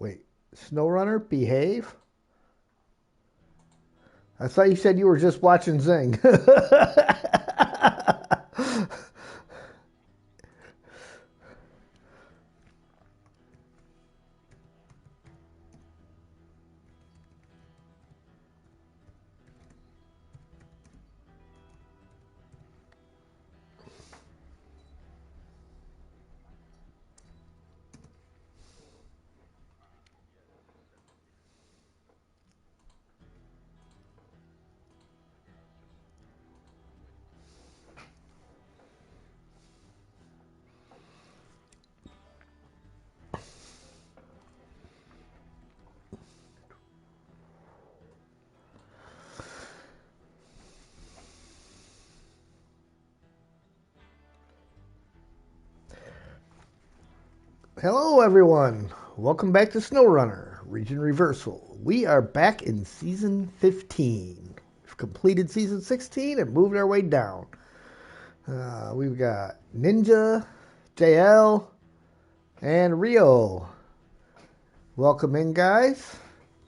Wait, Snowrunner, behave? I thought you said you were just watching Zing. Hello, everyone. Welcome back to Snowrunner, Region Reversal. We are back in Season 15. We've completed Season 16 and moved our way down. We've got Ninja, JL, and Rio. Welcome in, guys.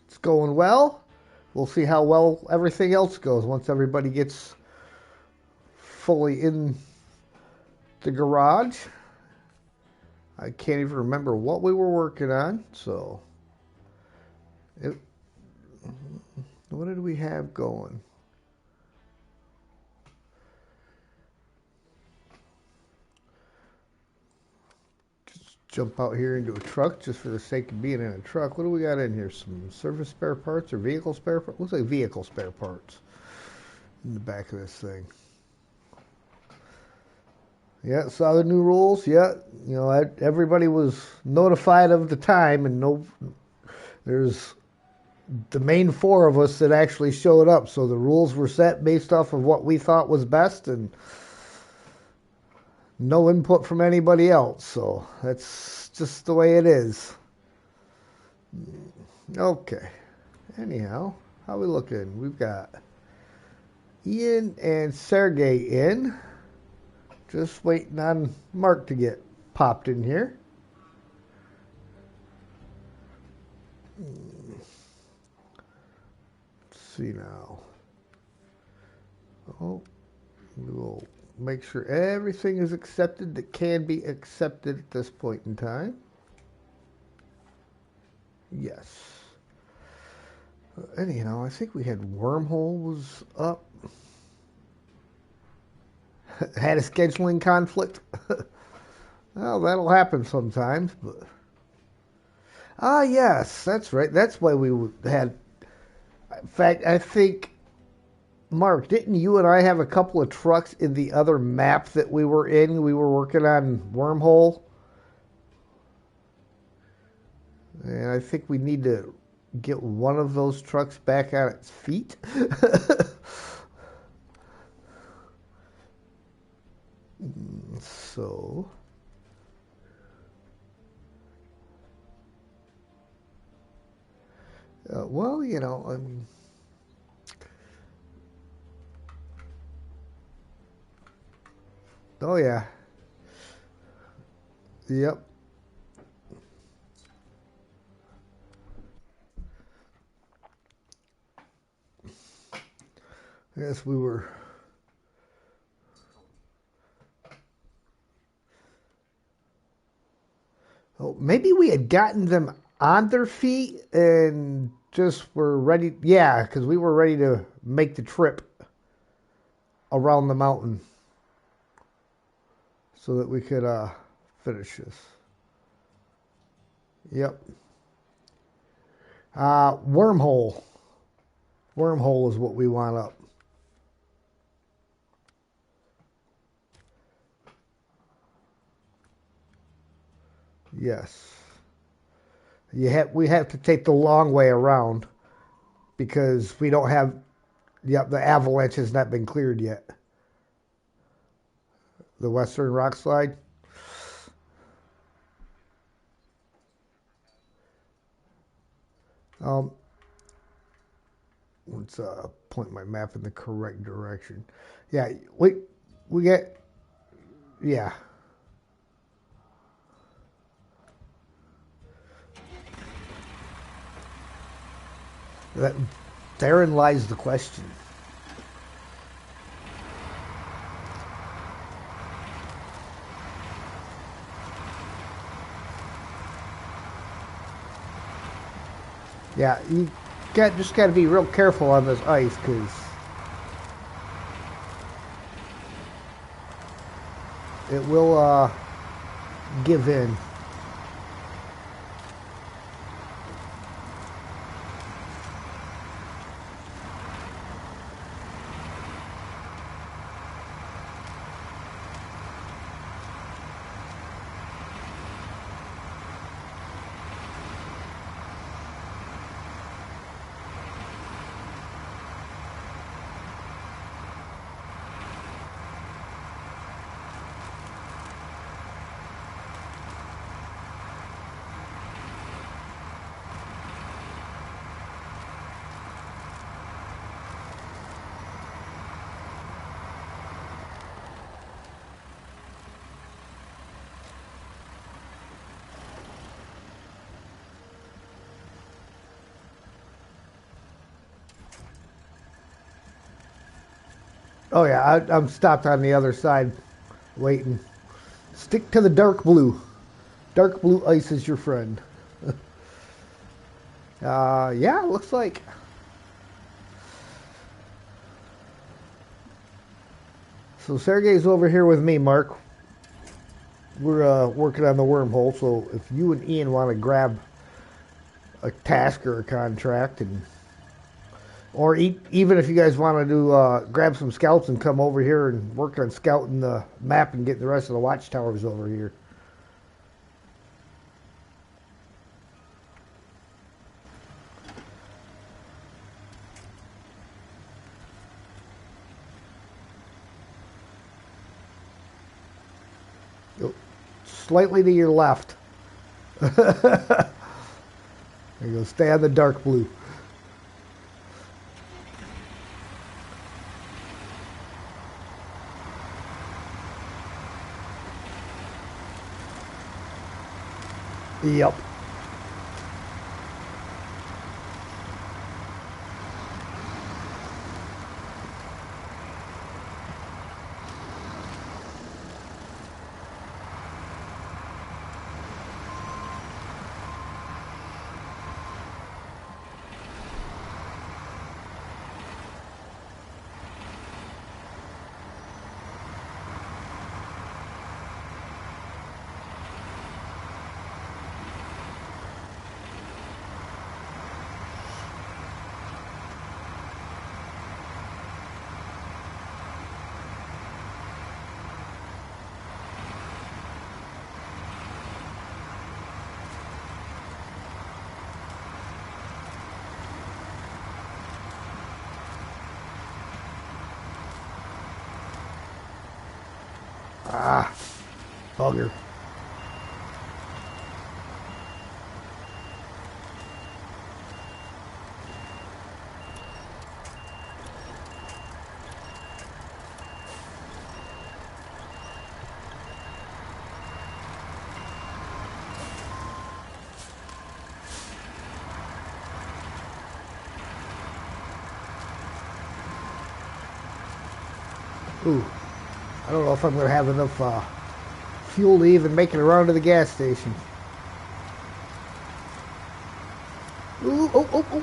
It's going well. We'll see how well everything else goes once everybody gets fully in the garage. I can't even remember what we were working on, so what did we have going? Just jump out here into a truck just for the sake of being in a truck. What do we got in here? Some service spare parts or vehicle spare parts? Looks like vehicle spare parts in the back of this thing. Yeah, saw the new rules. Yeah, you know, everybody was notified of the time, and there's the main four of us that actually showed up. So the rules were set based off of what we thought was best, and no input from anybody else. So that's just the way it is. Okay. Anyhow, how we looking? We've got Ian and Sergey in. Just waiting on Mark to get popped in here. Let's see now. Oh, we will make sure everything is accepted that can be accepted at this point in time. Yes. Anyhow, I think we had Wormhole was up. Had a scheduling conflict. Well, that'll happen sometimes, but yes, that's right. That's why we had. In fact, I think Mark, didn't you and I have a couple of trucks in the other map that we were in? We were working on Wormhole, and I think we need to get one of those trucks back on its feet. So, well, you know, I mean, oh yeah, yep. Yes, we were. Oh, maybe we had gotten them on their feet and just were ready. Yeah, because we were ready to make the trip around the mountain so that we could finish this. Yep. Wormhole. Wormhole is what we want up. Yes. We have to take the long way around because we don't have. Yep, the avalanche has not been cleared yet. The Western Rock Slide. Um, let's point my map in the correct direction. Yeah, we get. Yeah. That, therein lies the question. Yeah, you just got to be real careful on this ice because it will give in. Oh yeah, I'm stopped on the other side, waiting. Stick to the dark blue. Dark blue ice is your friend. Yeah, looks like. So Sergey's over here with me, Mark. We're working on the wormhole. So if you and Ian want to grab a task or a contract, and or even if you guys want to do grab some scouts and come over here and work on scouting the map and getting the rest of the watchtowers over here. Slightly to your left. There you go. Stay on the dark blue. Yep. Ah, bugger. Ooh, I don't know if I'm going to have enough fuel to even make it around to the gas station. Ooh, oh, oh, oh.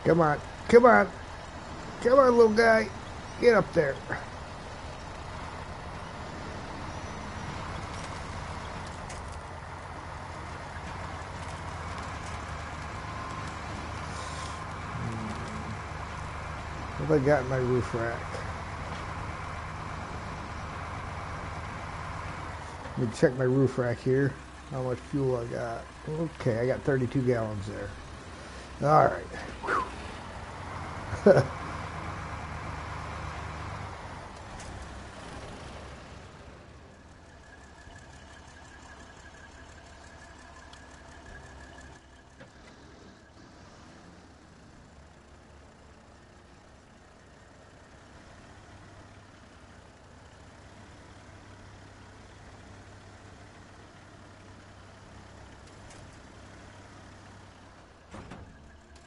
Come on, come on, come on, little guy. Get up there. What have I got in my roof rack? Let me check my roof rack here. How much fuel I got? Okay, I got 32 gallons there. All right.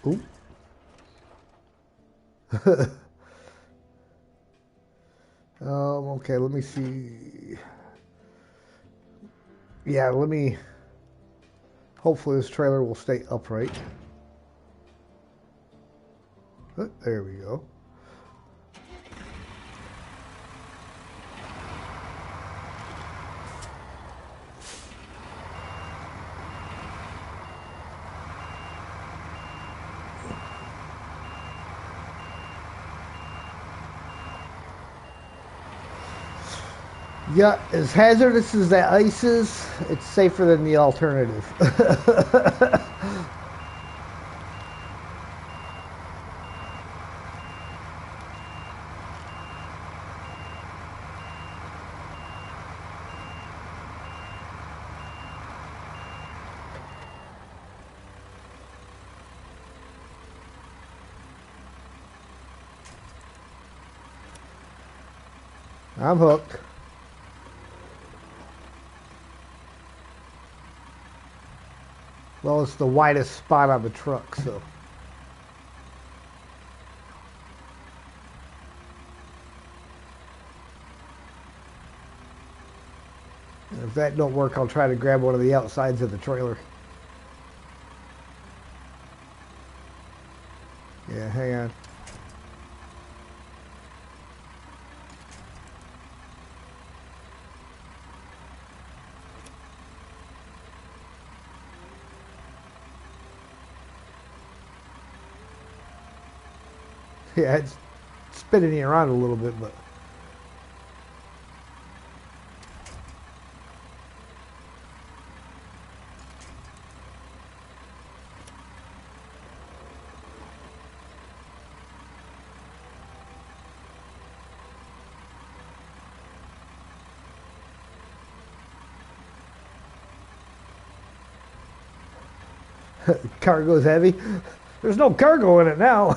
Ooh. Okay, let me see. Yeah, let me. Hopefully, this trailer will stay upright. There we go. Yeah, as hazardous as that ice is, it's safer than the alternative. I'm hooked. Well, it's the widest spot on the truck, so. If that don't work, I'll try to grab one of the outsides of the trailer. Yeah, hang on. Yeah, it's spinning me around a little bit, but. Cargo's heavy. There's no cargo in it now.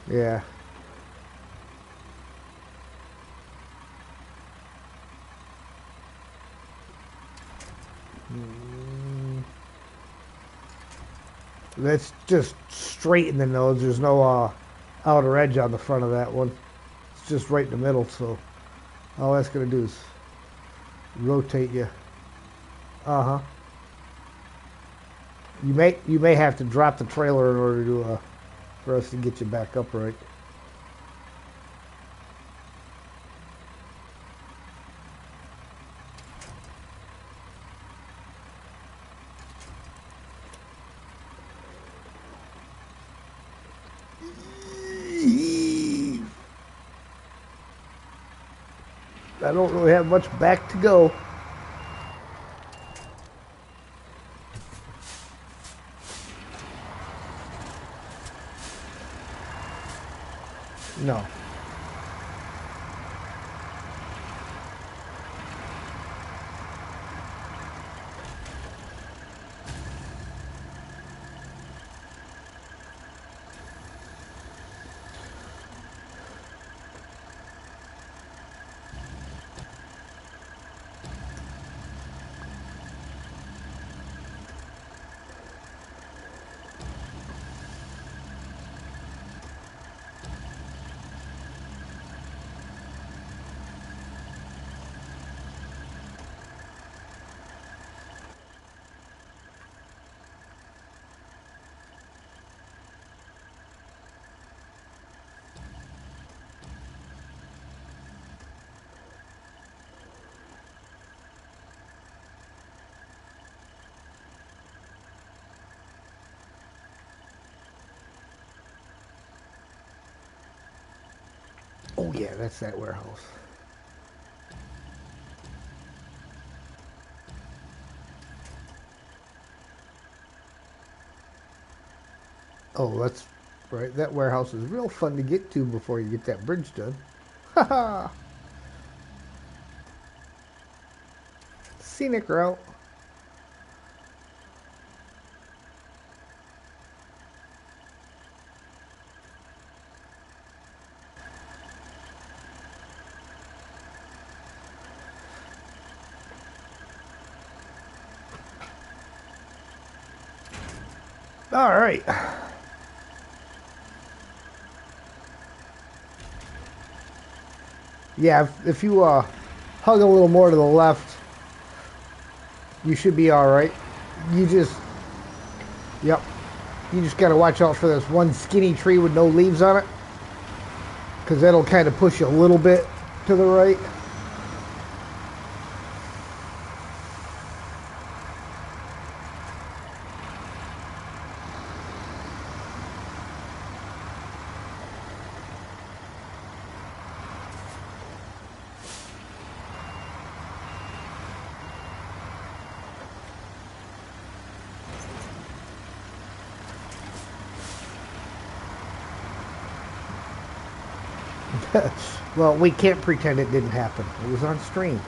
Yeah. That's just straight in the nose. There's no outer edge on the front of that one. It's just right in the middle, so all that's going to do is rotate you. Uh-huh. You may have to drop the trailer in order to for us to get you back upright. I don't really have much back to go. No. Oh yeah, that's that warehouse. Oh, that's right. That warehouse is real fun to get to before you get that bridge done. Haha. Scenic route. All right. Yeah, if you hug a little more to the left, you should be all right. You just, yep. You just got to watch out for this one skinny tree with no leaves on it, because that'll kind of push you a little bit to the right. Well, we can't pretend it didn't happen. It was on stream.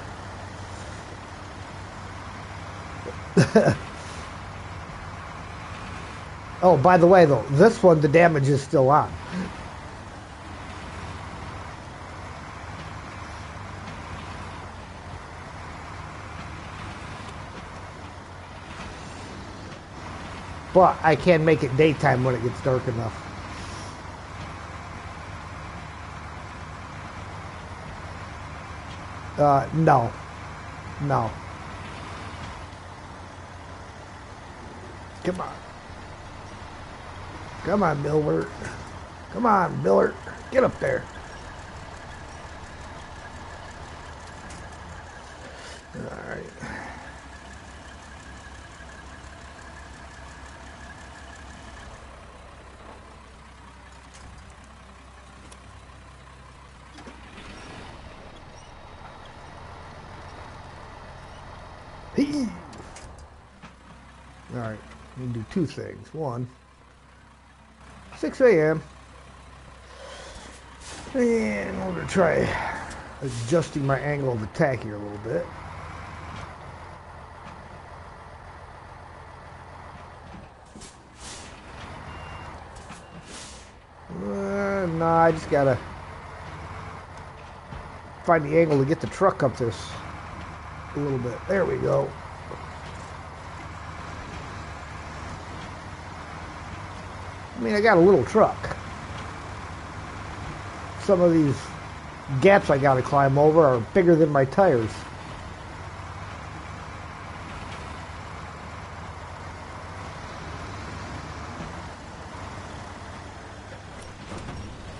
Oh, by the way, though, this one, the damage is still on. But I can make it daytime when it gets dark enough. No. No. Come on. Come on, Billert. Come on, Billert. Get up there. All right. All right. We can do two things. One, 6 a.m. And I'm going to try adjusting my angle of attack here a little bit. No, I just got to find the angle to get the truck up this a little bit. There we go. I mean, I got a little truck. Some of these gaps I got to climb over are bigger than my tires.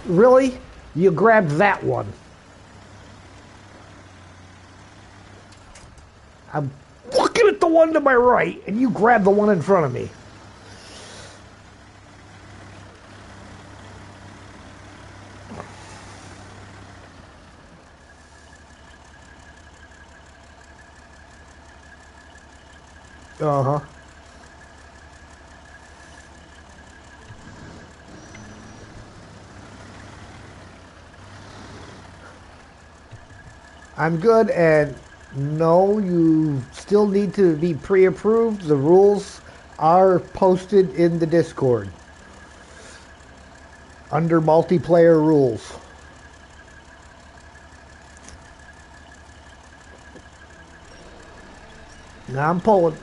Really? You grabbed that one. I'm looking at the one to my right, and you grabbed the one in front of me. Uh-huh. I'm good, and no, you still need to be pre-approved. The rules are posted in the Discord under multiplayer rules. Now I'm pulling.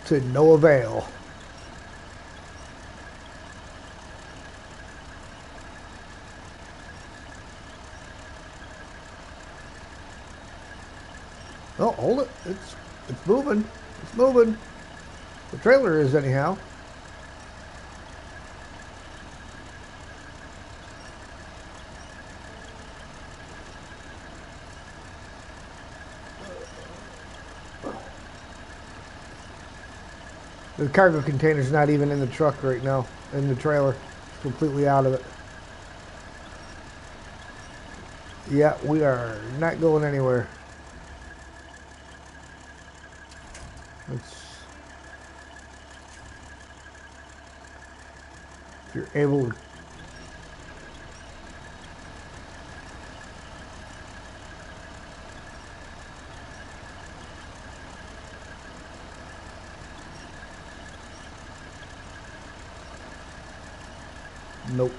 To no avail. Oh, hold it. It's moving. It's moving. The trailer is anyhow. The cargo container's not even in the truck right now, in the trailer. It's completely out of it. Yeah, we are not going anywhere. If you're able to... Nope.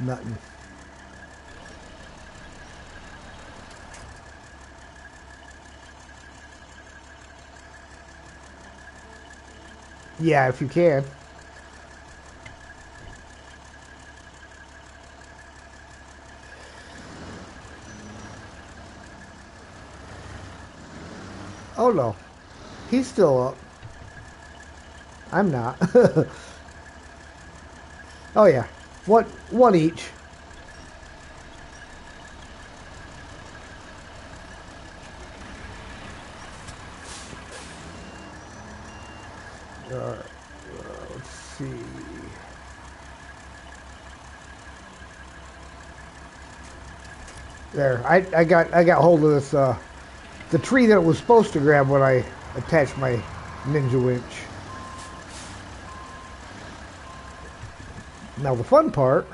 Nothing. Yeah, if you can. Oh no, he's still up. I'm not. Oh yeah, one each. All right, let's see. There, I got hold of this the tree that it was supposed to grab when I attached my ninja winch. Now the fun part.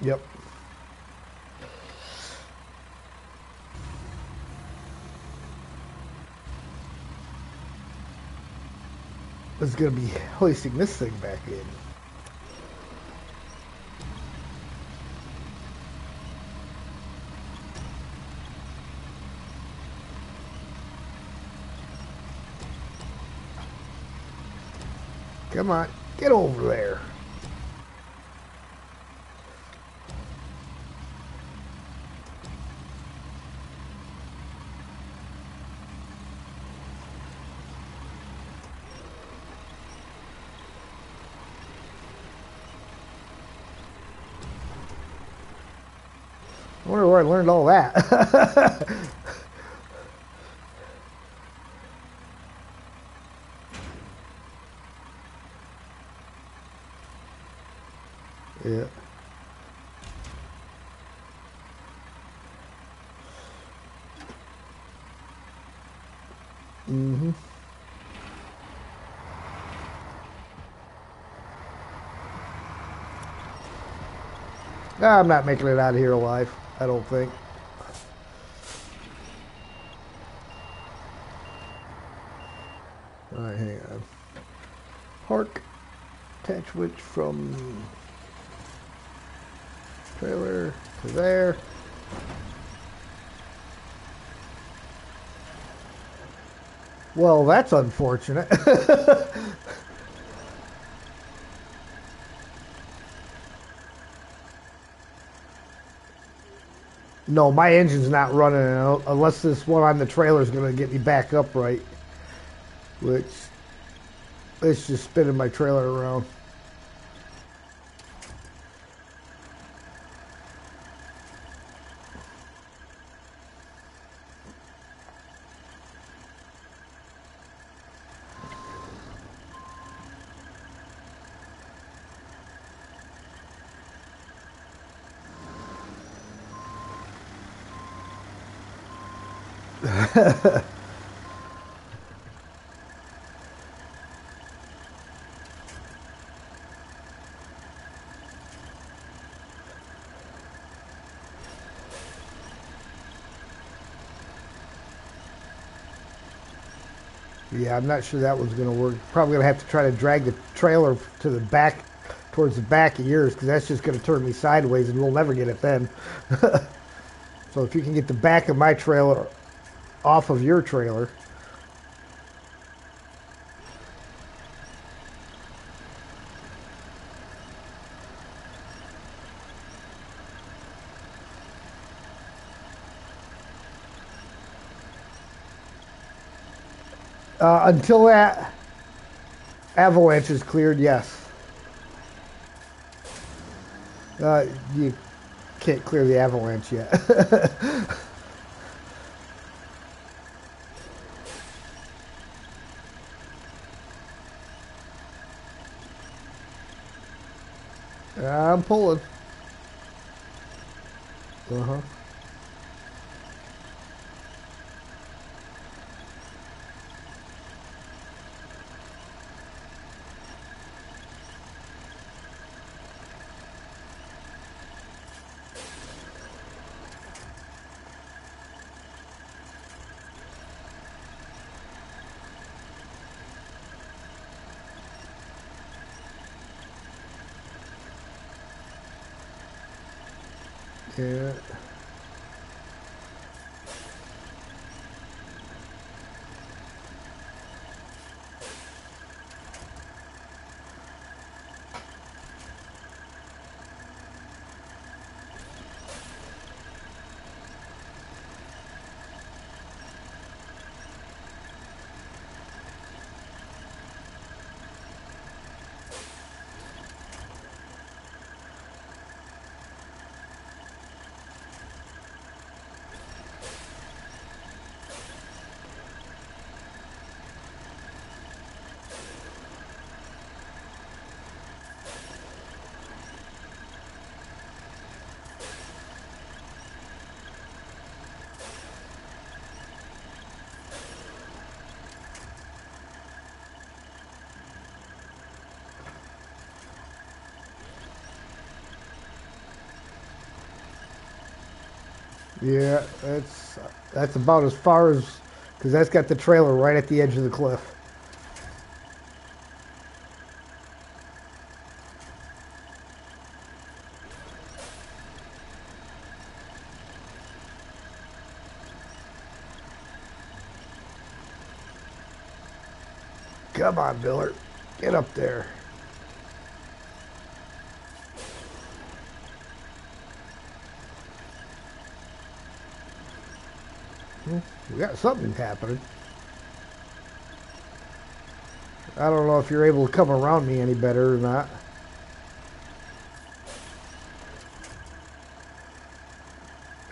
Yep. Is going to be hoisting this thing back in. Come on, get over there. I wonder where I learned all that. Yeah. Mm-hmm. Nah, I'm not making it out of here alive. I don't think. All right, hang on. Hark. Attach winch from trailer to there. Well, that's unfortunate. No, my engine's not running unless this one on the trailer is going to get me back up right. Which, it's just spinning my trailer around. Yeah, I'm not sure that one's going to work. Probably going to have to try to drag the trailer to the back, towards the back of yours, because that's just going to turn me sideways, and we'll never get it then. So if you can get the back of my trailer off of your trailer. Until that avalanche is cleared, yes. You can't clear the avalanche yet. I'm pulling. Uh-huh. Yeah. Yeah, that's about as far as, because that's got the trailer right at the edge of the cliff. Come on, Billard. Get up there. We got something happening. I don't know if you're able to come around me any better or not.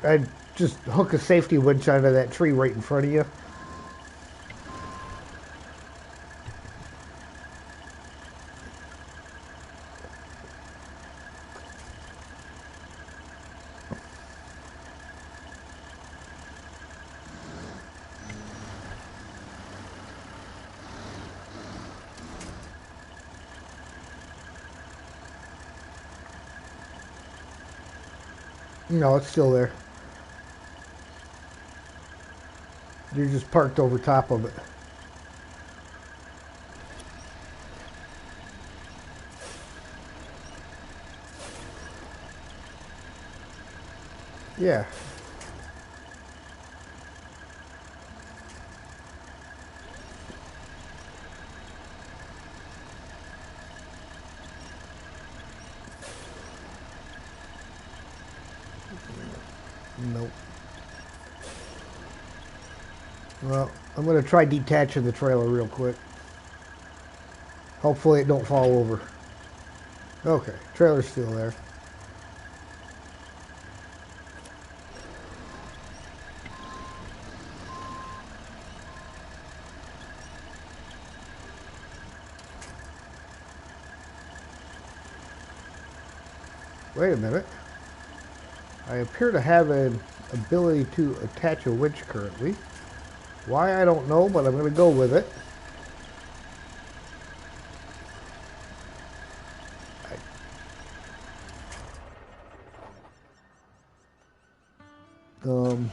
I'd just hook a safety winch onto that tree right in front of you. No, it's still there. You're just parked over top of it. Yeah. Nope. Well, I'm going to try detaching the trailer real quick. Hopefully it don't fall over. Okay, trailer's still there. Wait a minute. I appear to have an ability to attach a winch currently. Why, I don't know, but I'm going to go with it. Um,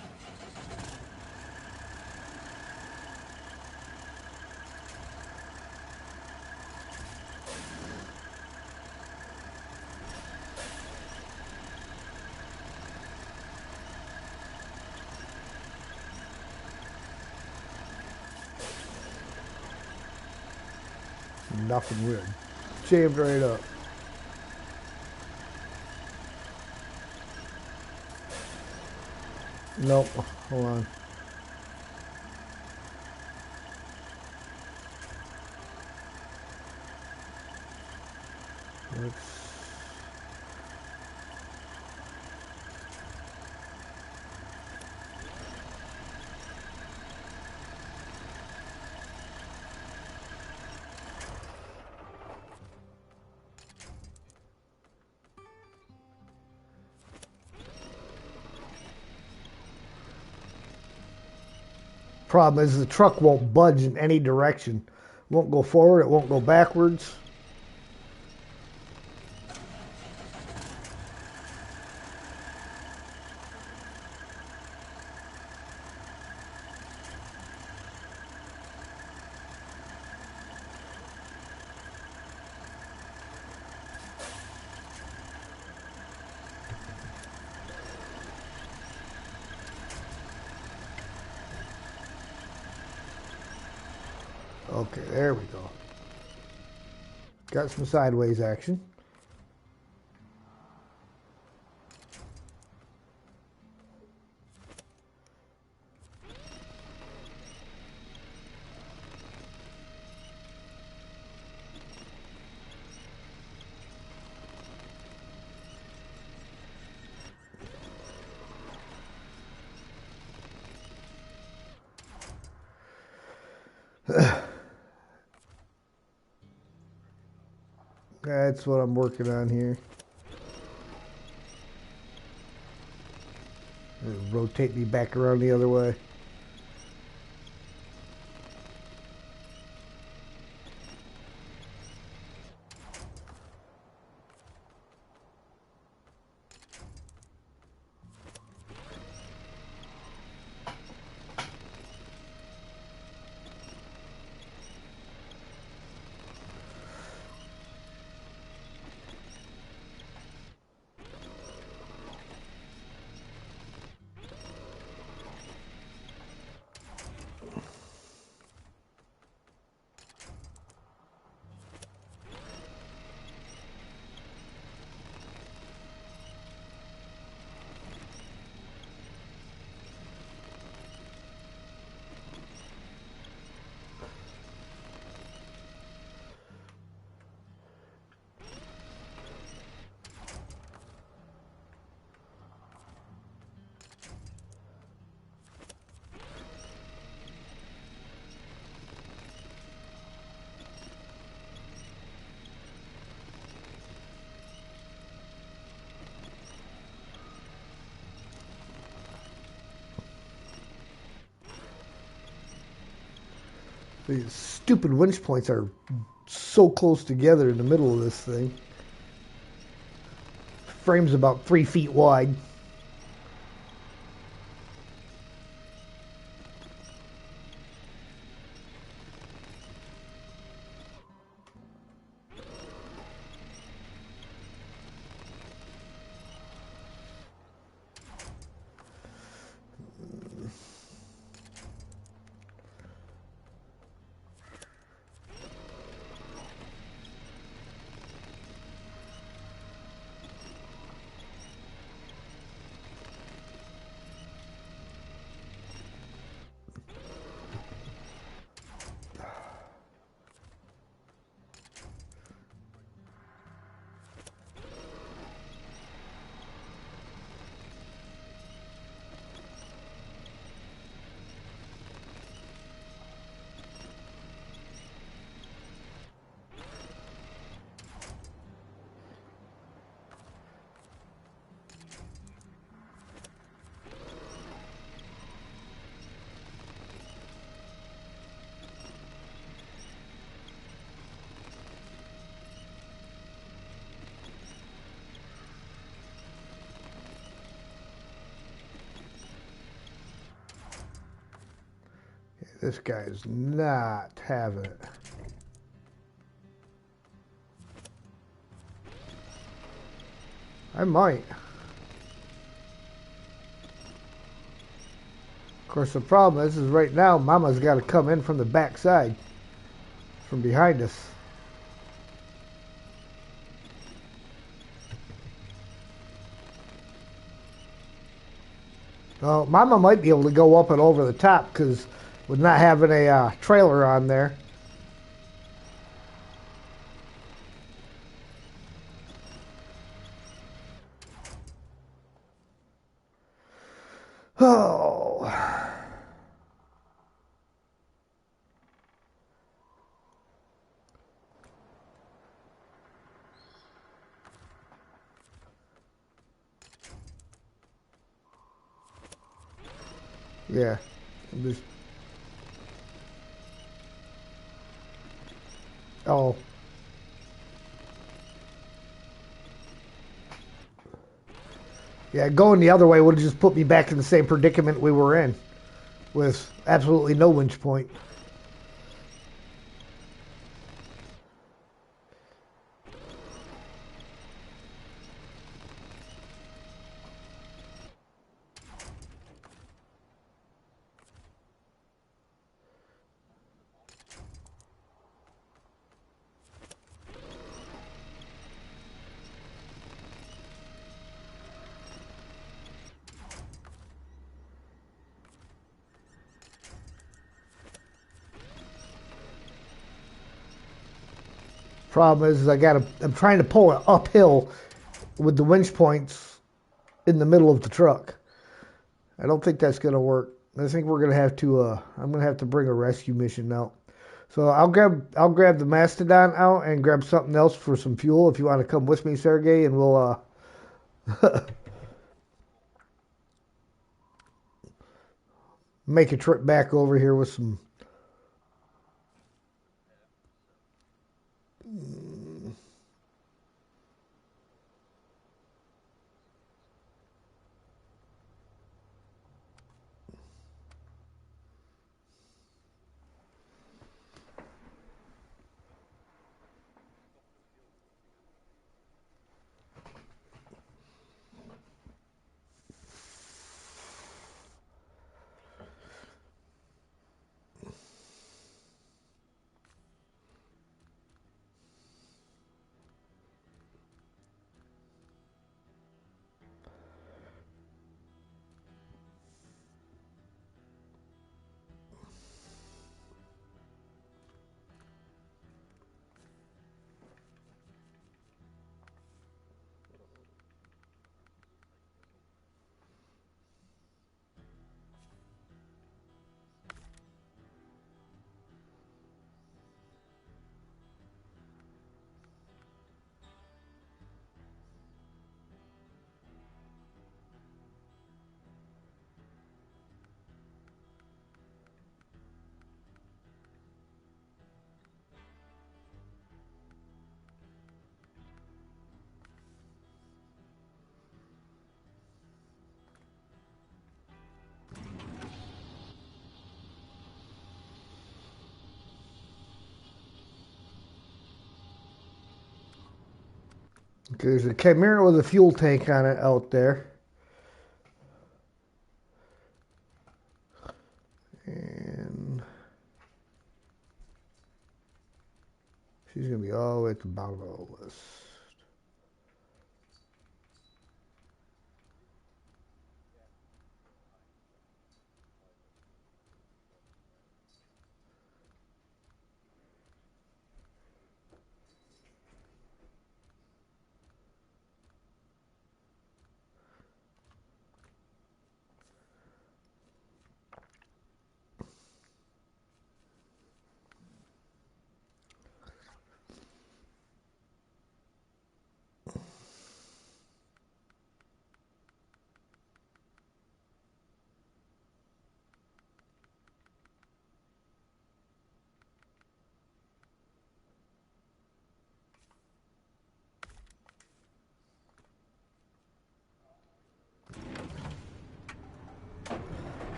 Nothing weird. Jammed right up. Nope. Hold on. Let's... Problem is the truck won't budge in any direction. It won't go forward. It won't go backwards. Okay, there we go. Got some sideways action. That's what I'm working on here. Rotate me back around the other way. These stupid winch points are so close together in the middle of this thing. Frame's about 3 feet wide. This guy's not having it. I might. Of course, the problem is right now, Mama's got to come in from the back side, from behind us. Well, Mama might be able to go up and over the top because with not having a trailer on there. Oh. Yeah. Just... Oh. Yeah, going the other way would have just put me back in the same predicament we were in with absolutely no winch point. Problem is I'm trying to pull it uphill with the winch points in the middle of the truck. I don't think that's gonna work. I think we're gonna have to. I'm gonna have to bring a rescue mission out. So I'll grab the Mastodon out and grab something else for some fuel if you want to come with me, Sergey, and we'll make a trip back over here with some. Okay, there's a Chimera with a fuel tank on it out there. And she's going to be all the way at the bottom of the list.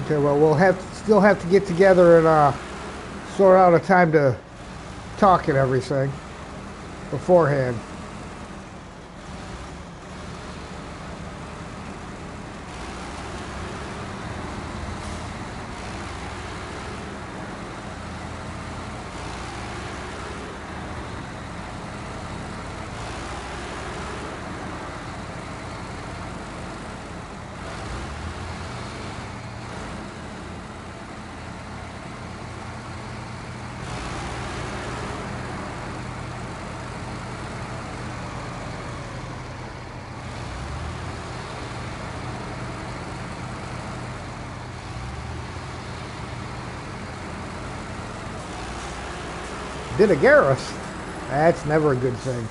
Okay, well, still have to get together and sort out a time to talk and everything beforehand. Did a Garrus. That's never a good thing.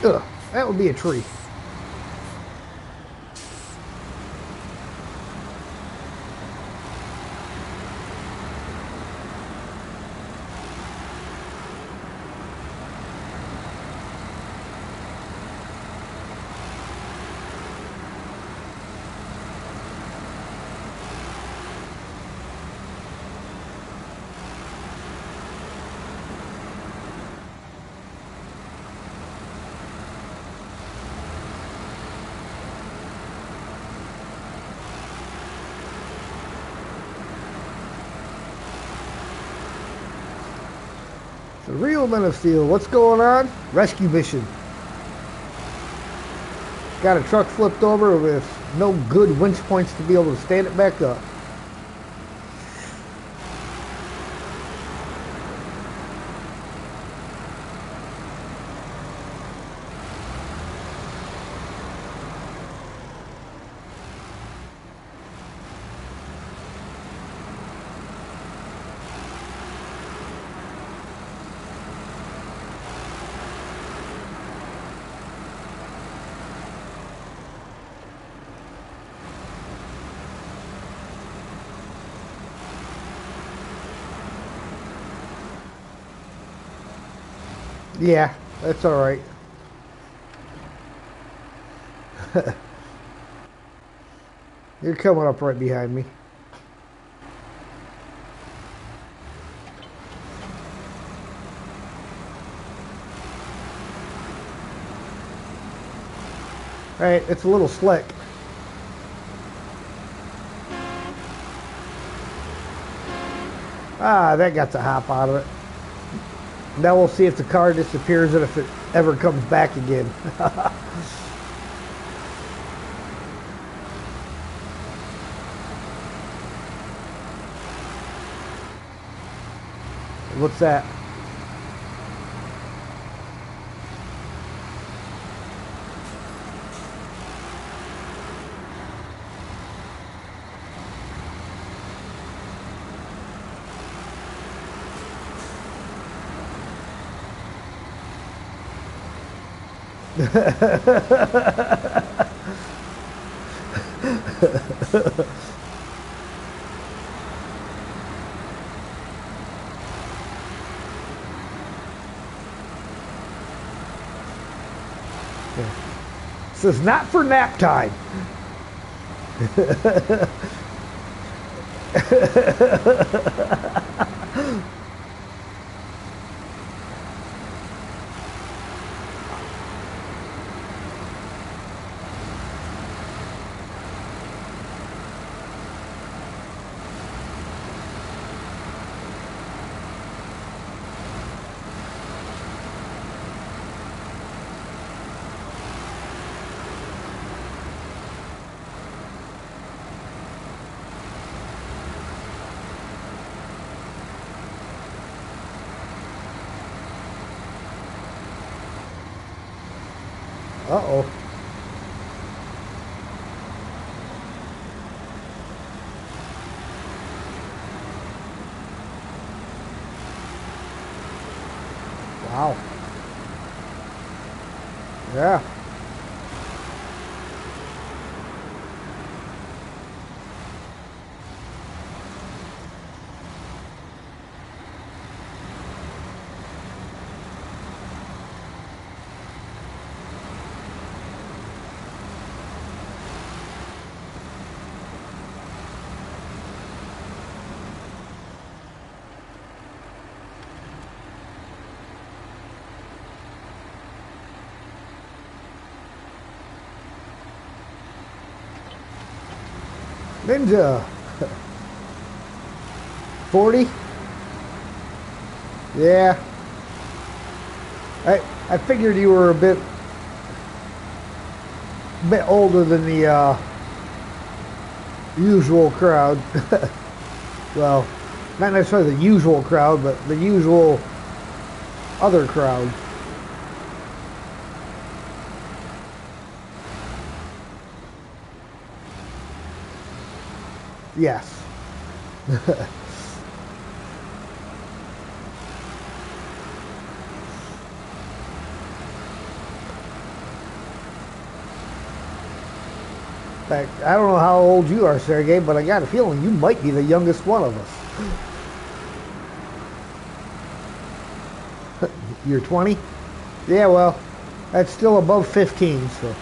Ugh, that would be a tree. The real Men of Steel, what's going on? Rescue mission. Got a truck flipped over with no good winch points to be able to stand it back up. Yeah, that's all right. You're coming up right behind me. All right, it's a little slick. Ah, that got the hop out of it. Now we'll see if the car disappears and if it ever comes back again. What's that? This is not for nap time. Uh-oh. Wow. Yeah. Ninja. 40? Yeah. I figured you were a bit older than the usual crowd. Well, not necessarily the usual crowd, but the usual other crowd. Yes. fact, I don't know how old you are, Sergey, but I got a feeling you might be the youngest one of us. You're 20? Yeah, well, that's still above 15, so.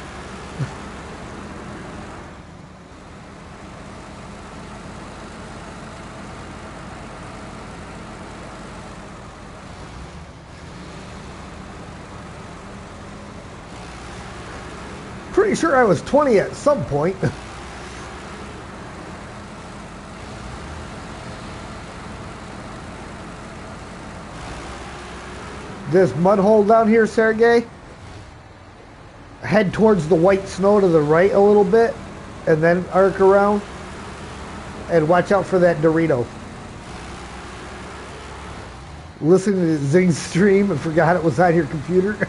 Pretty sure I was 20 at some point. This mud hole down here, Sergey, head towards the white snow to the right a little bit, and then arc around, and watch out for that Dorito. Listening to Zing's stream and forgot it was on your computer.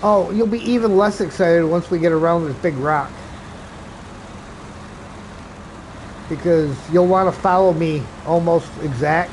Oh, you'll be even less excited once we get around this big rock. Because you'll want to follow me almost exact.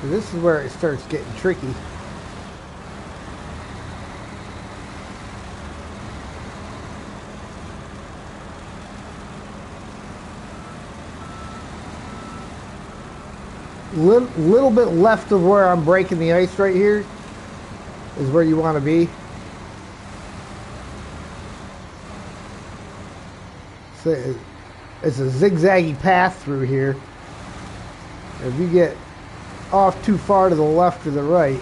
So this is where it starts getting tricky. Little bit left of where I'm breaking the ice right here is where you want to be. So it's a zigzaggy path through here. If you get off too far to the left or the right.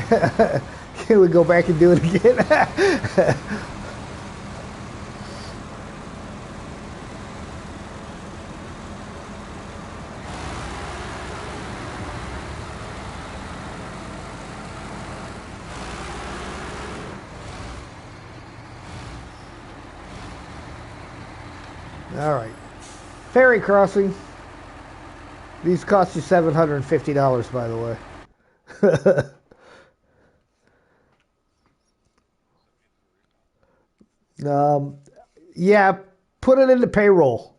Can we go back and do it again? All right. Ferry crossing. These cost you $750, by the way. um, yeah, put it into payroll.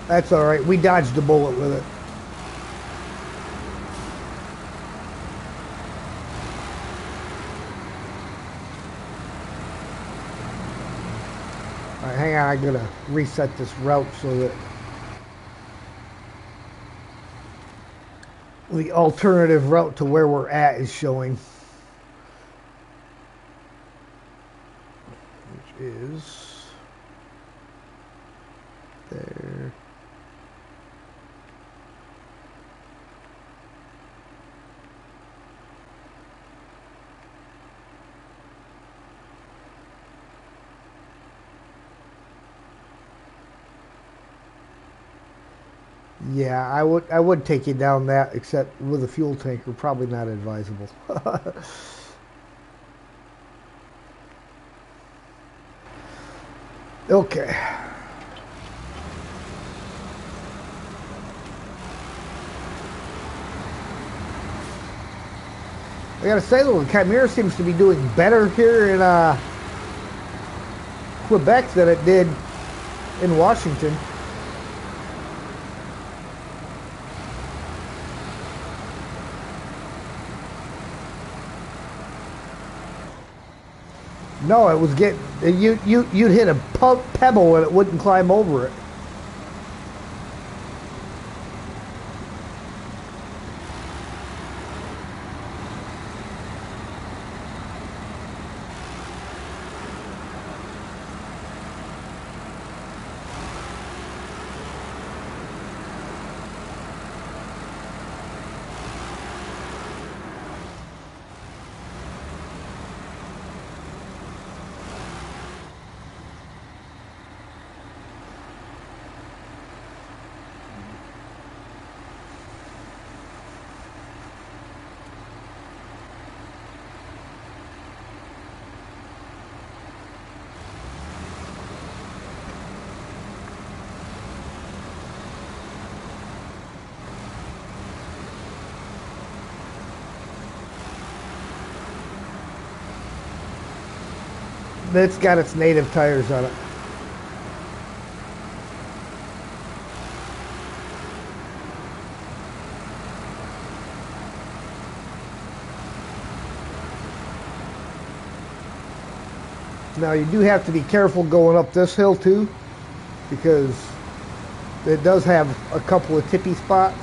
That's all right. We dodged a bullet with it. All right, hang on. I gotta reset this route so that the alternative route to where we're at is showing, which is there. Yeah, I would take you down that, except with a fuel tanker, probably not advisable. Okay. I gotta say though, the Chimera seems to be doing better here in Quebec than it did in Washington. No, it was getting you'd hit a pebble and it wouldn't climb over it. It's got its native tires on it. Now you do have to be careful going up this hill too, because it does have a couple of tippy spots.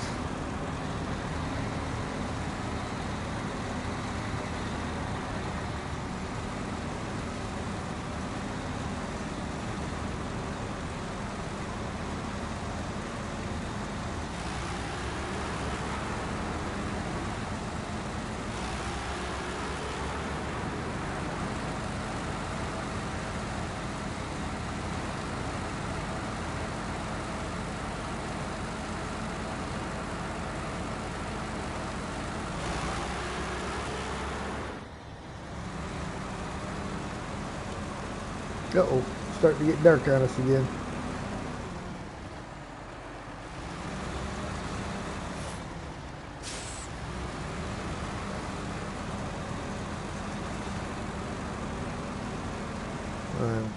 Uh-oh, starting to get dark on us again.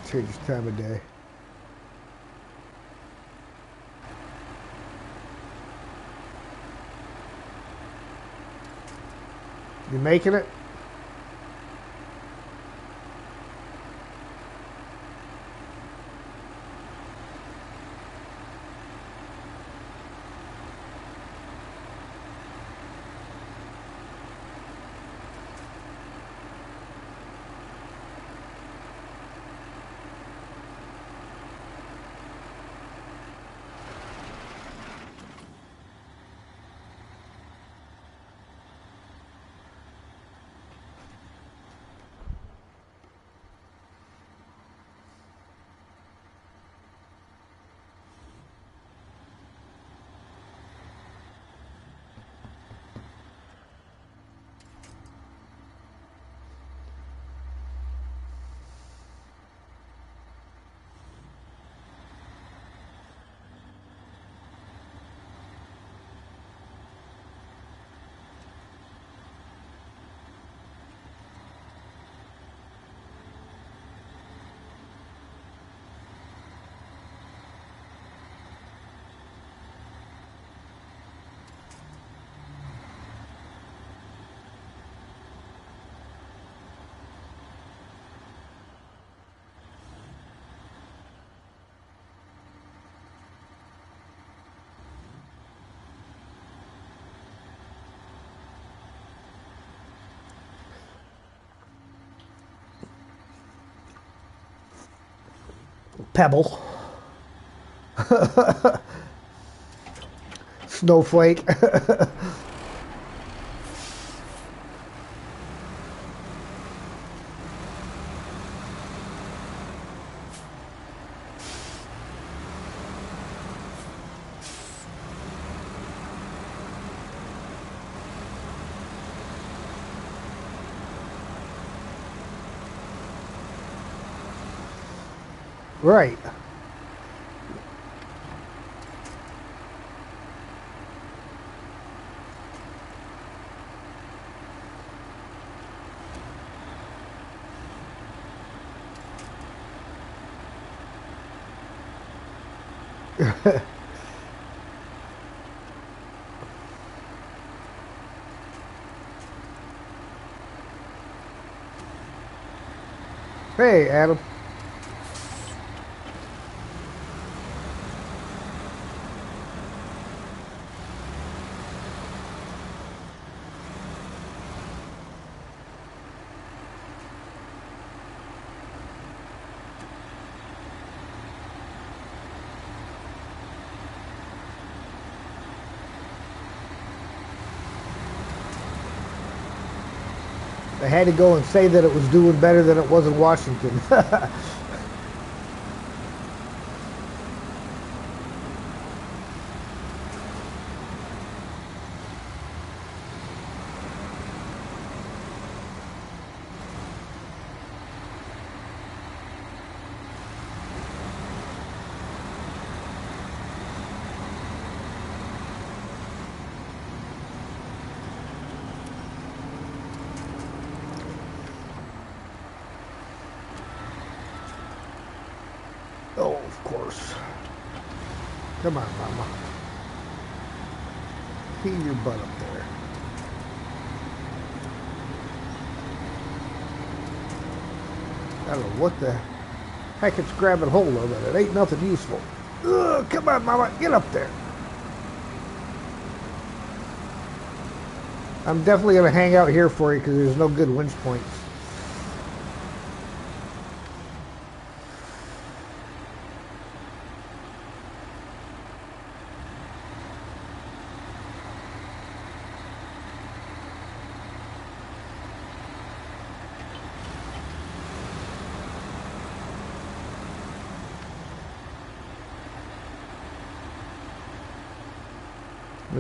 Change the time of day. You making it? Pebble. Snowflake. Right. Hey, Adam. I had to go and say that it was doing better than it was in Washington. Oh, of course. Come on, Mama. Get your butt up there. I don't know what the heck it's grabbing hold of, but it ain't nothing useful. Ugh, come on, Mama. Get up there. I'm definitely going to hang out here for you because there's no good winch points.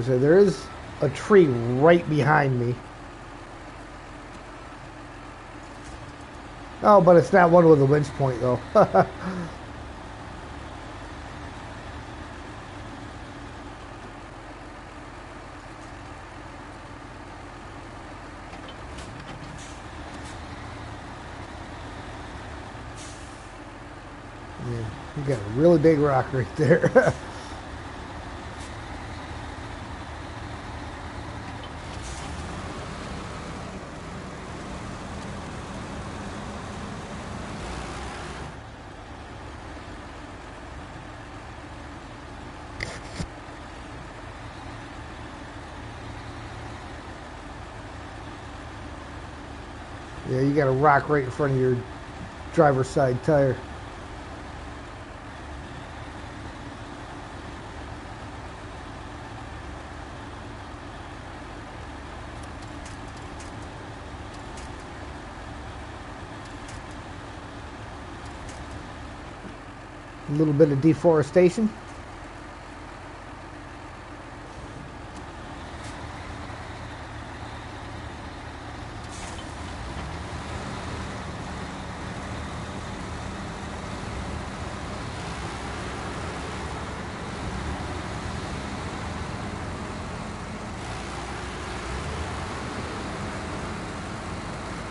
So there is a tree right behind me. Oh, but it's not one with a winch point, though. Yeah, you got a really big rock right there. Yeah, you got a rock right in front of your driver's side tire. A little bit of deforestation.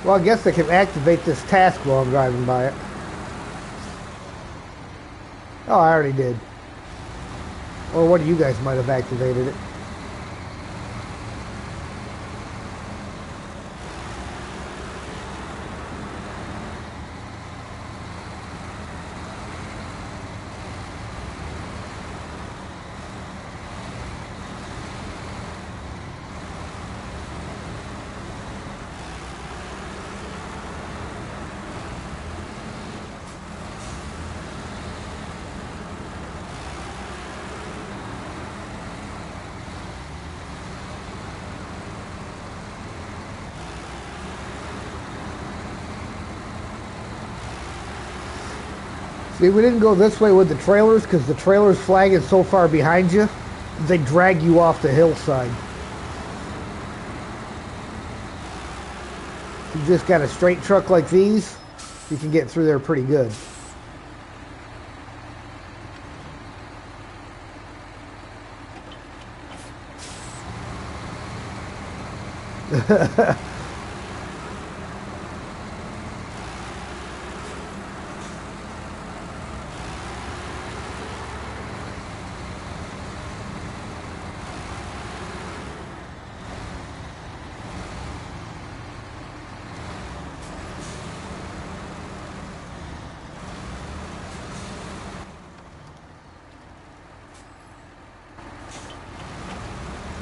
Well, I guess I can activate this task while I'm driving by it. Oh, I already did. Or one of you guys might have activated it. See, we didn't go this way with the trailers because the trailer's flag is so far behind you, they drag you off the hillside. If you just got a straight truck like these, you can get through there pretty good.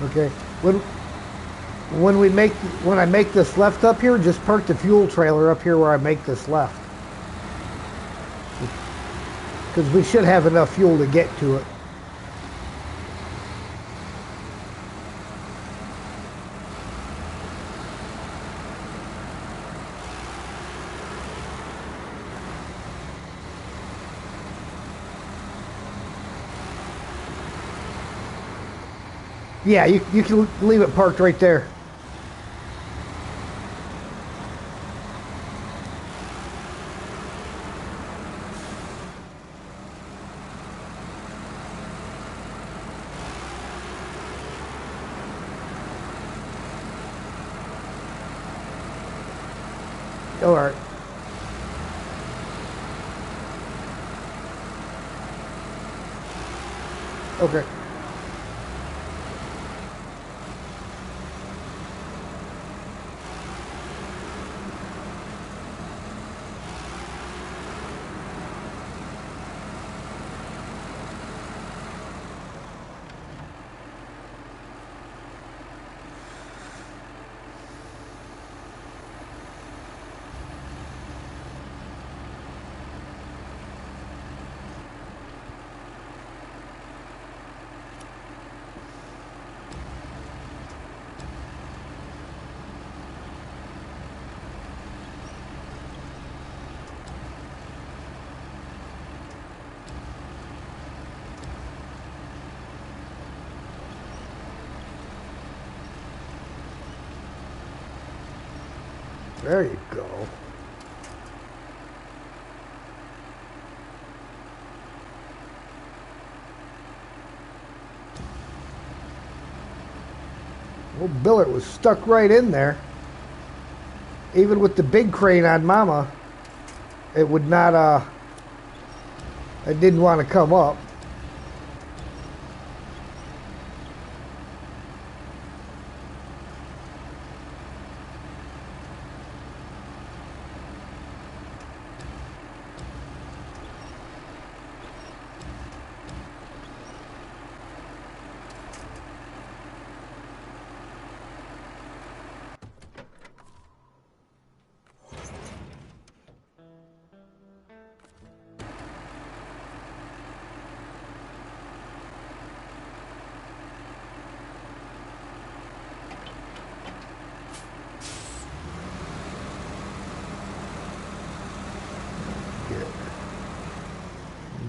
Okay. When I make this left up here, just park the fuel trailer up here where I make this left. Because we should have enough fuel to get to it. Yeah, you can leave it parked right there. All right. Okay. There you go. Old billet was stuck right in there. Even with the big crane on Mama, it would not, it didn't want to come up.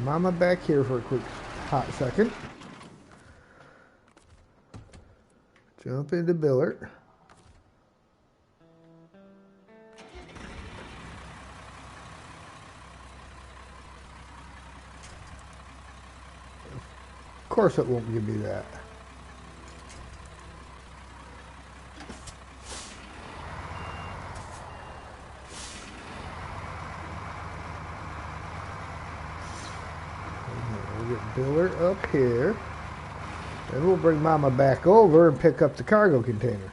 Mama back here for a quick hot second. Jump into billet. Of course it won't give me that. We'll get billet up here. And we'll bring Mama back over and pick up the cargo container.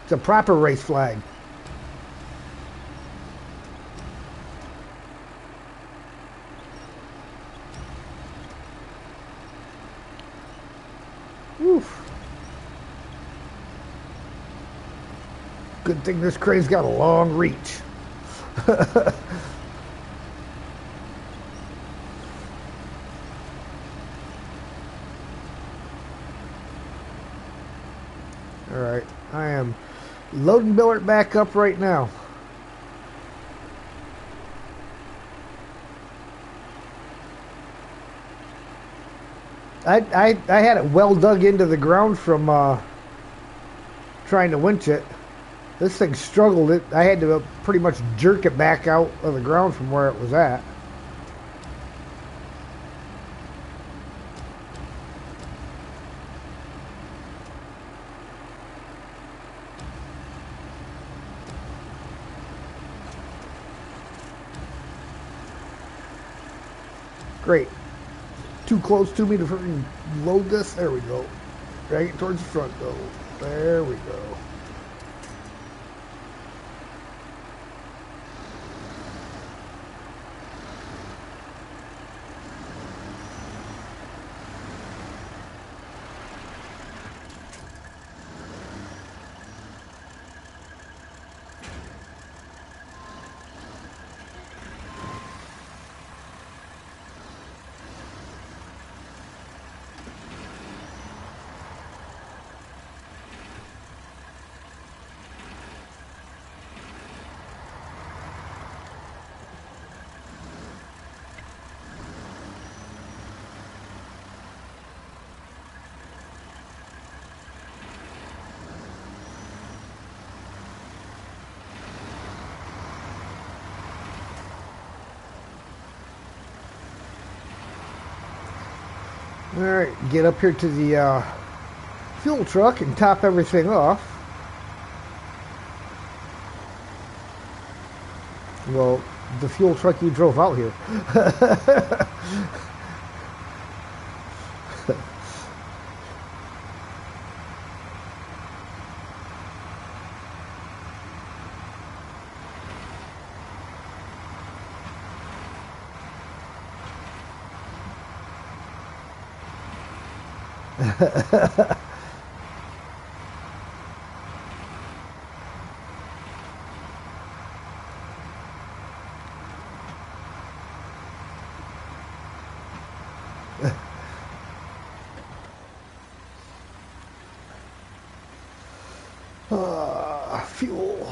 It's a proper race flag. Oof. Good thing this crane's got a long reach. Alright, I am loading Billard back up right now. I had it well dug into the ground from trying to winch it. This thing struggled it. I had to pretty much jerk it back out of the ground from where it was at. Great. Too close to me to freaking load this. There we go. Drag it towards the front though. There we go. Alright, get up here to the fuel truck and top everything off. Well, the fuel truck you drove out here. Fuel.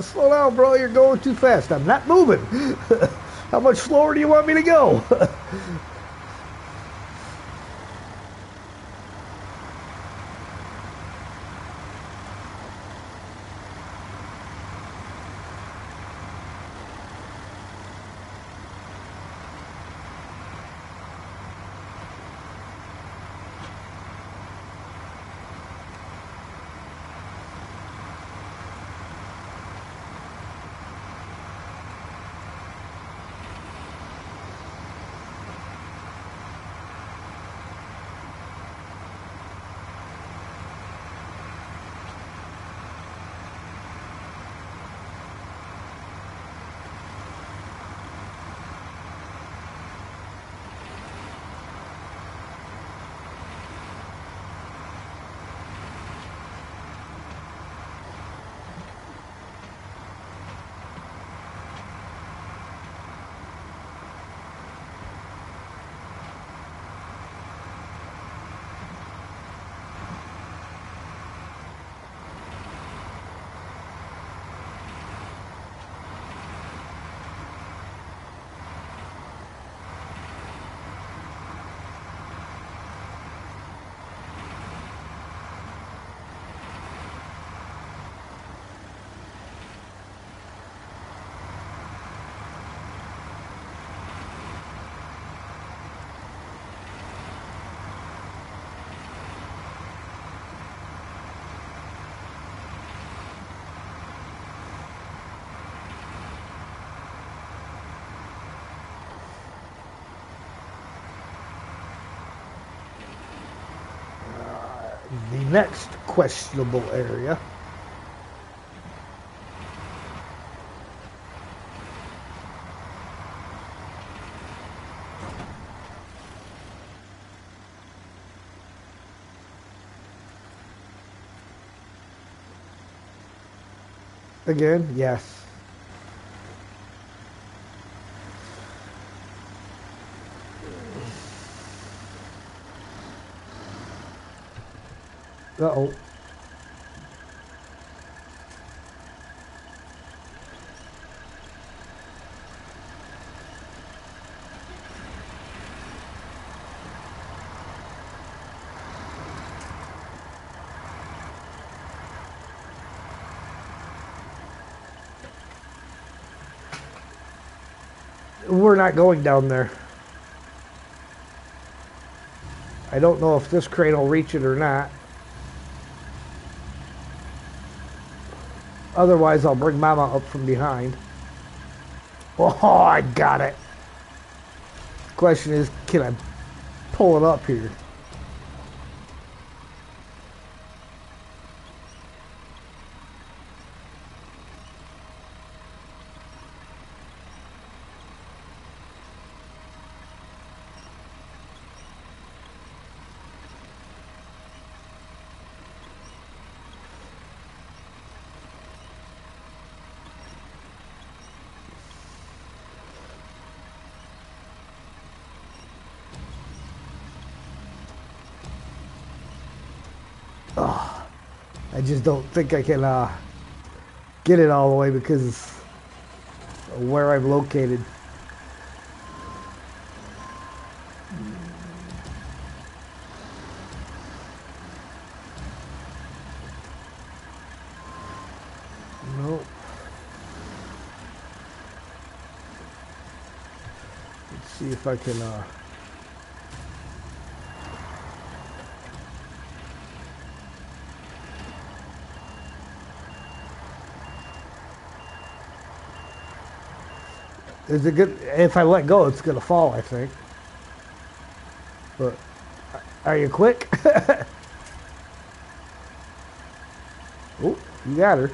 Slow down, bro. You're going too fast. I'm not moving. How much slower do you want me to go? The next questionable area. Again, yes. Uh-oh. We're not going down there. I don't know if this crane will reach it or not. Otherwise, I'll bring Mama up from behind. Oh, I got it. Question is, can I pull it up here? Oh, I just don't think I can get it all the way because of where I'm located. Nope. Let's see if I can is it good? If I let go, it's gonna fall, I think. But are you quick? Oh, you got her.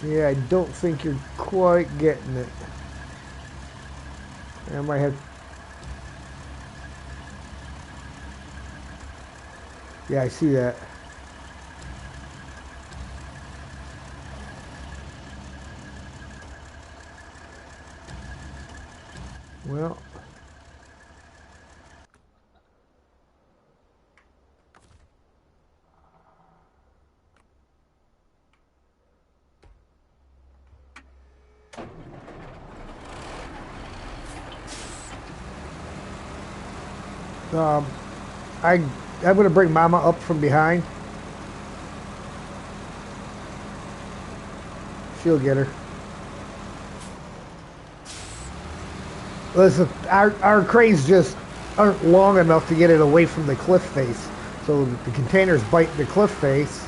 Yeah, I don't think you're quite getting it. I might have. Yeah, I see that. Well, um, I I'm gonna bring Mama up from behind. She'll get her. Listen, our cranes just aren't long enough to get it away from the cliff face. So the containers bite the cliff face.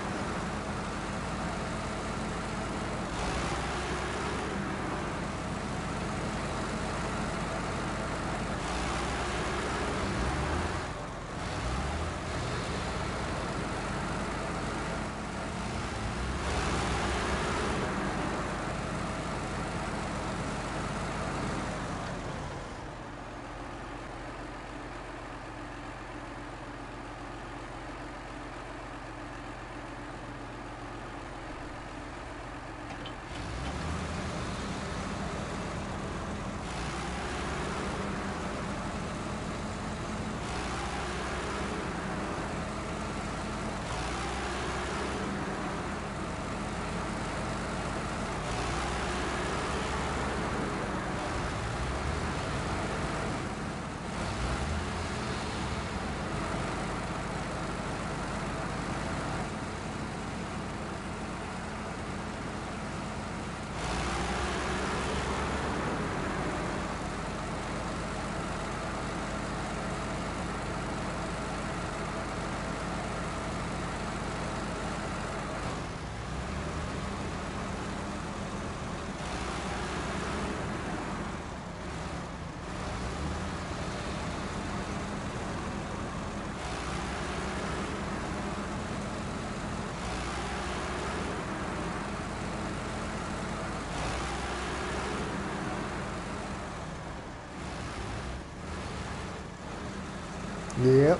Yep.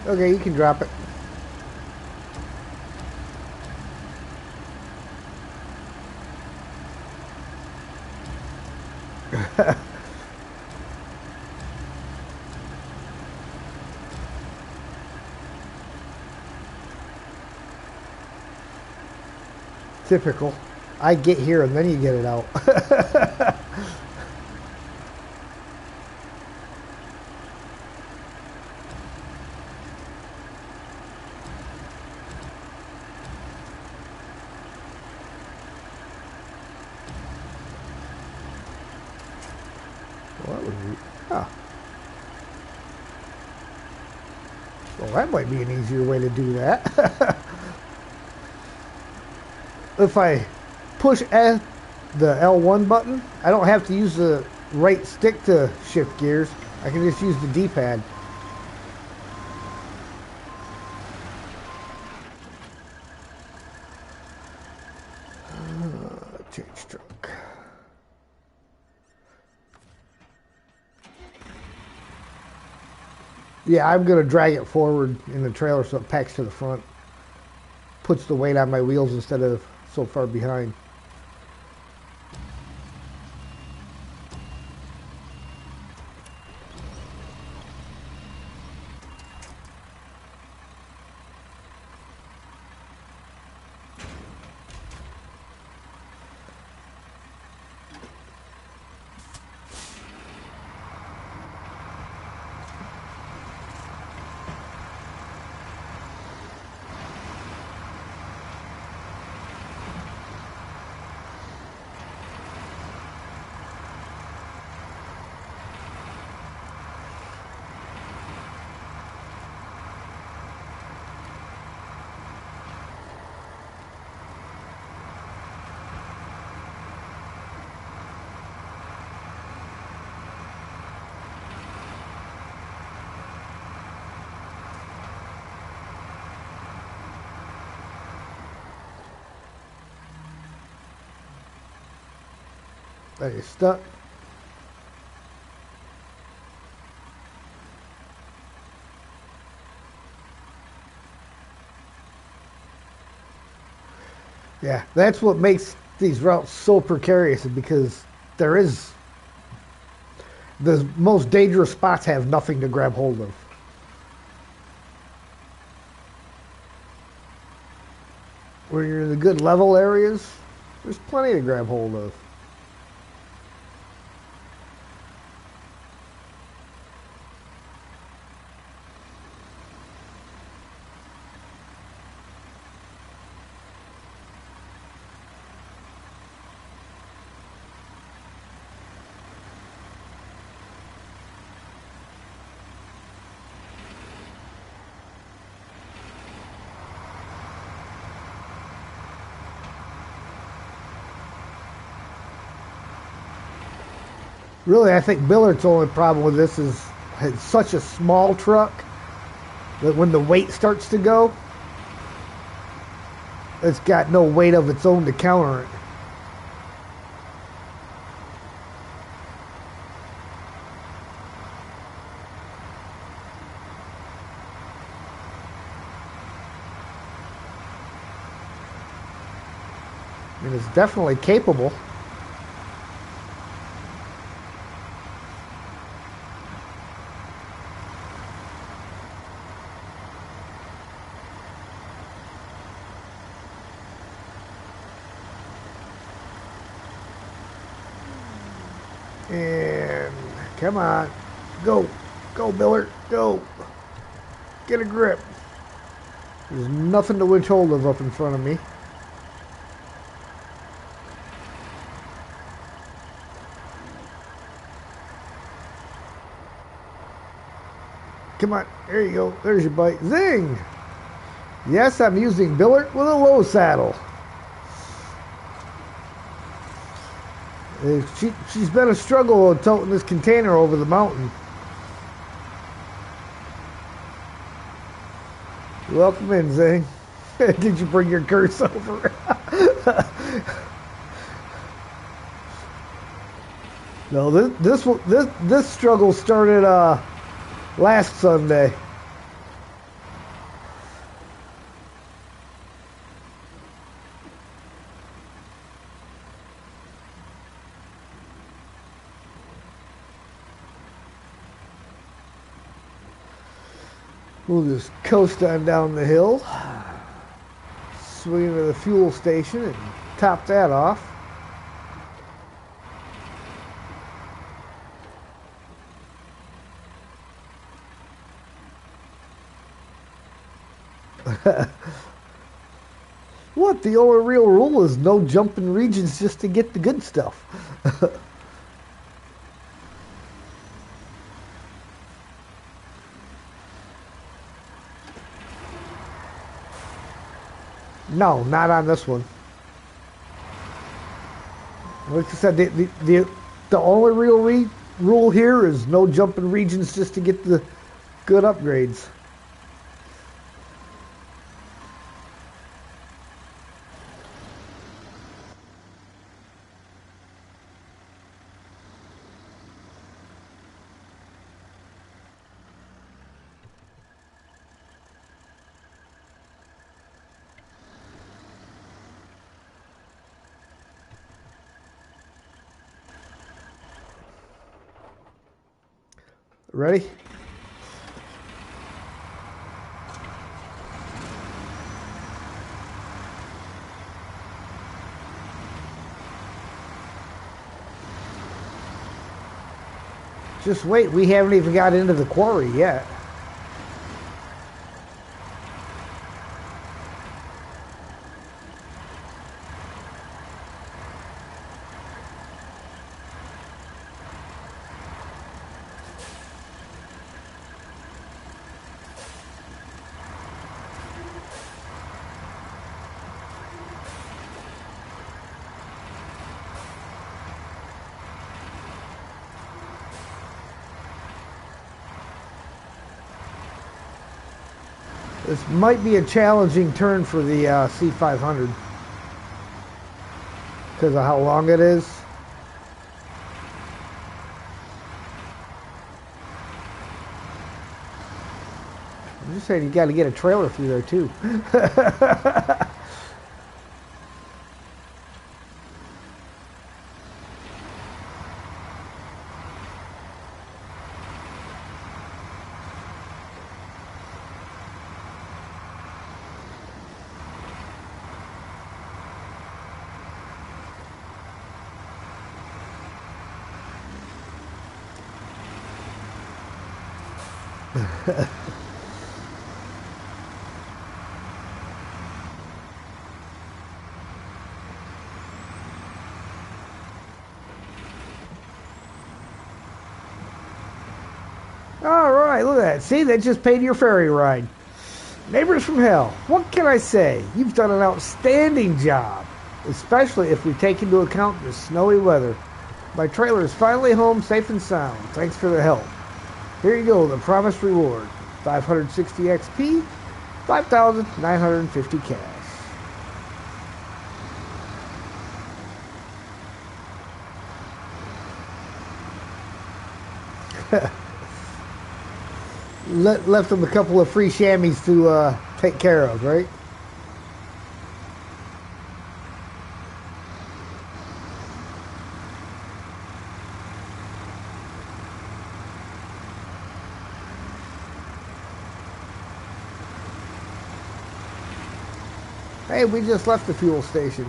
Okay, you can drop it. Typical. I get here and then you get it out. Well, that was, huh. Well, that might be an easier way to do that. If I push the L1 button, I don't have to use the right stick to shift gears. I can just use the D-pad. Change stroke. Yeah, I'm going to drag it forward in the trailer so it packs to the front. Puts the weight on my wheels instead of so far behind. Are you stuck? Yeah, that's what makes these routes so precarious, because there is the most dangerous spots have nothing to grab hold of. Where you're in the good level areas, there's plenty to grab hold of. Really, I think Billard's only problem with this is it's such a small truck that when the weight starts to go, it's got no weight of its own to counter it. I mean, it's definitely capable. And come on, go, go, Billard, go. Get a grip. There's nothing to winch hold of up in front of me. Come on, there you go. There's your bite. Zing! Yes, I'm using billet with a low saddle. She's been a struggle toting this container over the mountain. Welcome in, Zing. Did you bring your curse over? No, this struggle started last Sunday. We'll just coast on down the hill, swing into the fuel station, and top that off. What? The only real rule is no jumping regions just to get the good stuff. No, not on this one. Like I said, the only real rule here is no jumping regions just to get the good upgrades. Ready? Just wait, we haven't even got into the quarry yet. This might be a challenging turn for the C500 because of how long it is. I'm just saying you got to get a trailer through there too. All right, look at that. See, that just paid your ferry ride. Neighbors from hell, what can I say? You've done an outstanding job, especially if we take into account the snowy weather. My trailer is finally home safe and sound. Thanks for the help. Here you go, the promised reward. 560 XP, 5,950 cash. Left them a couple of free chamois to take care of, right? Hey, we just left the fuel station.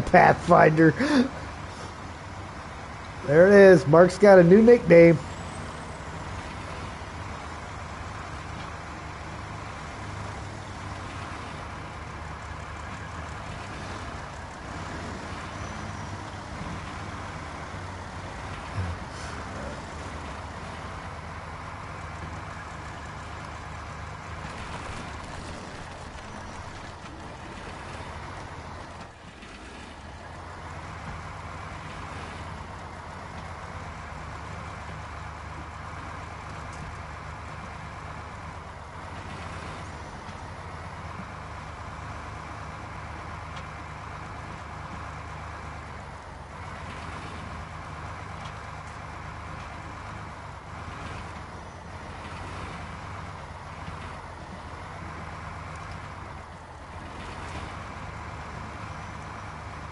Pathfinder. There it is. Mark's got a new nickname.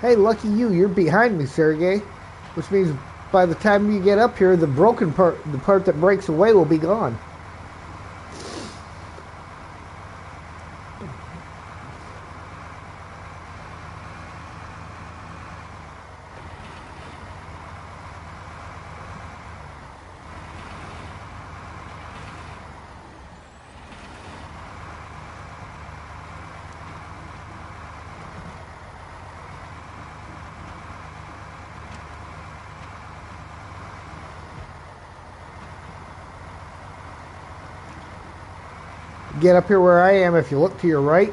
Hey, lucky you, you're behind me, Sergey. Which means by the time you get up here, the broken part, the part that breaks away, will be gone. Get up here where I am. If you look to your right,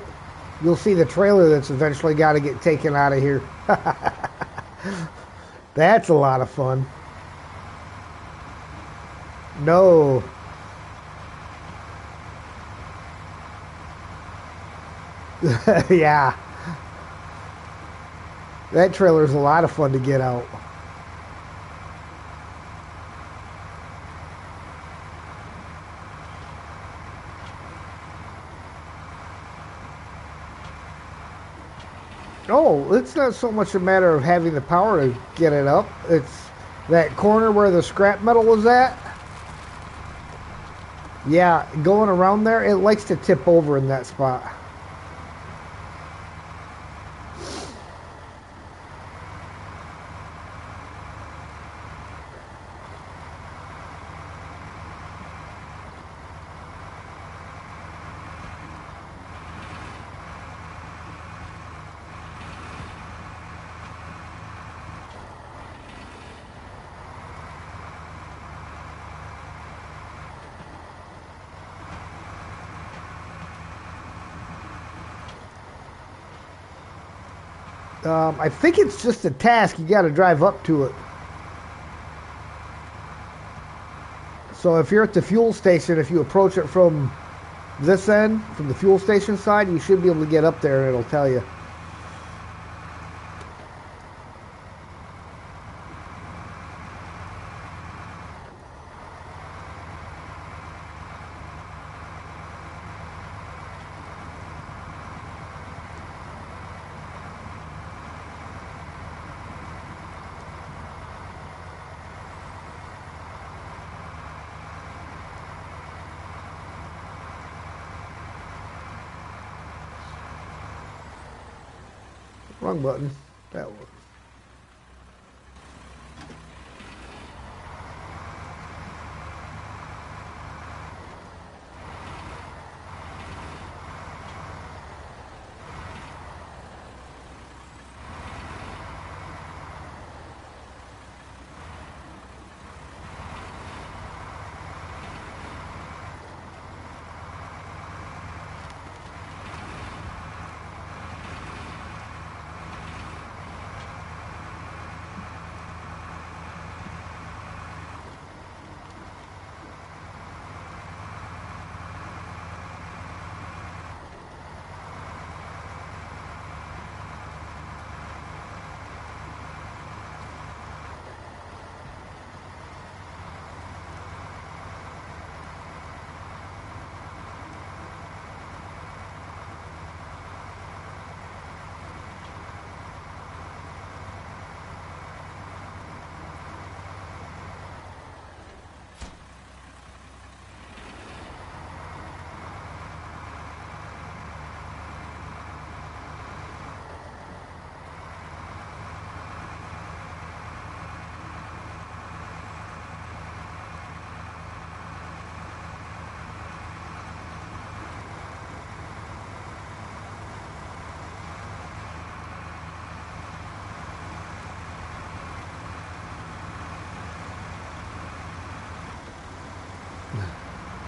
you'll see the trailer that's eventually got to get taken out of here. That's a lot of fun. No. Yeah. That trailer's a lot of fun to get out. Oh, it's not so much a matter of having the power to get it up. It's that corner where the scrap metal was at. Yeah, going around there, it likes to tip over in that spot. I think it's just a task. You got to drive up to it. So if you're at the fuel station, if you approach it from this end, from the fuel station side, you should be able to get up there and it'll tell you. Wrong button. That one.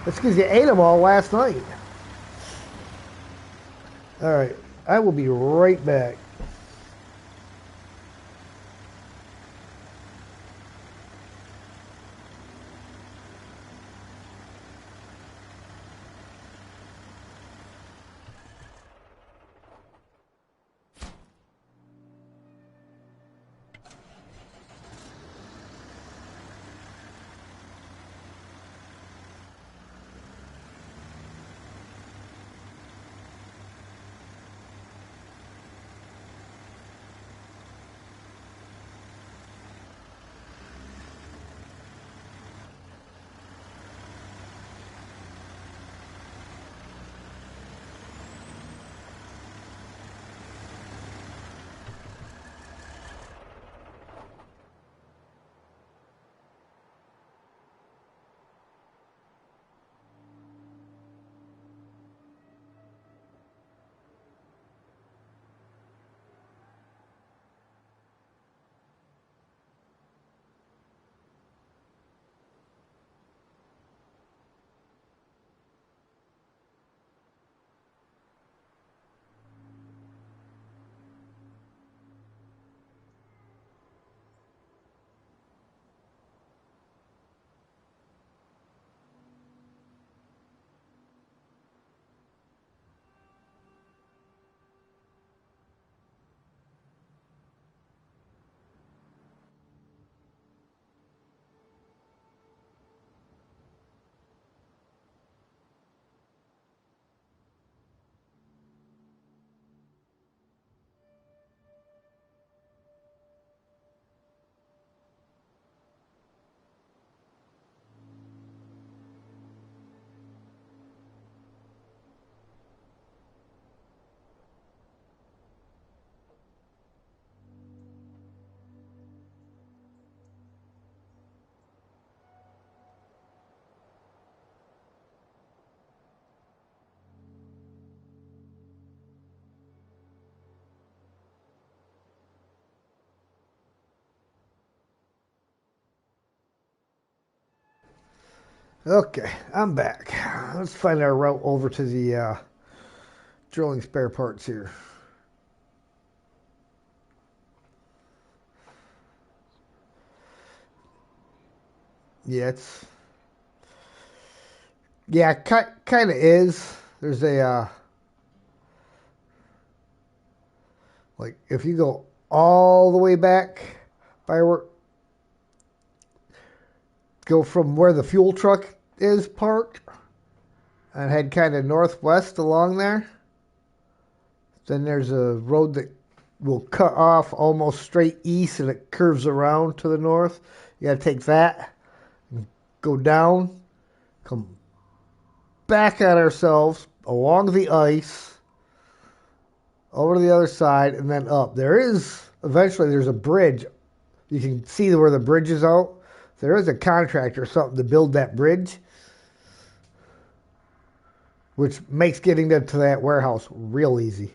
That's because you ate them all last night. All right. I will be right back. Okay, I'm back. Let's find our route over to the drilling spare parts here. Yeah, kind of is. There's a like if you go all the way back by where go from where the fuel truck is parked and head kind of northwest along there. Then there's a road that will cut off almost straight east and it curves around to the north. You got to take that, go down, come back on ourselves along the ice over to the other side and then up. There's a bridge. You can see where the bridge is out. There is a contractor or something to build that bridge, which makes getting to that warehouse real easy.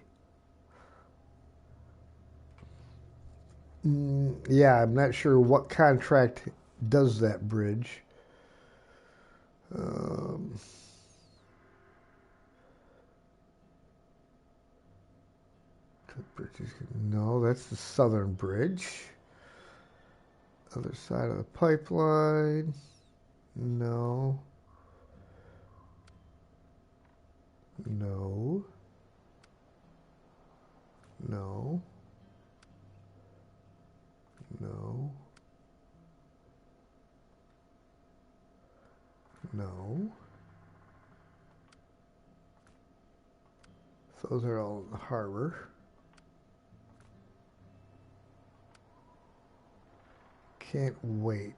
Yeah, I'm not sure what contract does that bridge. Um, no, that's the southern bridge. Other side of the pipeline. No. No. No. No. No. Those are all in the harbor. Can't wait.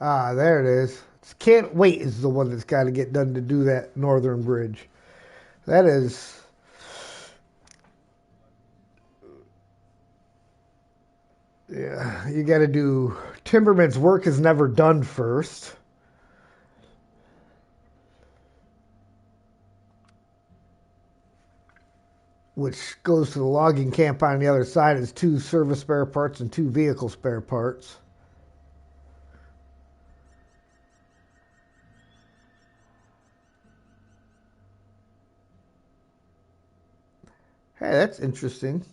Ah, there it is. Can't wait is the one that's got to get done to do that northern bridge. That is. Yeah, you got to do. Timberman's work is never done first. Which goes to the logging camp on the other side is 2 service spare parts and 2 vehicle spare parts. Hey, that's interesting.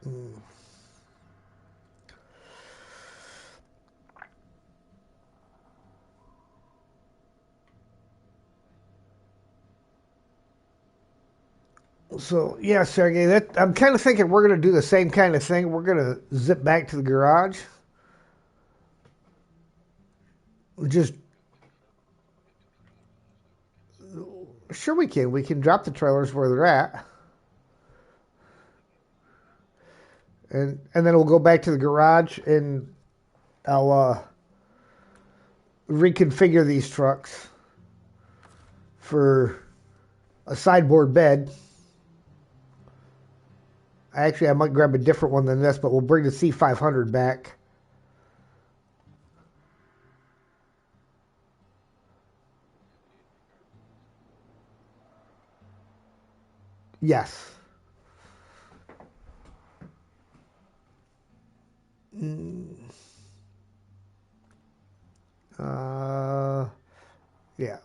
Hmm. So yeah, Sergey, that I'm kind of thinking we're gonna do the same kind of thing. We're gonna zip back to the garage. Just sure we can. We can drop the trailers where they're at, and then we'll go back to the garage and I'll reconfigure these trucks for a sideboard bed. Actually, I might grab a different one than this, but we'll bring the C500 back. Yes. Mm, Uh, yeah,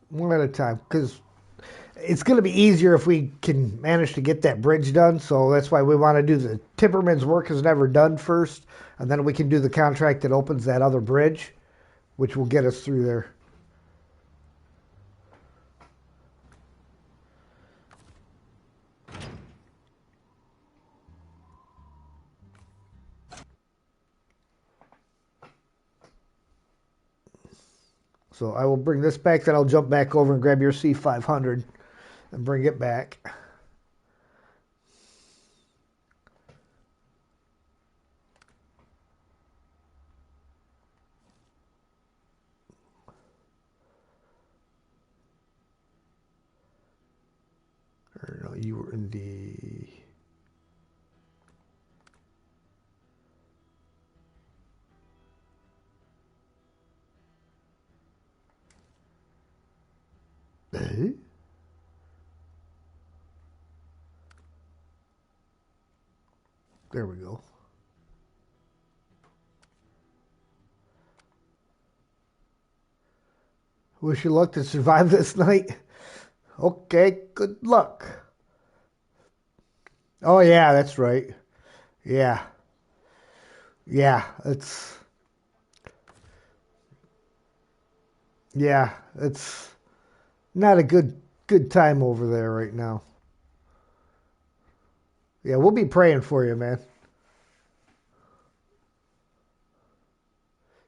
one at a time because it's going to be easier if we can manage to get that bridge done. So that's why we want to do the Timberman's work is never done first, and then we can do the contract that opens that other bridge, which will get us through there. So I will bring this back, then I'll jump back over and grab your C500 and bring it back. Or no, you were in the. Eh? There we go. Wish you luck to survive this night. Okay, good luck. Oh yeah, that's right. Yeah, yeah, it's not a good time over there right now. Yeah, we'll be praying for you, man.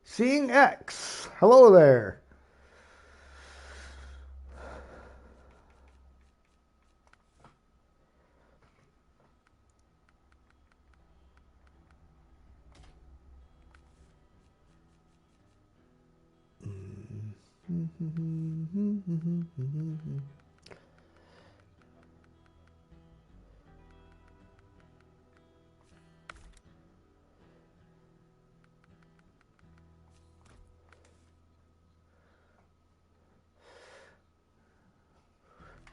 Seeing X. Hello there.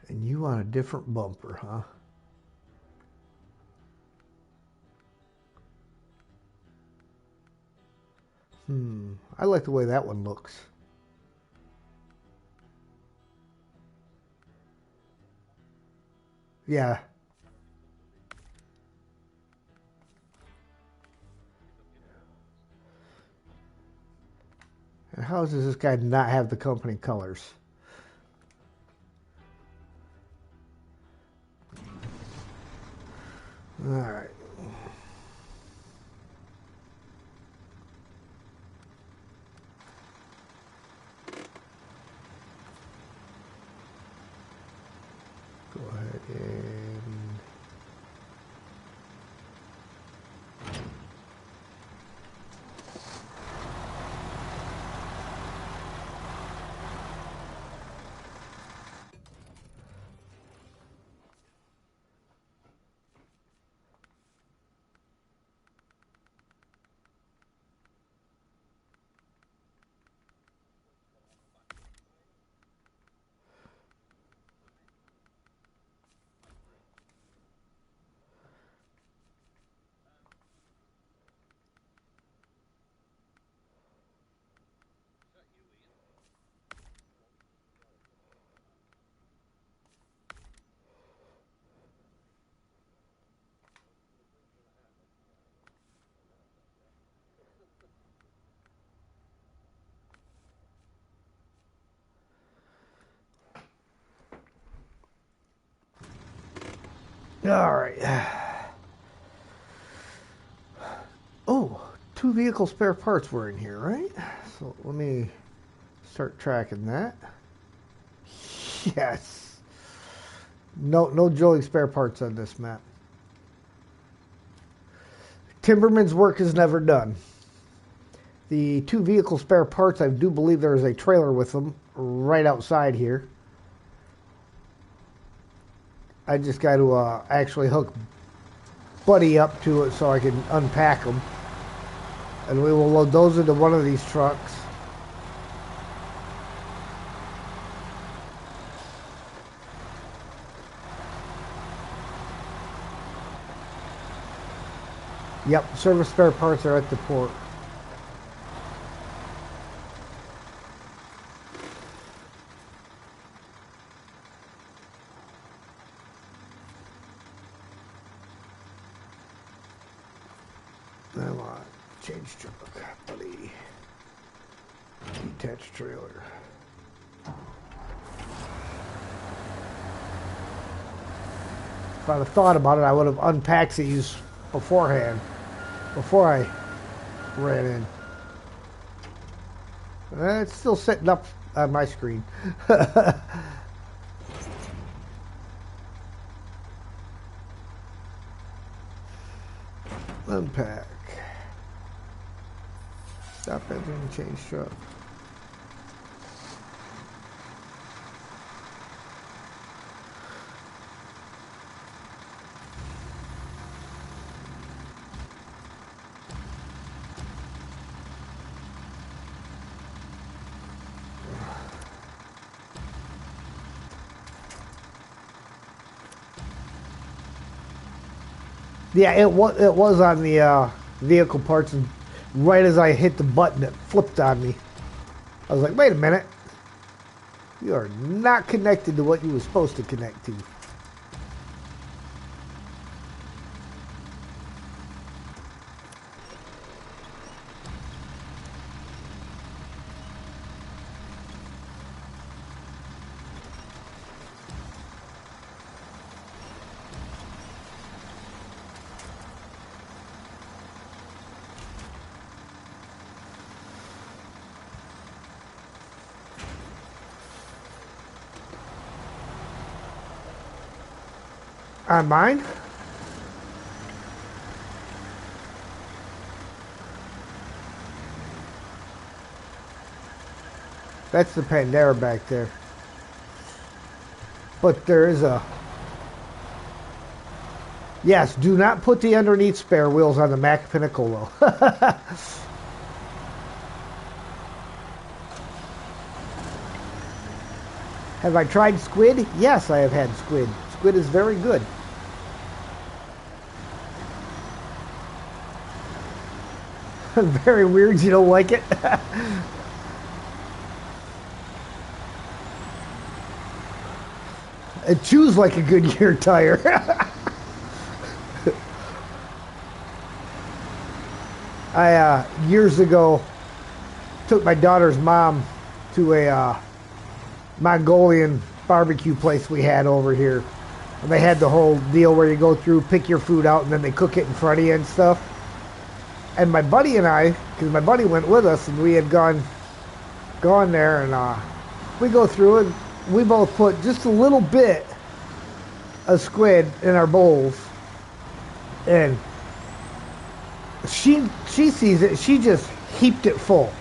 And you want a different bumper, huh? I like the way that one looks. Yeah. And how does this guy not have the company colors? All right. Go ahead and All right. Oh, 2 vehicle spare parts were in here, right? So let me start tracking that. Yes. No drilling spare parts on this map. Timberman's work is never done. The 2 vehicle spare parts, I do believe there is a trailer with them right outside here. I just got to actually hook Buddy up to it so I can unpack them. And we will load those into one of these trucks. Yep, service spare parts are at the port. Come on, change truck, buddy. Detached trailer. If I'd have thought about it, I would have unpacked these beforehand, before I ran in. It's still sitting up on my screen. Unpack. Stop engine, change truck. Yeah, it was on the vehicle parts, and right as I hit the button, it flipped on me. I was like, wait a minute. You are not connected to what you were supposed to connect to. On mine? That's the Pandera back there. But there is a... Yes, do not put the underneath spare wheels on the Mac Pinnacle, though. Have I tried squid? Yes, I have had squid. Squid is very good. Very weird, you don't like it? It chews like a Goodyear tire. I, years ago, took my daughter's mom to a Mongolian barbecue place we had over here. And they had the whole deal where you go through, pick your food out, and then they cook it in front of you and stuff. And my buddy and I, because my buddy went with us, and we had gone there, and we go through and we both put just a little bit of squid in our bowls, and she sees it. She just heaped it full.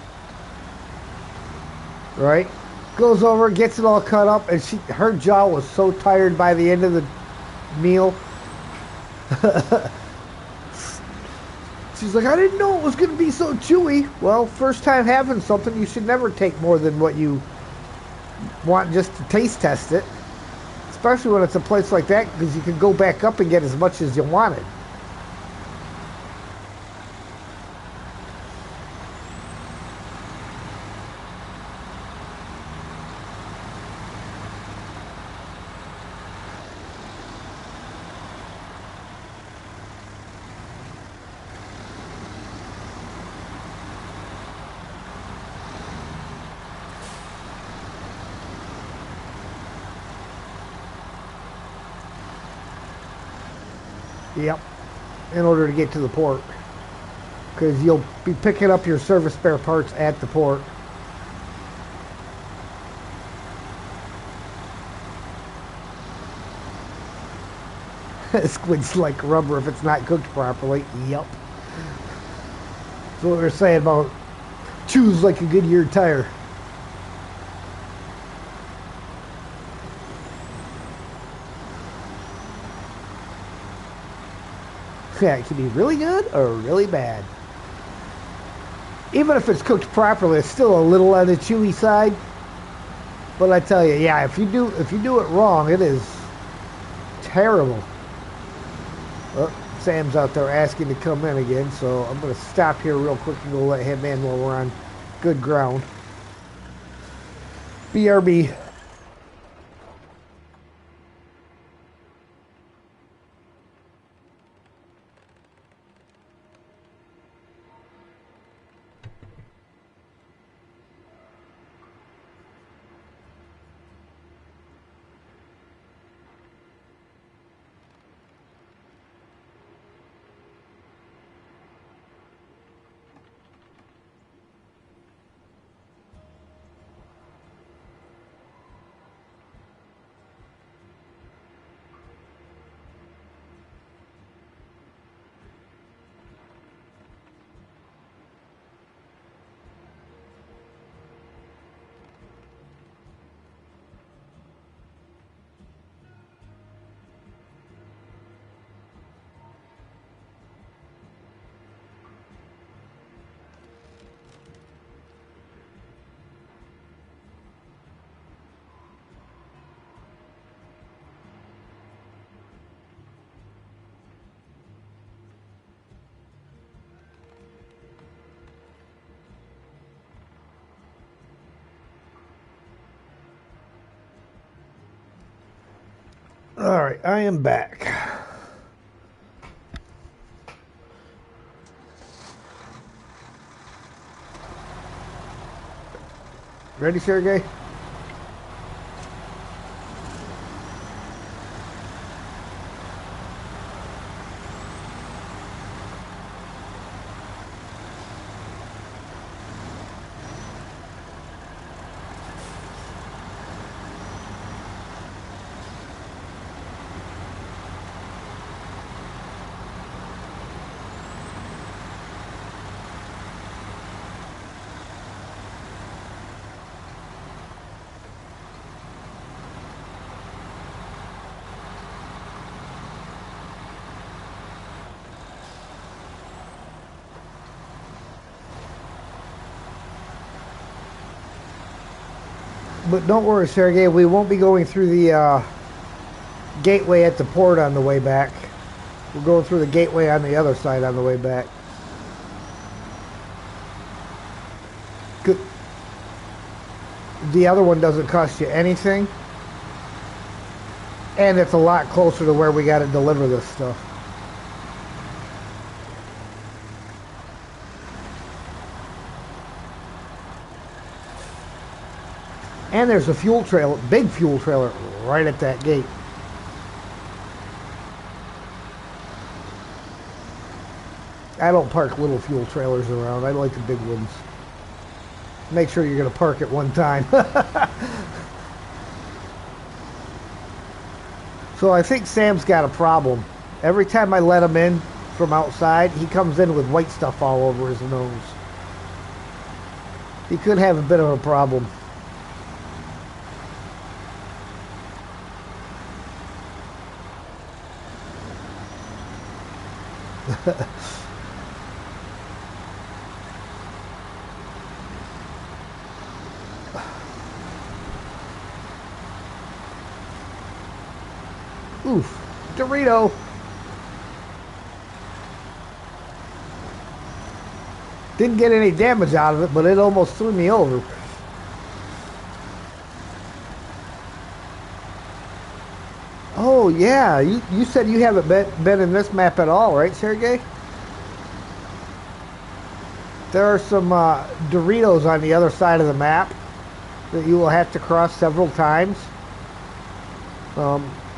Right, goes over, gets it all cut up, and her jaw was so tired by the end of the meal. She's like, I didn't know it was going to be so chewy. Well, first time having something, you should never take more than what you want just to taste test it. Especially when it's a place like that, because you can go back up and get as much as you wanted. Yep. In order to get to the port. Because you'll be picking up your service spare parts at the port. Squid's like rubber if it's not cooked properly. Yep. That's what we were saying about choose like a Goodyear tire. Yeah, it can be really good or really bad. Even if it's cooked properly, it's still a little on the chewy side. But I tell you, yeah, if you do it wrong, it is terrible. Oh, Sam's out there asking to come in again, so I'm going to stop here real quick and go let him in while we're on good ground. BRB. All right, I am back. Ready, Sergey? But don't worry, Sergey, we won't be going through the gateway at the port on the way back. We're going through the gateway on the other side on the way back. Good. The other one doesn't cost you anything. And it's a lot closer to where we got to deliver this stuff. And there's a fuel trailer, big fuel trailer, right at that gate. I don't park little fuel trailers around. I like the big ones. Make sure you're going to park at one time. So I think Sam's got a problem. Every time I let him in from outside, he comes in with white stuff all over his nose. He could have a bit of a problem. Oof, Dorito. Didn't get any damage out of it, but it almost threw me over. Oh yeah, you said you haven't been in this map at all, right, Sergey? There are some Doritos on the other side of the map that you will have to cross several times.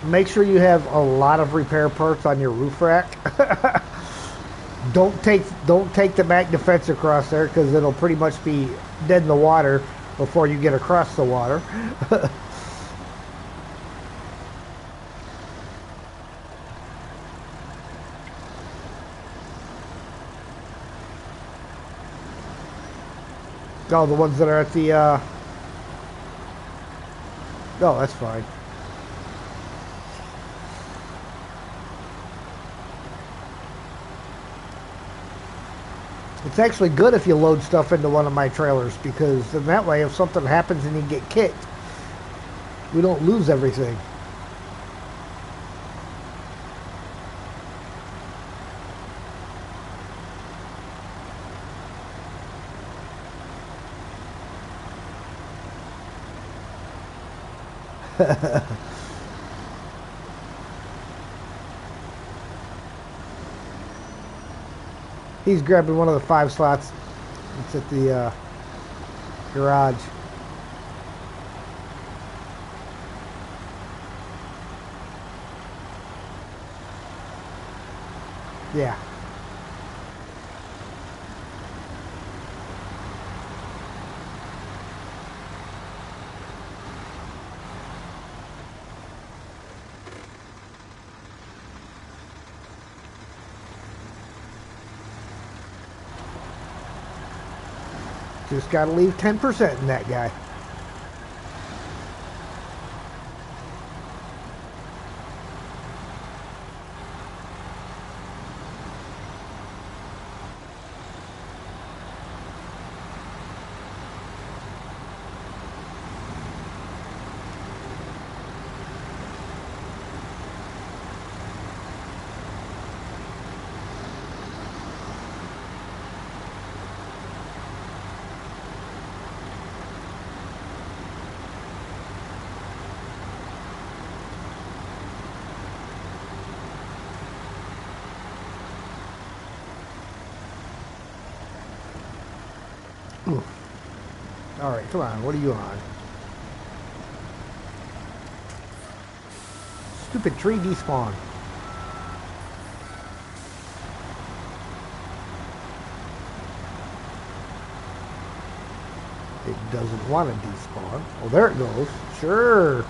make sure you have a lot of repair parts on your roof rack. Don't take the back defense across there because it'll pretty much be dead in the water before you get across the water. Oh, the ones that are at the no, that's fine. It's actually good if you load stuff into one of my trailers because then that way if something happens and you get kicked, we don't lose everything. He's grabbing one of the 5 slots. It's at the garage. Yeah. Just got to leave 10% in that guy. All right, come on. What are you on? Stupid tree despawn. It doesn't want to despawn. Oh, there it goes. Sure.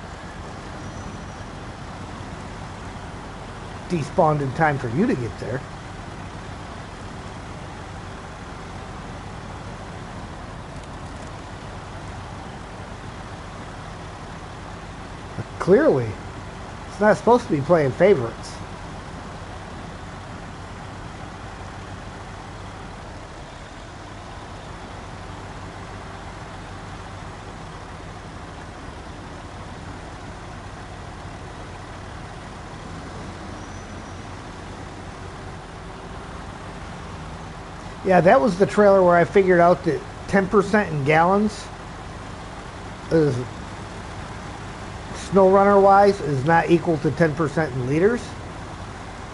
Despawned in time for you to get there. Clearly. It's not supposed to be playing favorites. Yeah, that was the trailer where I figured out that 10% in gallons is Snowrunner wise is not equal to 10% in liters.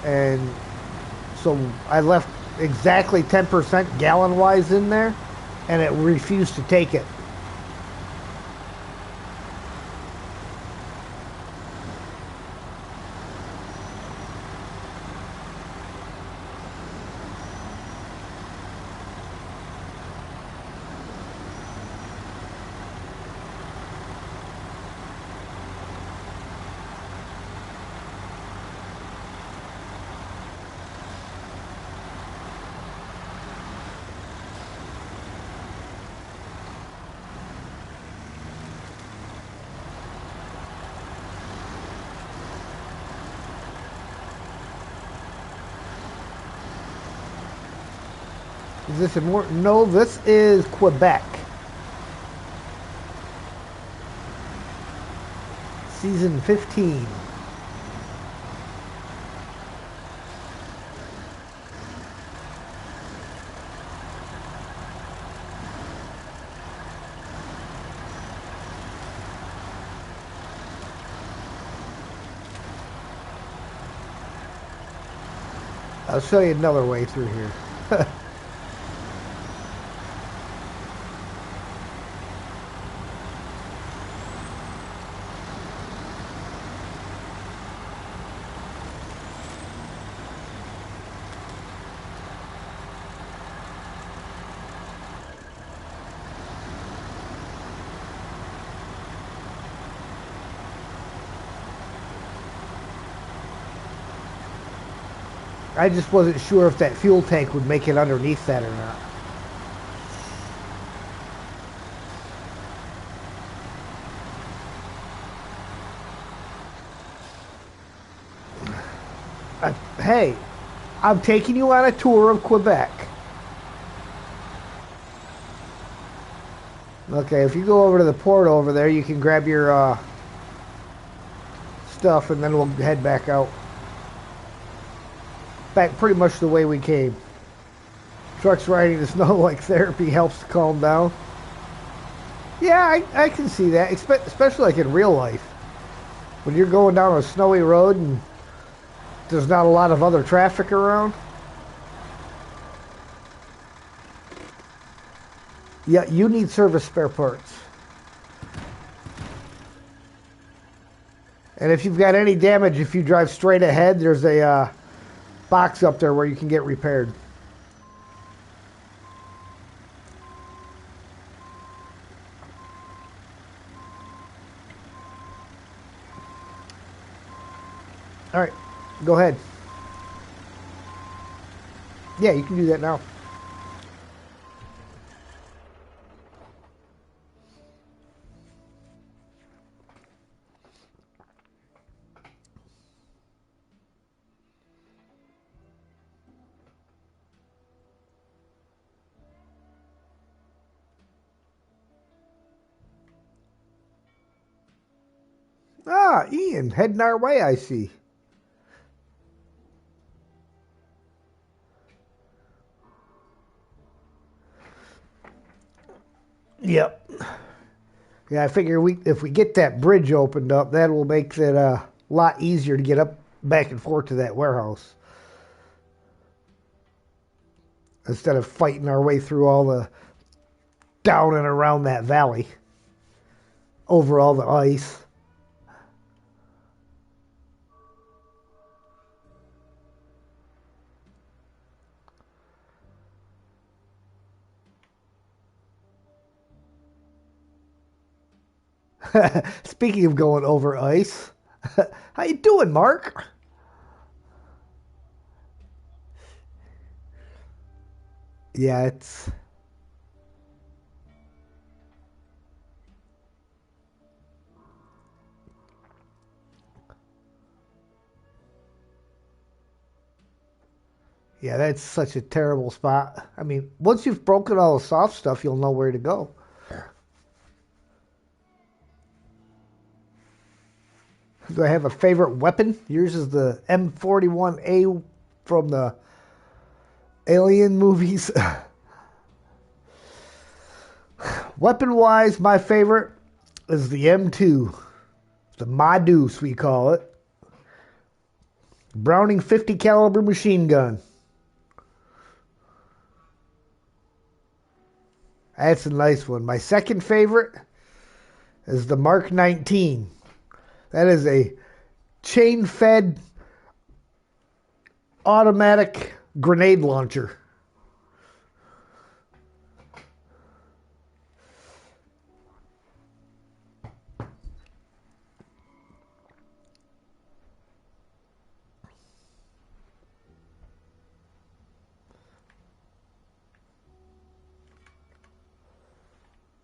And so I left exactly 10% gallon wise in there and it refused to take it. Is this in more? No, this is Quebec. Season 15. I'll show you another way through here. I just wasn't sure if that fuel tank would make it underneath that or not. Hey, I'm taking you on a tour of Quebec. Okay, if you go over to the port over there, you can grab your stuff and then we'll head back out. Back pretty much the way we came. Trucks riding the snow like therapy helps to calm down. Yeah, I can see that, especially like in real life. When you're going down a snowy road and there's not a lot of other traffic around. Yeah, you need service spare parts. And if you've got any damage, if you drive straight ahead, there's a box up there where you can get repaired. All right, go ahead. Yeah, you can do that now. Ah, Ian, heading our way, I see. Yep. Yeah, I figure if we get that bridge opened up, that will make it a lot easier to get up back and forth to that warehouse. Instead of fighting our way through all the down and around that valley. Over all the ice. Speaking of going over ice, how you doing, Mark? Yeah, it's... Yeah, that's such a terrible spot. I mean, once you've broken all the soft stuff, you'll know where to go. Do I have a favorite weapon? Yours is the M41A from the Alien movies. Weapon-wise, my favorite is the M2. The Madus, we call it. Browning 50 caliber machine gun. That's a nice one. My second favorite is the Mark 19. That is a chain-fed automatic grenade launcher.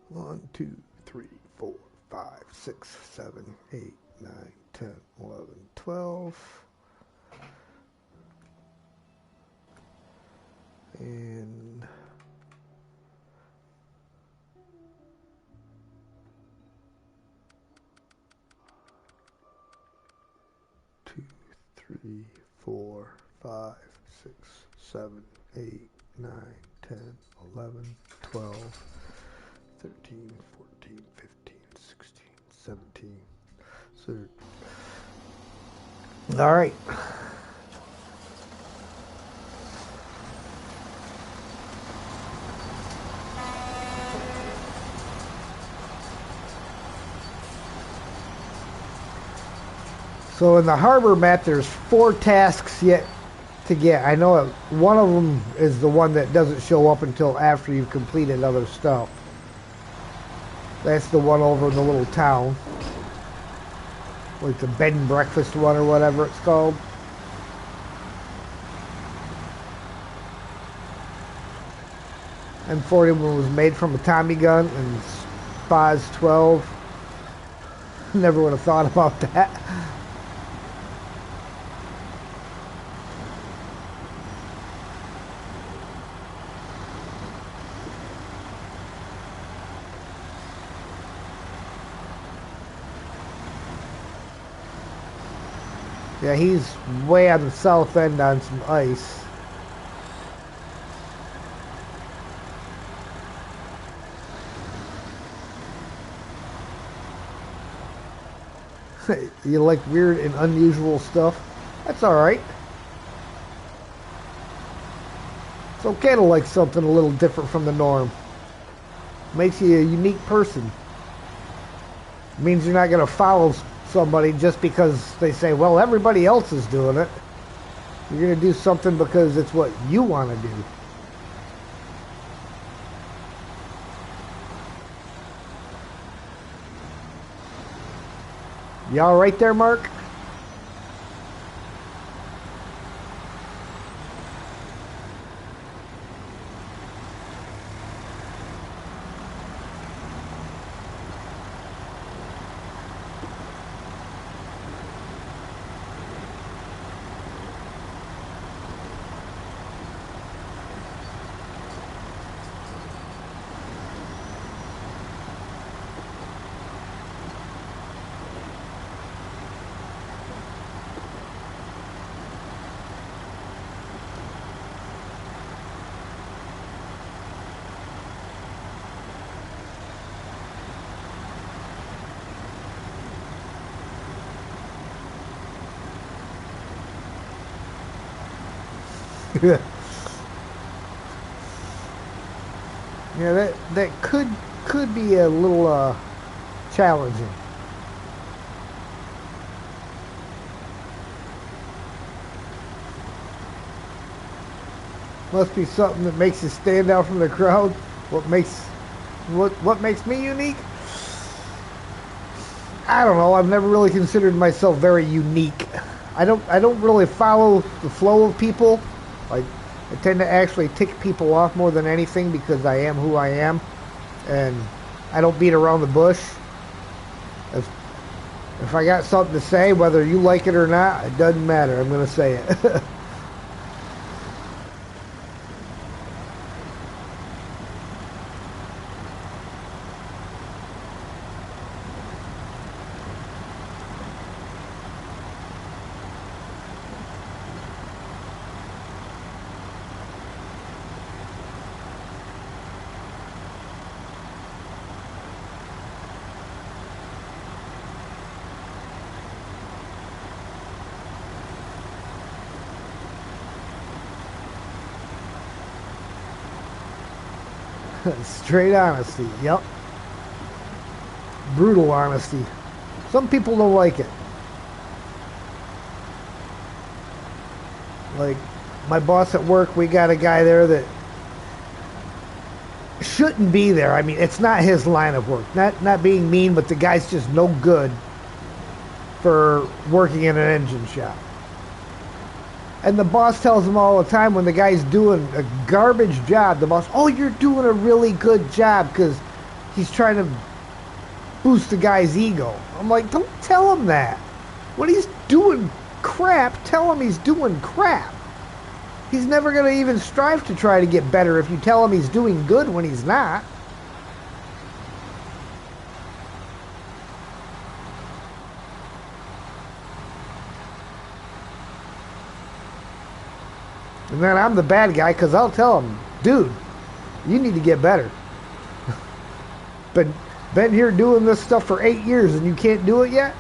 One, 2, 3, 4, 5, 6, 7, 8, 9, 10, 11, 12. And 2, 3, 4, 5, 6, 7, 8, 9, 10, 11, 12, 13, 14, 15, 16, 17. So, all right. So in the harbor map, there's 4 tasks yet to get. I know one of them is the one that doesn't show up until after you've completed other stuff. That's the one over in the little town. Like the bed and breakfast one or whatever it's called. M41 was made from a Tommy gun and Spaz 12. Never would have thought about that. Yeah, he's way on the south end on some ice. You like weird and unusual stuff? That's alright. It's okay to like something a little different from the norm. Makes you a unique person. It means you're not going to follow somebody just because they say, well, everybody else is doing it. You're going to do something because it's what you want to do. You all right there, Mark? Yeah, that could be a little challenging. Must be something that makes you stand out from the crowd. What makes me unique? I don't know. I've never really considered myself very unique. I don't really follow the flow of people. Like, I tend to actually tick people off more than anything because I am who I am, and I don't beat around the bush. If I got something to say, whether you like it or not, it doesn't matter. I'm gonna say it. Straight honesty. Yep. Brutal honesty. Some people don't like it. Like, my boss at work, we got a guy there that shouldn't be there. I mean, it's not his line of work. Not being mean, but the guy's just no good for working in an engine shop. And the boss tells him all the time when the guy's doing a garbage job, the boss, oh, you're doing a really good job, because he's trying to boost the guy's ego. I'm like, don't tell him that. When he's doing crap, tell him he's doing crap. He's never going to even strive to try to get better if you tell him he's doing good when he's not. And then I'm the bad guy because I'll tell him, dude, you need to get better. But been here doing this stuff for 8 years and you can't do it yet?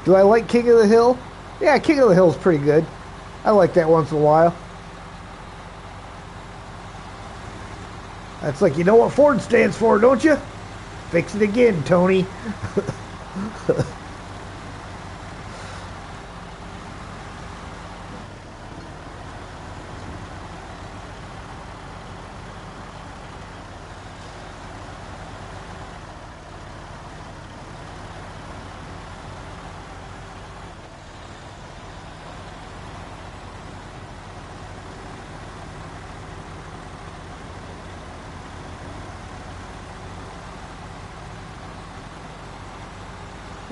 Do I like King of the Hill? Yeah, King of the Hill's pretty good. I like that once in a while. That's like, you know what Ford stands for, don't you? Fix it again, Tony.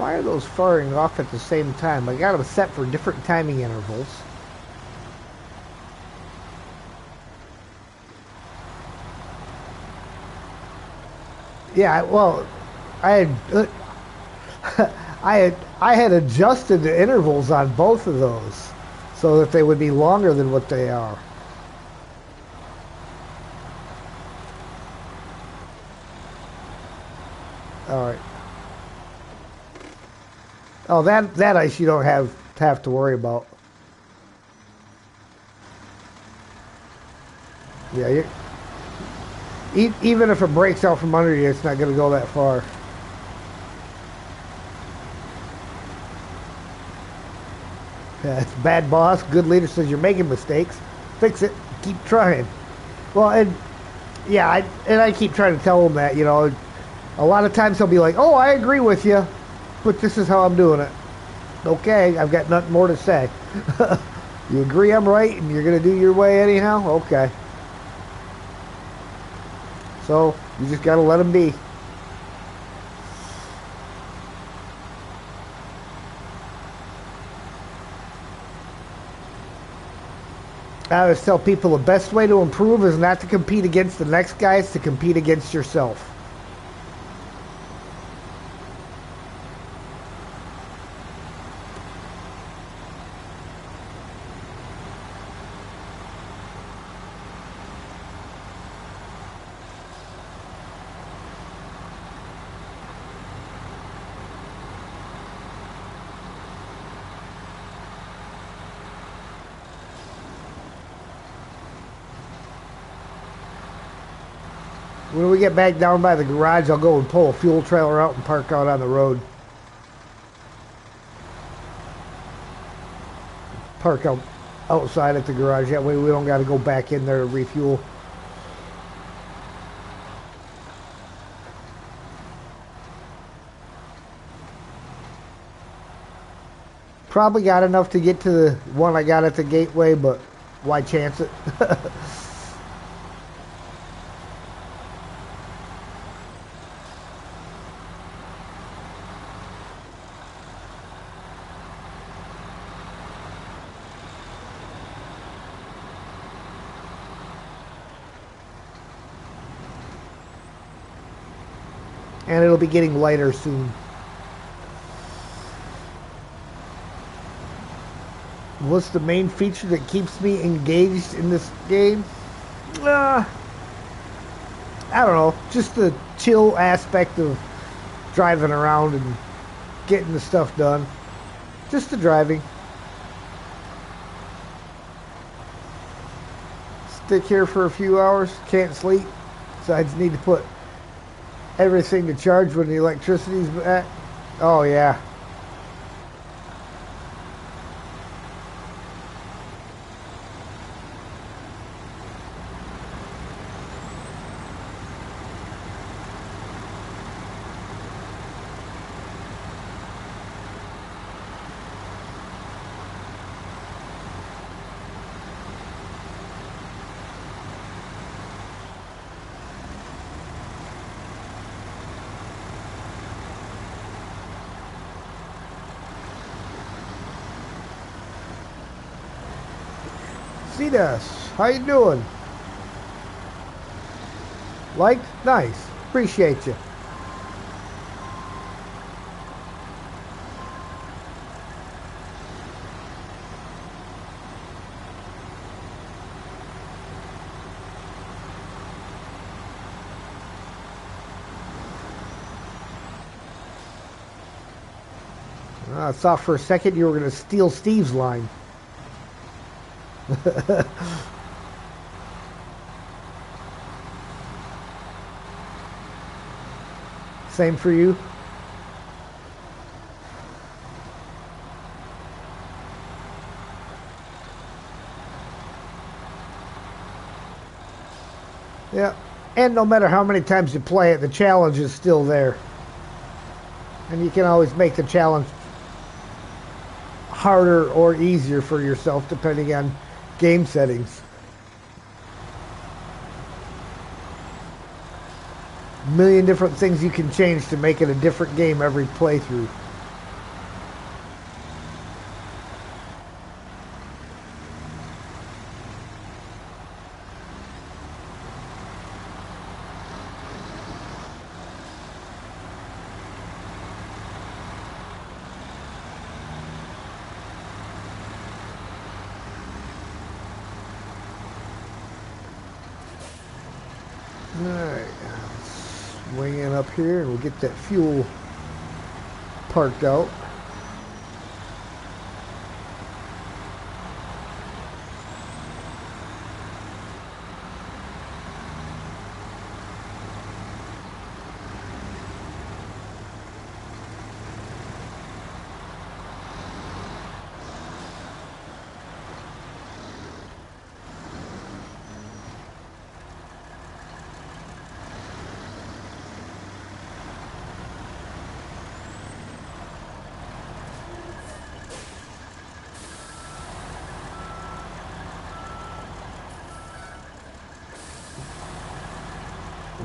Why are those firing off at the same time? I got them set for different timing intervals. Yeah, well, I had I had adjusted the intervals on both of those so that they would be longer than what they are. All right. Oh, that ice you don't have to worry about. Yeah, even if it breaks out from under you, it's not going to go that far. Yeah, it's bad boss. Good leader says you're making mistakes. Fix it. Keep trying. Well, and yeah, I keep trying to tell them that, a lot of times they'll be like, "Oh, I agree with you, but this is how I'm doing it." Okay, I've got nothing more to say. You agree I'm right, and you're gonna do your way anyhow. Okay. So you just gotta let them be. I always tell people the best way to improve is not to compete against the next guy, it's to compete against yourself. When we get back down by the garage, I'll go and pull a fuel trailer out and park out on the road. Park out outside at the garage. That way we don't got to go back in there to refuel. Probably got enough to get to the one I got at the gateway, but why chance it? And it'll be getting lighter soon. What's the main feature that keeps me engaged in this game? I don't know. Just the chill aspect of driving around and getting the stuff done. Just the driving. Stick here for a few hours. Can't sleep. Besides, need to put everything to charge when the electricity's back. Oh, yeah. Cetus, how you doing? Liked? Nice. Appreciate you. I thought for a second you were going to steal Steve's line. Same for you? Yeah. And no matter how many times you play it, the challenge is still there. And you can always make the challenge harder or easier for yourself depending on game settings. A million different things you can change to make it a different game every playthrough. Alright, swing in up here and we'll get that fuel parked out.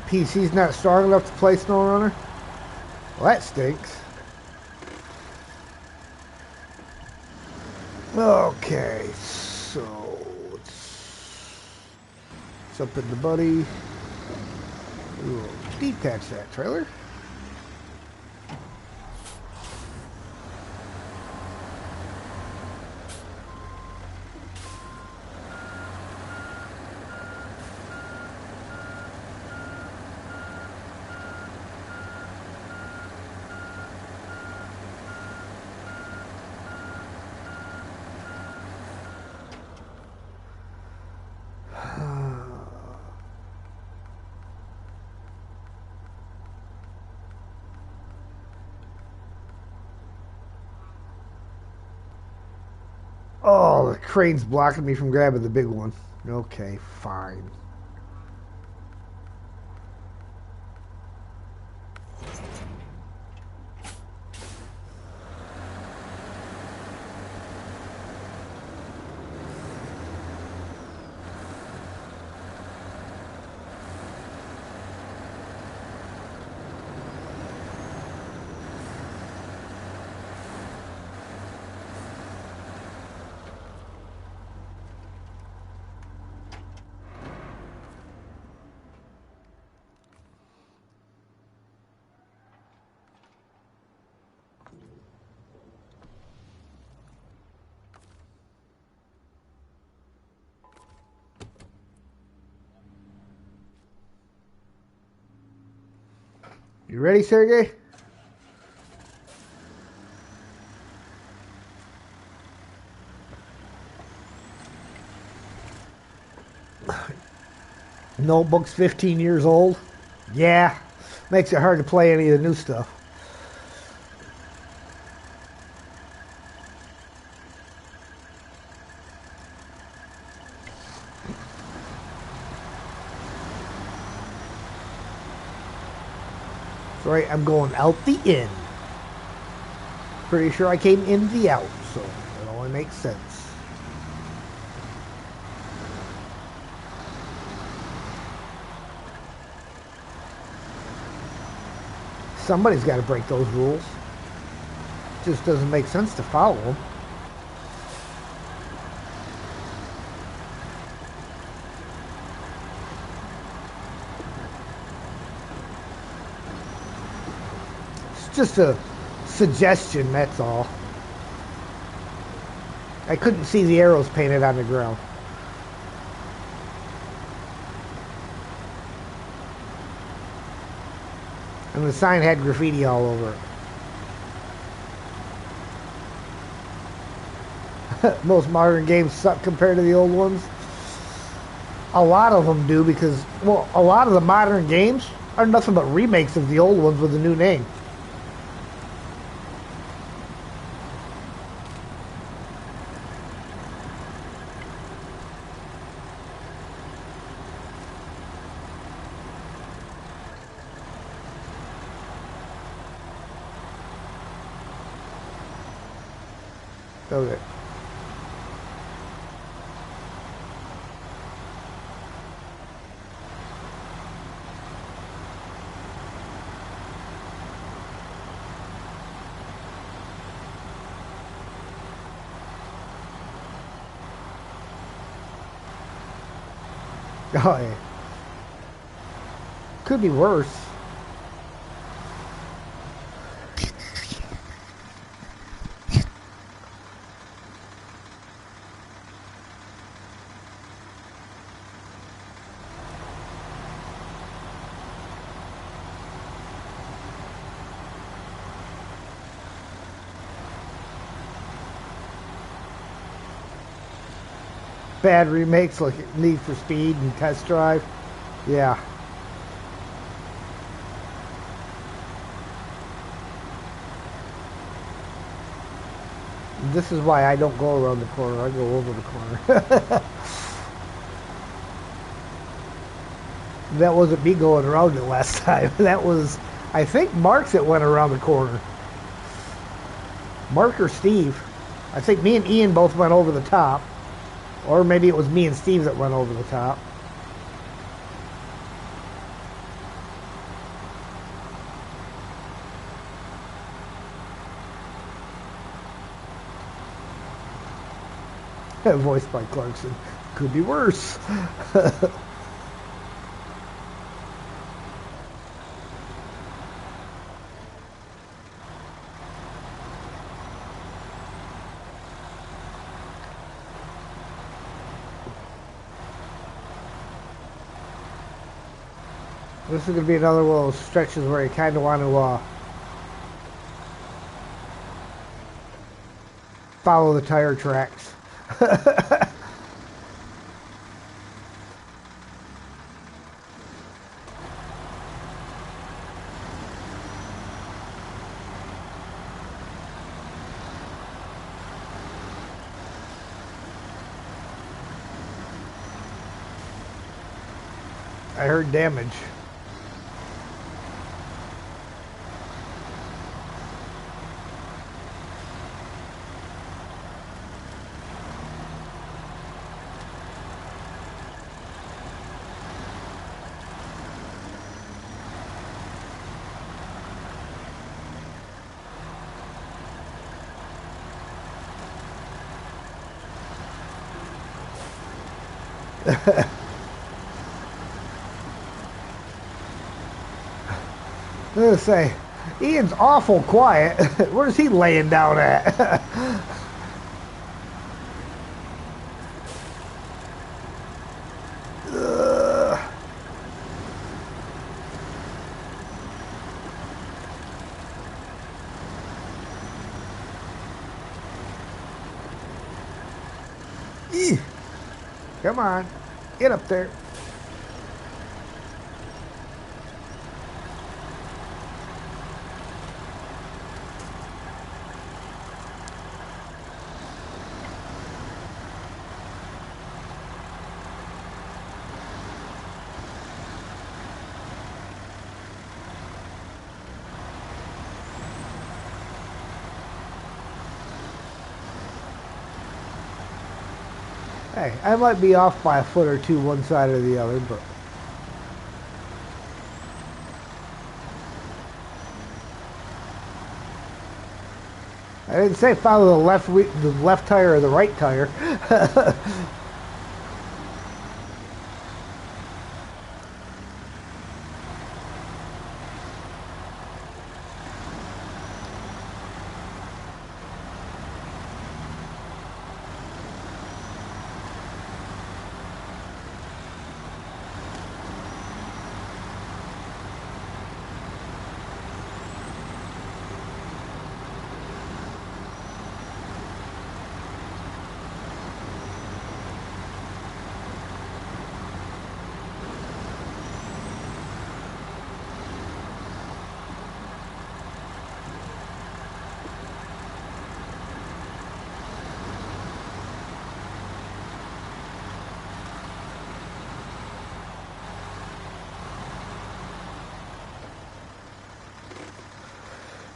PC's not strong enough to play Snowrunner? Well, that stinks. Okay, so let's jump into Buddy. We'll detach that trailer. Oh, the crane's blocking me from grabbing the big one. Okay, fine. You ready, Sergey? Notebook's 15 years old. Yeah, makes it hard to play any of the new stuff. That's right, I'm going out the in. Pretty sure I came in the out, so it only makes sense. Somebody's got to break those rules. It just doesn't make sense to follow them. It's just a suggestion, that's all. I couldn't see the arrows painted on the ground. And the sign had graffiti all over it. Most modern games suck compared to the old ones. A lot of them do because, well, a lot of the modern games are nothing but remakes of the old ones with a new name. Okay. Oh, yeah. Could be worse. bad remakes like Need for Speed and Test Drive. Yeah. This is why I don't go around the corner. I go over the corner. That wasn't me going around it last time. That was, I think, Mark's that went around the corner. Mark or Steve. I think me and Ian both went over the top. Or maybe it was me and Steve that went over the top. Voiced by Clarkson. Could be worse. This is going to be another one of those stretches where you kind of want to follow the tire tracks. I heard damage. I was gonna say, Ian's awful quiet. Where's he laying down at? Come on, get up there. Hey, I might be off by a foot or two one side or the other, but I didn't say follow the left tire or the right tire.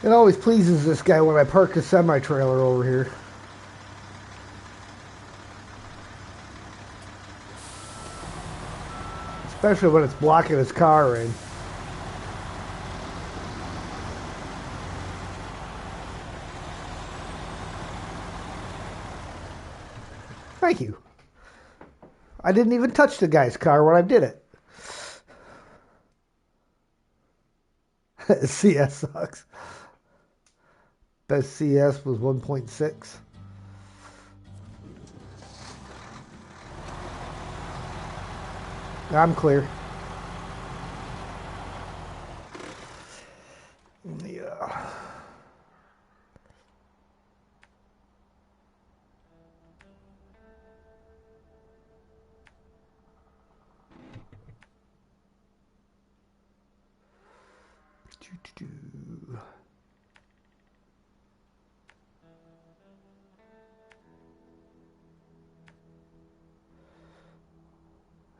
It always pleases this guy when I park a semi-trailer over here. Especially when it's blocking his car in. Thank you. I didn't even touch the guy's car when I did it. CS sucks. Best CS was 1.6. I'm clear. Yeah.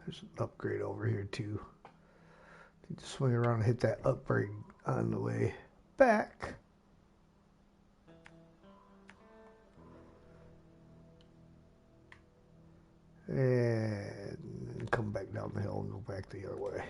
There's an upgrade over here too. Need to swing around and hit that upgrade on the way back. And come back down the hill and go back the other way.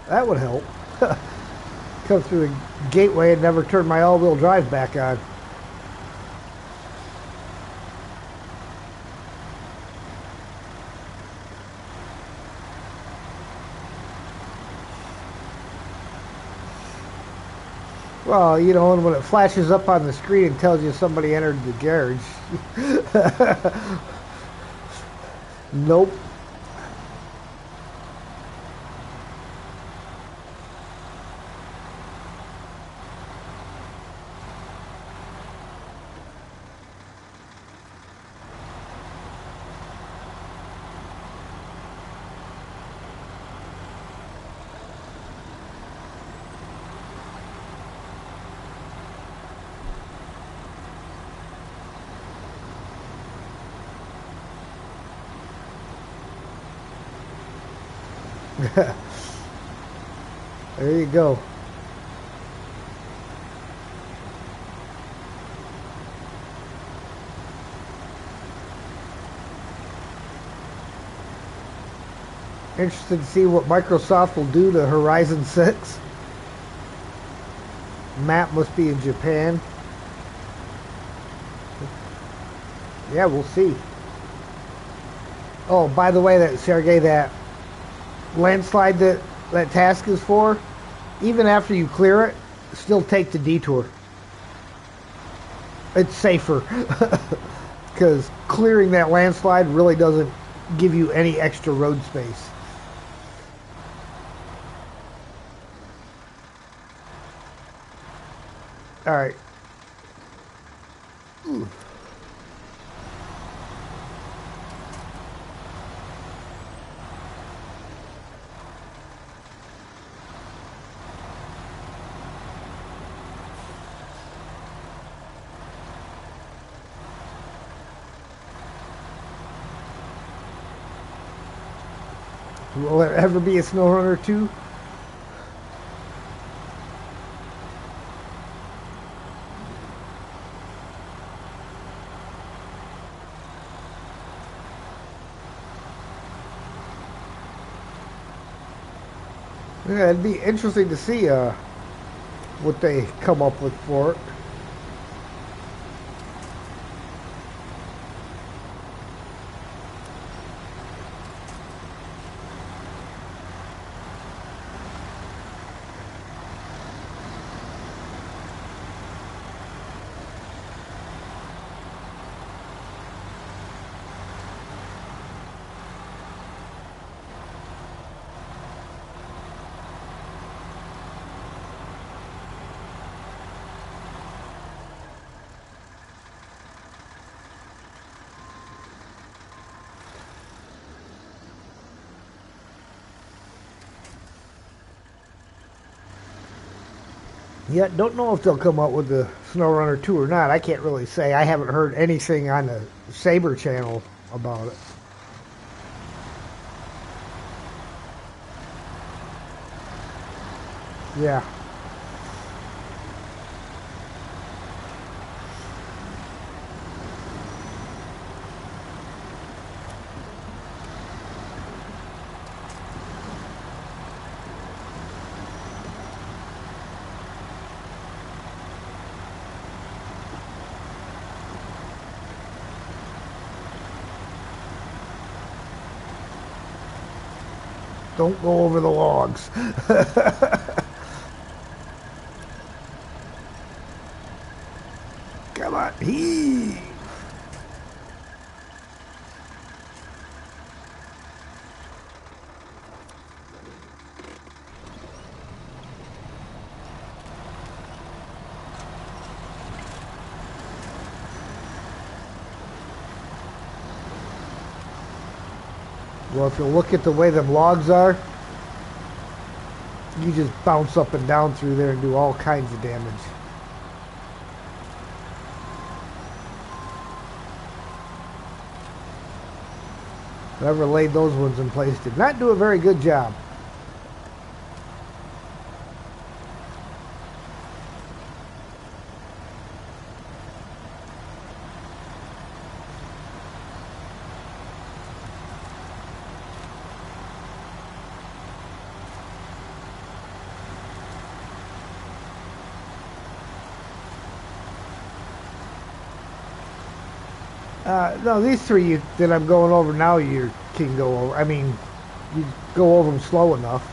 That would help. Come through the gateway and never turn my all-wheel drive back on. Well, you know, and when it flashes up on the screen and tells you somebody entered the garage. Nope. There you go. Interested to see what Microsoft will do to Horizon 6. Map must be in Japan. Yeah, we'll see. Oh, by the way, that Sergey, that landslide that task is for, even after you clear it, still take the detour. It's safer because clearing that landslide really doesn't give you any extra road space. All right. Ooh. Will there ever be a Snowrunner 2? Yeah, it'd be interesting to see what they come up with for it. Yeah, don't know if they'll come up with the Snowrunner 2 or not. I can't really say. I haven't heard anything on the Saber channel about it. Yeah. Don't go over the logs. Come on, heave. Well, if you look at the way them logs are, you just bounce up and down through there and do all kinds of damage. Whoever laid those ones in place did not do a very good job. No, these three that I'm going over now, you can go over. I mean, you go over them slow enough.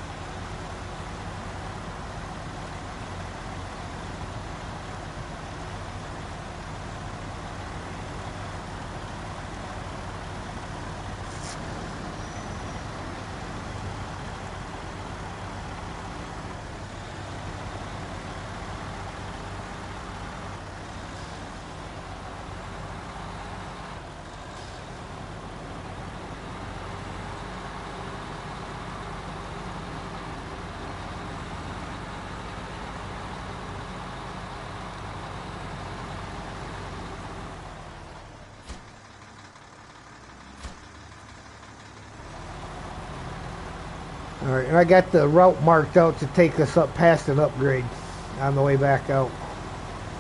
All right, and I got the route marked out to take us up past an upgrade on the way back out.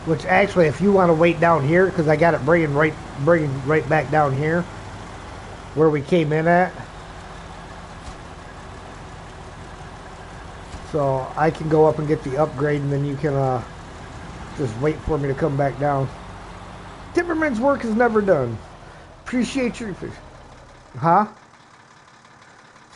Which actually, if you want to wait down here, because I got it bringing right back down here, where we came in at. So I can go up and get the upgrade, and then you can just wait for me to come back down. Timberman's work is never done. Appreciate your efficiency. Huh?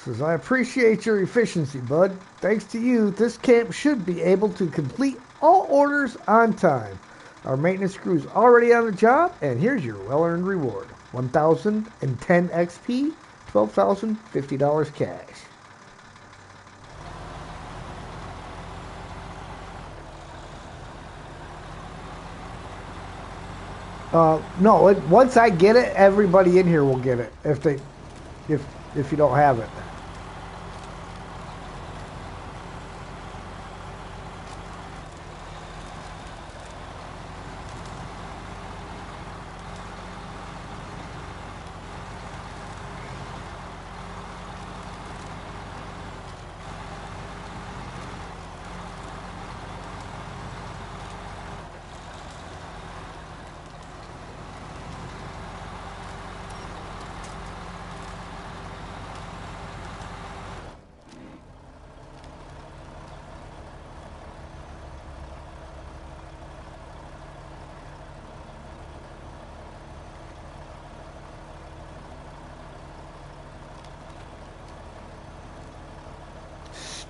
Says, I appreciate your efficiency, bud. Thanks to you, this camp should be able to complete all orders on time. Our maintenance crew's already on the job, and here's your well-earned reward. 1,010 XP, $12,050 cash. No, once I get it, everybody in here will get it if you don't have it.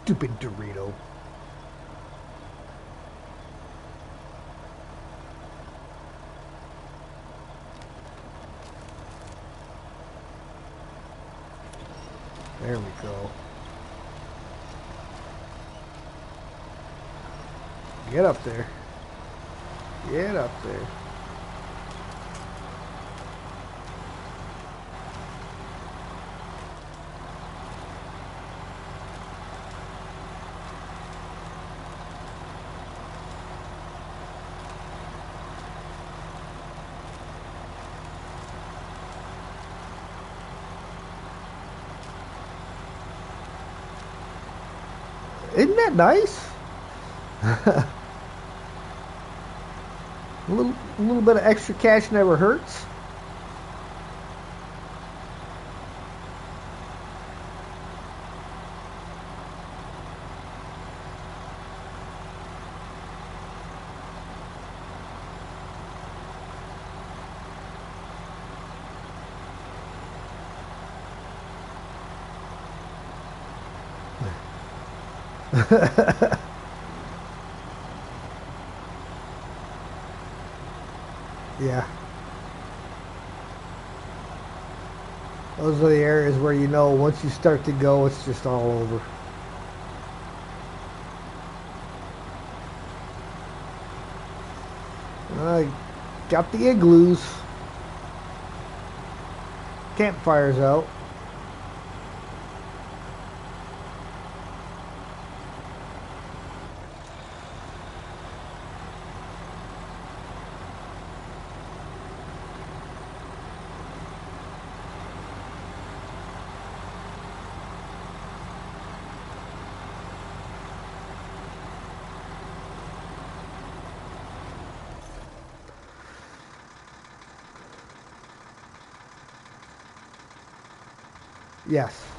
Stupid Dorito. There we go. Get up there. Get up there. Isn't that nice? a little bit of extra cash never hurts. Yeah. Those are the areas where you know once you start to go, it's just all over. I got the igloos. Campfires out. Yes.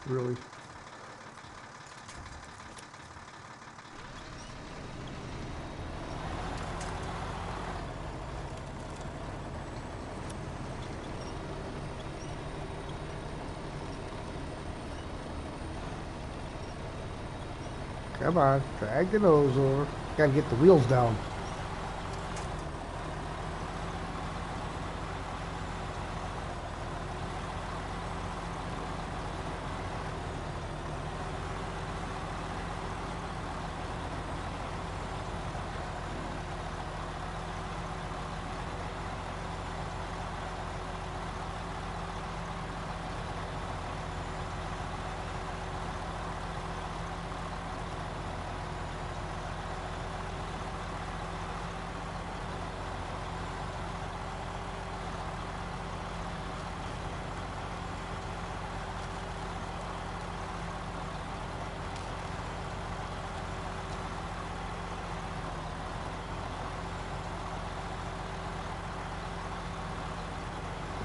Really. Come on. Drag the nose over. Gotta get the wheels down.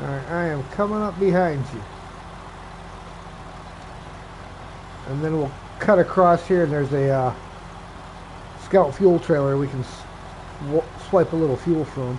Alright, I am coming up behind you. And then we'll cut across here and there's a scout fuel trailer we can swipe a little fuel from.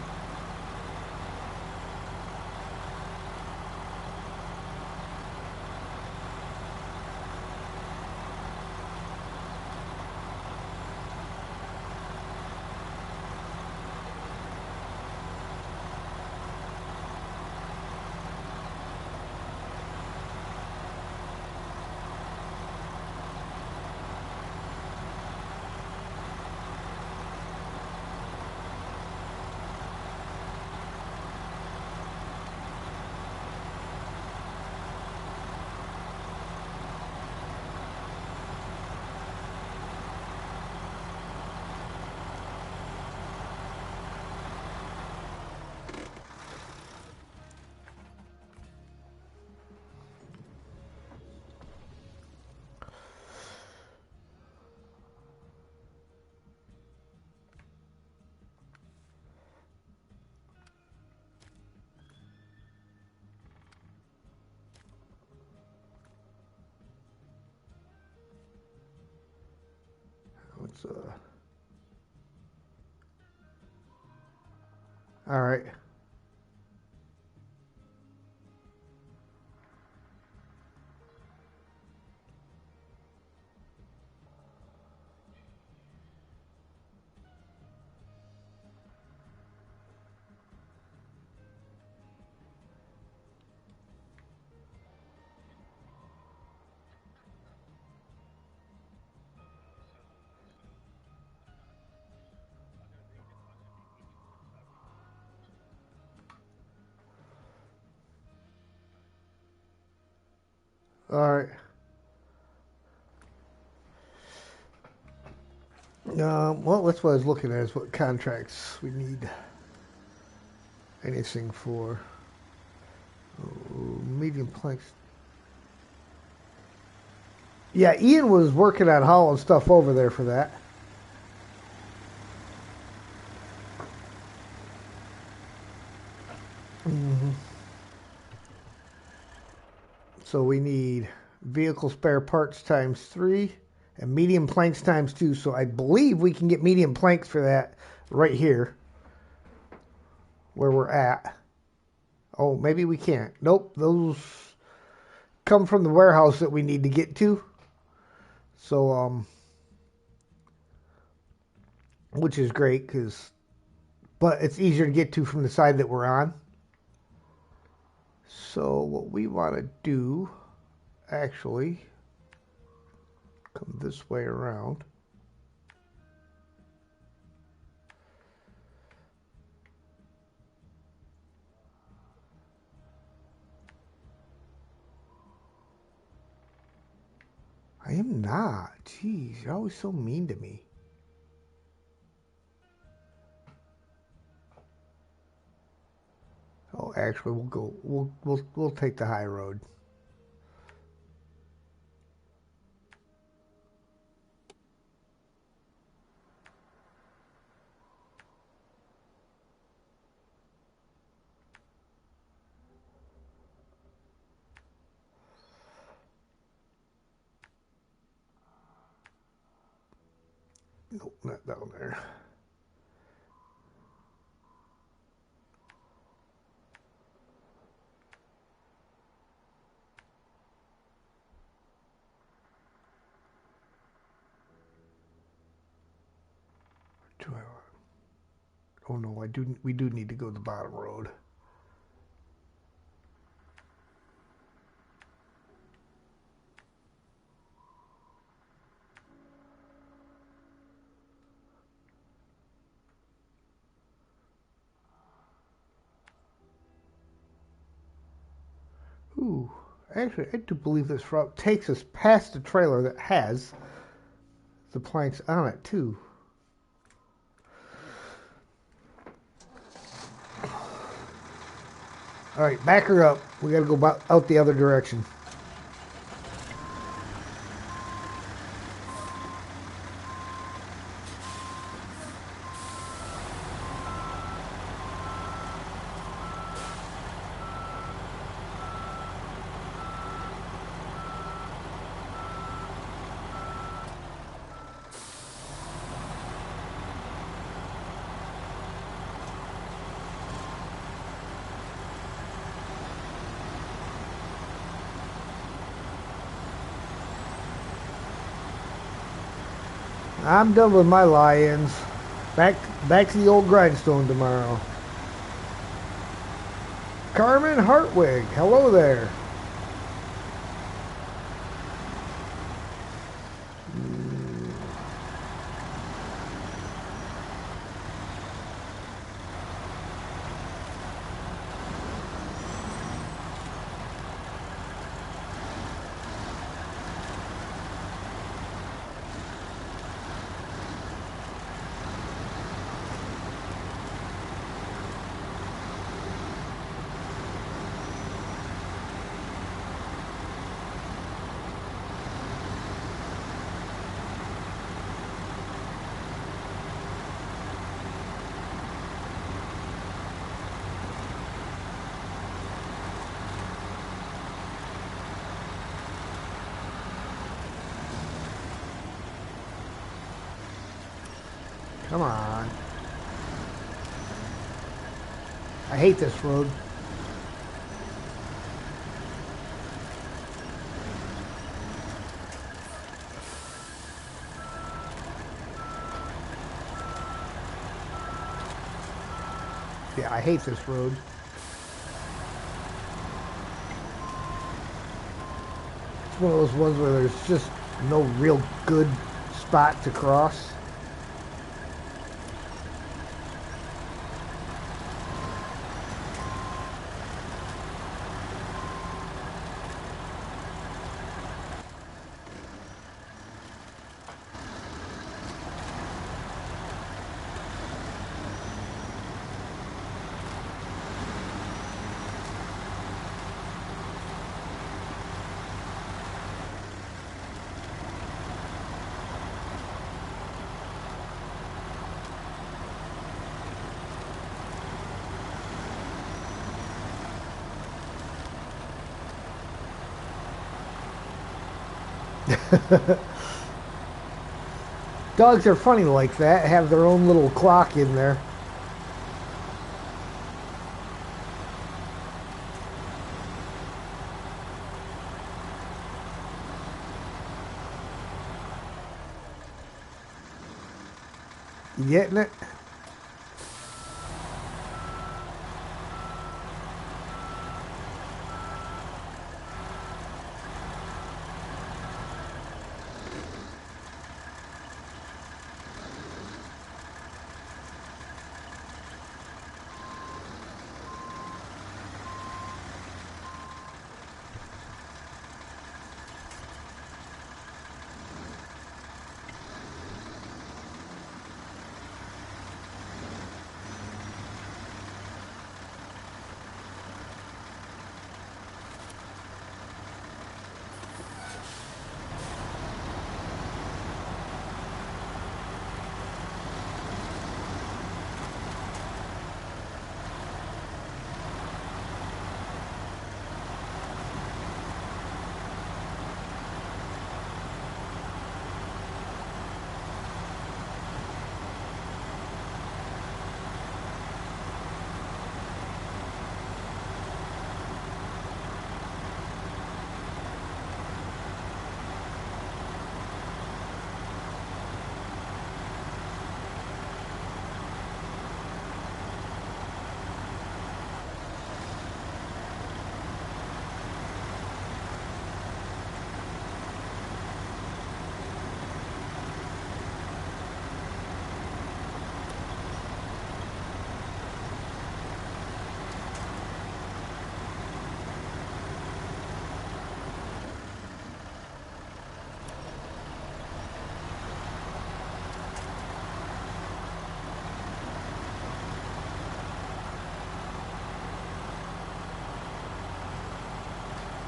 Let's Alright. Alright. Well, that's what I was looking at, is what contracts we need. anything for medium planks. Yeah, Ian was working on hauling stuff over there for that. So we need vehicle spare parts times 3 and medium planks times 2. So I believe we can get medium planks for that right here where we're at. Oh, maybe we can't. Nope, those come from the warehouse that we need to get to. So, which is great but it's easier to get to from the side that we're on. So what we want to do, actually, come this way around. I am not. Jeez, you're always so mean to me. Oh, actually, we'll take the high road. Nope, not down there. Oh no, we do need to go the bottom road. Ooh, actually, I do believe this route takes us past the trailer that has the planks on it too. All right, back her up. We got to go out the other direction. I'm done with my lions. Back to the old grindstone tomorrow. Carmen Hartwig, hello there. Come on. I hate this road. Yeah, I hate this road. It's one of those ones where there's just no real good spot to cross. Dogs are funny like that, have their own little clock in there. You getting it?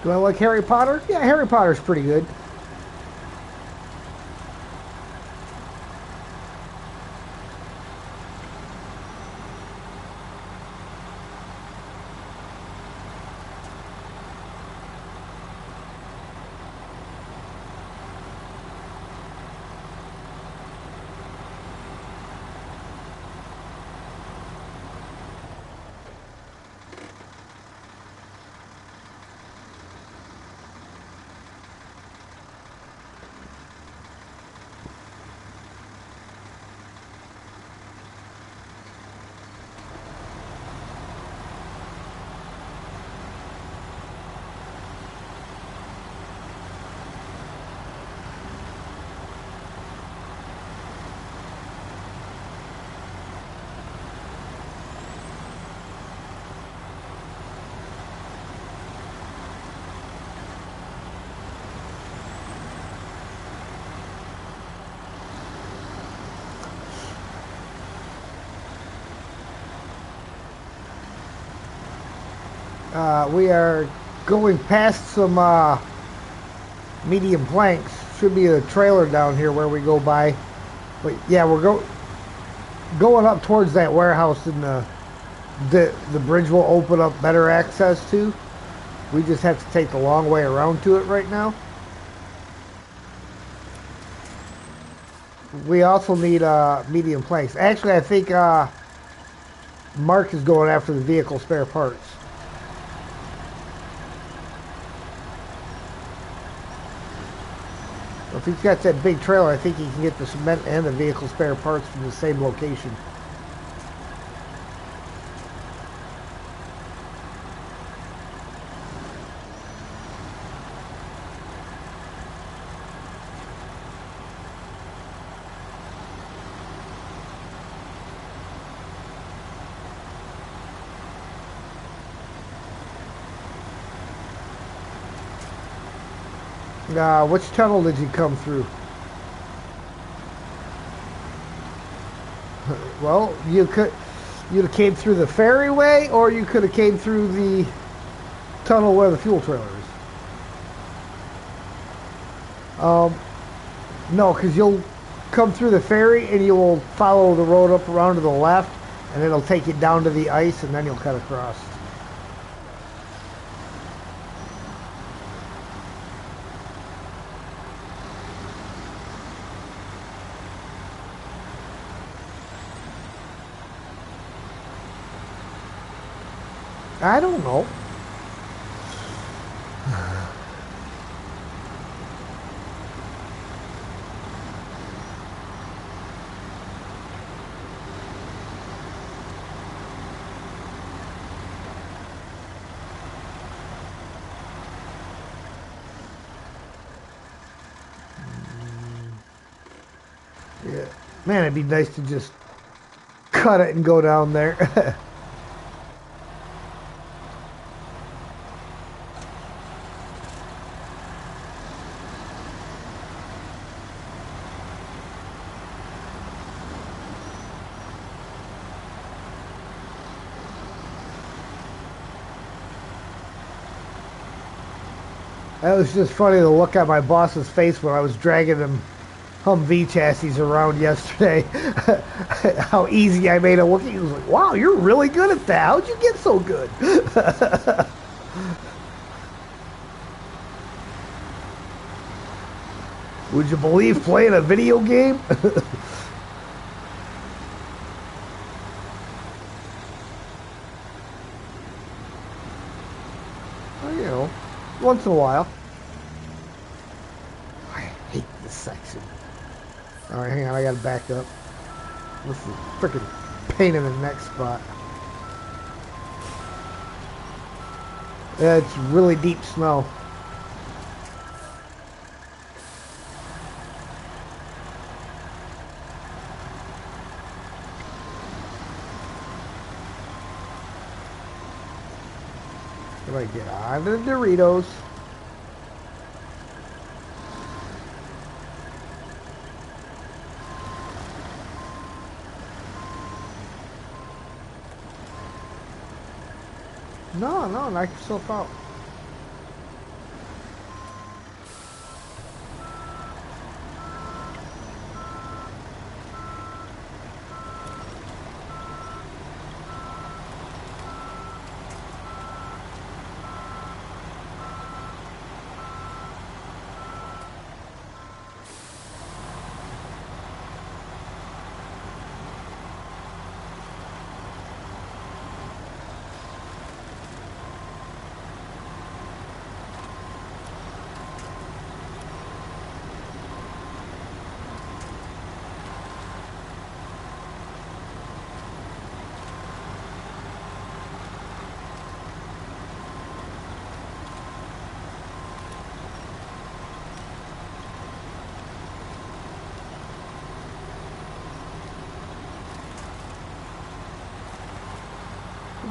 Do I like Harry Potter? Yeah, Harry Potter's pretty good. We are going past some medium planks. Should be a trailer down here where we go by. But yeah, we're going up towards that warehouse, and the bridge will open up better access to. We just have to take the long way around to it right now. We also need medium planks. Actually, I think Mark is going after the vehicle spare parts. If he's got that big trailer, I think he can get the cement and the vehicle spare parts from the same location. Which tunnel did you come through? Well, you'd have came through the ferryway, or you could have came through the tunnel where the fuel trailer is. No, because you'll come through the ferry and you will follow the road up around to the left, and it'll take you down to the ice, and then you'll cut across. I don't know. Yeah. Man, it'd be nice to just cut it and go down there. That was just funny to look at my boss's face when I was dragging them Humvee chassis around yesterday. How easy I made it look. He was like, wow, you're really good at that. How'd you get so good? Would you believe playing a video game? Well, you know, once in a while. I hate this section. Alright, hang on, I gotta back up. This is a freaking pain in the neck spot. Yeah, it's really deep snow. If I get on the Doritos. No, knock yourself out.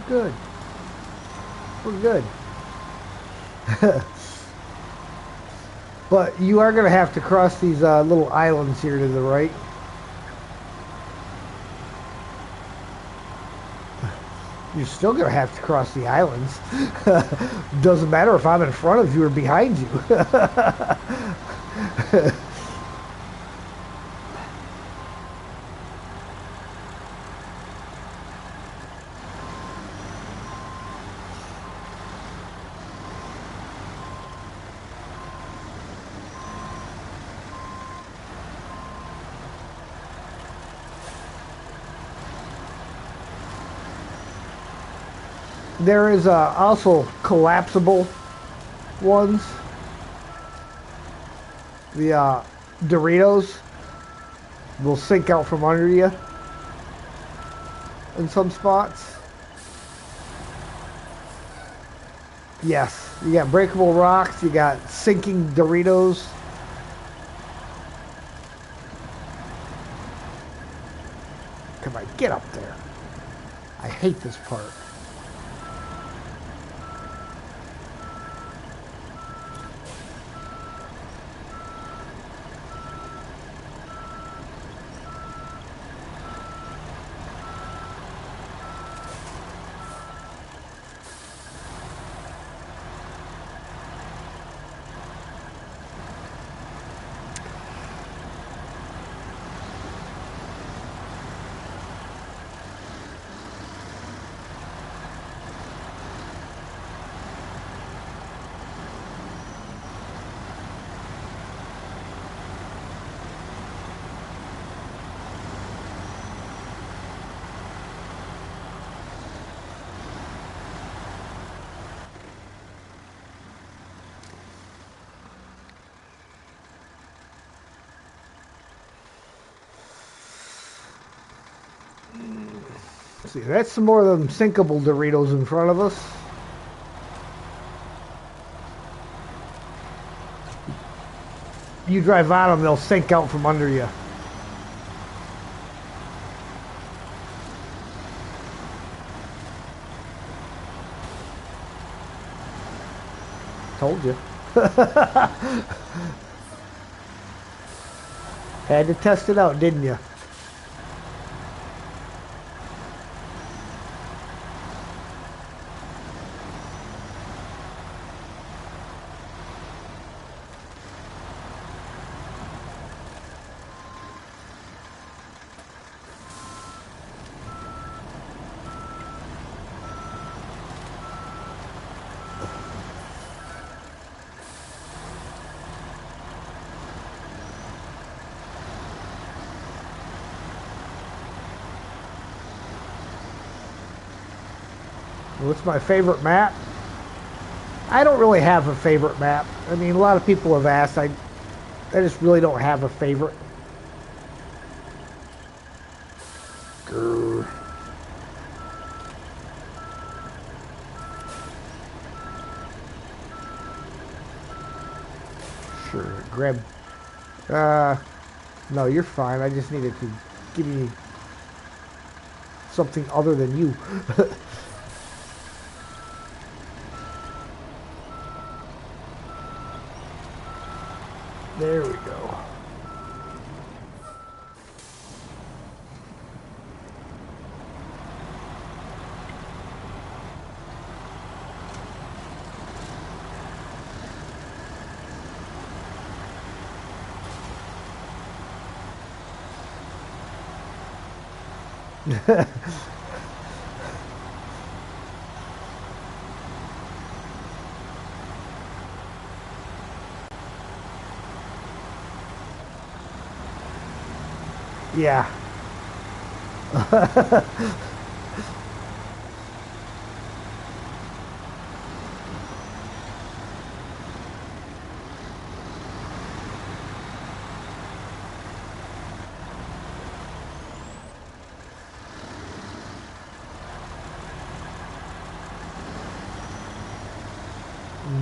Good. We're good. But you are going to have to cross these little islands here to the right. You're still going to have to cross the islands. Doesn't matter if I'm in front of you or behind you. There is also collapsible ones. The Doritos will sink out from under you in some spots. Yes, you got breakable rocks, you got sinking Doritos. Come on, get up there. I hate this part. See, that's some more of them sinkable Doritos in front of us. You drive on them, they'll sink out from under you. Told you. Had to test it out, didn't you? What's my favorite map? I don't really have a favorite map. I mean, a lot of people have asked. I just really don't have a favorite. Grr. Sure, grab. No, you're fine. I just needed to give you something other than you. There we go. Yeah.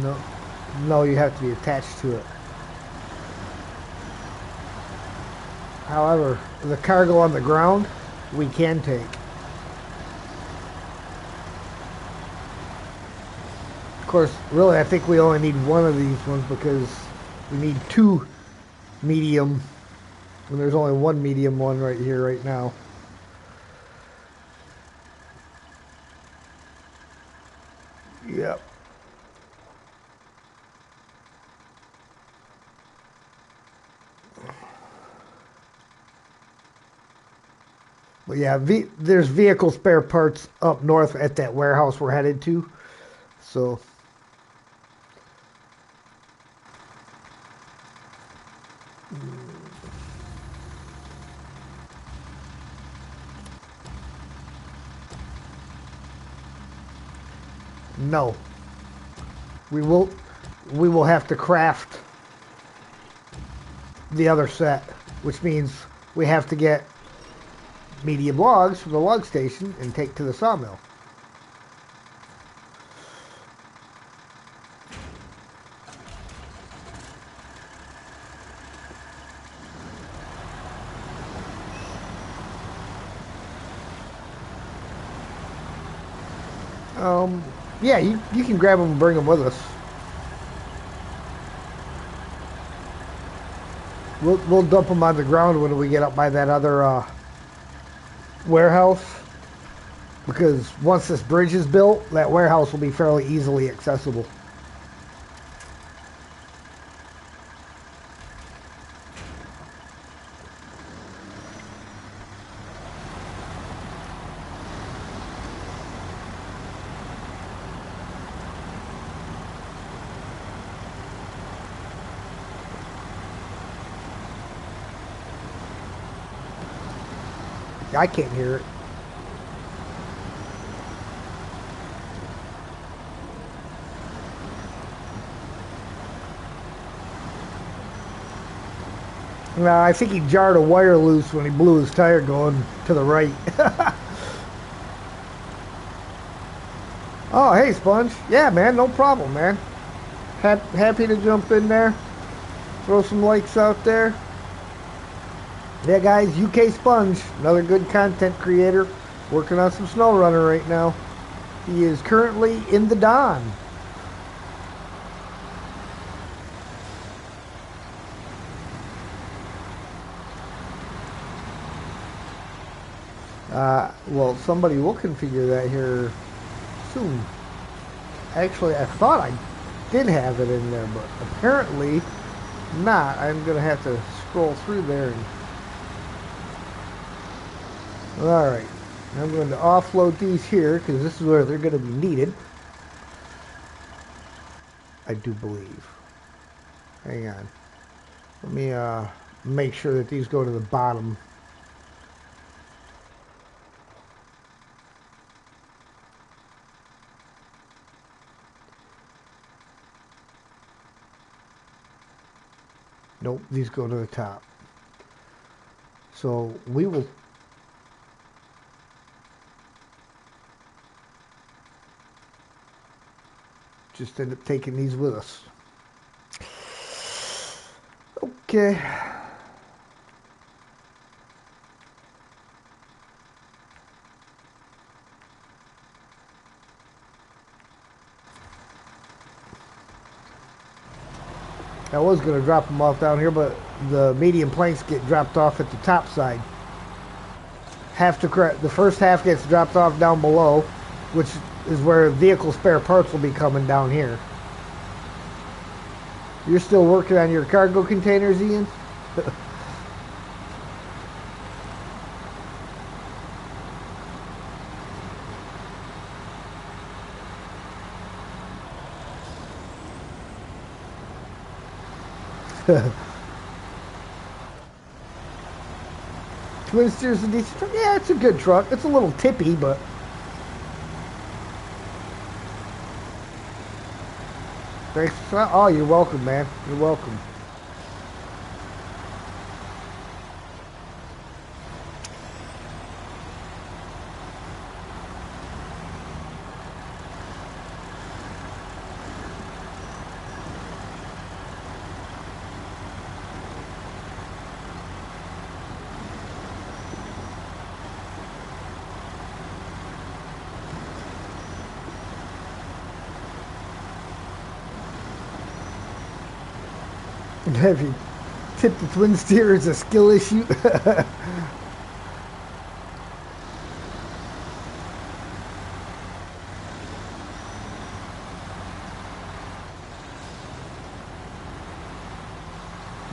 No, no, you have to be attached to it. However, the cargo on the ground, we can take. Of course, really, I think we only need one of these ones because we need two medium, and there's only one medium one right here, right now. Yep. But yeah, there's vehicle spare parts up north at that warehouse we're headed to. So. No. We will have to craft the other set, which means we have to get medium logs from the log station and take to the sawmill. Yeah, you can grab them and bring them with us. We'll dump them on the ground when we get up by that other warehouse, because once this bridge is built, that warehouse will be fairly easily accessible. I can't hear it. I think he jarred a wire loose when he blew his tire going to the right. Oh, hey, Sponge. Yeah, man, no problem, man. Happy to jump in there, throw some likes out there. Yeah, guys, UK Sponge, another good content creator, working on some Snowrunner right now. He is currently in the Don. Well, somebody will configure that here soon. Actually, I thought I did have it in there, but apparently not. I'm going to have to scroll through there. Alright, I'm going to offload these here because this is where they're going to be needed. I do believe. Hang on. Let me make sure that these go to the bottom. Nope, these go to the top. So we will just end up taking these with us. Okay. I was going to drop them off down here, but the medium planks get dropped off at the top side. The first half gets dropped off down below, which is where vehicle spare parts will be coming down here. You're still working on your cargo containers, Ian? Twin steers a decent truck. Yeah, it's a good truck. It's a little tippy, but thanks. Oh, you're welcome, man. You're welcome. Have you tipped the twin steer is a skill issue?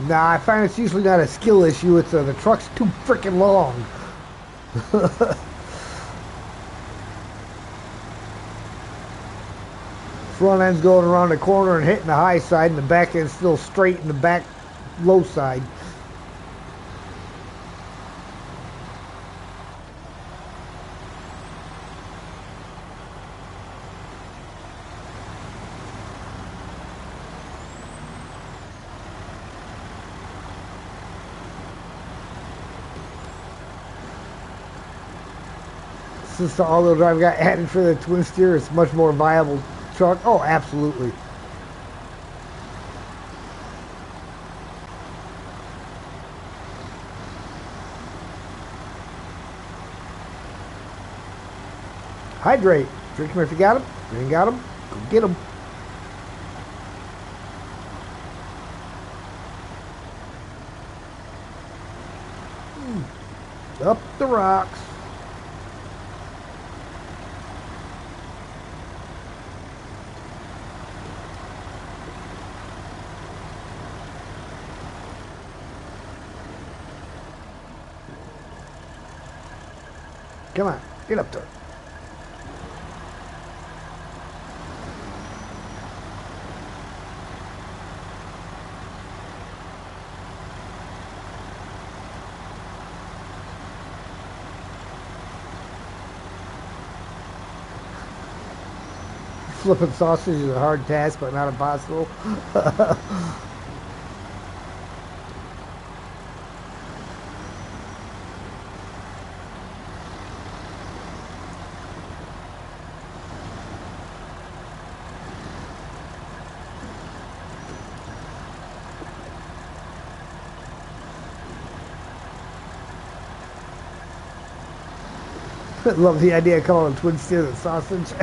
Nah, I find it's usually not a skill issue. It's the truck's too freaking long. Front end's going around the corner and hitting the high side, and the back end's still straight in the back low side. Since the all-wheel drive got added for the twin steer, it's much more viable truck. Oh, absolutely. Hydrate. Drink them if you got them. If you ain't got them, go get them. Up the rocks. Come on, get up there. Flipping sausage is a hard task, but not impossible. Love the idea of calling a twin steer the sausage.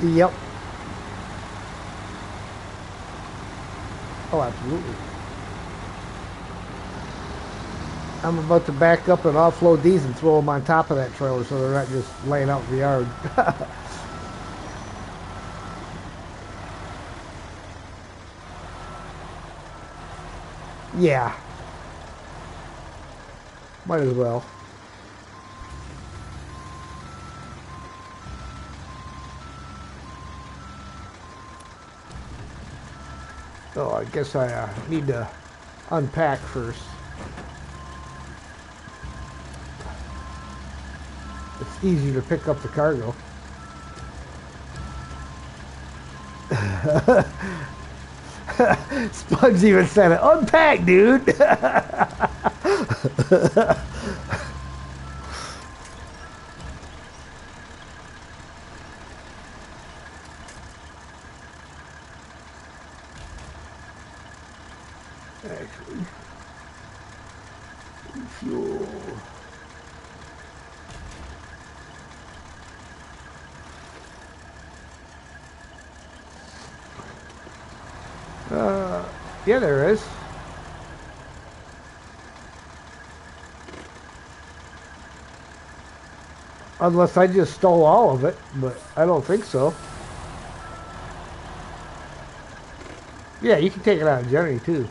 Yep. Oh, absolutely. I'm about to back up and offload these and throw them on top of that trailer so they're not just laying out in the yard. Yeah. Might as well. Oh, I guess I need to unpack first. It's easier to pick up the cargo. Spugs even said it. Unpack, dude. Actually, fuel. Yeah, there is. Unless I just stole all of it, but I don't think so. Yeah, you can take it out of Jenny too.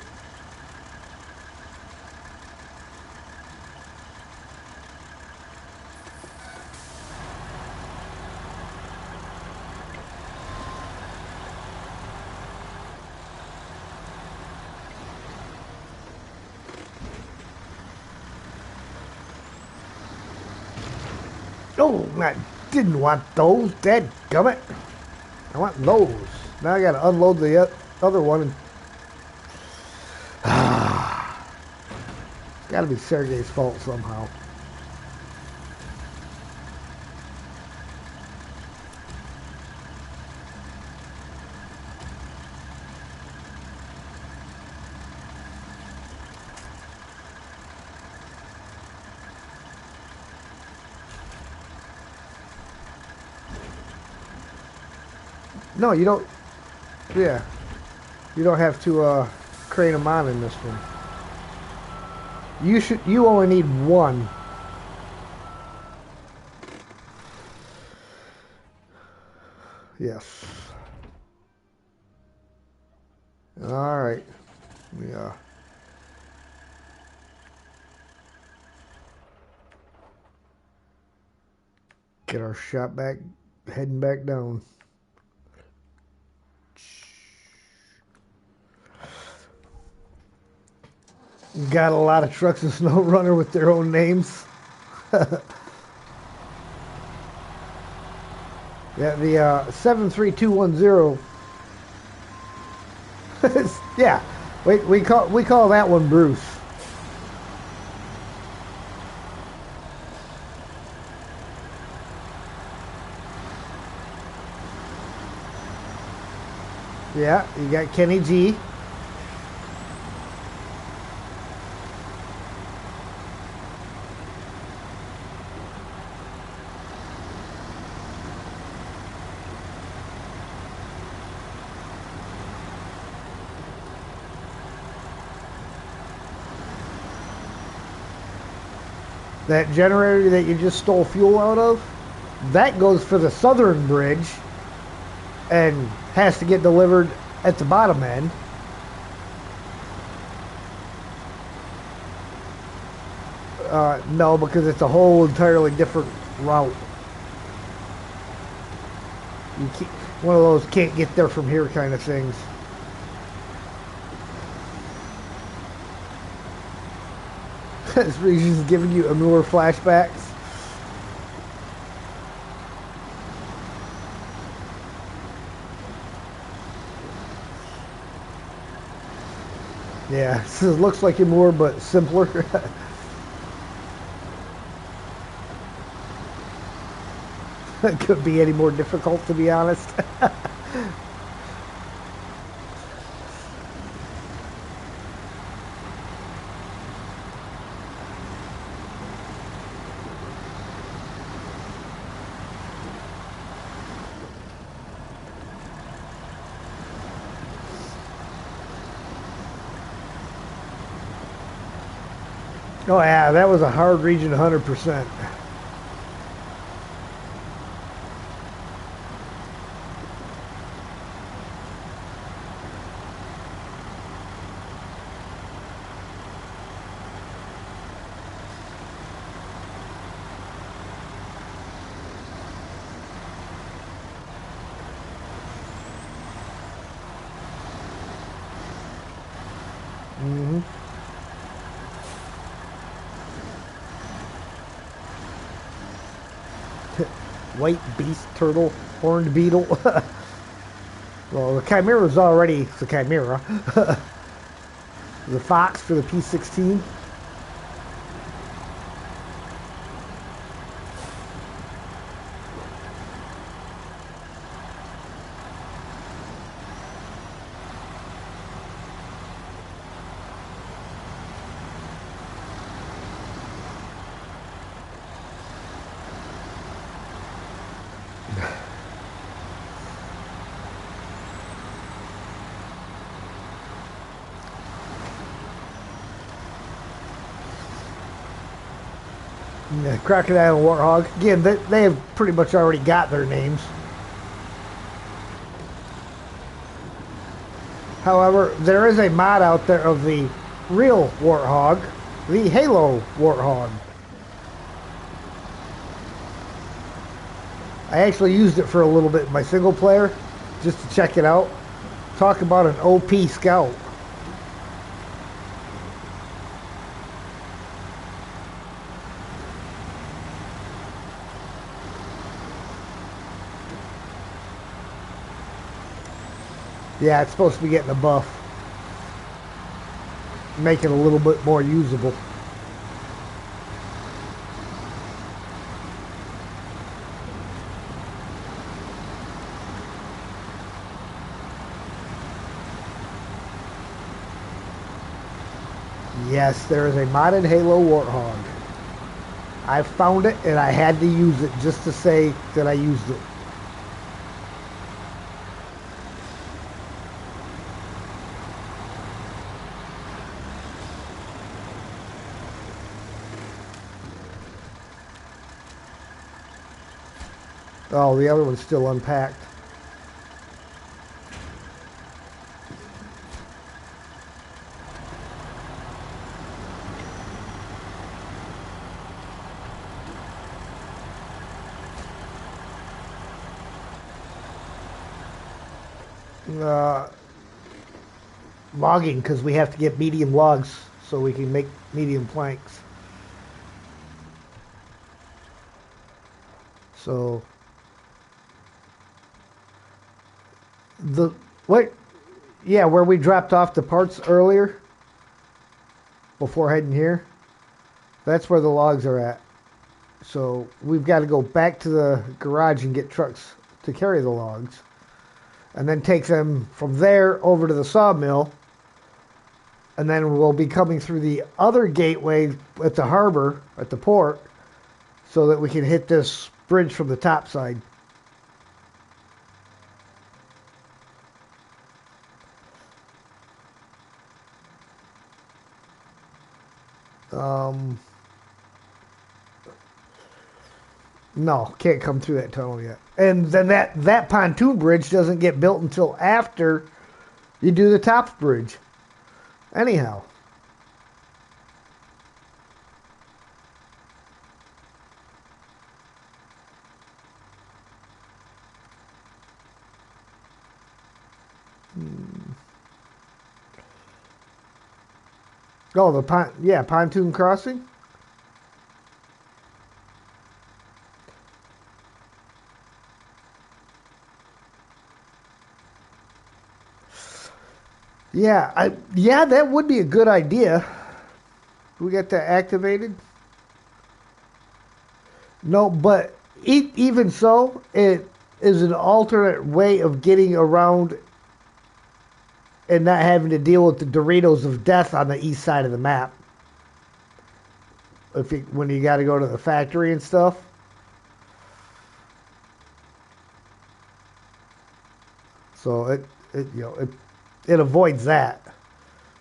Oh, I didn't want those. Dadgummit. I want those. Now I gotta unload the other one. And... Gotta be Sergey's fault somehow. No, you don't. Yeah. You don't have to crane them on in this one. You only need one. Yes. All right. Yeah. Get our shot back, heading back down. Got a lot of trucks in Snowrunner with their own names. Yeah, the 73210. Yeah, we call that one Bruce. Yeah, you got Kenny G. That generator that you just stole fuel out of, that goes for the southern bridge and has to get delivered at the bottom end. No, because it's a whole entirely different route. You can't, one of those can't get there from here kind of things. This region's giving you Amur flashbacks. Yeah, this looks like Amur, but simpler. It could be any more difficult, to be honest. Oh yeah, that was a hard region, 100%. Mm-hmm. White beast turtle, horned beetle. Well, the Chimera's already the Chimera. The fox for the P-16. Yeah, crocodile and warthog. Again, they have pretty much already got their names. However, there is a mod out there of the real warthog, the Halo warthog. I actually used it for a little bit in my single player, just to check it out. Talk about an OP scout. Yeah, it's supposed to be getting a buff. Make it a little bit more usable. Yes, there is a modded Halo Warthog. I found it and I had to use it just to say that I used it. Oh, the other one's still unpacked. Uh, Logging, because we have to get medium logs so we can make medium planks. So the what? Yeah, where we dropped off the parts earlier before heading here. That's where the logs are at. So we've got to go back to the garage and get trucks to carry the logs, and then take them from there over to the sawmill, and then we'll be coming through the other gateway at the harbor, at the port, so that we can hit this bridge from the top side. Um, No, can't come through that tunnel yet. And then that pontoon bridge doesn't get built until after you do the top bridge. Anyhow. Oh, yeah, pontoon crossing. Yeah, that would be a good idea. We got that activated. No, but even so, it is an alternate way of getting around and not having to deal with the Doritos of death on the east side of the map. When you got to go to the factory and stuff. So it avoids that.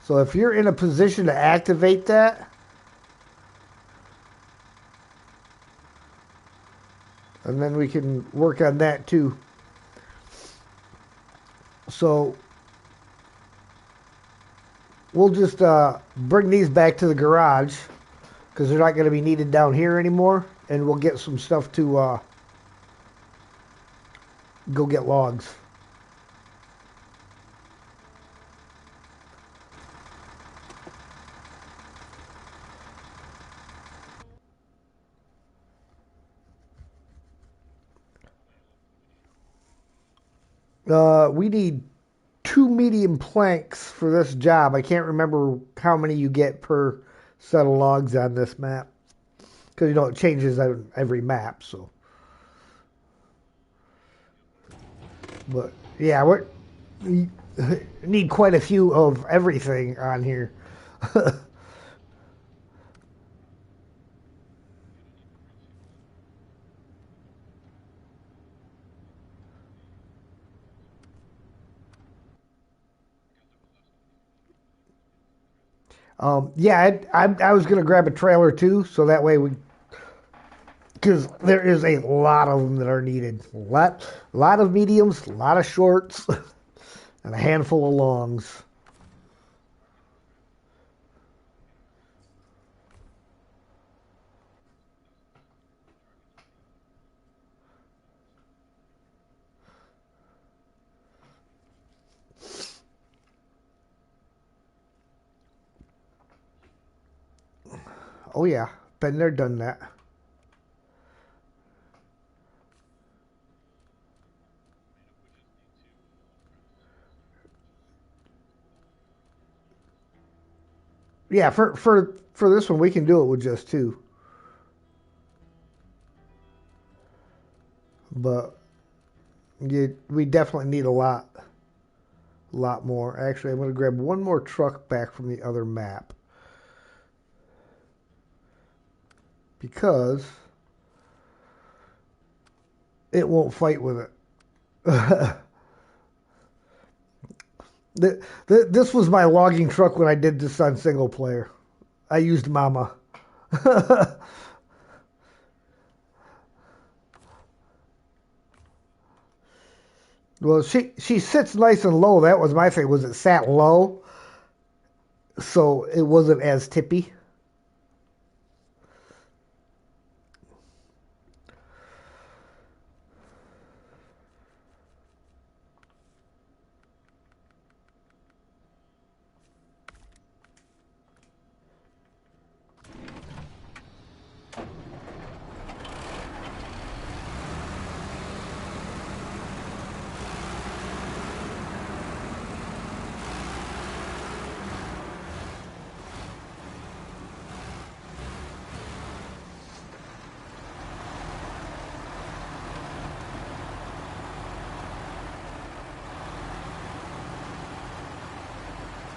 So if you're in a position to activate that, and then we can work on that too. So we'll just bring these back to the garage because they're not going to be needed down here anymore, and we'll get some stuff to go get logs. We need 2 medium planks for this job. I can't remember how many you get per set of logs on this map because it changes on every map. So, but yeah, we need quite a few of everything on here. Yeah, I was gonna grab a trailer too, so that way because there is a lot of them that are needed. A lot of mediums, a lot of shorts, and a handful of longs. Oh yeah, been there, done that. Yeah, for this one, we can do it with just two, but we definitely need a lot more. Actually, I'm gonna grab one more truck back from the other map because it won't fight with it. This was my logging truck when I did this on single player. I used Mama. Well, she sits nice and low. That was my thing. Was it sat low, so it wasn't as tippy.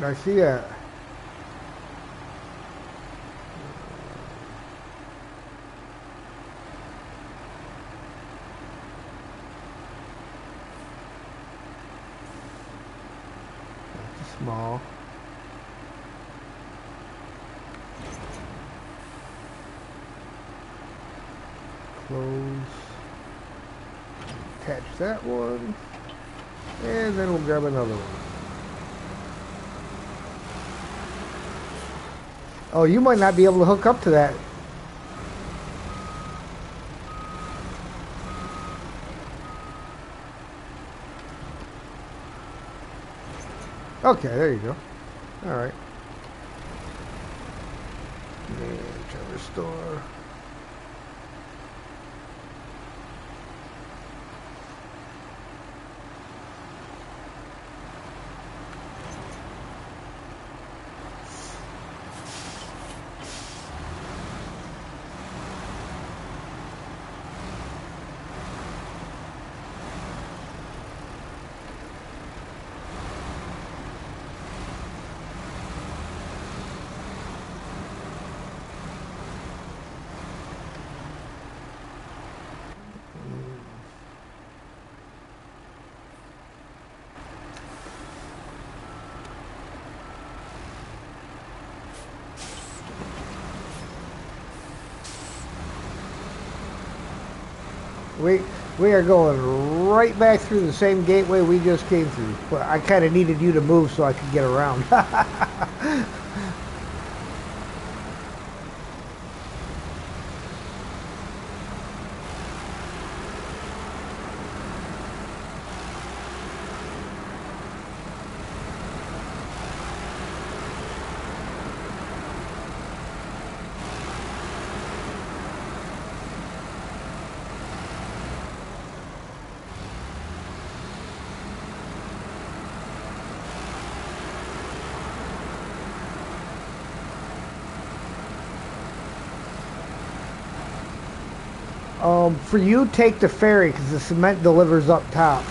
I see that. Small. Close. Attach that one. And then we'll grab another one. Oh, you might not be able to hook up to that. Okay, there you go. All right. And try to restore. We are going right back through the same gateway we just came through. But I kind of needed you to move so I could get around. For you, take the ferry because the cement delivers up top.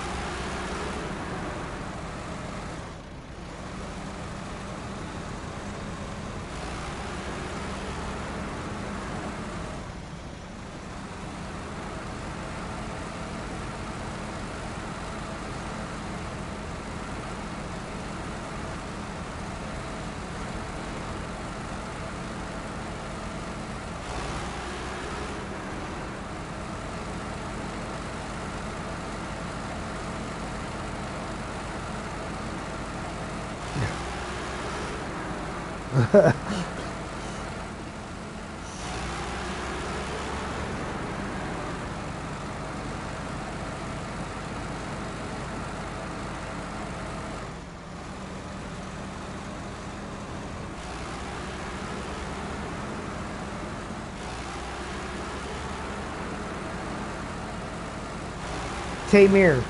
Tamir.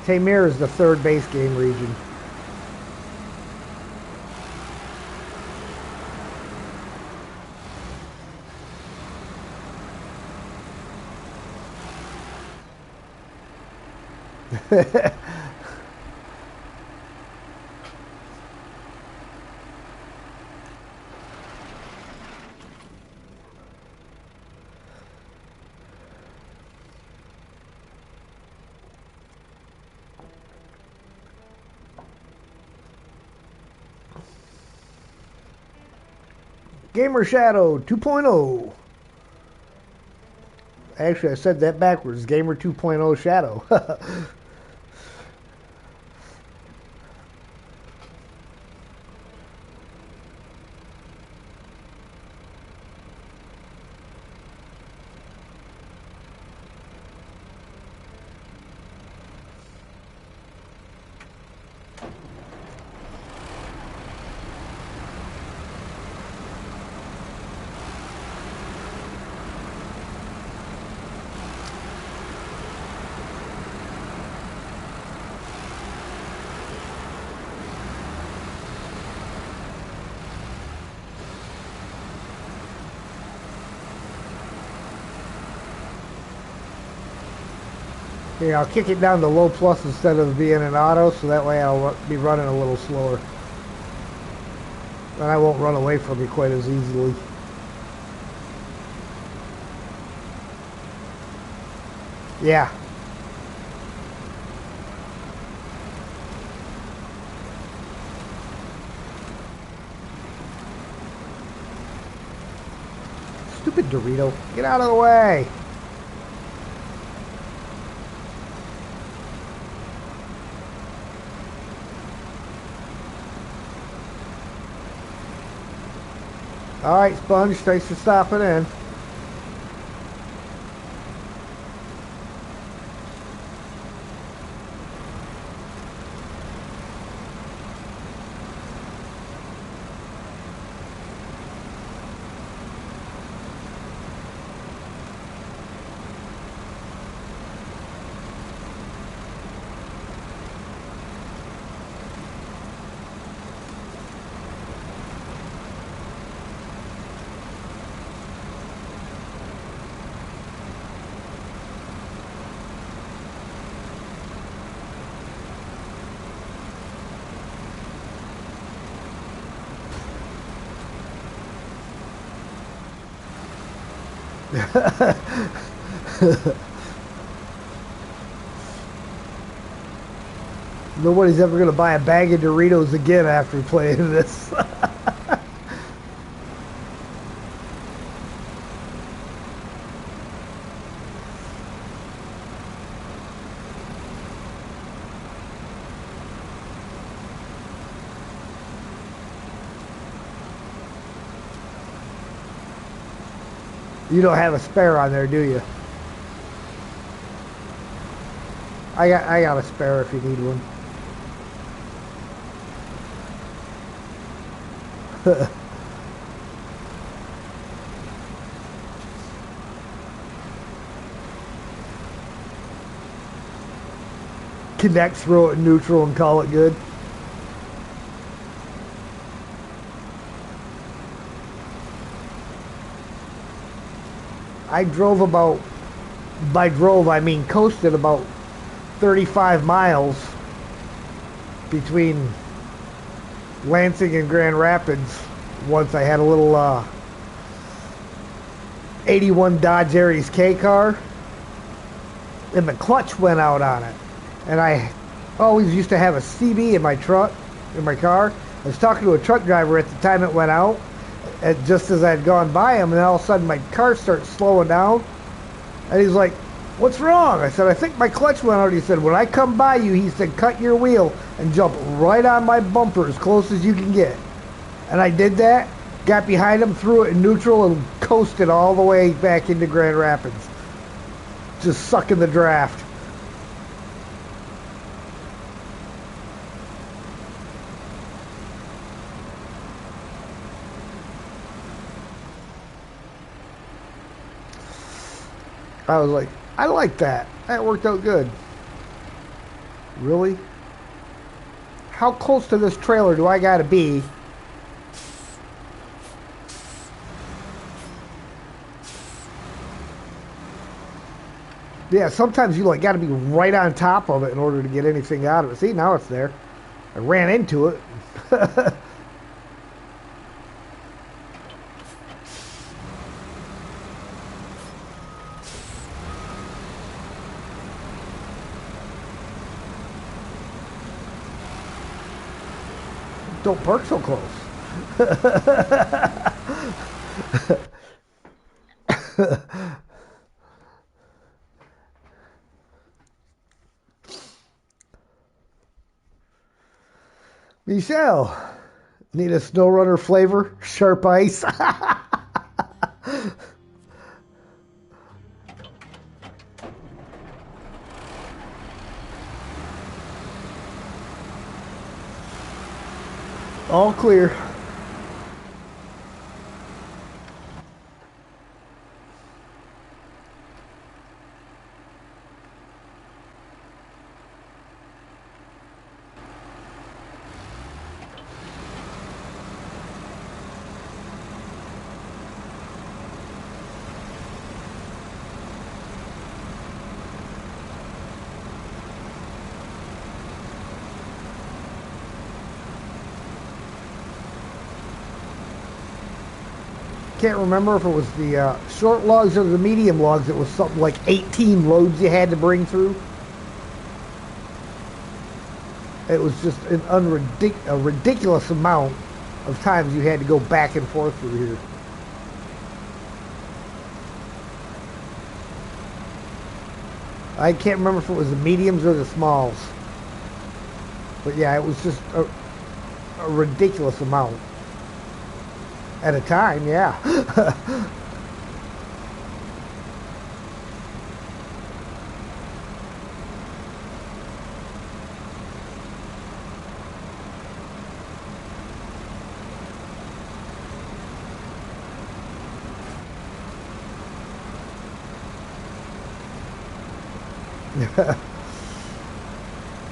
Tamir is the third base game region. Gamer Shadow 2.0. Actually, I said that backwards. Gamer 2.0 Shadow. Yeah, I'll kick it down to low plus instead of being an auto, so that way I'll be running a little slower. And I won't run away from you quite as easily. Yeah. Stupid Dorito. Get out of the way. All right, Sponge. Thanks for stopping in. Nobody's ever going to buy a bag of Doritos again after playing this. You don't have a spare on there, do you? I got a spare if you need one. Connect, throw it in neutral, and call it good. I drove about, by drove I mean coasted about 35 miles between Lansing and Grand Rapids. Once I had a little 81 Dodge Aries K car, and the clutch went out on it. And I always used to have a CB in my truck, in my car. I was talking to a truck driver at the time it went out, and just as I'd gone by him, and then all of a sudden my car starts slowing down. And he's like, "What's wrong?" I said, "I think my clutch went out." He said, "When I come by you," he said, "cut your wheel and jump right on my bumper as close as you can get." And I did that, got behind him, threw it in neutral, and coasted all the way back into Grand Rapids. Just sucking the draft. I was like, I like that. That worked out good. Really? How close to this trailer do I gotta be? Yeah, sometimes you like gotta be right on top of it in order to get anything out of it. See, now it's there. I ran into it. Don't park so close. Michelle, need a Snowrunner flavor? Sharp ice? All clear. Can't remember if it was the short logs or the medium logs. It was something like 18 loads you had to bring through. It was just a ridiculous amount of times you had to go back and forth through here. I can't remember if it was the mediums or the smalls. But yeah, it was just a ridiculous amount. At a time, yeah.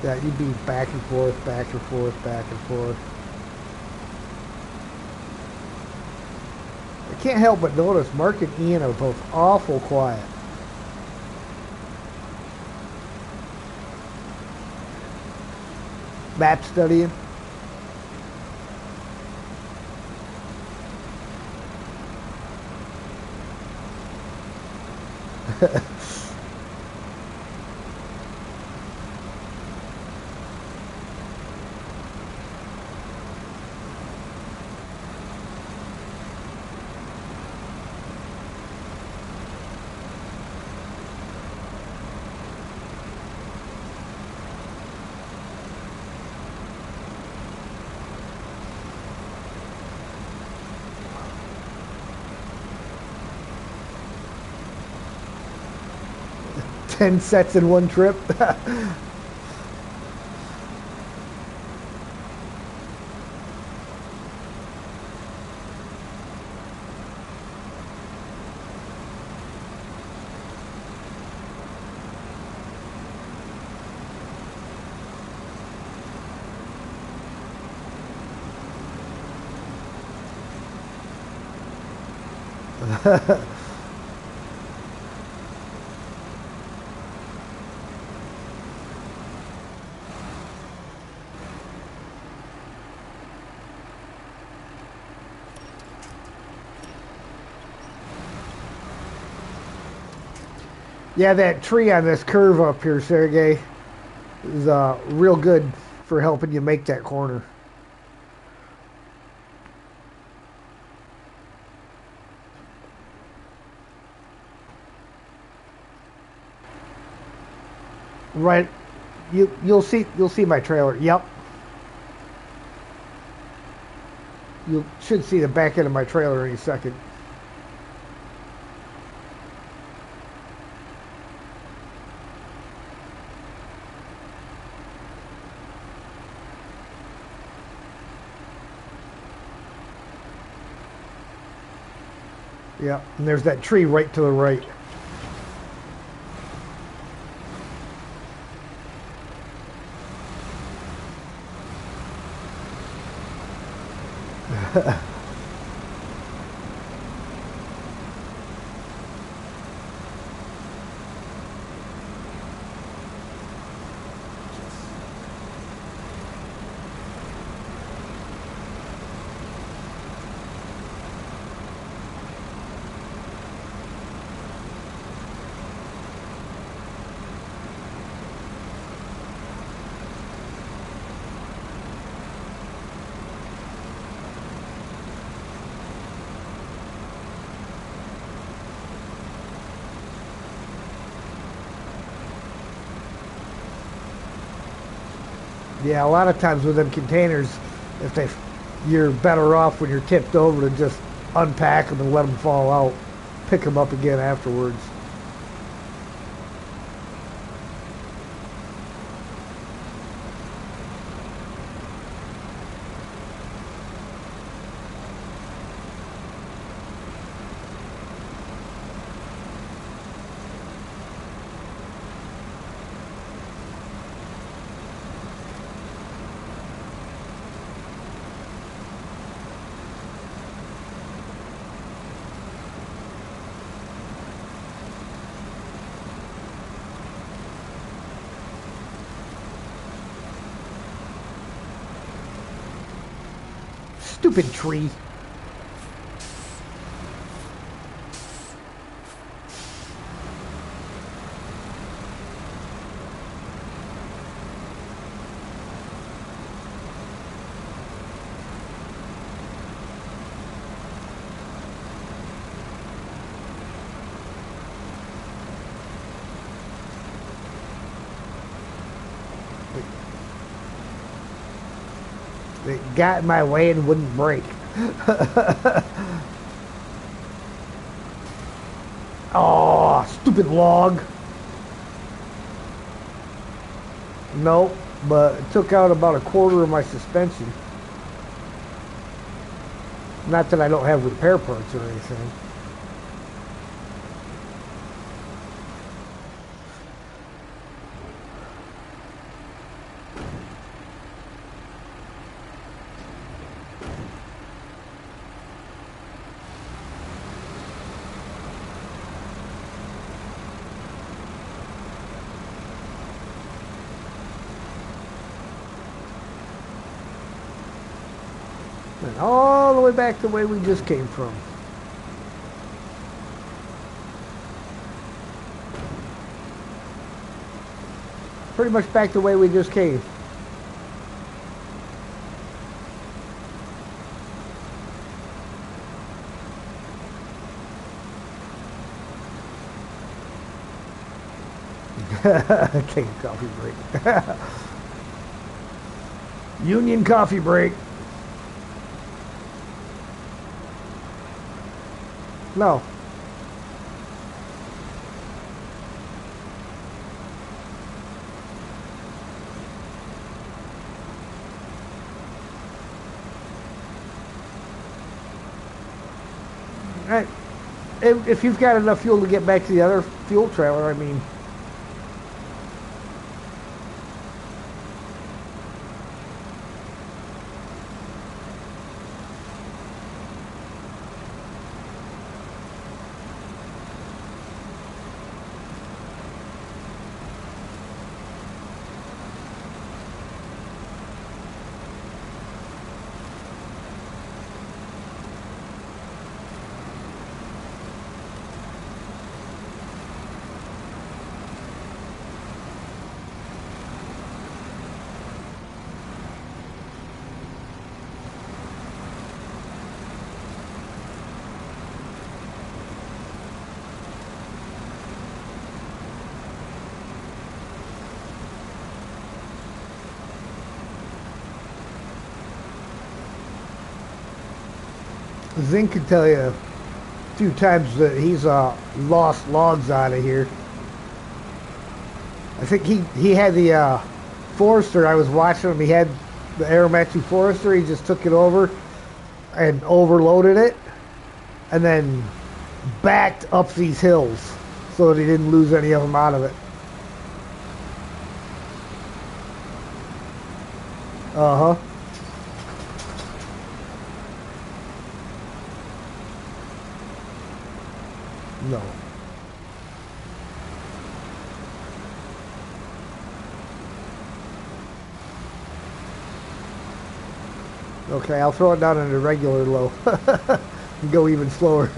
Yeah, you'd be back and forth, back and forth, back and forth. I can't help but notice Mark and Ian are both awful quiet. Map studying. Ten sets in one trip. Yeah, that tree on this curve up here, Sergey, is real good for helping you make that corner. Right, you'll see my trailer. Yep, you should see the back end of my trailer any second. Yeah, and there's that tree right to the right. Yeah, a lot of times with them containers, if they, you're better off when you're tipped over to just unpack them and let them fall out, pick them up again afterwards. Stupid tree. It got in my way and wouldn't break. Oh, stupid log. Nope, but it took out about a quarter of my suspension. Not that I don't have repair parts or anything. And all the way back the way we just came from. Pretty much back the way we just came. Take a coffee break. Union coffee break. No. If you've got enough fuel to get back to the other fuel trailer, I mean. Zink can tell you a few times that he's lost logs out of here. I think he had the Forester. I was watching him. He had the Aramatsu Forester. He just took it over and overloaded it, and then backed up these hills so that he didn't lose any of them out of it. Uh-huh. No. Okay, I'll throw it down in a regular low and go even slower.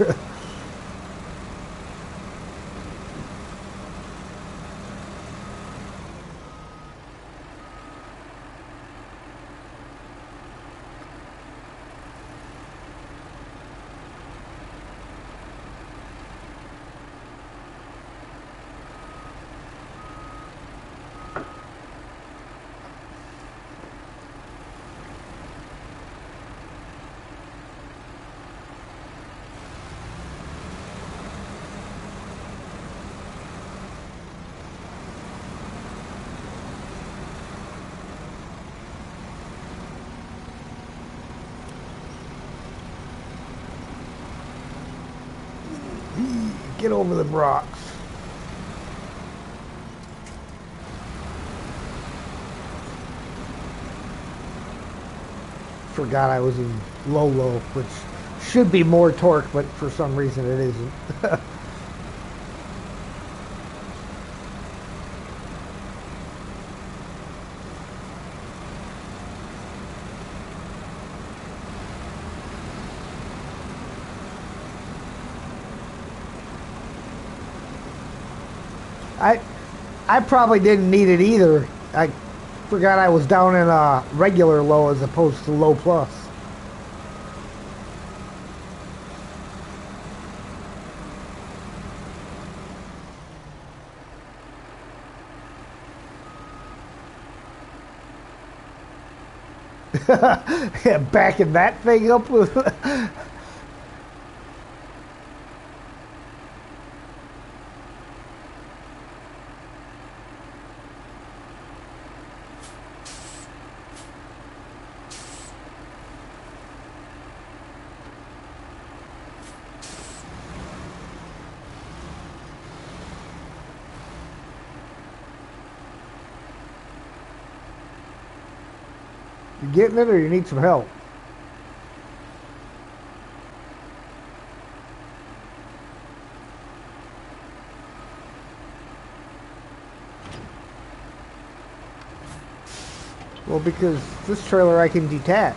Get over the rocks. Forgot I was in low, which should be more torque, but for some reason it isn't. I probably didn't need it either. I forgot I was down in a regular low as opposed to low plus. Yeah, backing that thing up with. You getting it, or you need some help? Well, because this trailer I can detach.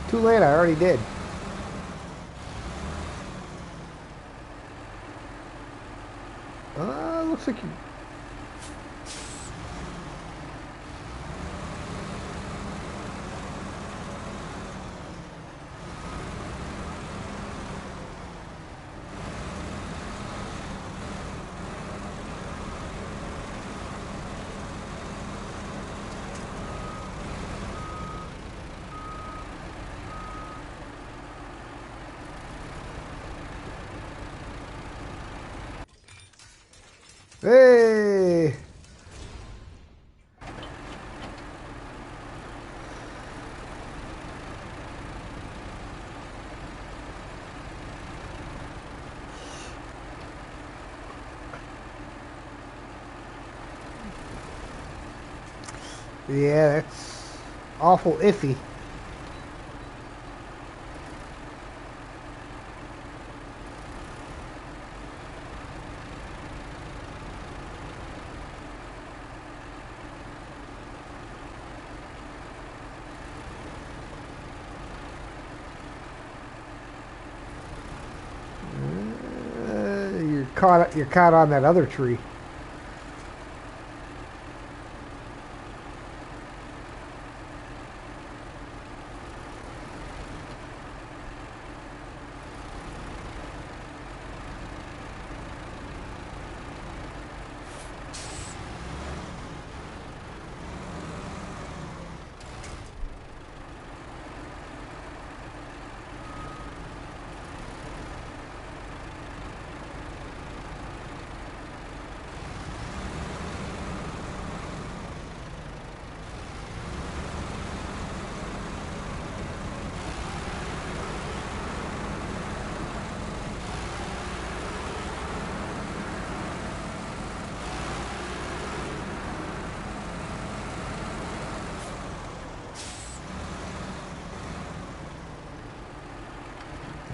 Too late, I already did. Looks like you... Hey! Yeah, that's awful iffy. You're caught on that other tree.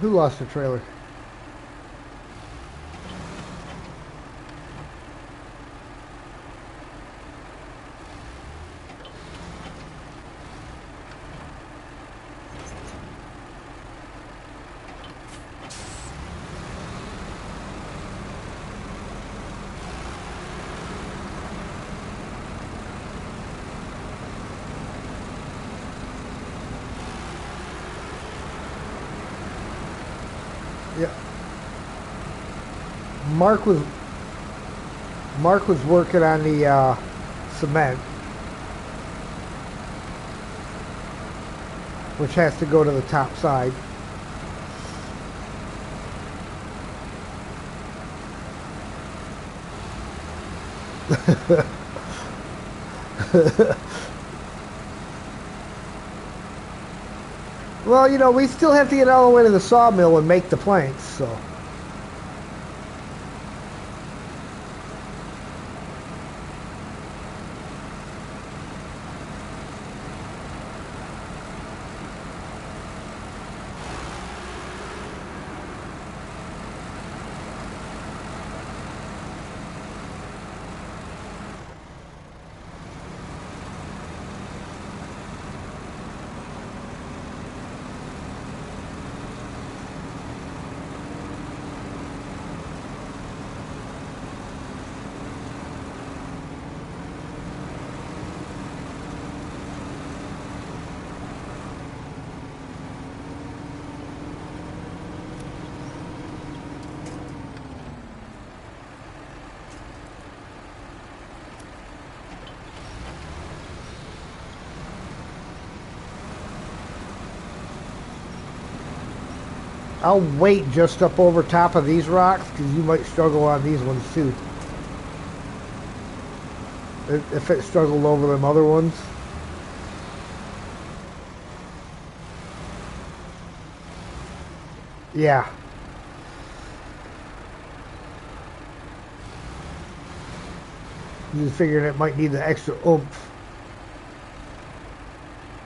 Who lost the trailer? Yeah. Mark was working on the cement, which has to go to the top side. Well, you know, we still have to get all the way to the sawmill and make the planks, so. I'll wait just up over top of these rocks because you might struggle on these ones too. If it struggled over them other ones. Yeah. I'm just figuring it might need the extra oomph.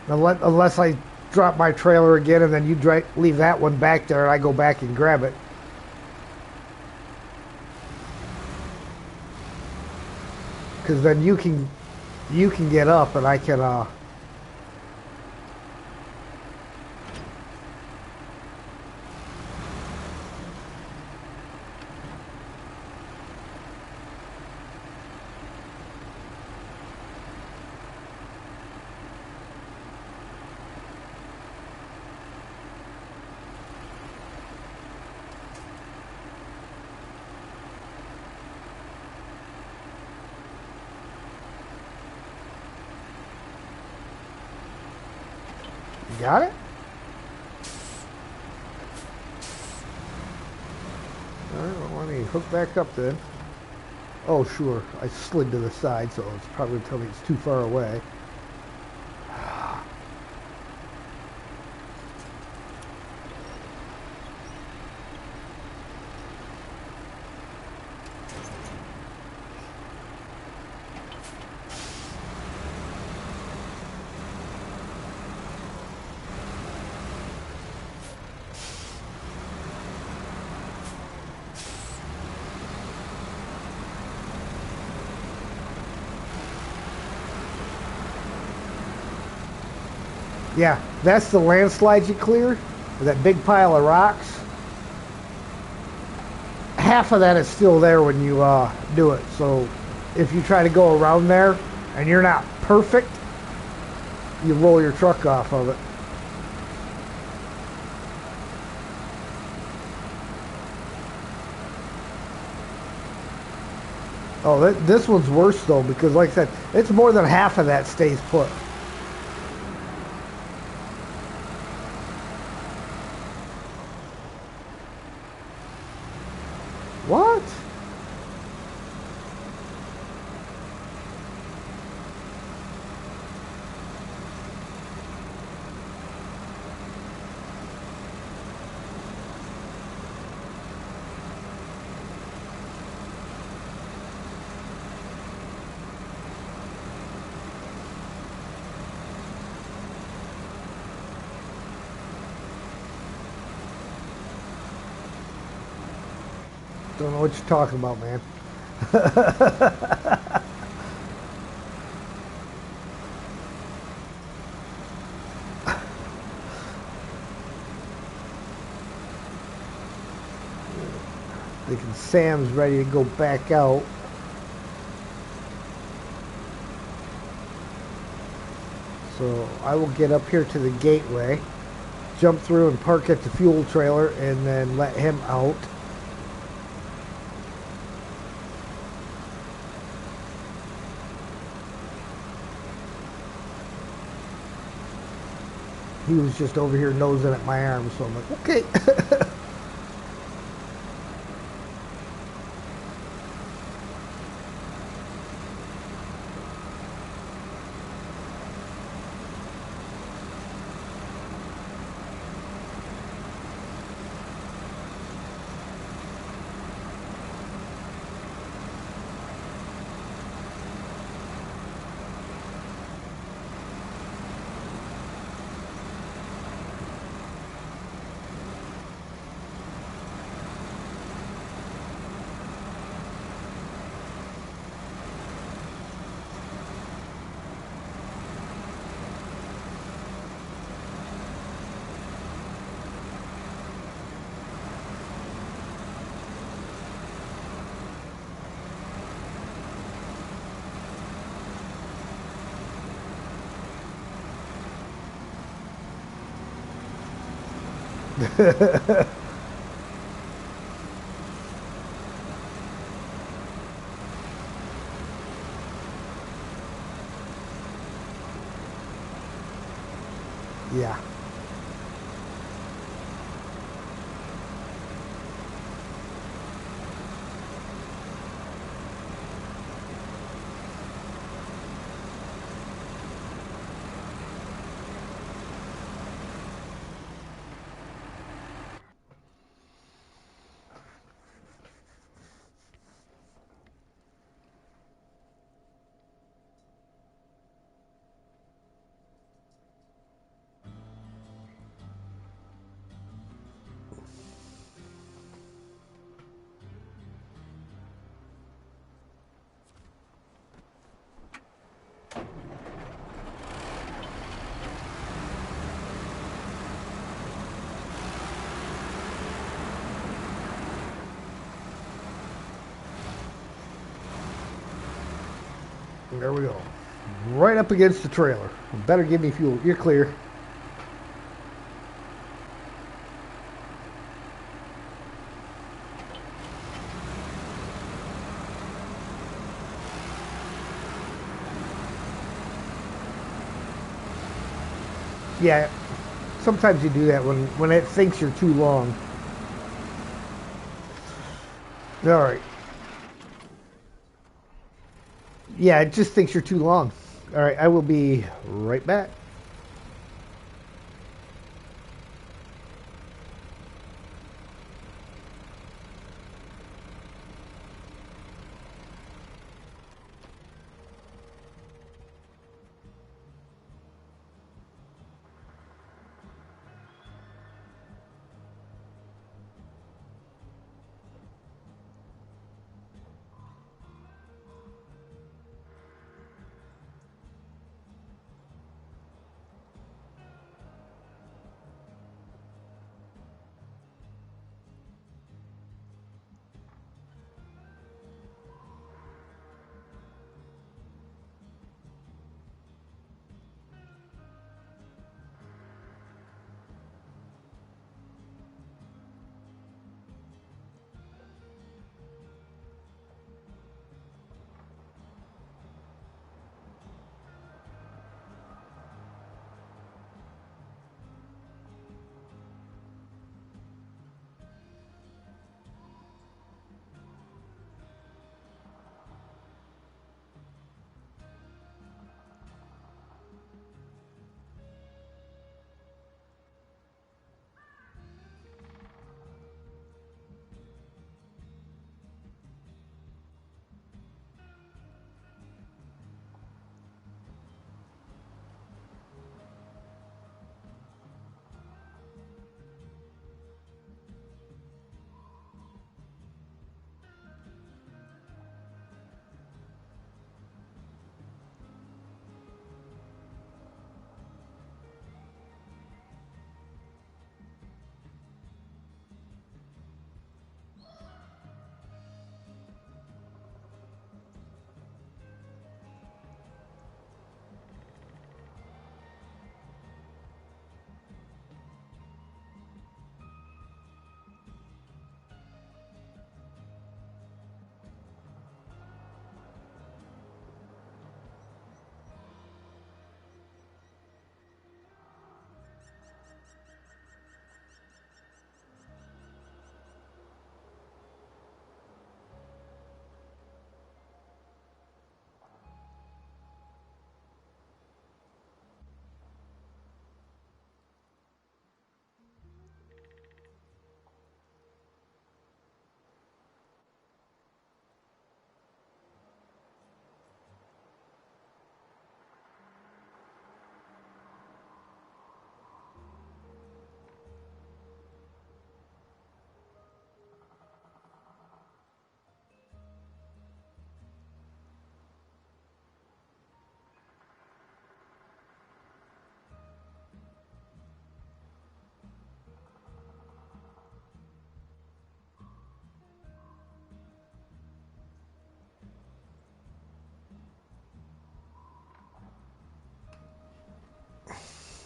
Unless I drop my trailer again and then you leave that one back there and I go back and grab it. Because then you can get up and I can got it? Alright, well, let me hook back up then. Oh, sure. I slid to the side, so it's probably going to tell me it's too far away. Yeah, that's the landslide you clear, that big pile of rocks. Half of that is still there when you do it. So if you try to go around there and you're not perfect, you roll your truck off of it. Oh, this one's worse though, because like I said, it's more than half of that stays put. What? Don't know what you're talking about, man. Thinking Sam's ready to go back out. So I will get up here to the gateway, jump through and park at the fuel trailer, and then let him out. He was just over here nosing at my arm, so I'm like, okay. Yeah. There we go. Right up against the trailer. Better give me fuel. You're clear. Yeah, sometimes you do that when it thinks you're too long. All right. Yeah, it just thinks you're too long. All right, I will be right back.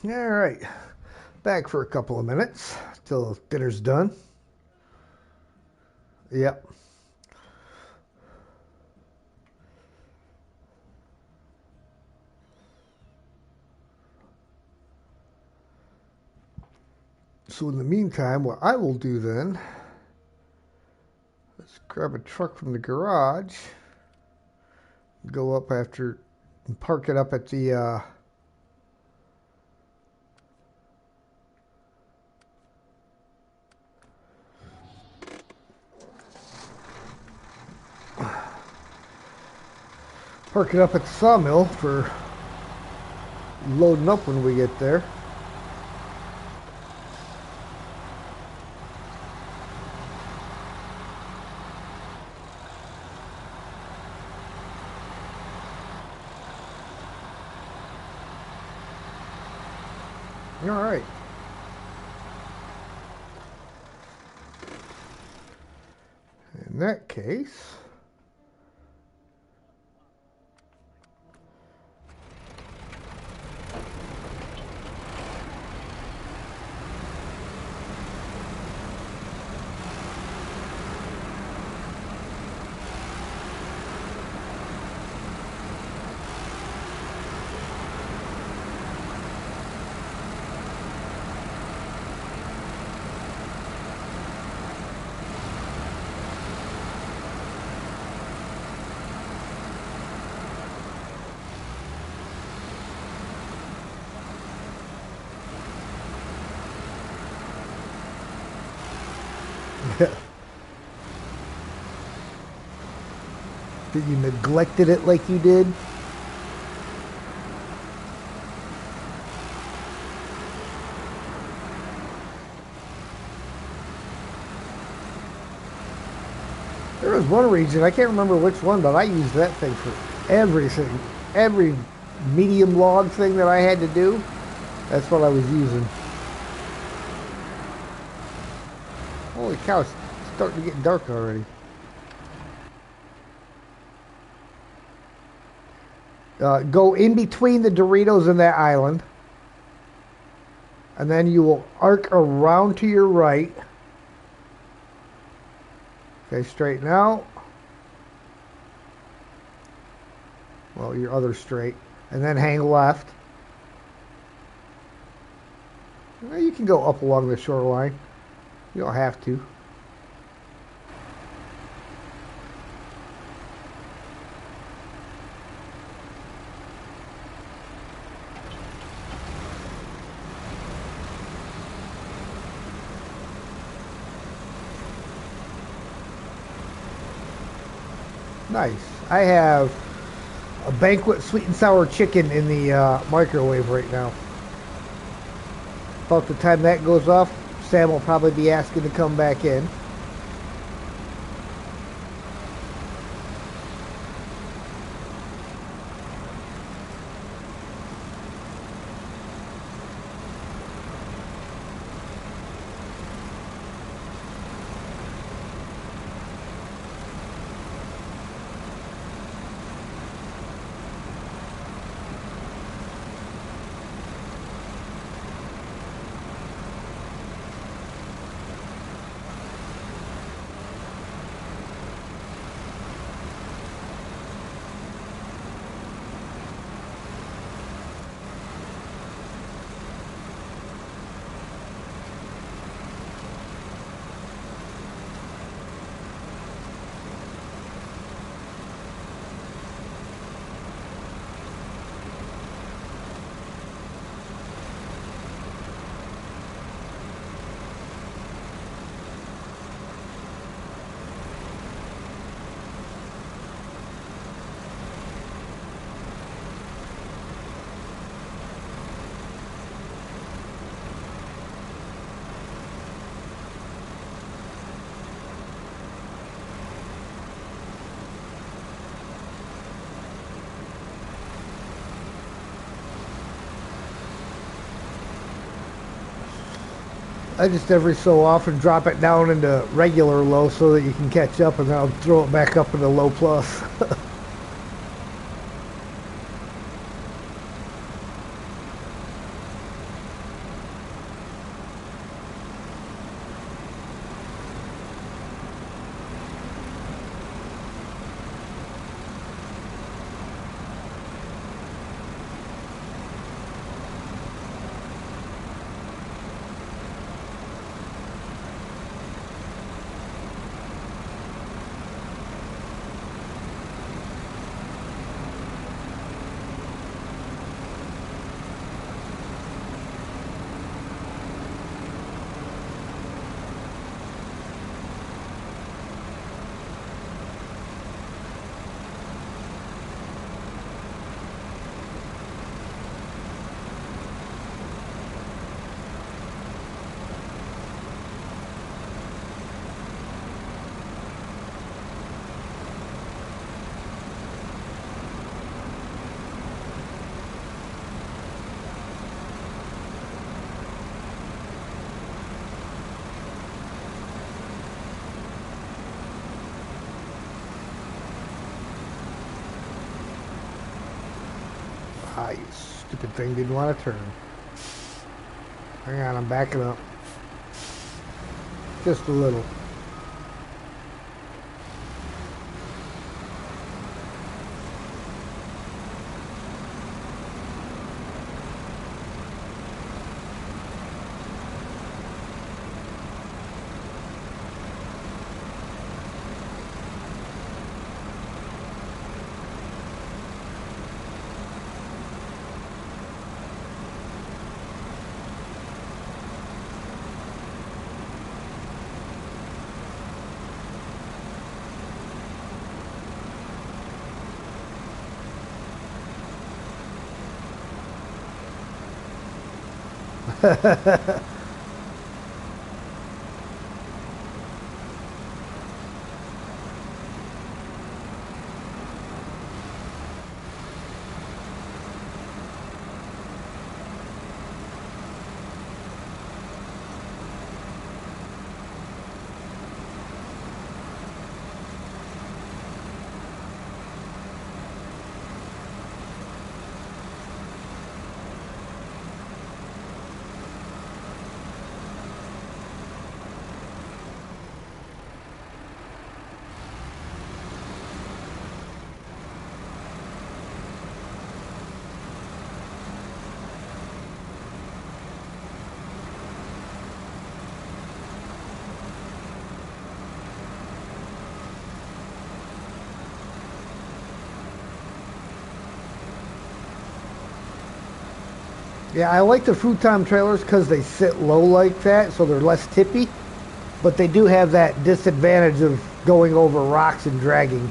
All right, back for a couple of minutes till dinner's done. Yep. So in the meantime, what I will do then, let's grab a truck from the garage, go up after, and park it up at the sawmill for loading up when we get there. All right. In that case, That you neglected it like you did. There was one region, I can't remember which one, but I used that thing for everything. Every medium log thing that I had to do, that's what I was using. Holy cow, it's starting to get dark already. Go in between the Doritos and that island. And then you will arc around to your right. Okay, straighten out. Well, your other straight. And then hang left. Well, you can go up along the shoreline. You don't have to. Nice. I have a banquet sweet and sour chicken in the microwave right now. About the time that goes off, Sam will probably be asking to come back in. I just every so often drop it down into regular low so that you can catch up, and then I'll throw it back up into low plus. Ah, you stupid thing didn't want to turn. Hang on, I'm backing up. Just a little. Yeah, I like the futon trailers because they sit low like that, so they're less tippy. But they do have that disadvantage of going over rocks and dragging.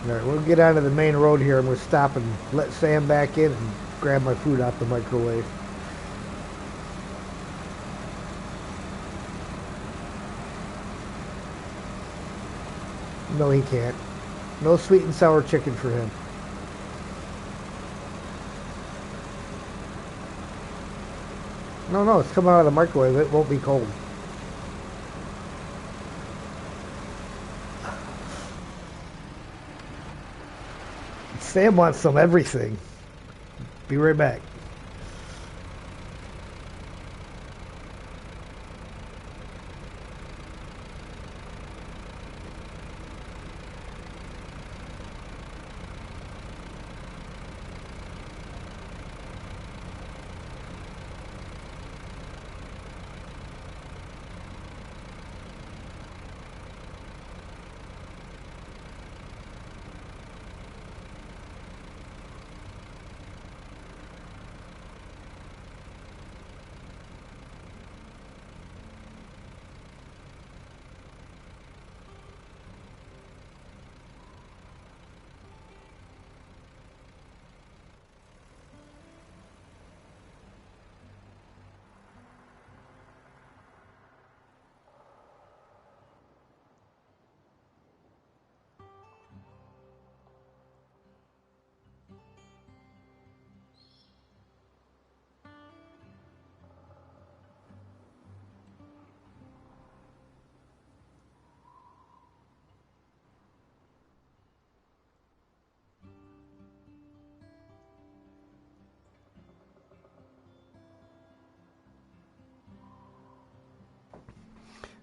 All right, we'll get onto the main road here. I'm going to stop and let Sam back in and grab my food out the microwave. No, he can't. No sweet and sour chicken for him. No, it's coming out of the microwave. It won't be cold. Sam wants some everything. Be right back.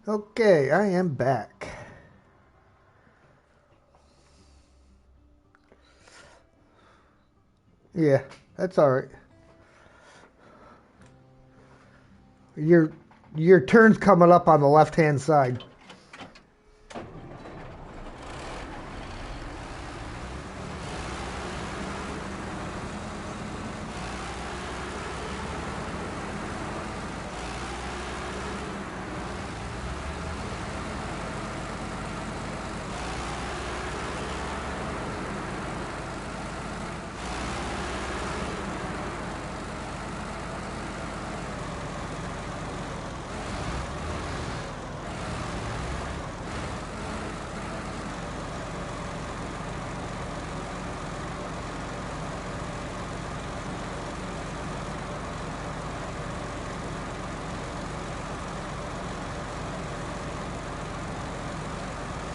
Okay, I am back. Yeah, that's all right. Your your turn's coming up on the left-hand side.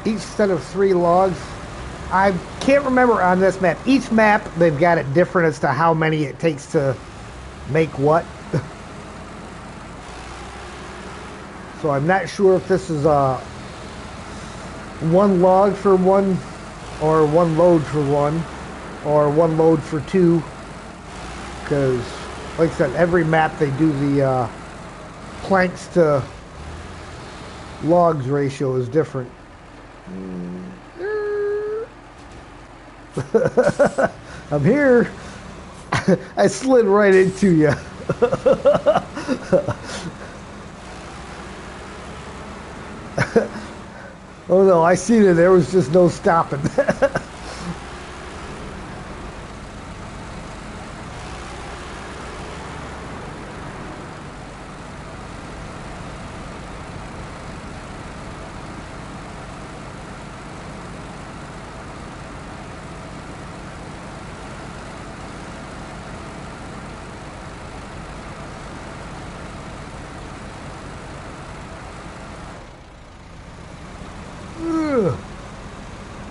Each set of 3 logs. I can't remember on this map. Each map, they've got it different as to how many it takes to make what. So I'm not sure if this is one log for one, or one load for one, or one load for 2. Because, like I said, every map they do the planks to logs ratio is different. I'm here. I slid right into you. Oh no, I seen it. There was just no stopping.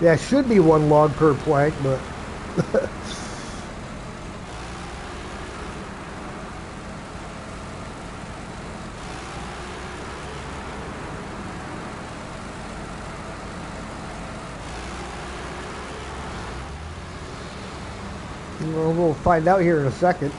Yeah, it should be one log per plank, but well, we'll find out here in a second.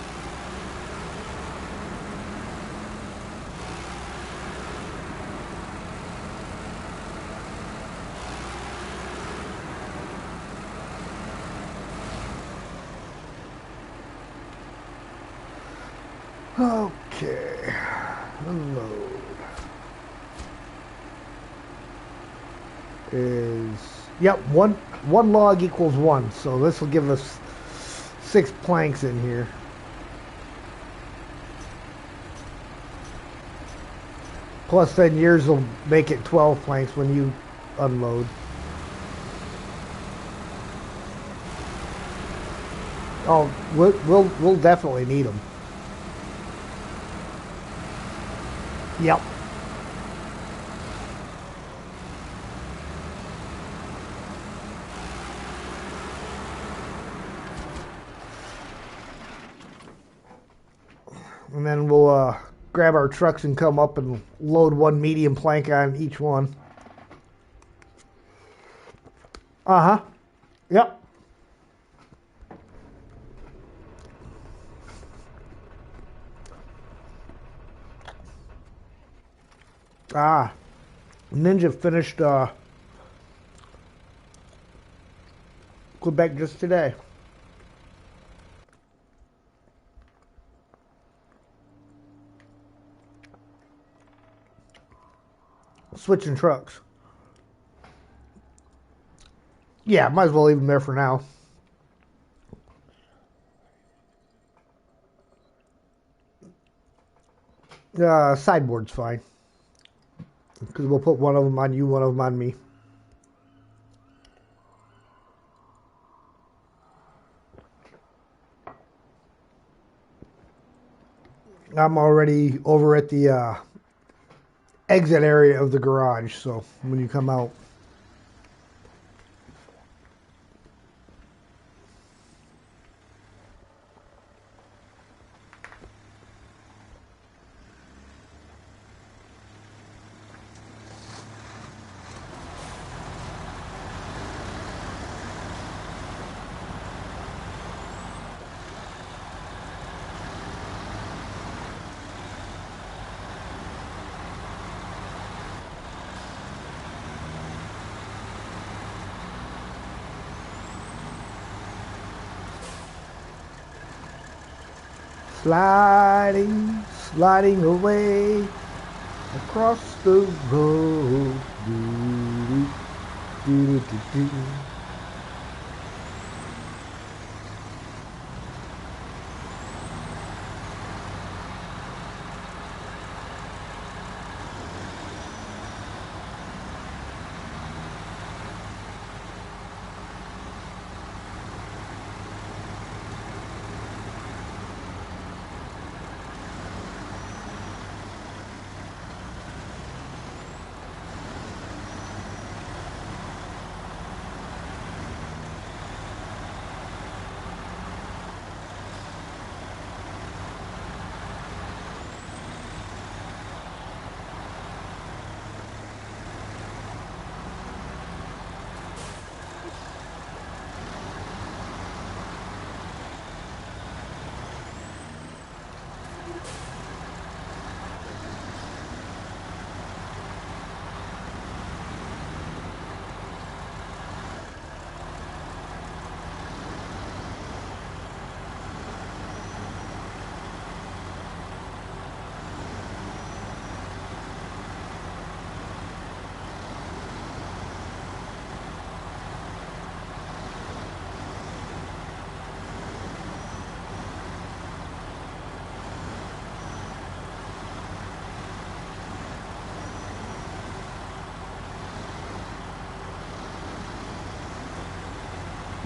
Okay, unload is, yep, one log equals one, so this will give us 6 planks in here. Plus then yours will make it 12 planks when you unload. Oh, we'll definitely need them. Yep. And then we'll grab our trucks and come up and load one medium plank on each one. Uh-huh. Yep. Ah. Ninja finished Quebec just today. Switching trucks. Yeah, might as well leave them there for now. Sideboard's fine. Because we'll put one of them on you, one of them on me. I'm already over at the exit area of the garage, so when you come out. Sliding away across the road. Do, do, do, do, do.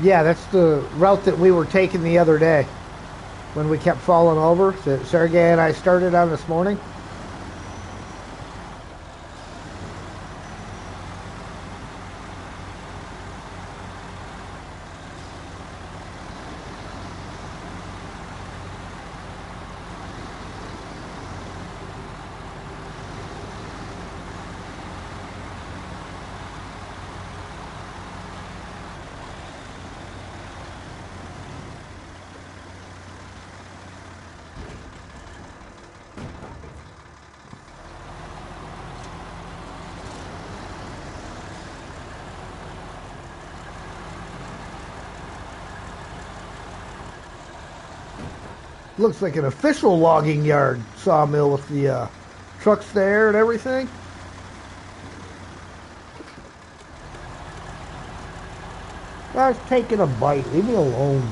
Yeah, that's the route that we were taking the other day when we kept falling over. That Sergey and I started on this morning. Looks like an official logging yard sawmill with the trucks there and everything. I was taking a bite. Leave me alone.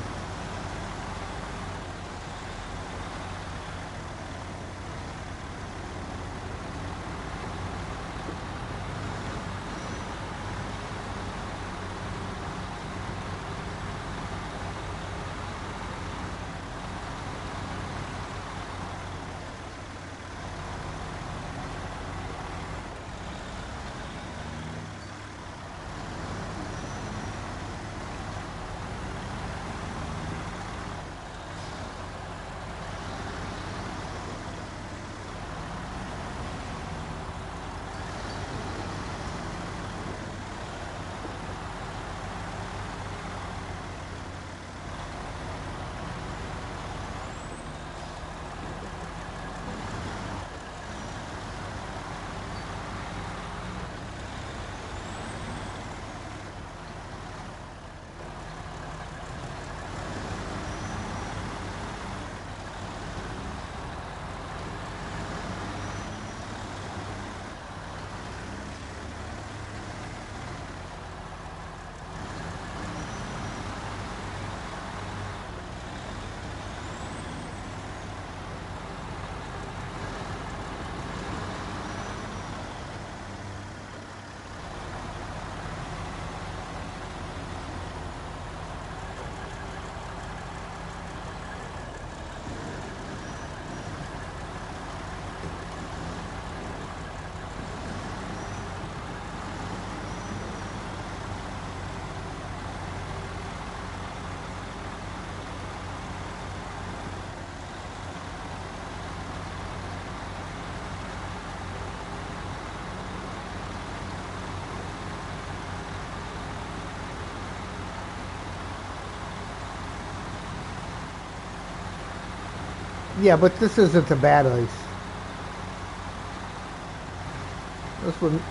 Yeah, but this isn't the bad ice.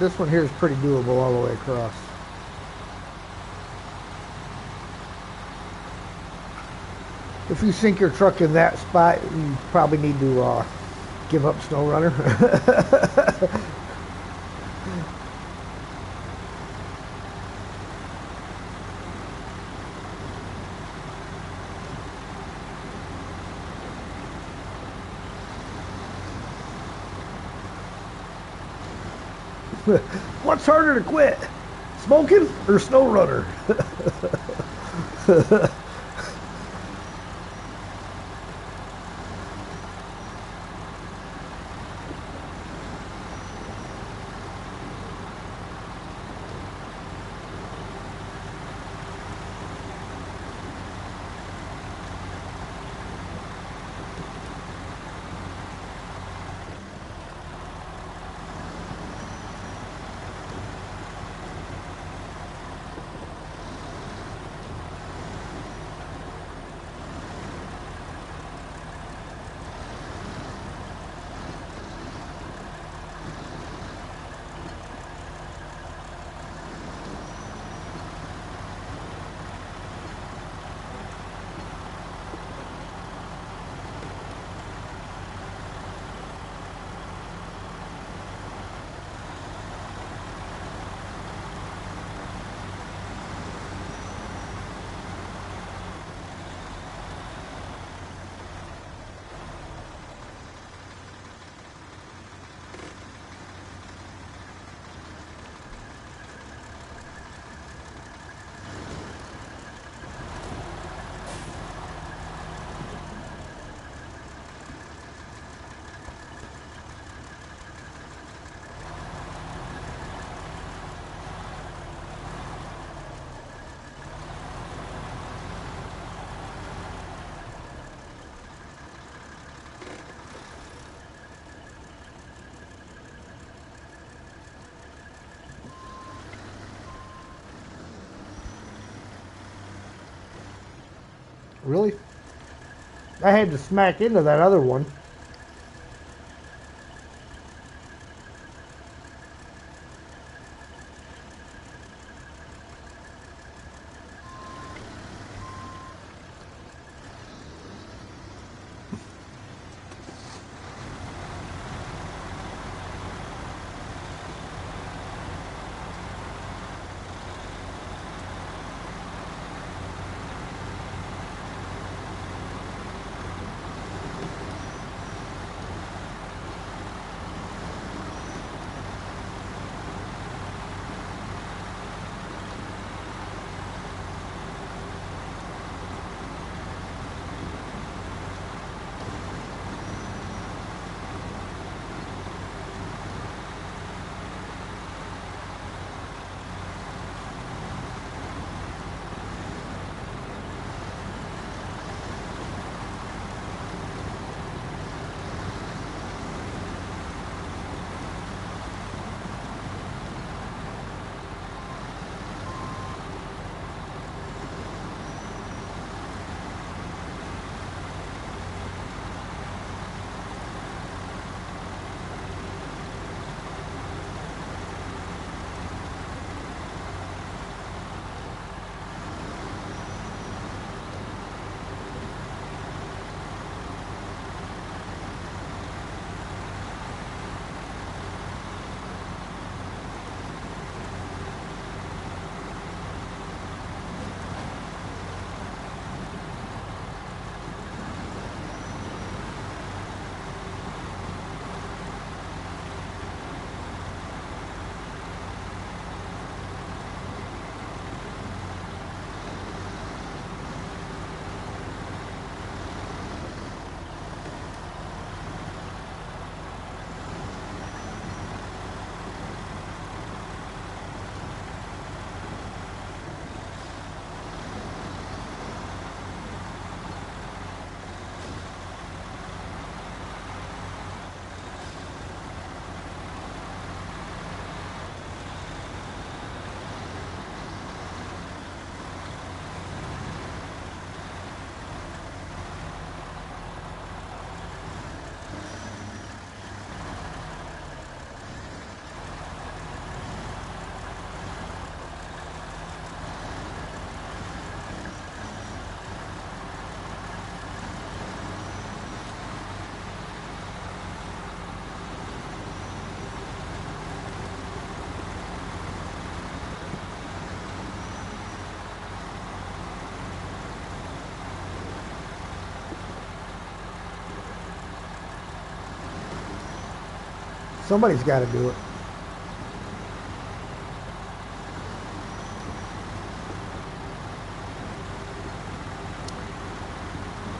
This one here is pretty doable all the way across. If you sink your truck in that spot, you probably need to give up Snowrunner. What's harder to quit? Smoking or Snowrunner? Really? I had to smack into that other one. Somebody's got to do it.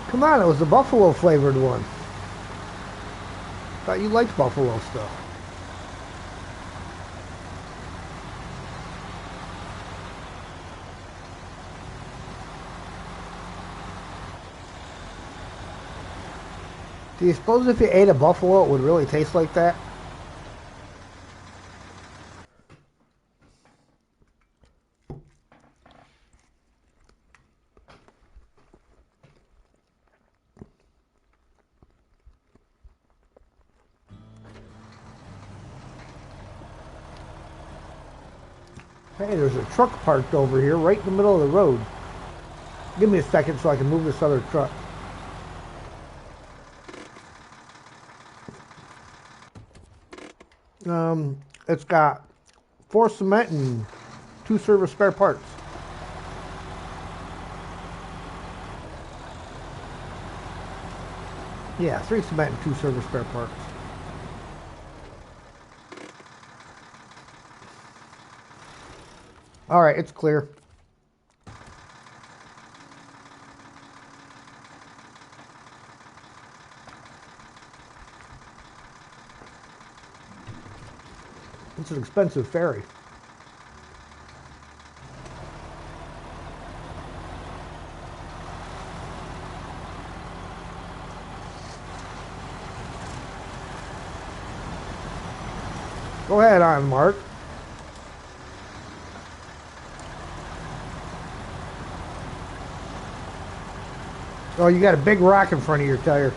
Come on, it was the buffalo flavored one. Thought you liked buffalo stuff. Do you suppose if you ate a buffalo it would really taste like that? Hey, there's a truck parked over here right in the middle of the road. Give me a second so I can move this other truck. It's got 4 cement and 2 service spare parts. Yeah, 3 cement and 2 service spare parts. All right, it's clear. It's an expensive ferry. Go ahead on, Mark. Oh, you got a big rock in front of your tire.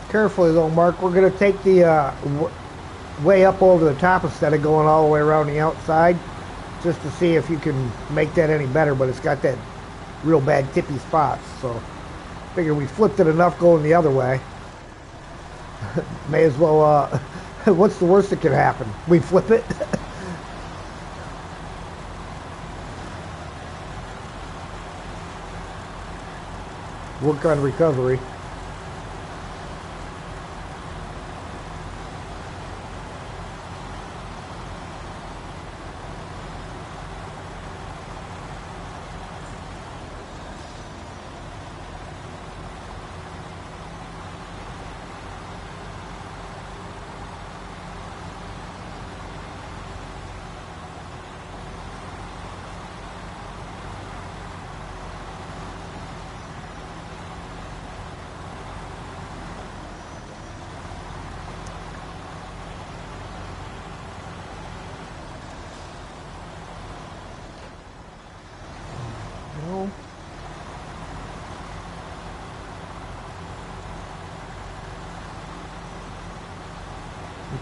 Carefully though, Mark. We're going to take the way up over the top instead of going all the way around the outside, just to see if you can make that any better. But it's got that real bad tippy spots, so figure we flipped it enough going the other way. May as well. What's the worst that could happen? We flip it. Work on recovery.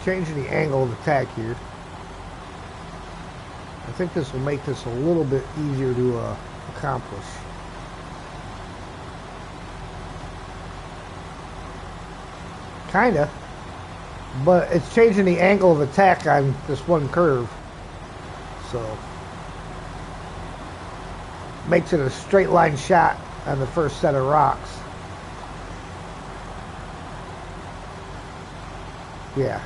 Changing the angle of attack here. I think this will make this a little bit easier to accomplish. Kinda, but it's changing the angle of attack on this one curve, so makes it a straight line shot on the first set of rocks. Yeah.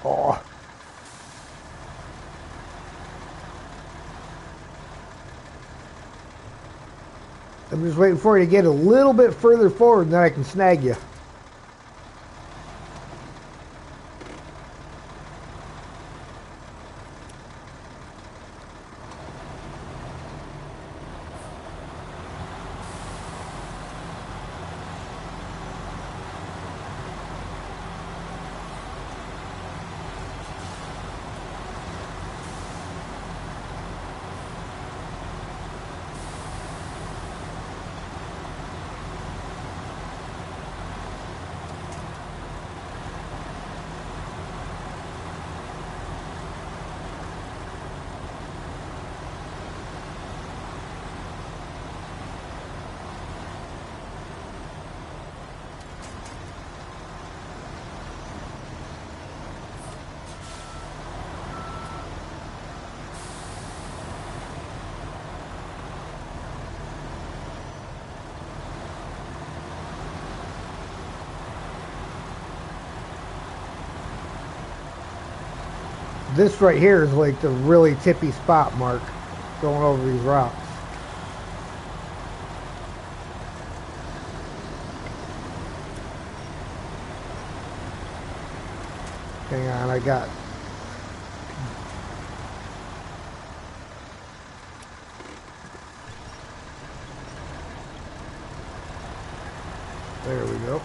Oh. I'm just waiting for you to get a little bit further forward and then I can snag you. This right here is like the really tippy spot, Mark, going over these rocks. Hang on, I got... There we go.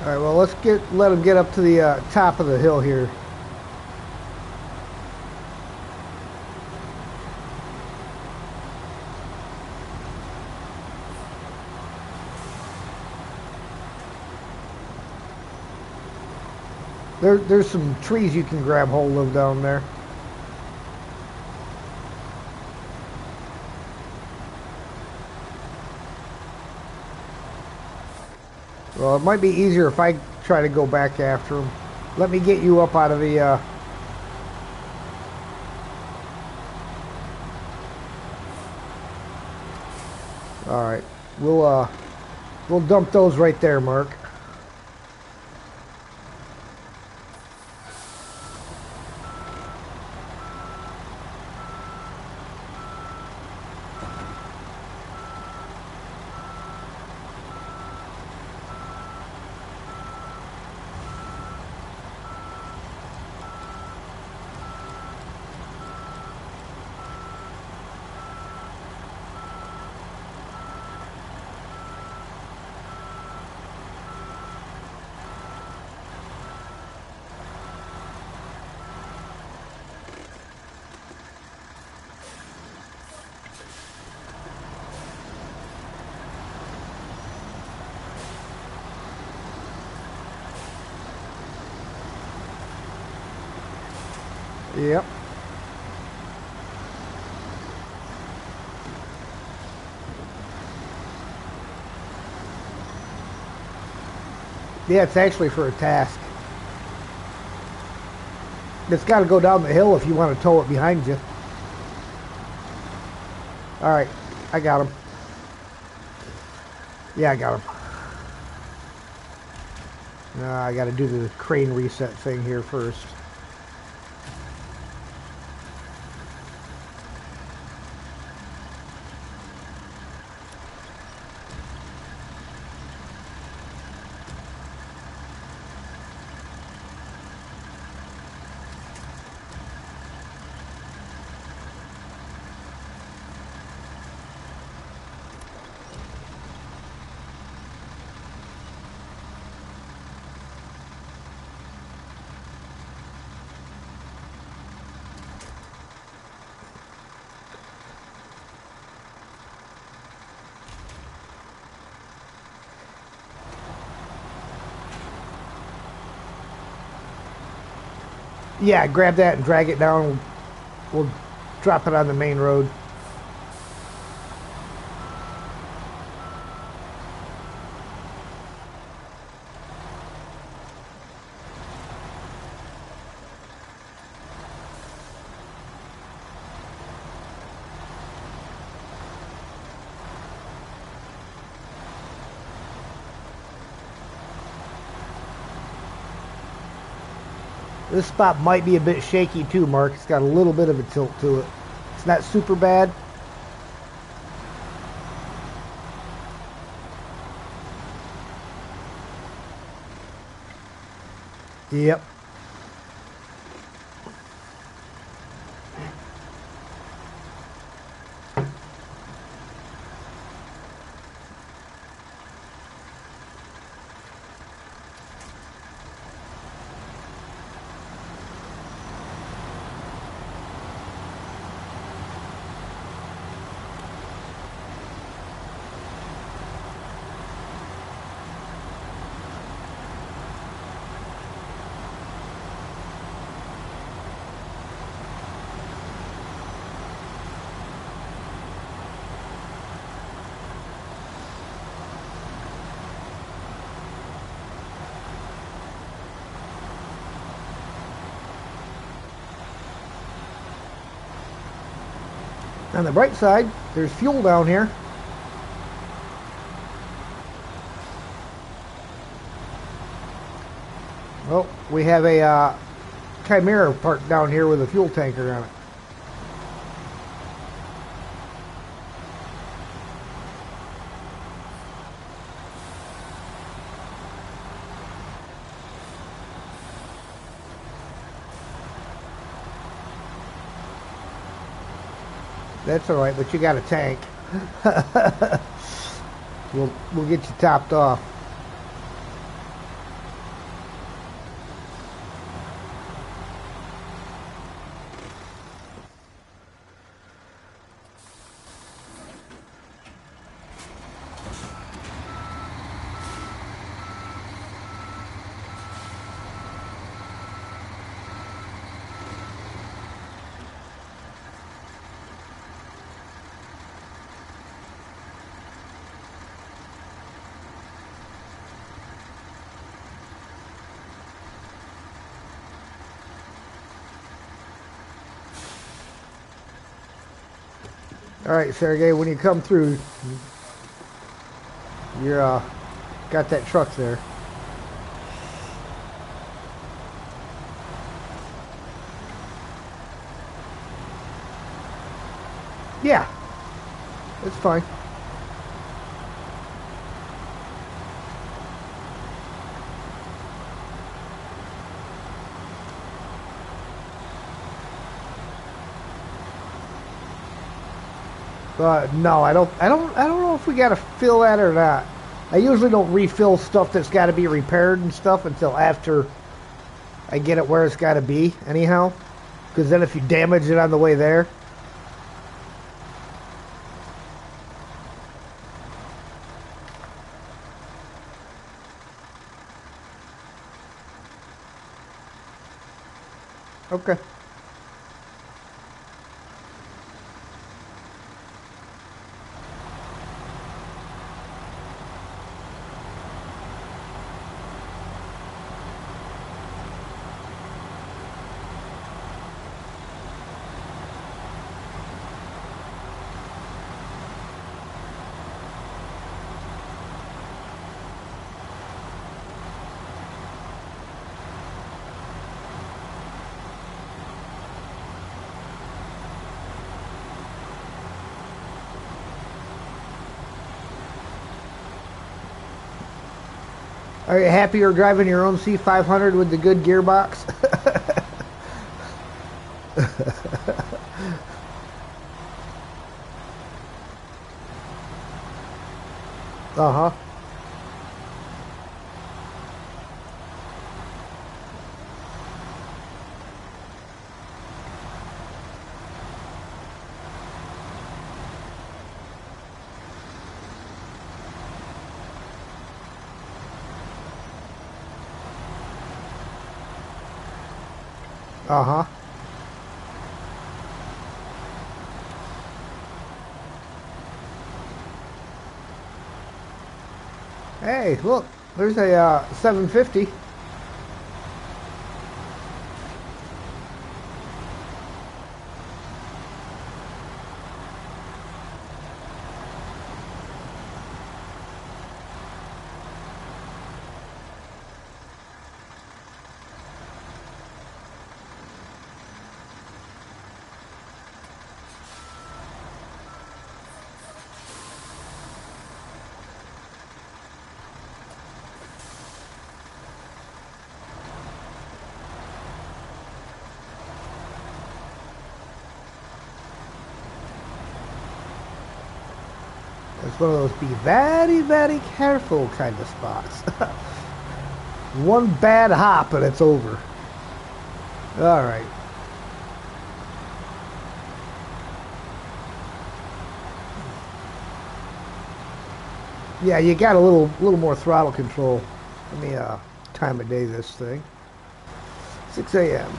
All right, well, let him get up to the top of the hill here. There's some trees you can grab hold of down there. Well, it might be easier if I try to go back after him. Let me get you up out of the... All right, we'll dump those right there, Mark. Yep. Yeah, it's actually for a task. It's got to go down the hill if you want to tow it behind you. All right, I got him. Yeah, I got him. I got to do the crane reset thing here first. Yeah, grab that and drag it down. We'll drop it on the main road. This spot might be a bit shaky too, Mark. It's got a little bit of a tilt to it. It's not super bad. Yep. On the bright side, there's fuel down here. Well, we have a Chimera parked down here with a fuel tanker on it. That's all right, but you got a tank. We'll get you topped off. All right, Sergey, when you come through, you're got that truck there. Yeah, it's fine. No, I don't know if we gotta fill that or not. I usually don't refill stuff that's got to be repaired and stuff until after I get it where it's got to be. Anyhow, because then if you damage it on the way there, okay. Are you happy you're driving your own C500 with the good gearbox? Uh huh. Uh huh. Hey, look, there's a 750. It's one of those be very, very careful kind of spots. One bad hop and it's over. All right. Yeah, you got a little more throttle control. Let me time of day this thing. 6 a.m.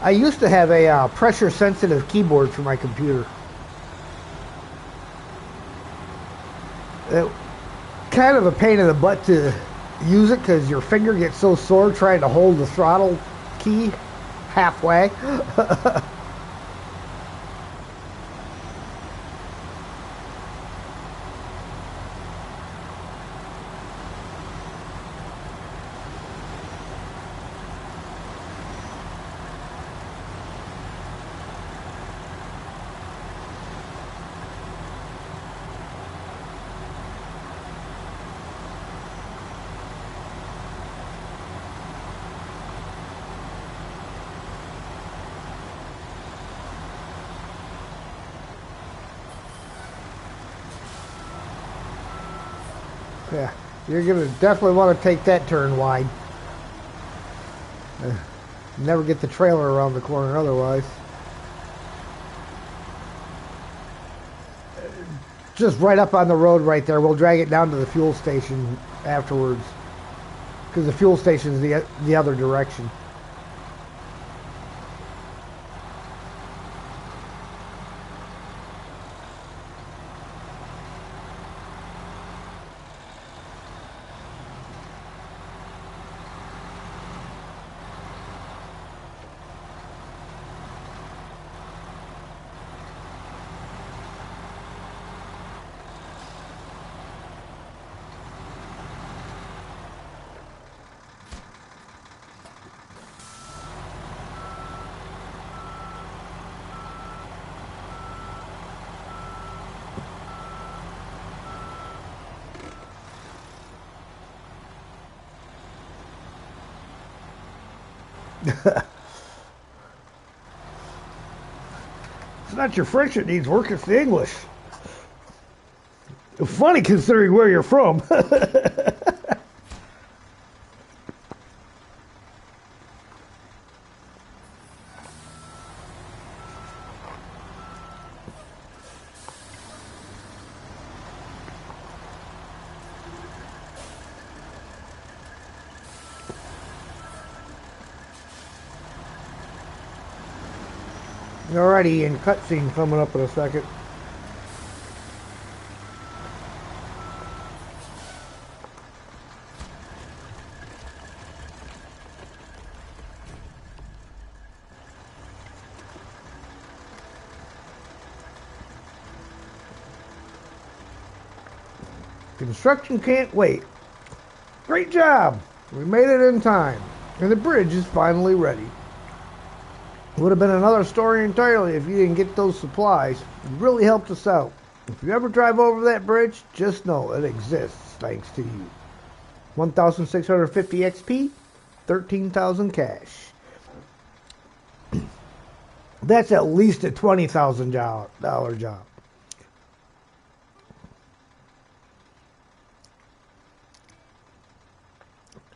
I used to have a pressure sensitive keyboard for my computer. It, kind of a pain in the butt to use it because your finger gets so sore trying to hold the throttle key halfway. Yeah, you're going to definitely want to take that turn wide. Never get the trailer around the corner otherwise. Just right up on the road right there. We'll drag it down to the fuel station afterwards. Because the fuel station is the other direction. It's not your French that needs work, it's the English. Funny considering where you're from. Alrighty, and cutscene coming up in a second. Construction can't wait. Great job! We made it in time, and the bridge is finally ready. It would have been another story entirely if you didn't get those supplies. You really helped us out. If you ever drive over that bridge, just know it exists thanks to you. 1,650 XP, 13,000 cash. That's at least a $20,000 job.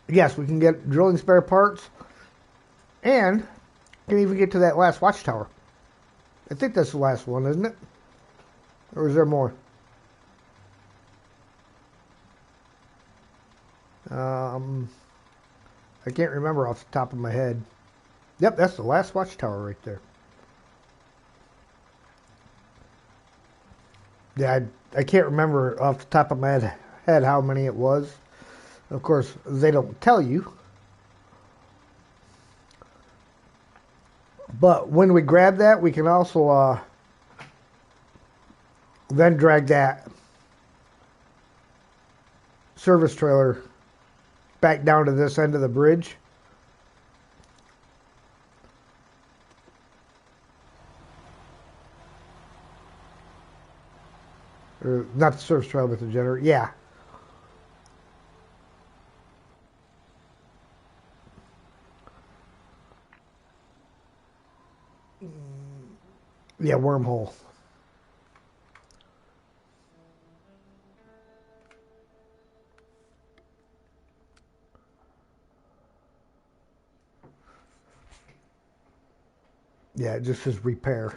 Yes, we can get drilling spare parts, and can even get to that last watchtower. I think that's the last one, isn't it? Or is there more? I can't remember off the top of my head. Yep, that's the last watchtower right there. Yeah, I can't remember off the top of my head how many it was. Of course, they don't tell you. But when we grab that, we can also then drag that service trailer back down to this end of the bridge. Or not the service trailer, but the generator. Yeah. Yeah, wormhole. Yeah, it just says repair.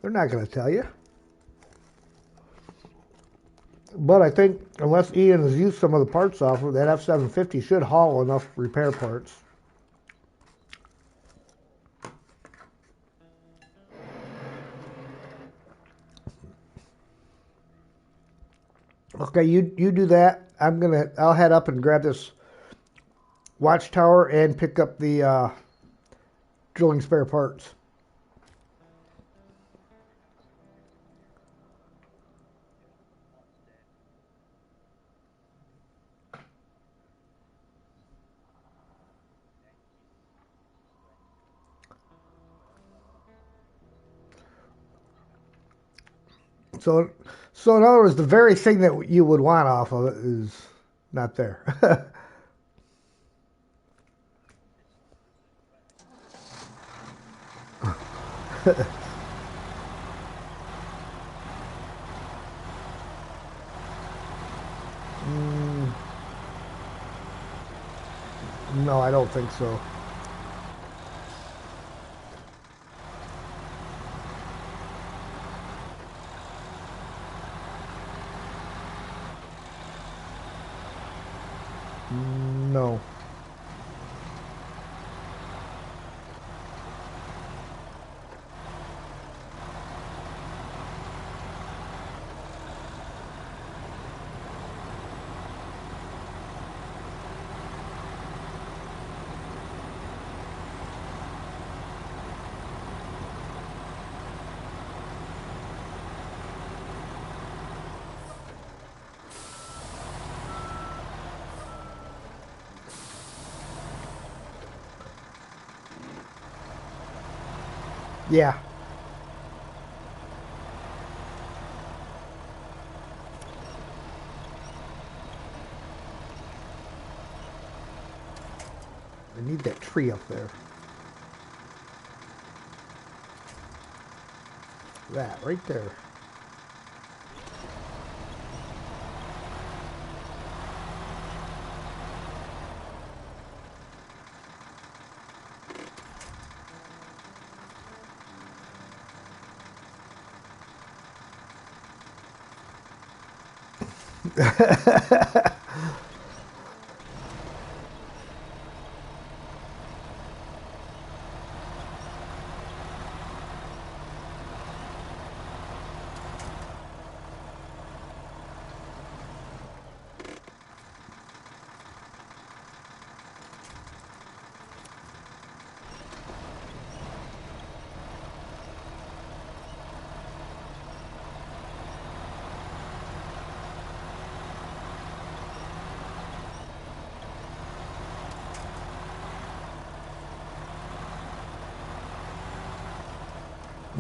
They're not going to tell you. But I think unless Ian has used some of the parts off of that F-750 should haul enough repair parts. Okay, you do that. I'll head up and grab this watchtower and pick up the drilling spare parts. So in other words, the very thing that you would want off of it is not there. No, I don't think so. No. Yeah. I need that tree up there. That right there.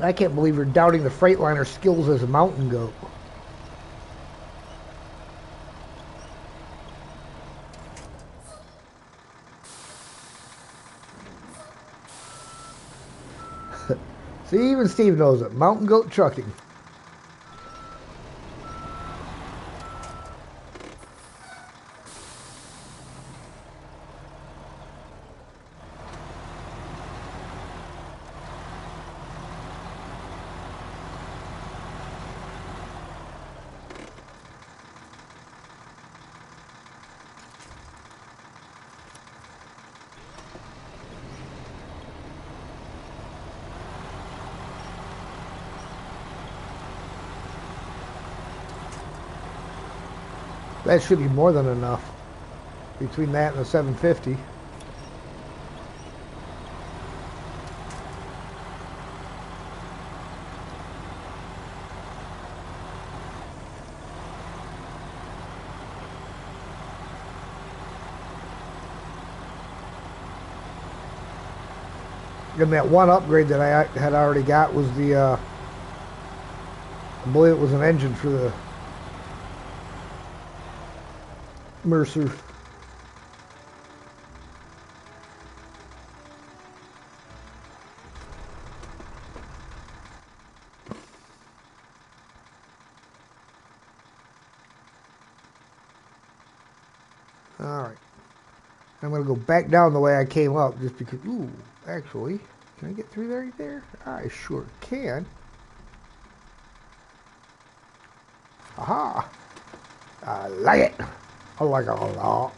I can't believe you're doubting the Freightliner skills as a mountain goat. See, even Steve knows it. Mountain goat trucking. That should be more than enough between that and the 750. And that one upgrade that I had already got was the, I believe it was an engine for the Mercer. Alright. I'm going to go back down the way I came up just because, ooh, actually, can I get through there right there? I sure can. Aha! I like it. I like it a lot.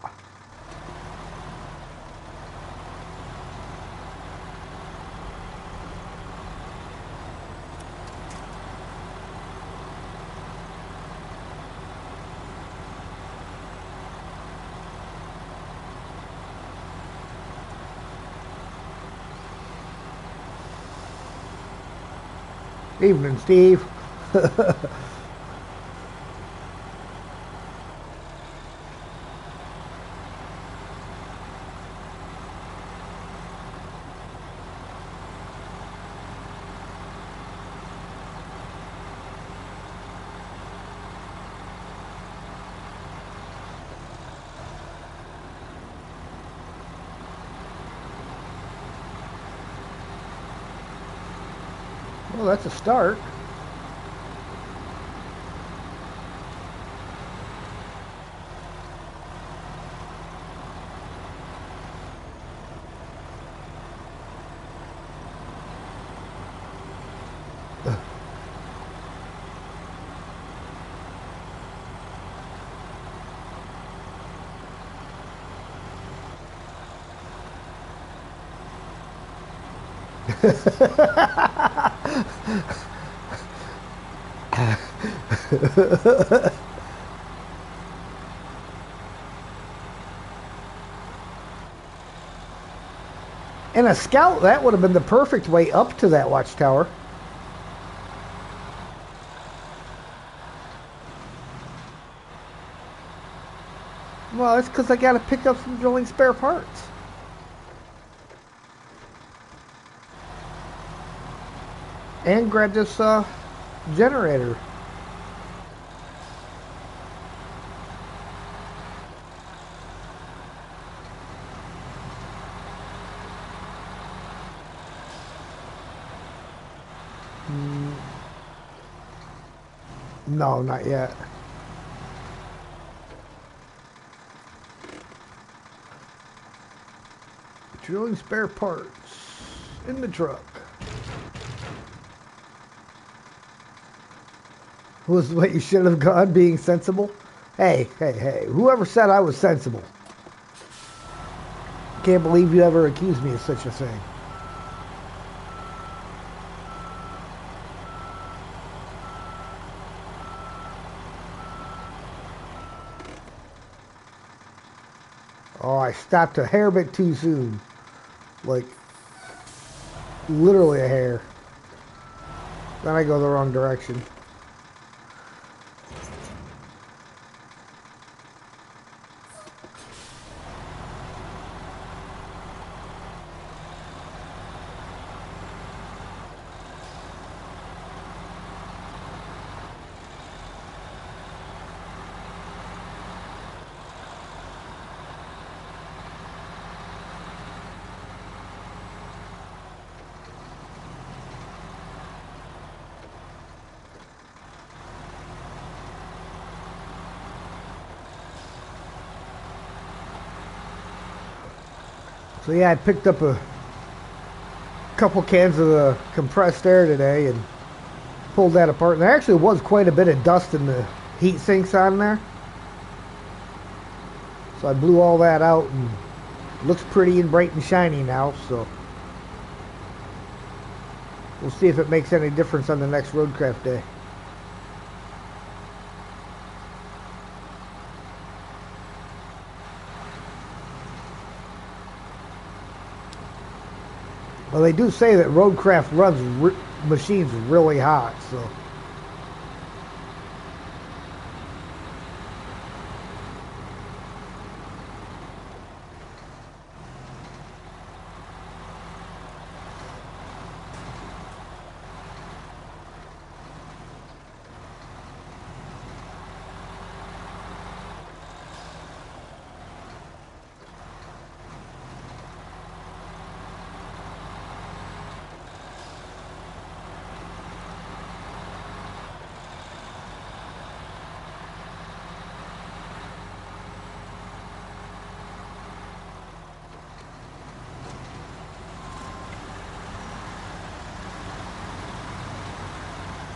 Evening, Steve. Well, that's a start. And a scout, that would have been the perfect way up to that watchtower. Well, that's because I got to pick up some drilling spare parts. And grab this generator. No, not yet. Drilling spare parts in the truck. Was what you should have gone, being sensible? Hey, hey, hey. Whoever said I was sensible? Can't believe you ever accused me of such a thing. Oh, I stopped a hair bit too soon. Like, literally a hair. Then I go the wrong direction. So yeah, I picked up a couple cans of the compressed air today and pulled that apart. And there actually was quite a bit of dust in the heat sinks on there. So I blew all that out and it looks pretty and bright and shiny now. So we'll see if it makes any difference on the next roadcraft day. Well, they do say that roadcraft runs machines really hot, so.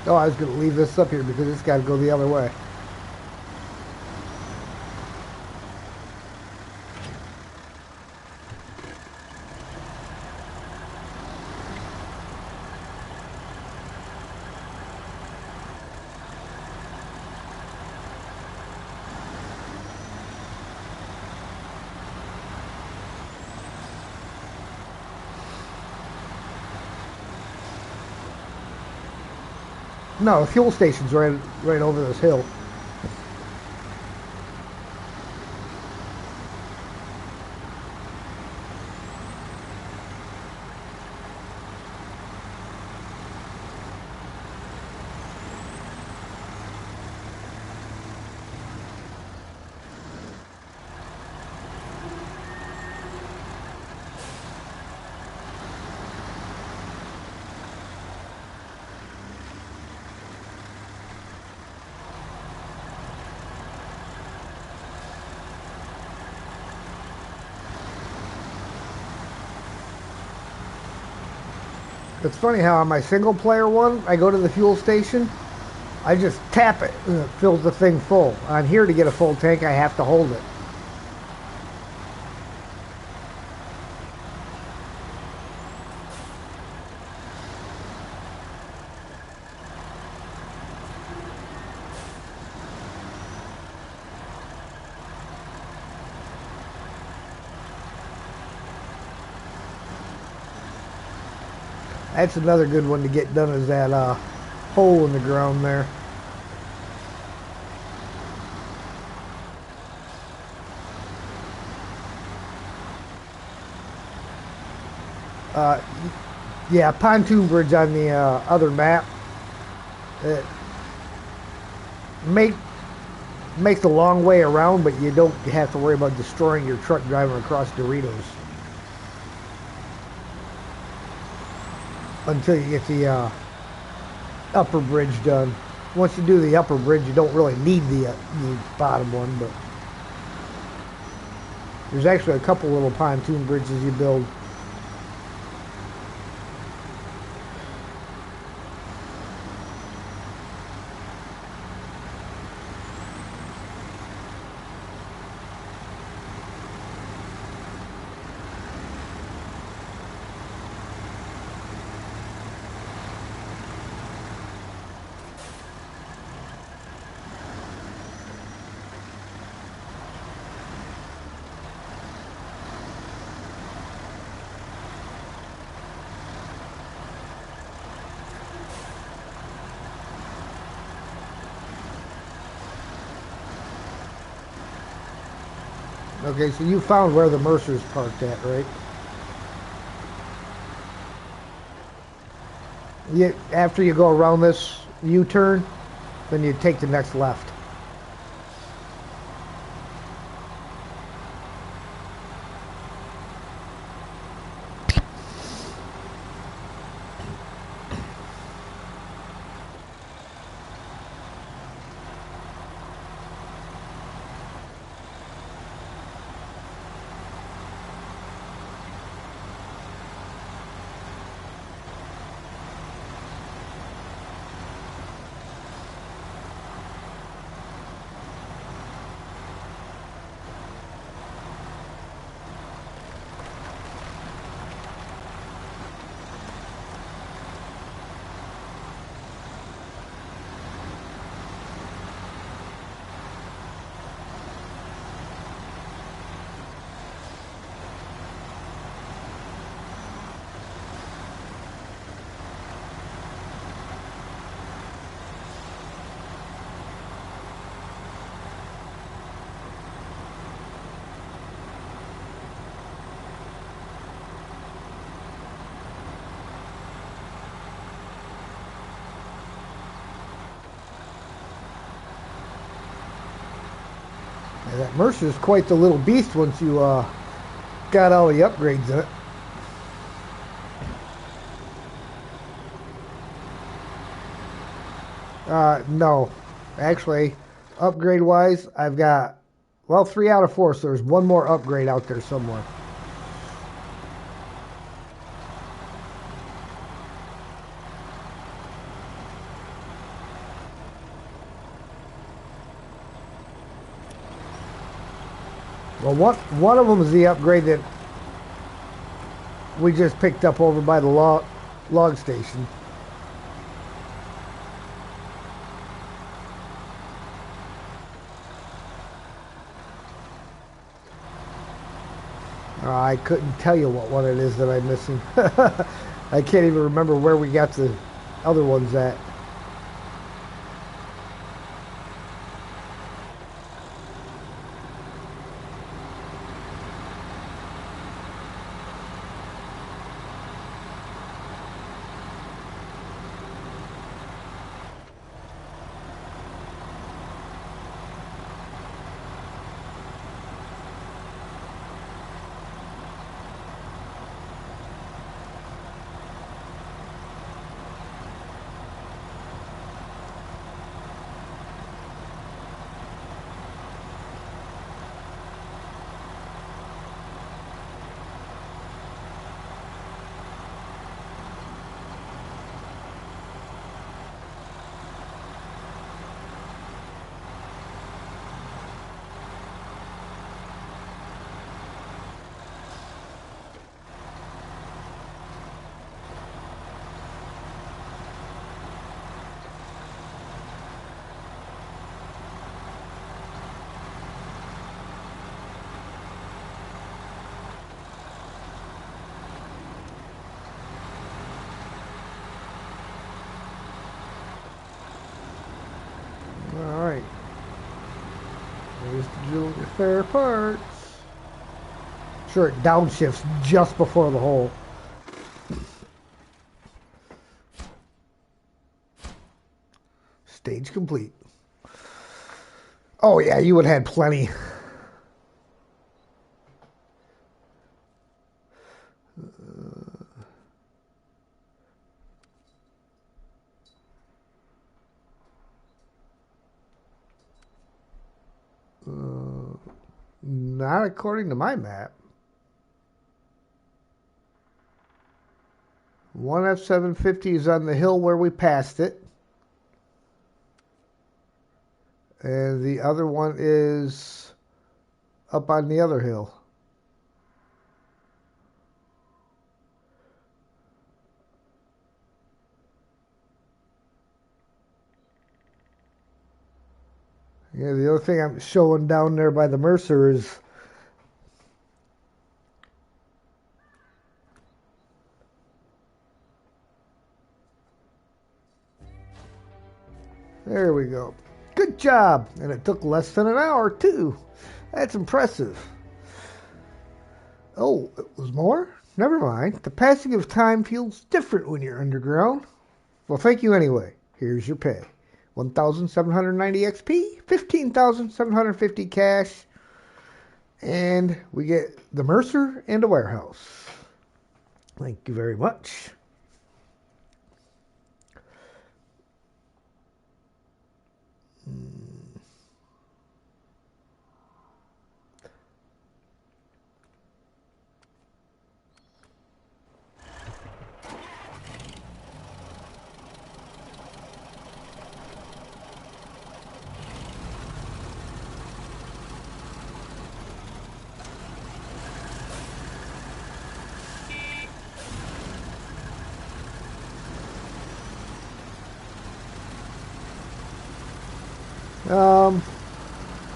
Oh, I was going to leave this up here because it's got to go the other way. No, the fuel station's right over this hill. It's funny how on my single player one, I go to the fuel station, I just tap it and it fills the thing full. On here, to get a full tank, I have to hold it. That's another good one to get done, is that hole in the ground there. Yeah, pontoon bridge on the other map. It makes a long way around, but you don't have to worry about destroying your truck driving across Doritos until you get the upper bridge done. once you do the upper bridge, you don't really need the bottom one, but there's actually a couple little pontoon bridges you build. Okay, so you found where the Mercer's parked at, right? After you go around this U-turn, then you take the next left. Yeah, that Mercer's quite the little beast once you got all the upgrades in it. No. Actually, upgrade-wise, I've got, well, 3 out of 4, so there's one more upgrade out there somewhere. Well, one of them is the upgrade that we just picked up over by the log station. I couldn't tell you what one it is that I'm missing. I can't even remember where we got the other ones at. Alright. There's the jewelry fair parts. Sure, it downshifts just before the hole. Stage complete. Oh yeah, you would have had plenty. Not according to my map. One F-750 is on the hill where we passed it. And the other one is up on the other hill. Yeah, the other thing I'm showing down there by the Mercer is there we go. Good job. And it took less than an hour, too. That's impressive. Oh, it was more? Never mind. The passing of time feels different when you're underground. Well, thank you anyway. Here's your pay. 1,790 XP, 15,750 cash, and we get the Mercer and a warehouse. Thank you very much.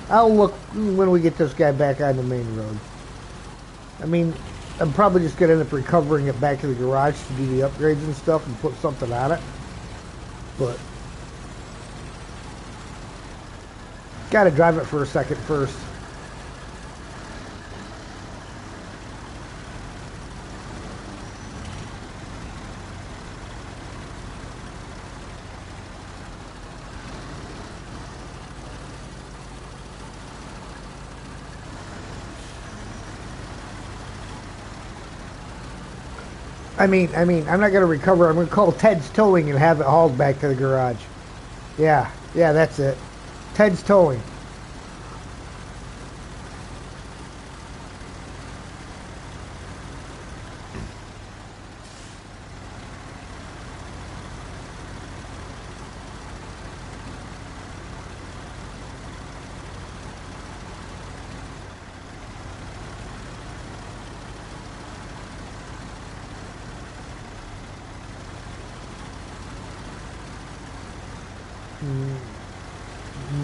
I'll look when we get this guy back on the main road. I mean, I'm probably just going to end up recovering it back to the garage to do the upgrades and stuff and put something on it. But got to drive it for a second first. I mean, I'm not going to recover. I'm going to call Ted's Towing and have it hauled back to the garage. Yeah, that's it. Ted's Towing.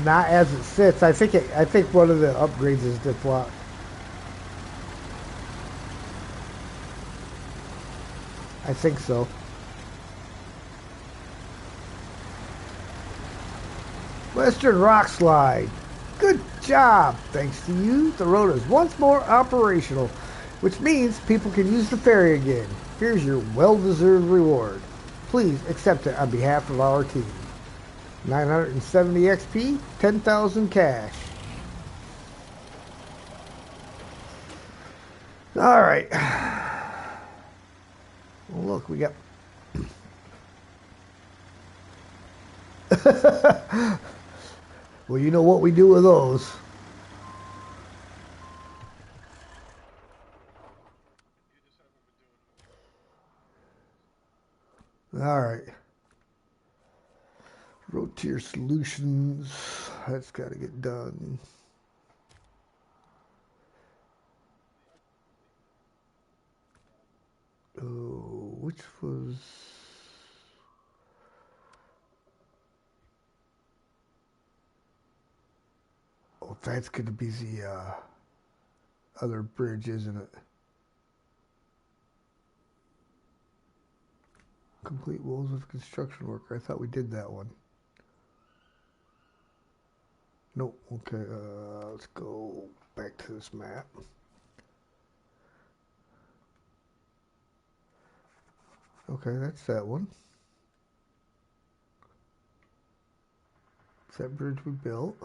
Not as it sits. I think one of the upgrades is dip lock. I think so. Western Rock Slide. Good job. Thanks to you, the road is once more operational, which means people can use the ferry again. Here's your well-deserved reward. Please accept it on behalf of our team. 970 XP, 10,000 cash. All right. Well, look, we got... Well, you know what we do with those. All right. Road tier solutions. That's got to get done. Oh, which was... Oh, that's going to be the other bridge, isn't it? Complete woes of construction worker. I thought we did that one. Nope. Okay, let's go back to this map. Okay, that's that one. It's that bridge we built.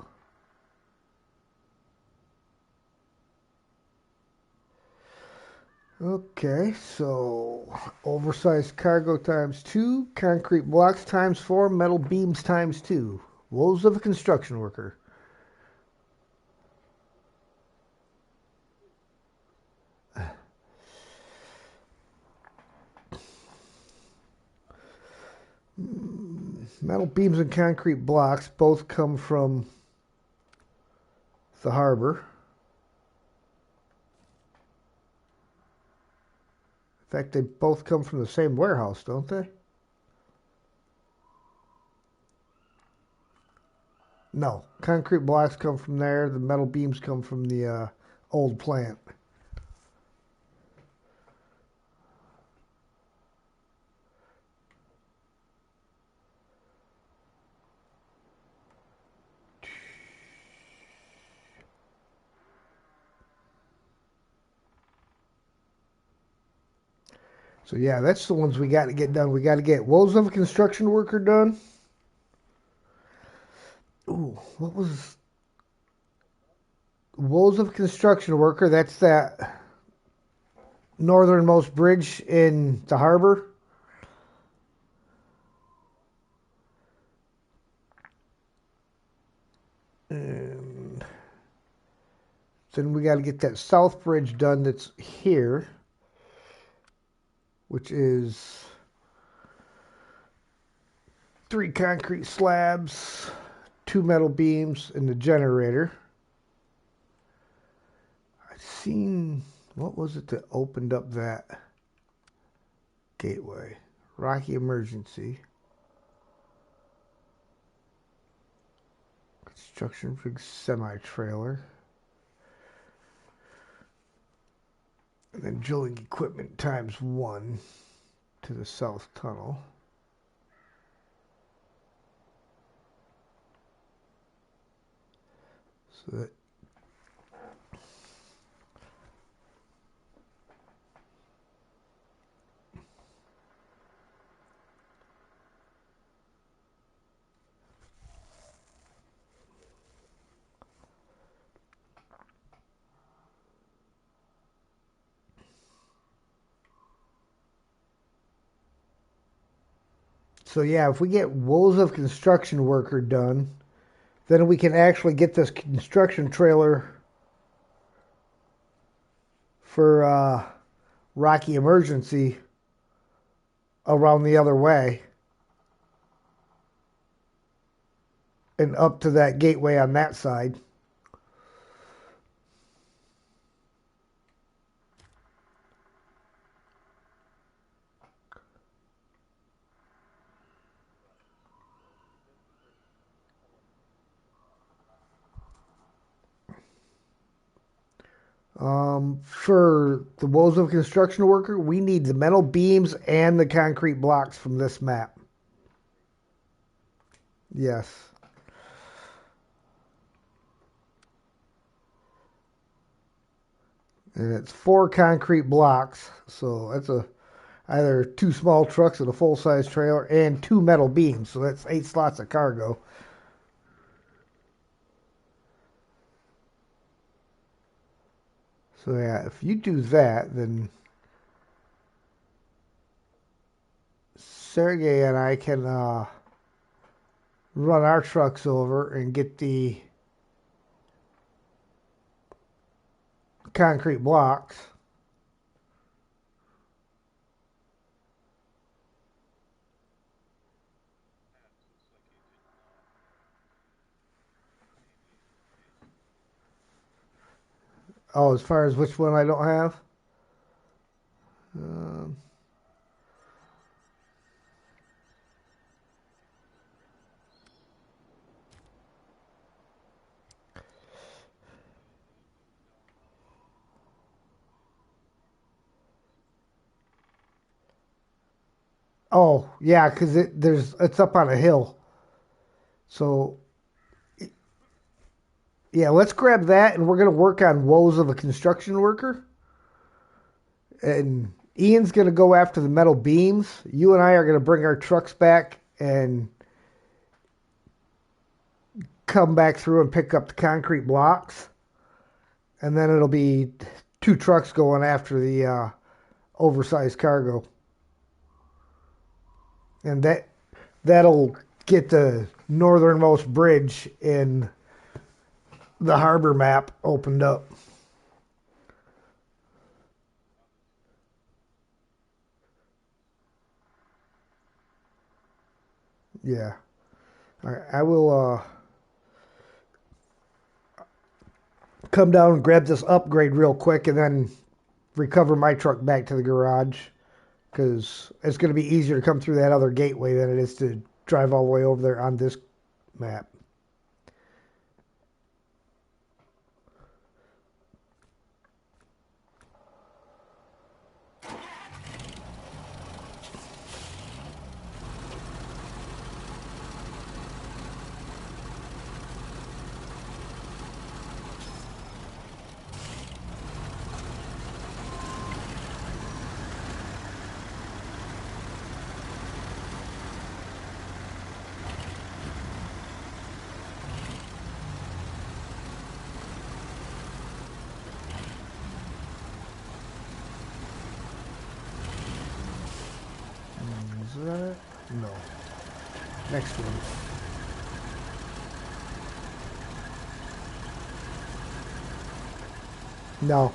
Okay, so oversized cargo times 2, concrete blocks times 4, metal beams times 2. Woes of a construction worker. Metal beams and concrete blocks both come from the harbor. In fact, they both come from the same warehouse, don't they? No, concrete blocks come from there. The metal beams come from the old plant. So yeah, that's the ones we got to get done. We got to get woes of a construction worker done. Ooh, what was woes of a construction worker? That's that northernmost bridge in the harbor. And then we got to get that south bridge done that's here, which is 3 concrete slabs, 2 metal beams, and the generator. I seen, what was it that opened up that gateway? Rocky Emergency. Construction rig semi-trailer. And then drilling equipment ×1 to the south tunnel. So that So yeah, if we get woes of construction worker done, then we can actually get this construction trailer for Rocky Emergency around the other way and up to that gateway on that side. For the woes of construction worker, we need the metal beams and the concrete blocks from this map. Yes. And it's 4 concrete blocks, so that's either 2 small trucks and a full-size trailer and 2 metal beams, so that's 8 slots of cargo. So yeah, if you do that, then Sergey and I can run our trucks over and get the concrete blocks. Oh, as far as which one I don't have? Um, oh, yeah, because it's up on a hill. So yeah, let's grab that, and we're gonna work on woes of a construction worker. And Ian's gonna go after the metal beams. You and I are gonna bring our trucks back and come back through and pick up the concrete blocks. And then it'll be 2 trucks going after the oversized cargo. And that'll get the northernmost bridge in the harbor map opened up. Yeah. All right, I will come down and grab this upgrade real quick and then recover my truck back to the garage because it's going to be easier to come through that other gateway than it is to drive all the way over there on this map. Is that it? No. Next one. No.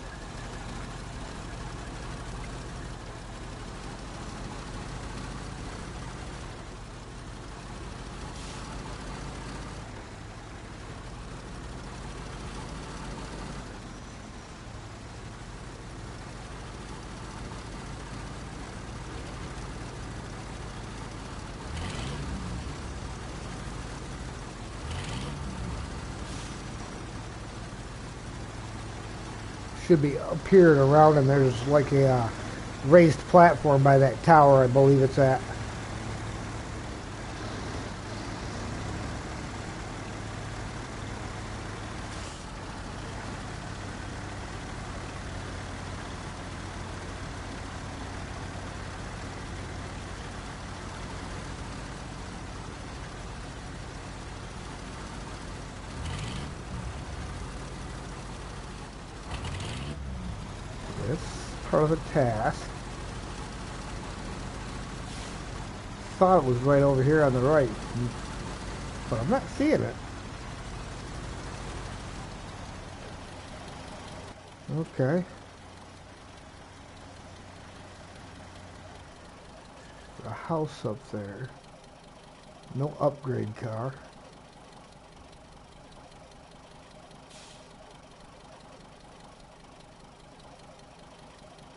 Should be up here and around, and there's like a raised platform by that tower, I believe it's at. This part of the task. Thought it was right over here on the right, but I'm not seeing it. Okay. A house up there. No upgrade car.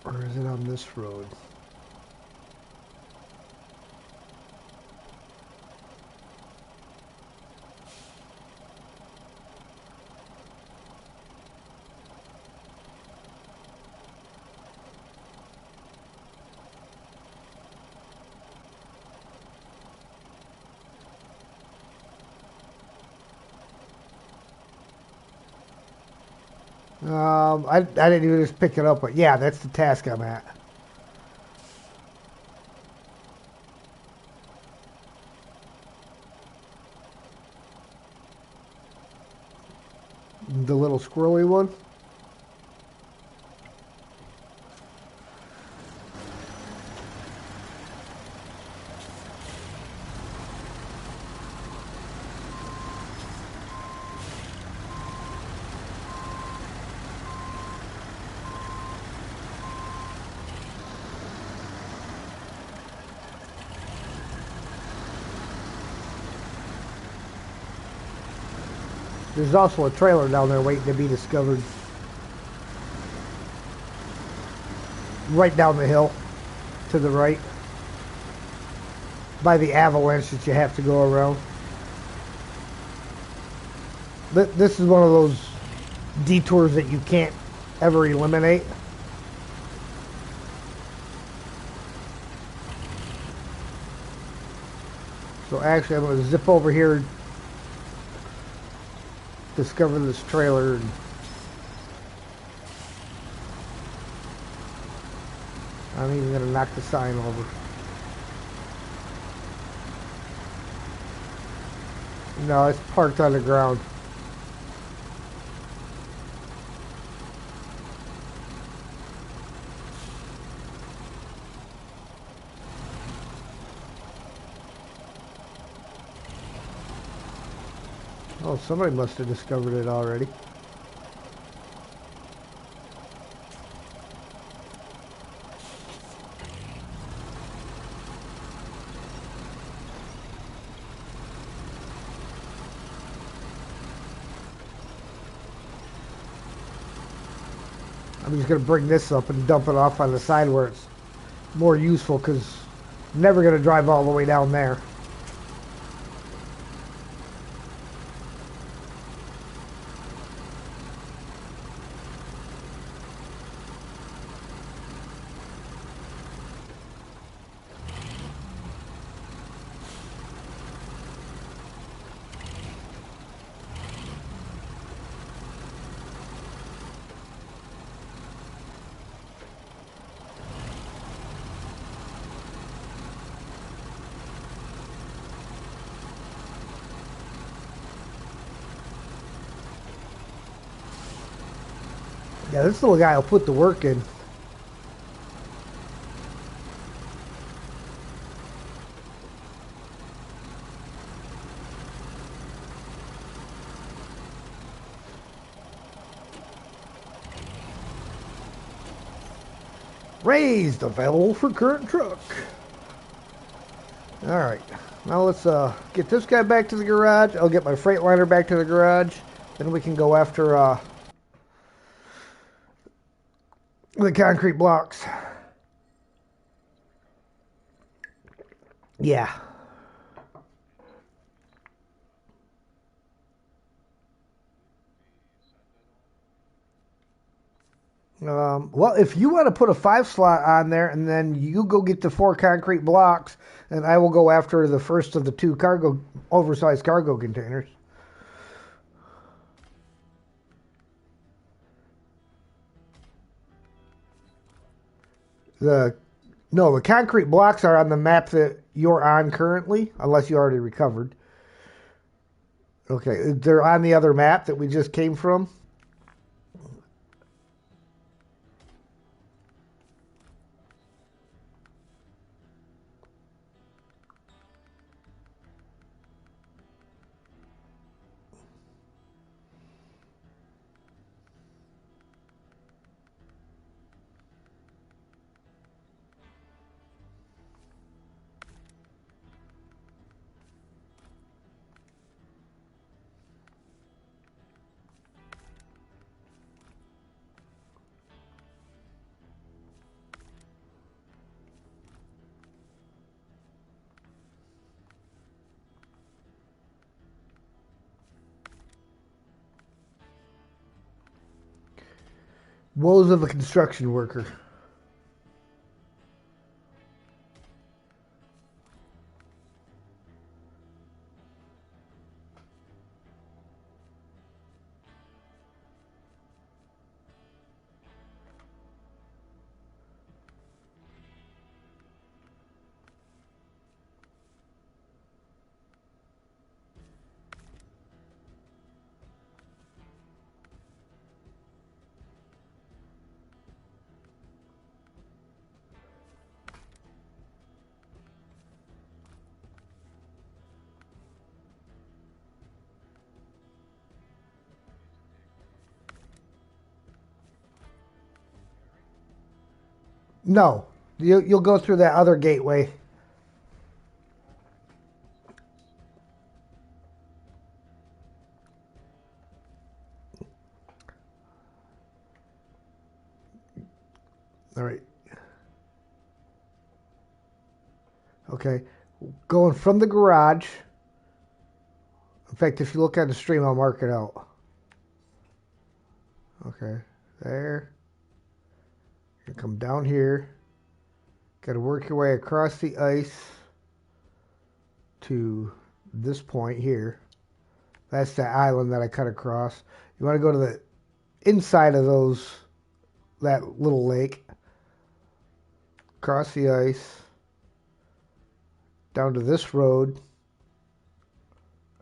Or is it on this road? I didn't even just pick it up, but yeah, that's the task I'm at. The little squirrely one. There's also a trailer down there waiting to be discovered. Right down the hill to the right. By the avalanche that you have to go around. This is one of those detours that you can't ever eliminate. So actually I'm going to zip over here, discover this trailer, and I'm even going to knock the sign over. No, it's parked on the ground. Oh, somebody must have discovered it already. I'm just going to bring this up and dump it off on the side where it's more useful because I'm never going to drive all the way down there. Yeah, this little guy will put the work in. Raised, available for current truck. Alright, now let's get this guy back to the garage. I'll get my Freightliner back to the garage. Then we can go after the concrete blocks. Yeah. Well, if you want to put a 5 slot on there and then you go get the 4 concrete blocks, and I will go after the first of the 2 oversized cargo containers. The No, the concrete blocks are on the map that you're on currently, unless you already recovered. Okay, they're on the other map that we just came from. Woes of a construction worker. No, you'll go through that other gateway. All right. Okay. Going from the garage. In fact, if you look at the stream, I'll mark it out. Okay. There. You come down here. Got to work your way across the ice to this point here. That's the island that I cut across. You want to go to the inside of that little lake. Cross the ice. Down to this road.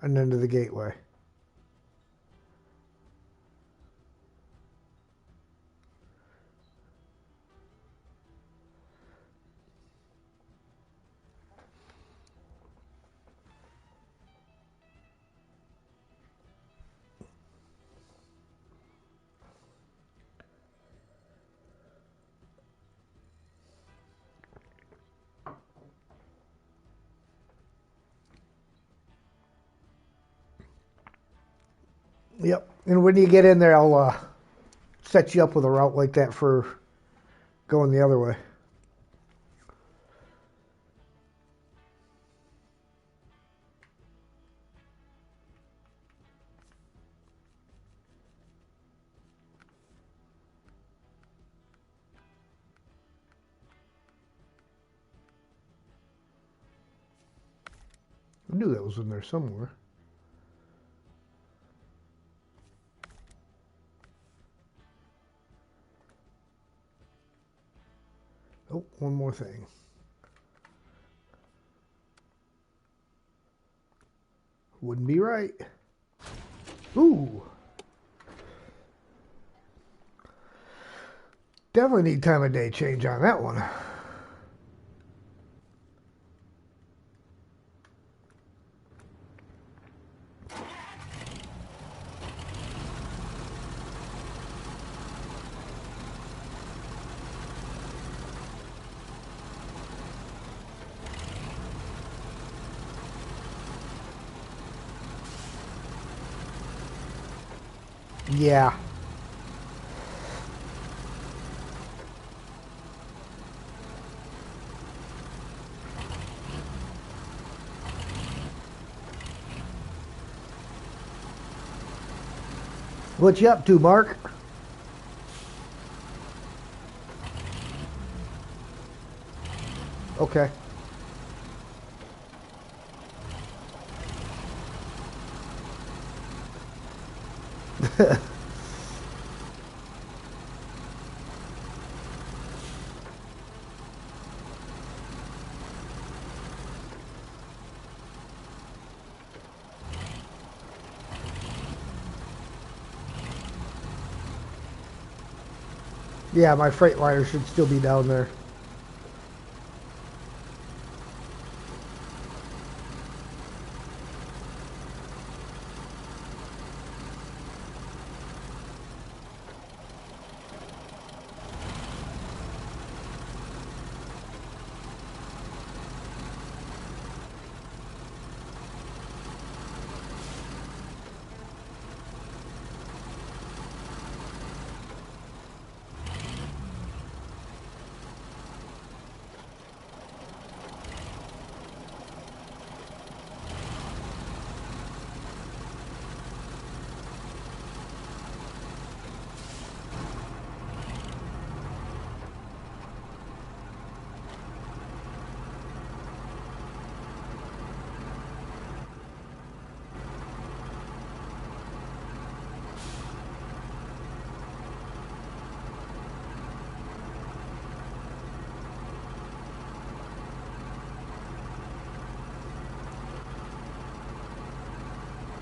And then to the gateway. Yep. And when you get in there, I'll set you up with a route like that for going the other way. I knew that was in there somewhere. Oh, one more thing. Wouldn't be right. Ooh. Definitely need time of day change on that one. Yeah. What you up to, Mark? Okay. Yeah, my Freightliner should still be down there.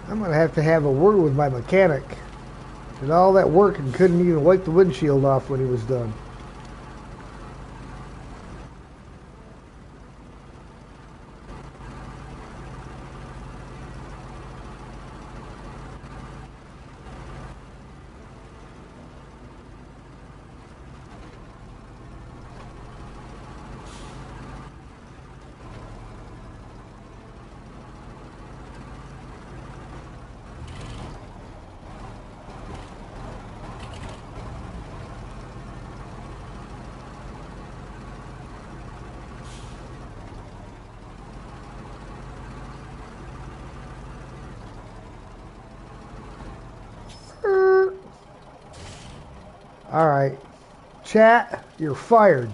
I'm going to have a word with my mechanic. Did all that work and couldn't even wipe the windshield off when he was done. All right. Chat, you're fired.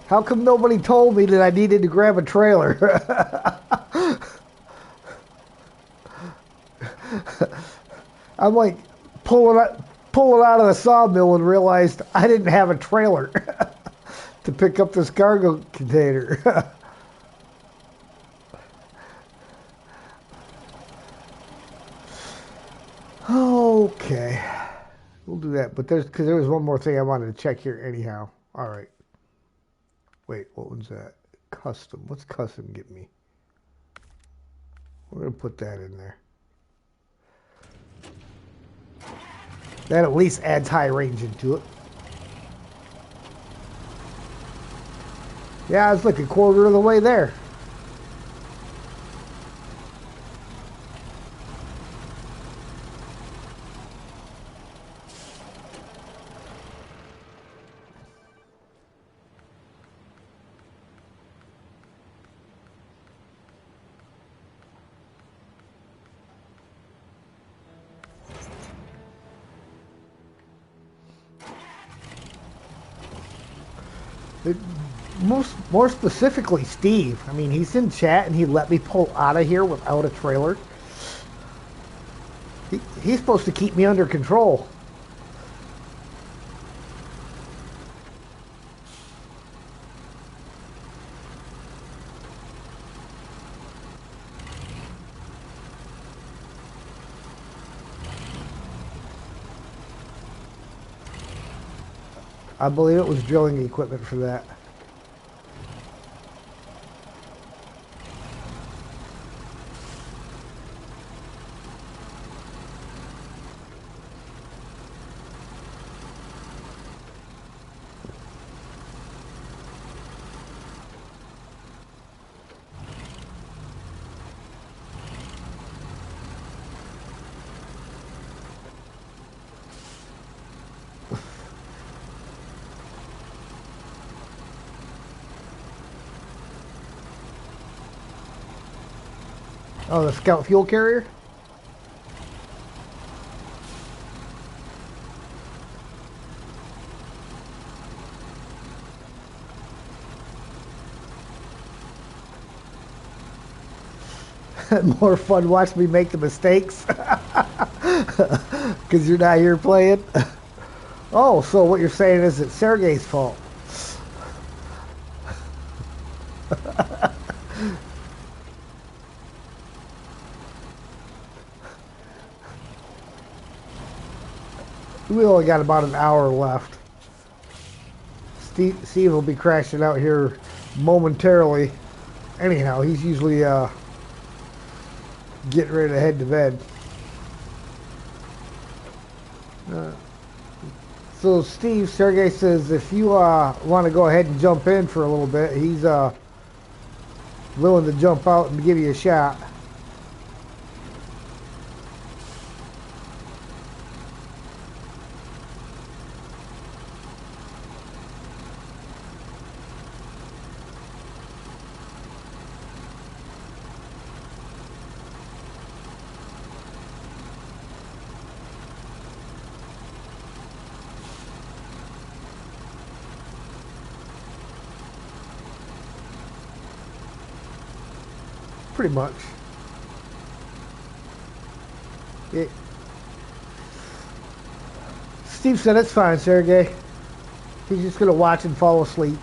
How come nobody told me that I needed to grab a trailer? I'm like pulling out of the sawmill and realized I didn't have a trailer to pick up this cargo container. Okay. We'll do that, but because there was one more thing I wanted to check here anyhow. All right. Wait, what was that? Custom. What's custom get me? We're going to put that in there. That at least adds high range into it. Yeah, it's like a quarter of the way there. It, more specifically, Steve. I mean, he's in chat and he let me pull out of here without a trailer. He's supposed to keep me under control. I believe it was drilling equipment for that. Oh, the scout fuel carrier? More fun watching me make the mistakes because you're not here playing. Oh, so what you're saying is it's Sergey's fault. We only got about an hour left. Steve will be crashing out here momentarily. Anyhow, he's usually getting ready to head to bed. So Steve, Sergey says if you want to go ahead and jump in for a little bit, he's willing to jump out and give you a shot. Pretty much. Steve said it's fine, Sergey. He's just going to watch and fall asleep.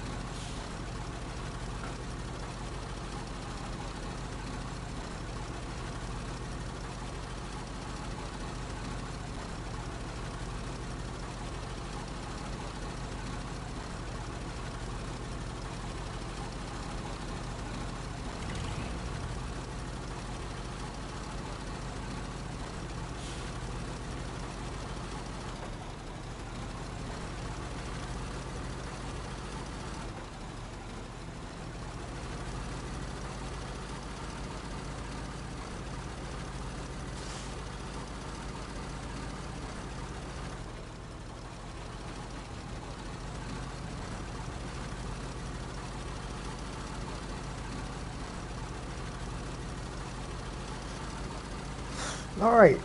All right,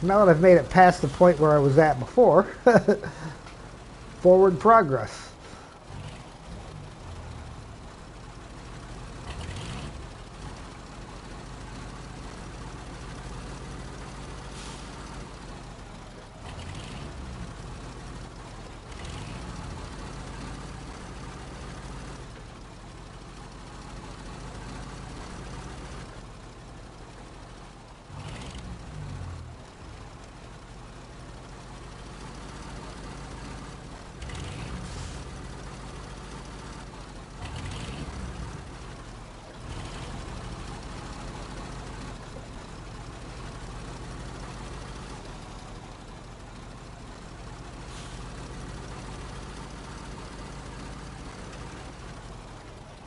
now that I've made it past the point where I was at before, forward progress.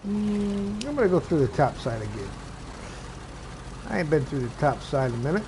I'm going to go through the top side again. I ain't been through the top side in a minute.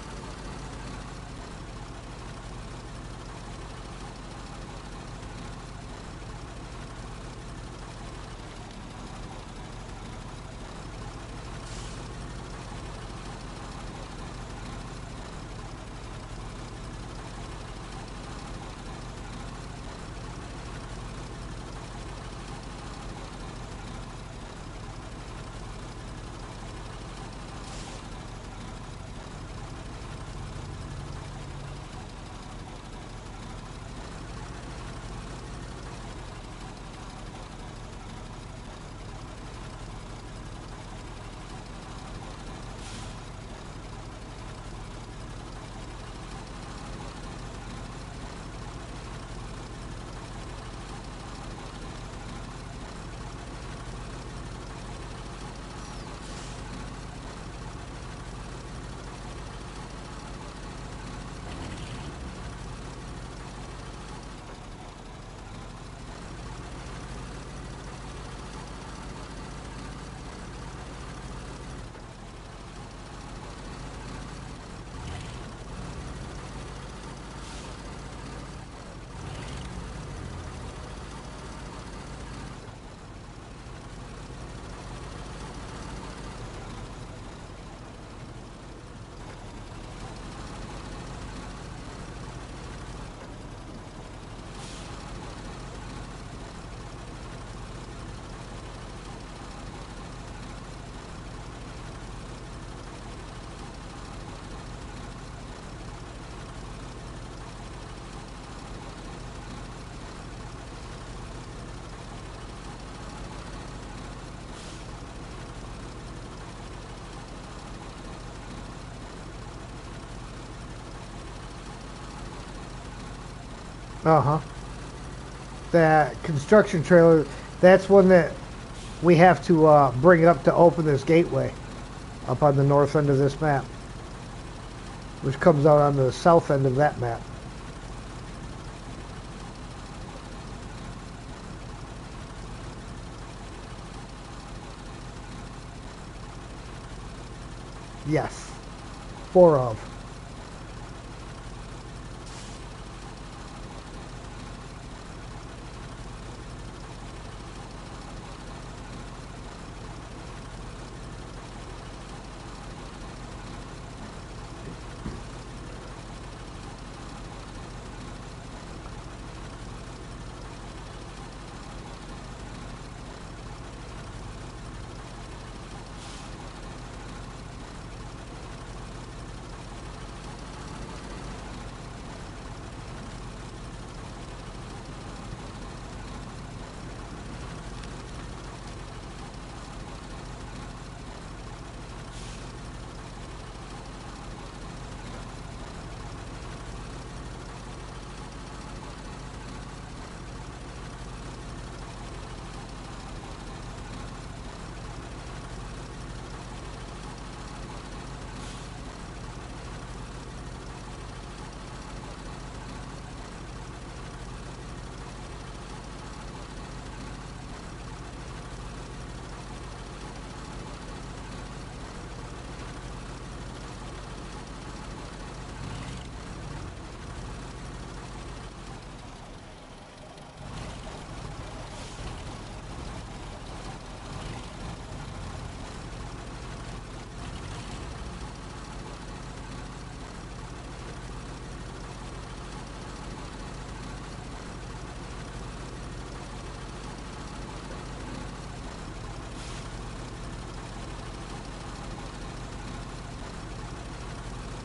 Uh-huh. That construction trailer, that's one that we have to bring up to open this gateway up on the north end of this map, which comes out on the south end of that map. Yes. 4 of.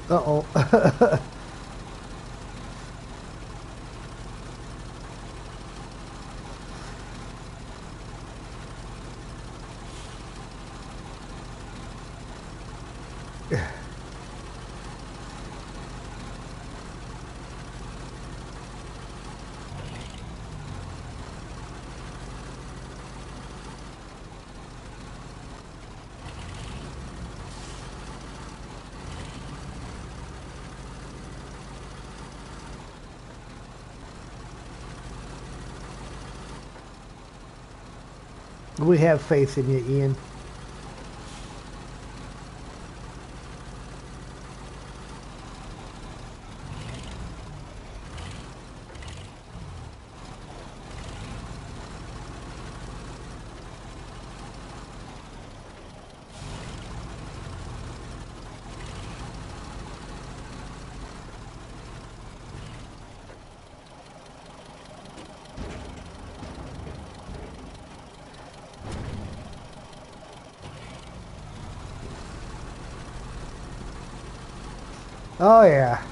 Uh-oh. We have faith in you, Ian. Oh, yeah.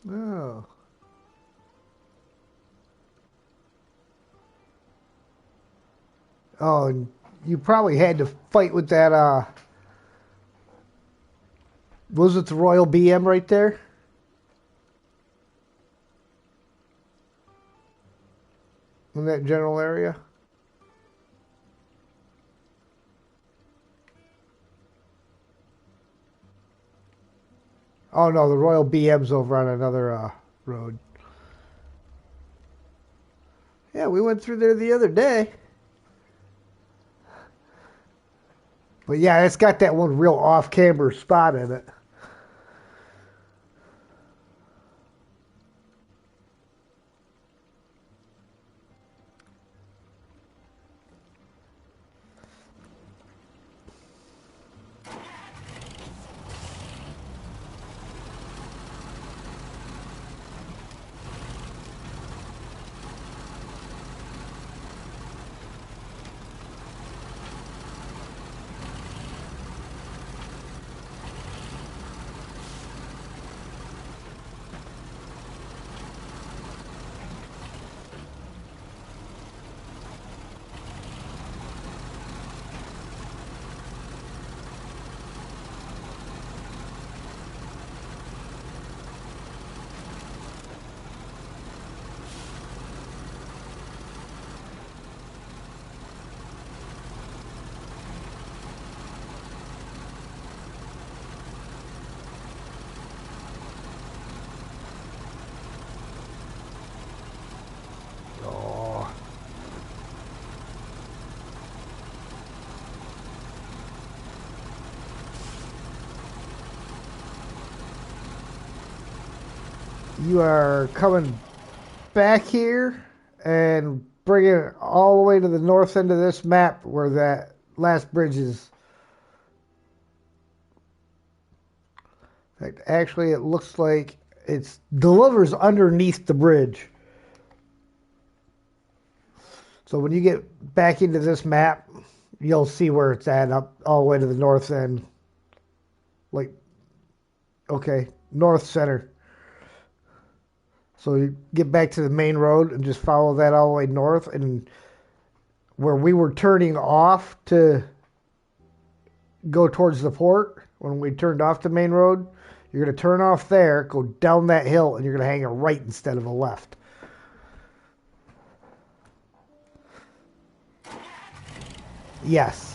Oh. Oh, and you probably had to fight with that, was it the Royal BM right there? In that general area? Oh no, the Royal BM's over on another road. Yeah, we went through there the other day. But yeah, it's got that one real off-camber spot in it. Oh, you are coming back here and bringing it all the way to the north end of this map where that last bridge is. In fact, actually, it looks like it delivers underneath the bridge. So when you get back into this map, you'll see where it's at up all the way to the north end. Like, okay, north center. So you get back to the main road and just follow that all the way north. And where we were turning off to go towards the port, when we turned off the main road, you're going to turn off there, go down that hill, and you're going to hang a right instead of a left. Yes.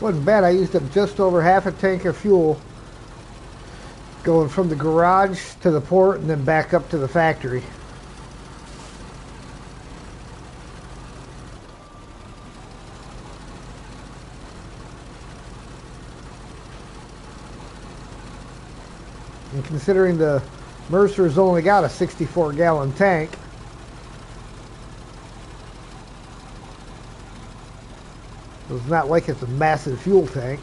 Wasn't bad. I used up just over half a tank of fuel going from the garage to the port and then back up to the factory. And considering the Mercer's only got a 64-gallon tank, it's not like it's a massive fuel tank.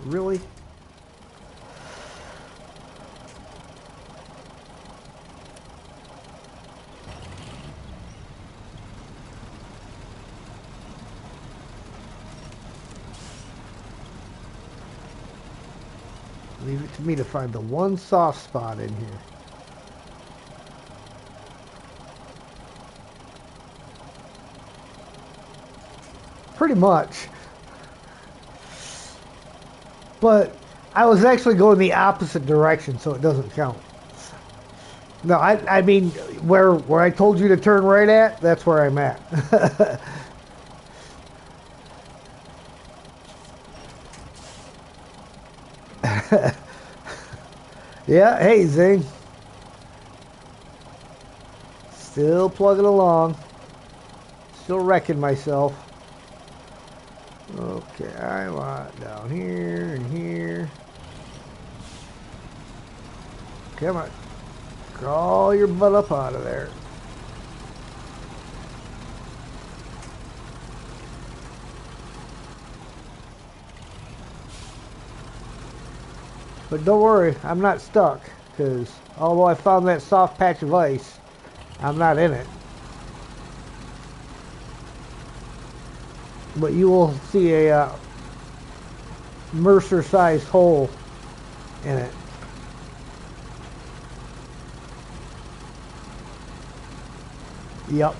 Really? Leave it to me to find the one soft spot in here. Pretty much. But I was actually going the opposite direction, so it doesn't count. No, I mean, where I told you to turn right at, that's where I'm at. Yeah, hey, Zing. Still plugging along. Still wrecking myself. Okay, I want down here and here. Come on. Crawl your butt up out of there. But don't worry, I'm not stuck, because although I found that soft patch of ice, I'm not in it. But you will see a Mercer-sized hole in it. Yep.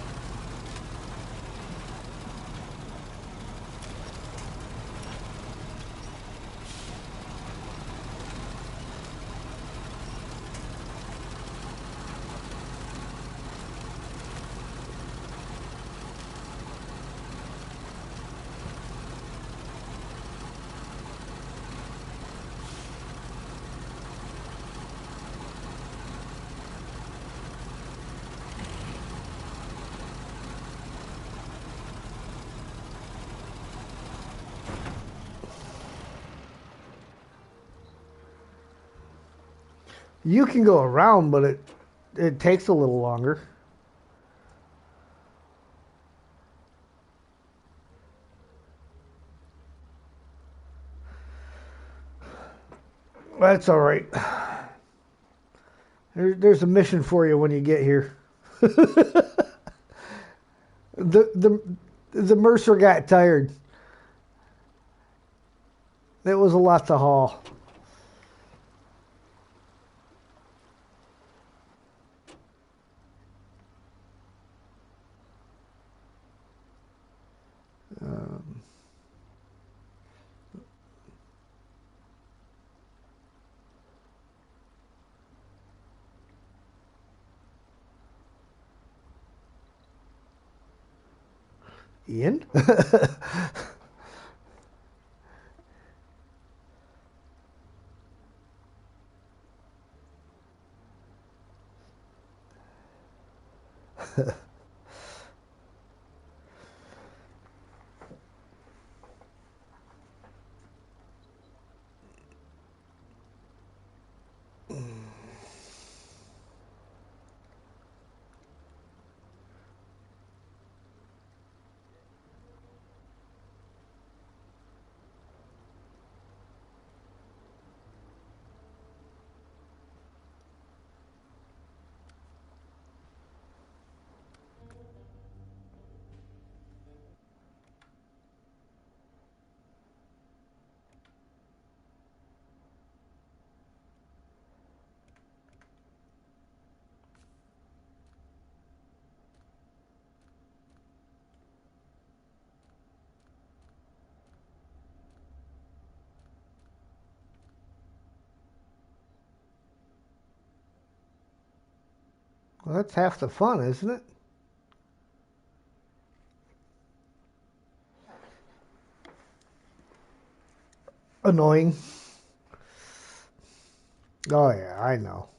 You can go around, but it takes a little longer. That's all right. There's a mission for you when you get here. the Mercer got tired. It was a lot to haul. Ian? Well, that's half the fun, isn't it? Annoying. Oh, yeah, I know.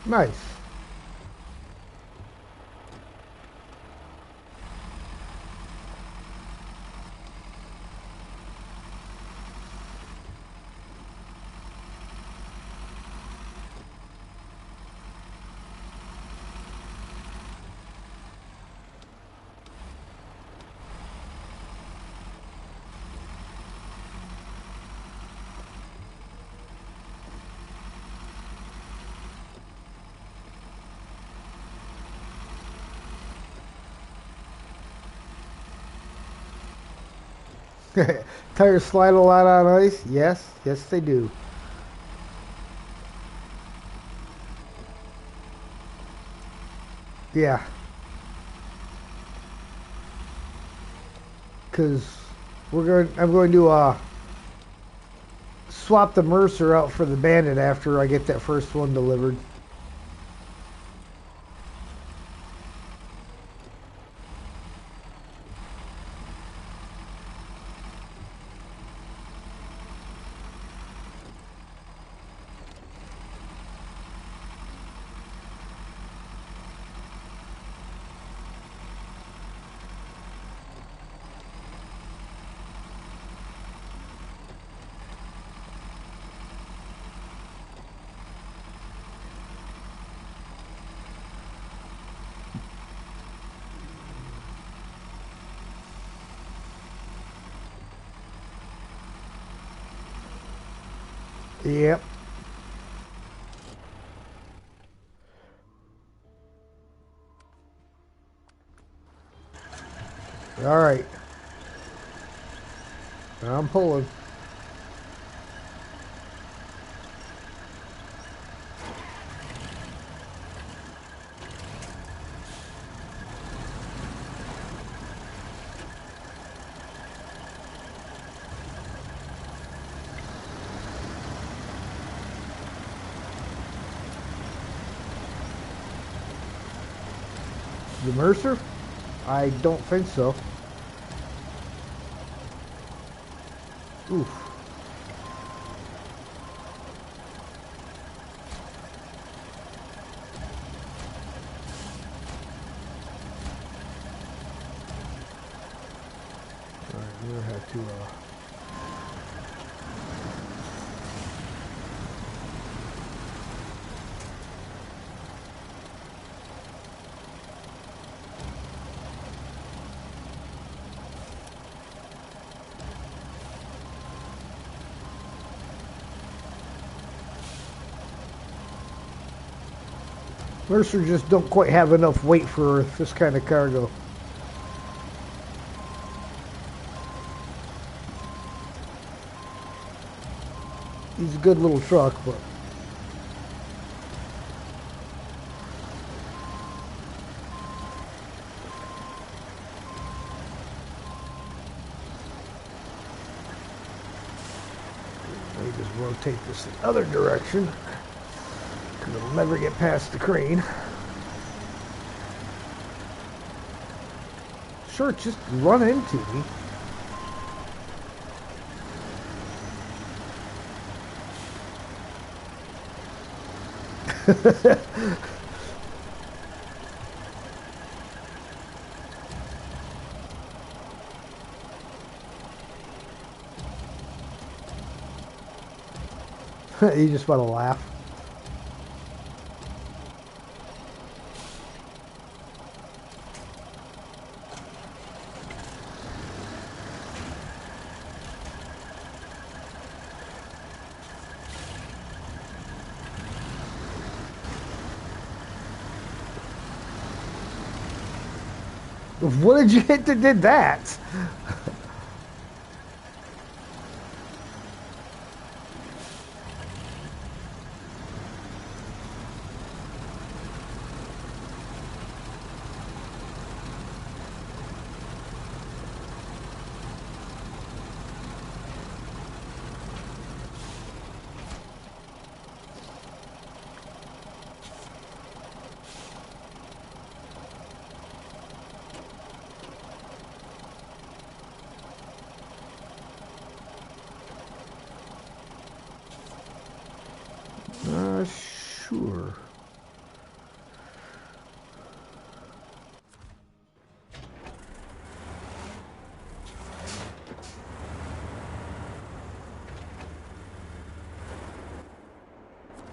Nice. Tires slide a lot on ice? Yes, yes they do. Yeah, because I'm going to swap the Mercer out for the Bandit after I get that first one delivered. Yep. All right. I'm pulling. The Mercer? I don't think so. Oof. Alright, we're gonna have to Mercer just don't quite have enough weight for this kind of cargo. He's a good little truck, but let me just rotate this the other direction because it'll never get past the crane. Sure, just run into me. You just want to laugh. What did you hit that did that? Sure.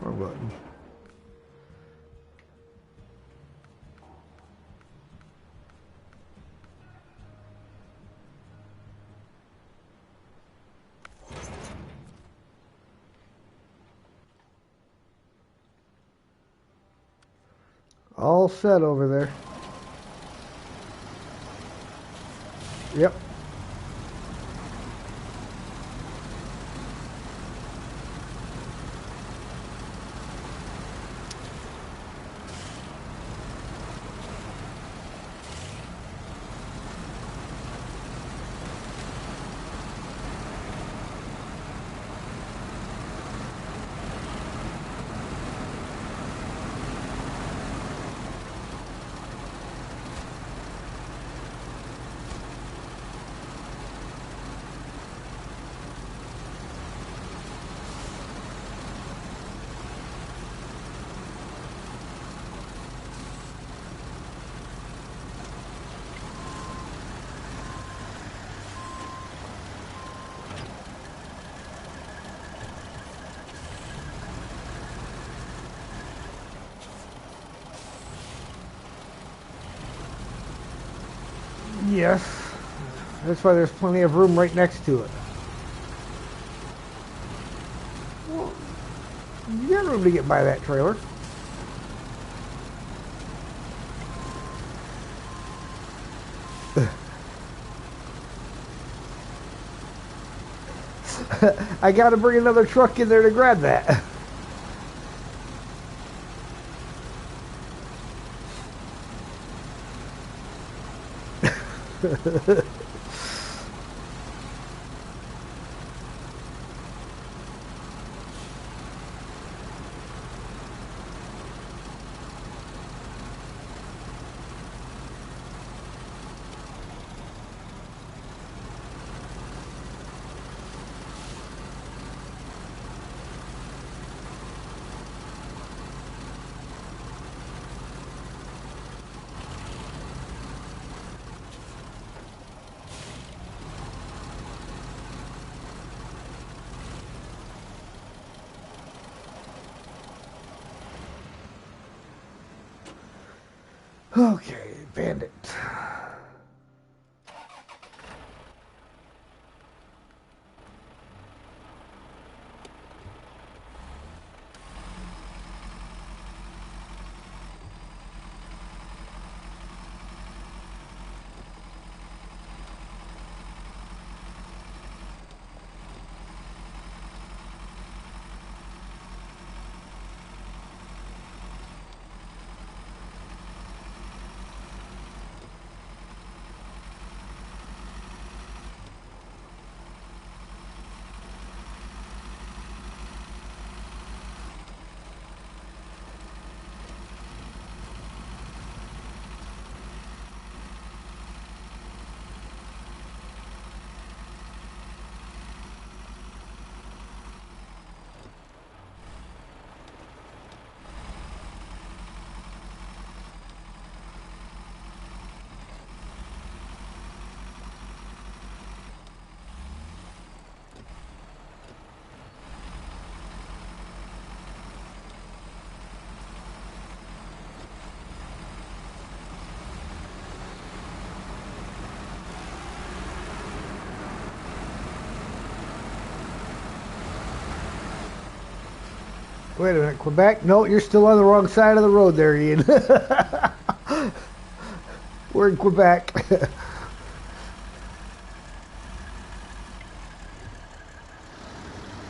Wrong button. All set over there. Yep. Yes. That's why there's plenty of room right next to it. Well, you got room to get by that trailer. I got to bring another truck in there to grab that. Okay, Bandit. Wait a minute, Quebec? No, you're still on the wrong side of the road there, Ian. We're in Quebec.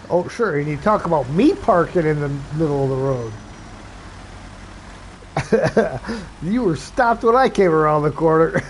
Oh, sure, and you talk about me parking in the middle of the road. You were stopped when I came around the corner.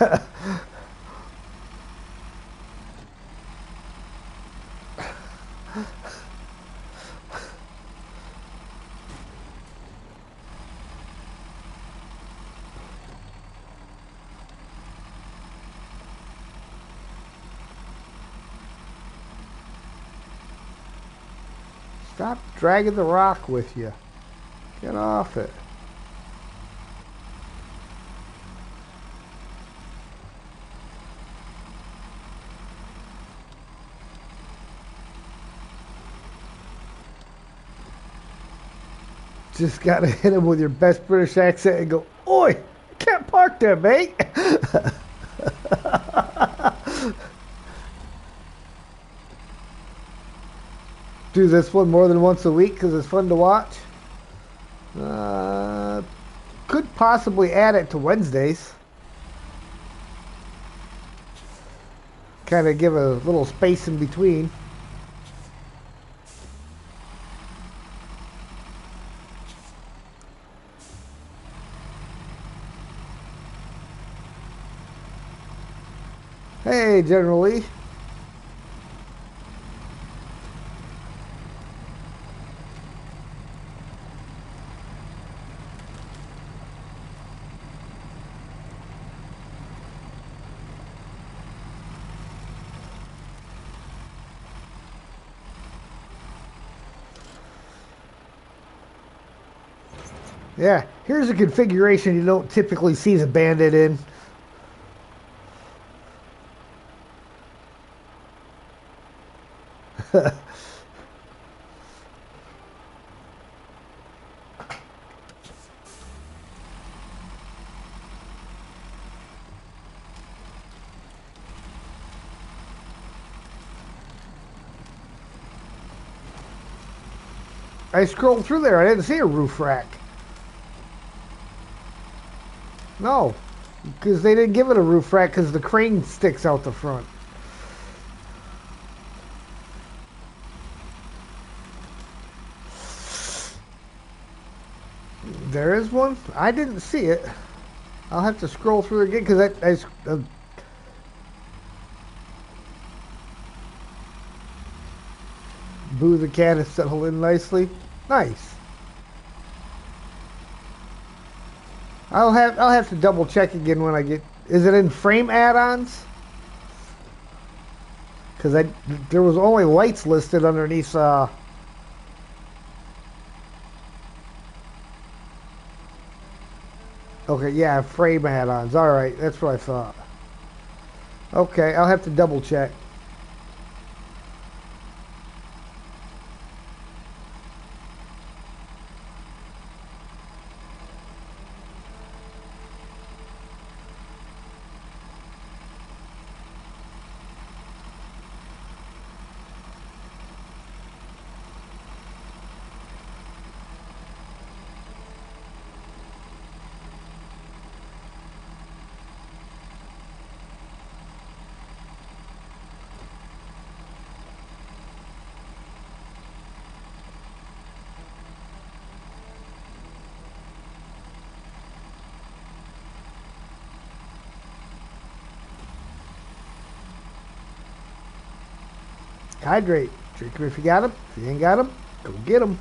Stop dragging the rock with you. Get off it. Just gotta hit him with your best British accent and go, "Oi, I can't park there, mate." Do this one more than once a week because it's fun to watch. Could possibly add it to Wednesdays. Kind of give a little space in between. Hey, General Lee. Yeah, here's a configuration you don't typically see the Bandit in. I scrolled through there. I didn't see a roof rack. No, because they didn't give it a roof rack because the crane sticks out the front. There is one? I didn't see it. I'll have to scroll through again because Boo the cat is settled in nicely. Nice. I'll have to double check again when I get. Is it in frame add-ons? Because there was only lights listed underneath. Okay, yeah, frame add-ons. All right, that's what I thought. Okay, I'll have to double check. Hydrate. Drink them if you got them. If you ain't got them, go get them.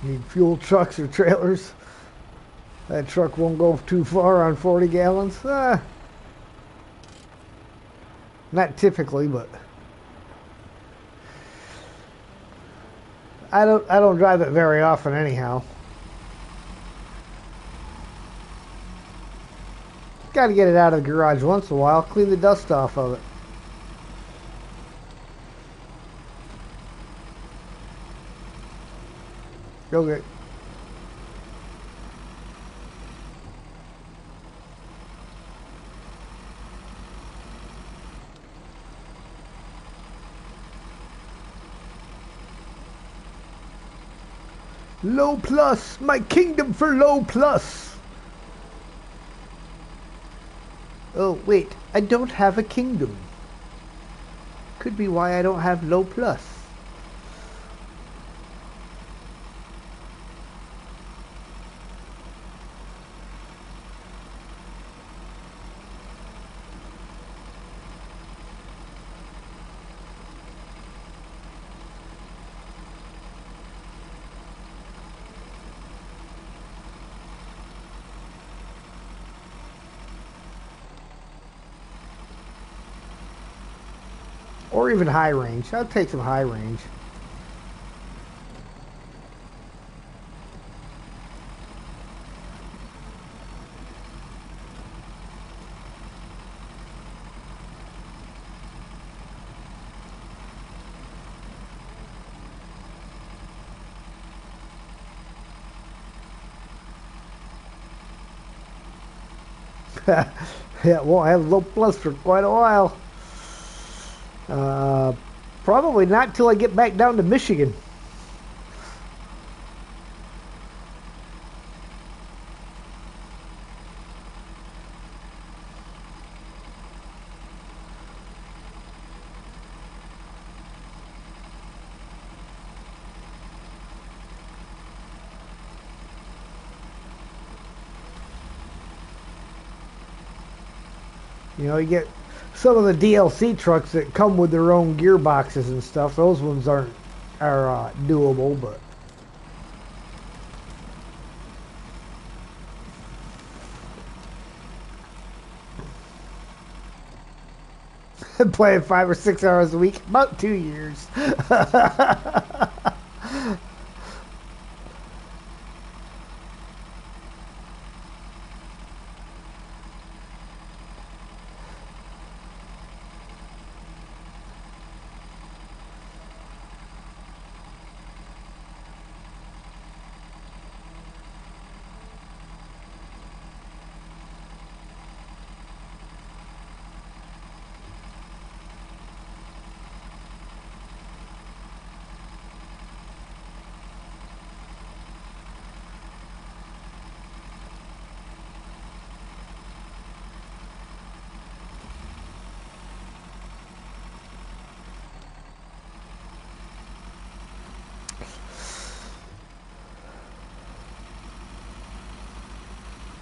Need fuel trucks or trailers. That truck won't go too far on 40 gallons. Not typically, but I don't drive it very often anyhow. Got to get it out of the garage once in a while, clean the dust off of it. Okay. Low plus, my kingdom for low plus. Oh, wait, I don't have a kingdom. Could be why I don't have low plus. Or even high range. I'll take some high range. Yeah, won't have low plus for quite a while. Probably not till I get back down to Michigan. You know, you get some of the DLC trucks that come with their own gearboxes and stuff. Those ones are doable, but playing 5 or 6 hours a week, about 2 years.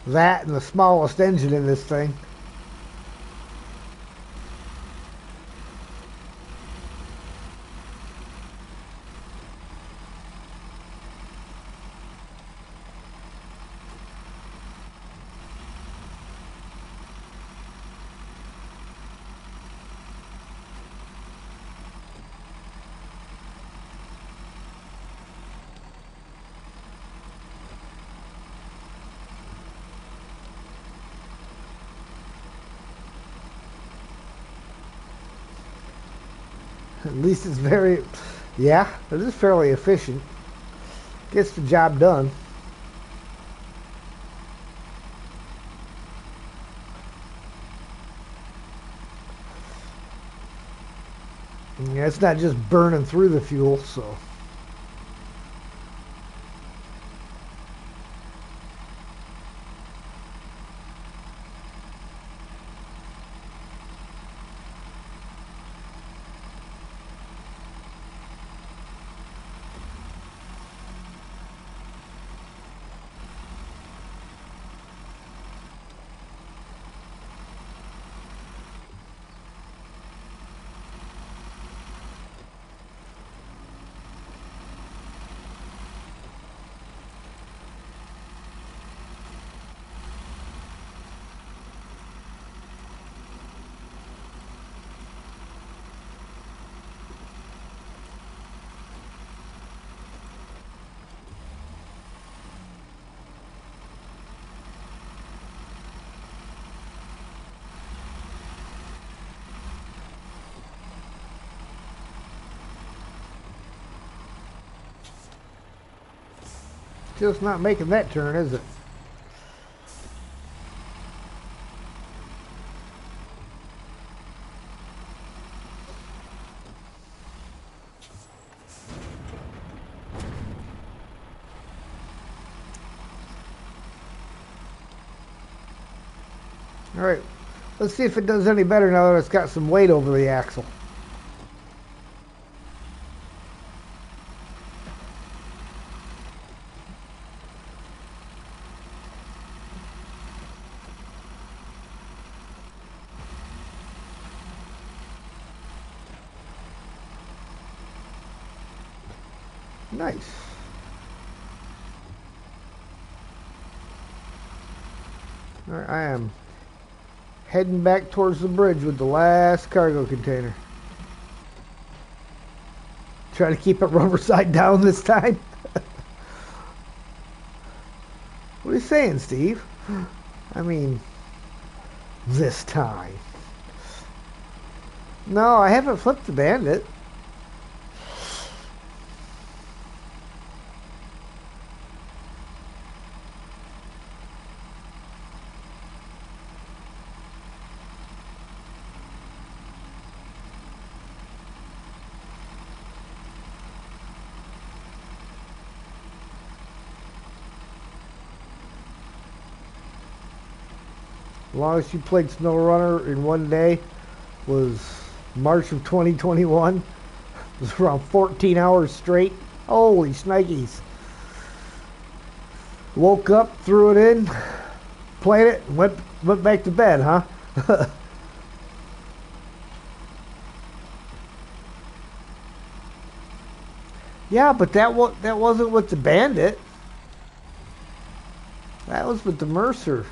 That and the smallest engine in this thing. At least it's very, yeah, it is fairly efficient. Gets the job done. Yeah, it's not just burning through the fuel, so. Just not making that turn, is it? All right, let's see if it does any better now that it's got some weight over the axle. Nice. All right, I am heading back towards the bridge with the last cargo container. Try to keep it rubber side down this time. What are you saying, Steve? I mean, this time. No, I haven't flipped the Bandit. Longest you played Snowrunner in one day was March of 2021. It was around 14 hours straight. Holy shnikes. Woke up, threw it in, played it, and went back to bed, huh? Yeah, but that wasn't with the Bandit. That was with the Mercer.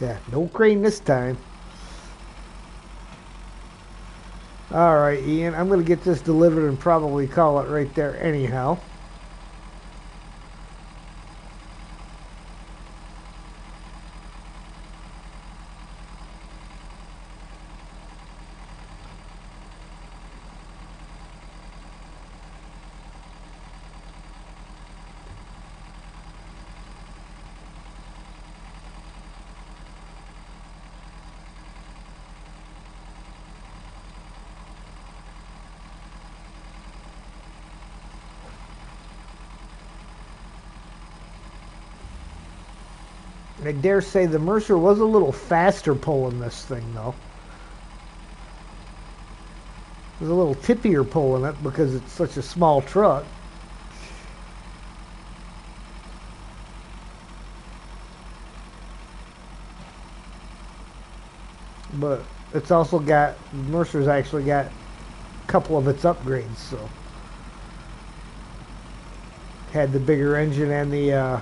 Yeah, no crane this time. All right, Ian, I'm going to get this delivered and probably call it right there anyhow. I dare say the Mercer was a little faster pulling this thing, though. It was a little tippier pulling it because it's such a small truck. But it's also got, Mercer's actually got a couple of its upgrades, so. Had the bigger engine and the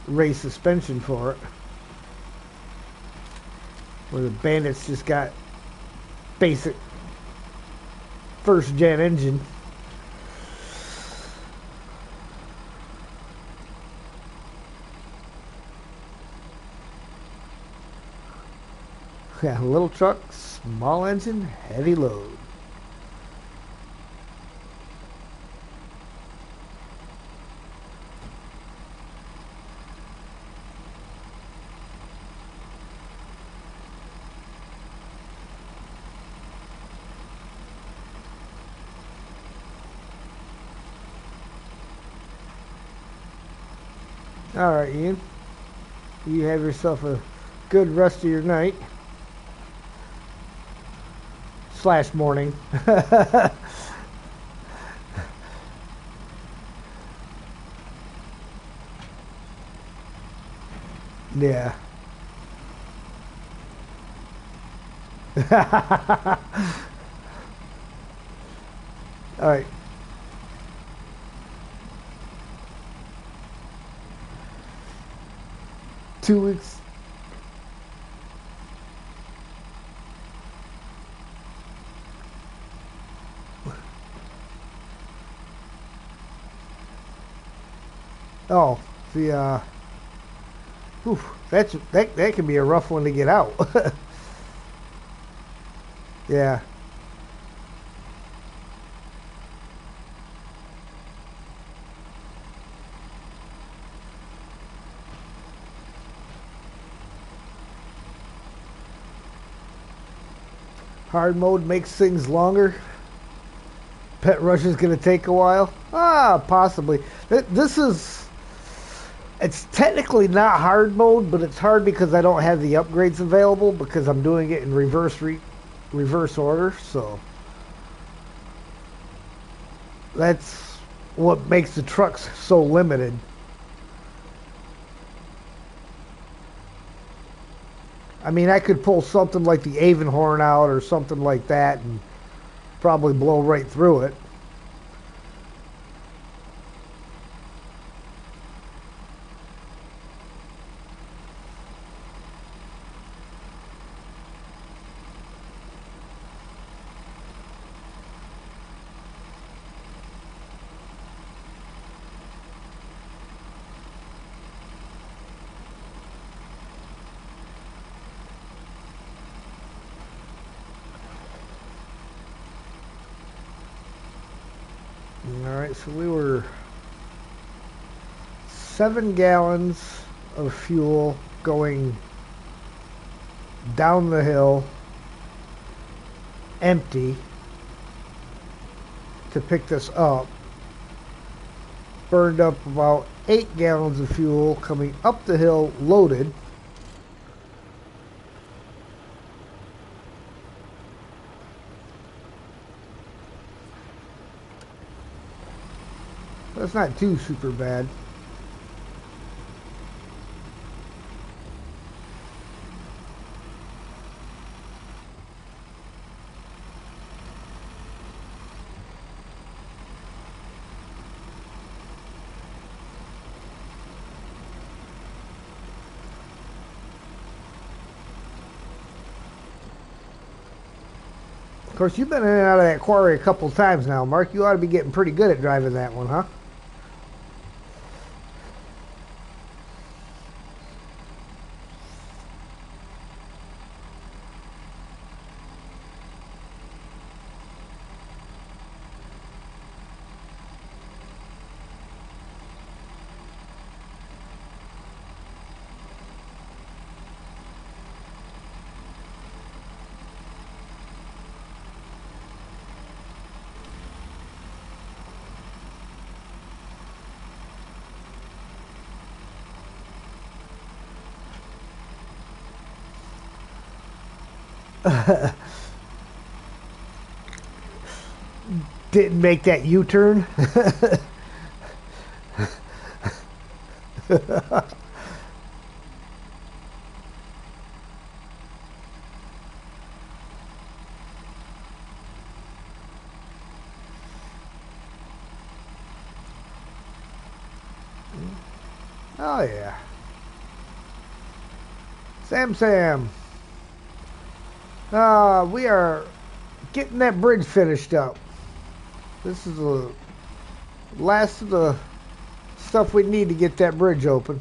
race suspension for it. Where the Bandits just got basic first gen engine. Yeah, little truck, small engine, heavy load. All right, Ian. You have yourself a good rest of your night. / morning. Yeah. All right. Two weeks. Oh, the that can be a rough one to get out. Yeah. Hard mode makes things longer. Pet rush is going to take a while. Possibly. This is. It's technically not hard mode, but it's hard because I don't have the upgrades available because I'm doing it in reverse order. So that's what makes the trucks so limited. I mean, I could pull something like the Avonhorn out or something like that and probably blow right through it. Alright, so we were 7 gallons of fuel going down the hill empty to pick this up. Burned up about 8 gallons of fuel coming up the hill loaded. That's not too super bad. Of course, you've been in and out of that quarry a couple times now, Mark. You ought to be getting pretty good at driving that one, huh? Didn't make that U-turn. Oh yeah. Sam. We are getting that bridge finished up. This is the last of the stuff we need to get that bridge open.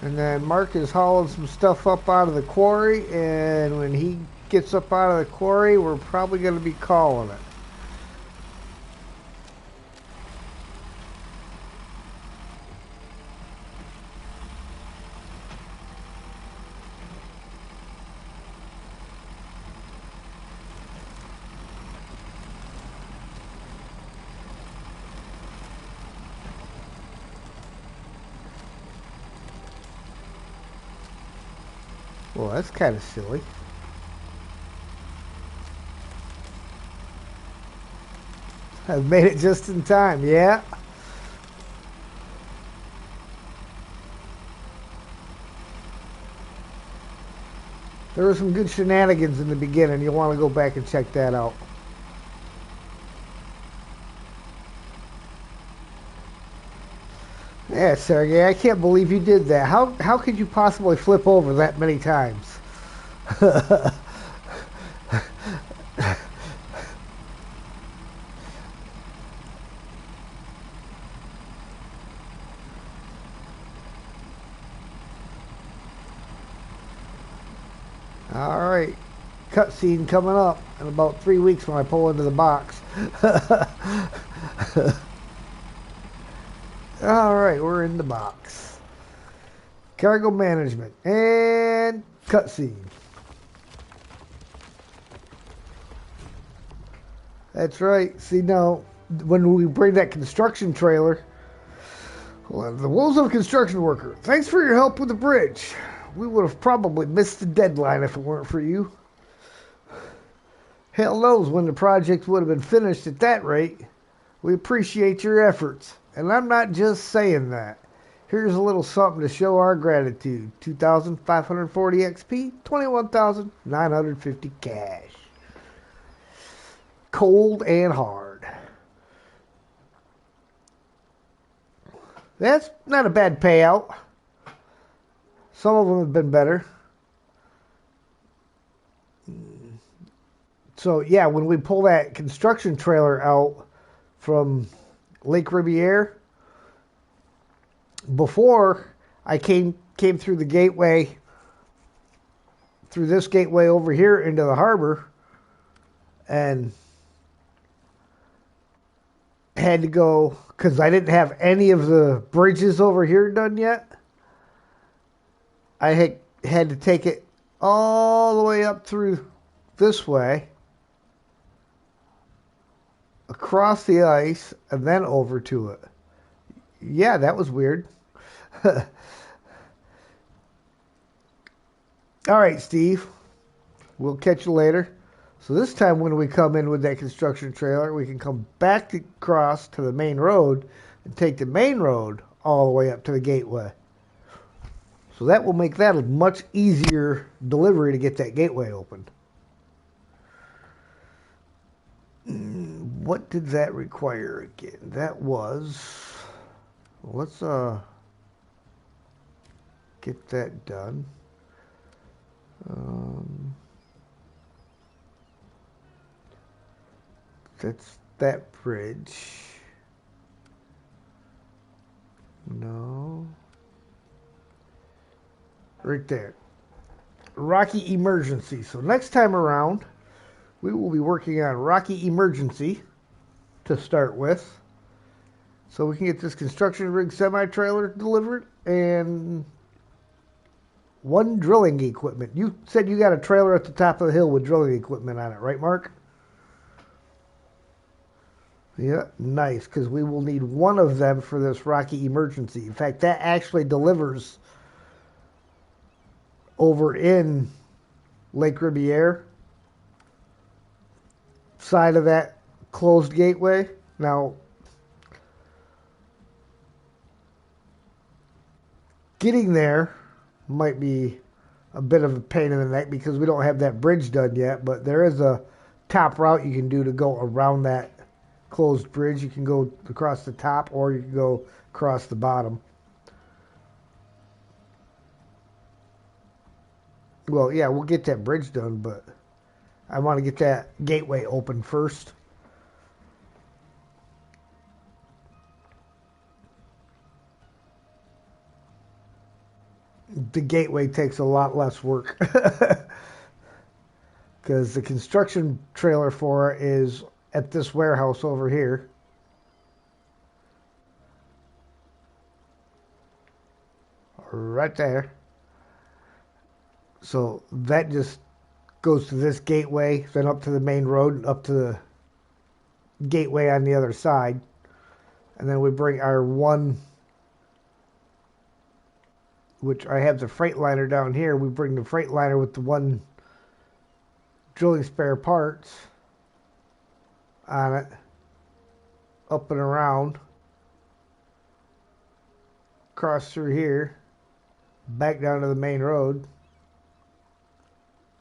And then Mark is hauling some stuff up out of the quarry, and when he gets up out of the quarry, we're probably going to be calling it. Well, that's kind of silly. I've made it just in time, yeah. There were some good shenanigans in the beginning. You'll want to go back and check that out. Yeah, Sergey, I can't believe you did that. How could you possibly flip over that many times? All right, cutscene coming up in about 3 weeks when I pull into the box. All right, we're in the box. Cargo management and cutscene. That's right. See, now, when we bring that construction trailer, the woes of a construction worker. Thanks for your help with the bridge. We would have probably missed the deadline if it weren't for you. Hell knows when the project would have been finished at that rate. We appreciate your efforts. And I'm not just saying that. Here's a little something to show our gratitude. 2,540 XP, 21,950 cash. Cold and hard. That's not a bad payout. Some of them have been better. So yeah, when we pull that construction trailer out from Lake Riviere, before I came through the gateway, through this gateway over here into the harbor, and had to go, because I didn't have any of the bridges over here done yet. I had to take it all the way up through this way, across the ice, and then over to it. Yeah, that was weird. All right, Steve. We'll catch you later. So this time when we come in with that construction trailer, we can come back across to the main road and take the main road all the way up to the gateway. So that will make that a much easier delivery to get that gateway open. What did that require again? That was... Let's get that done. That's that bridge. No. Right there. Rocky Emergency. So next time around, we will be working on Rocky Emergency to start with. So we can get this construction rig semi-trailer delivered and one drilling equipment. You said you got a trailer at the top of the hill with drilling equipment on it, right, Mark? Yeah, nice, because we will need one of them for this Rocky Emergency. In fact, that actually delivers over in Lake Riviere side of that closed gateway. Now, getting there might be a bit of a pain in the neck because we don't have that bridge done yet, but there is a top route you can do to go around that closed bridge. You can go across the top or you can go across the bottom. Well, yeah, we'll get that bridge done, but I want to get that gateway open first. The gateway takes a lot less work because the construction trailer for it is at this warehouse over here. Right there. So that just goes to this gateway, then up to the main road, up to the gateway on the other side. And then we bring our one, which I have the Freightliner down here. We bring the Freightliner with the one drilling spare parts on it, up and around, cross through here, back down to the main road,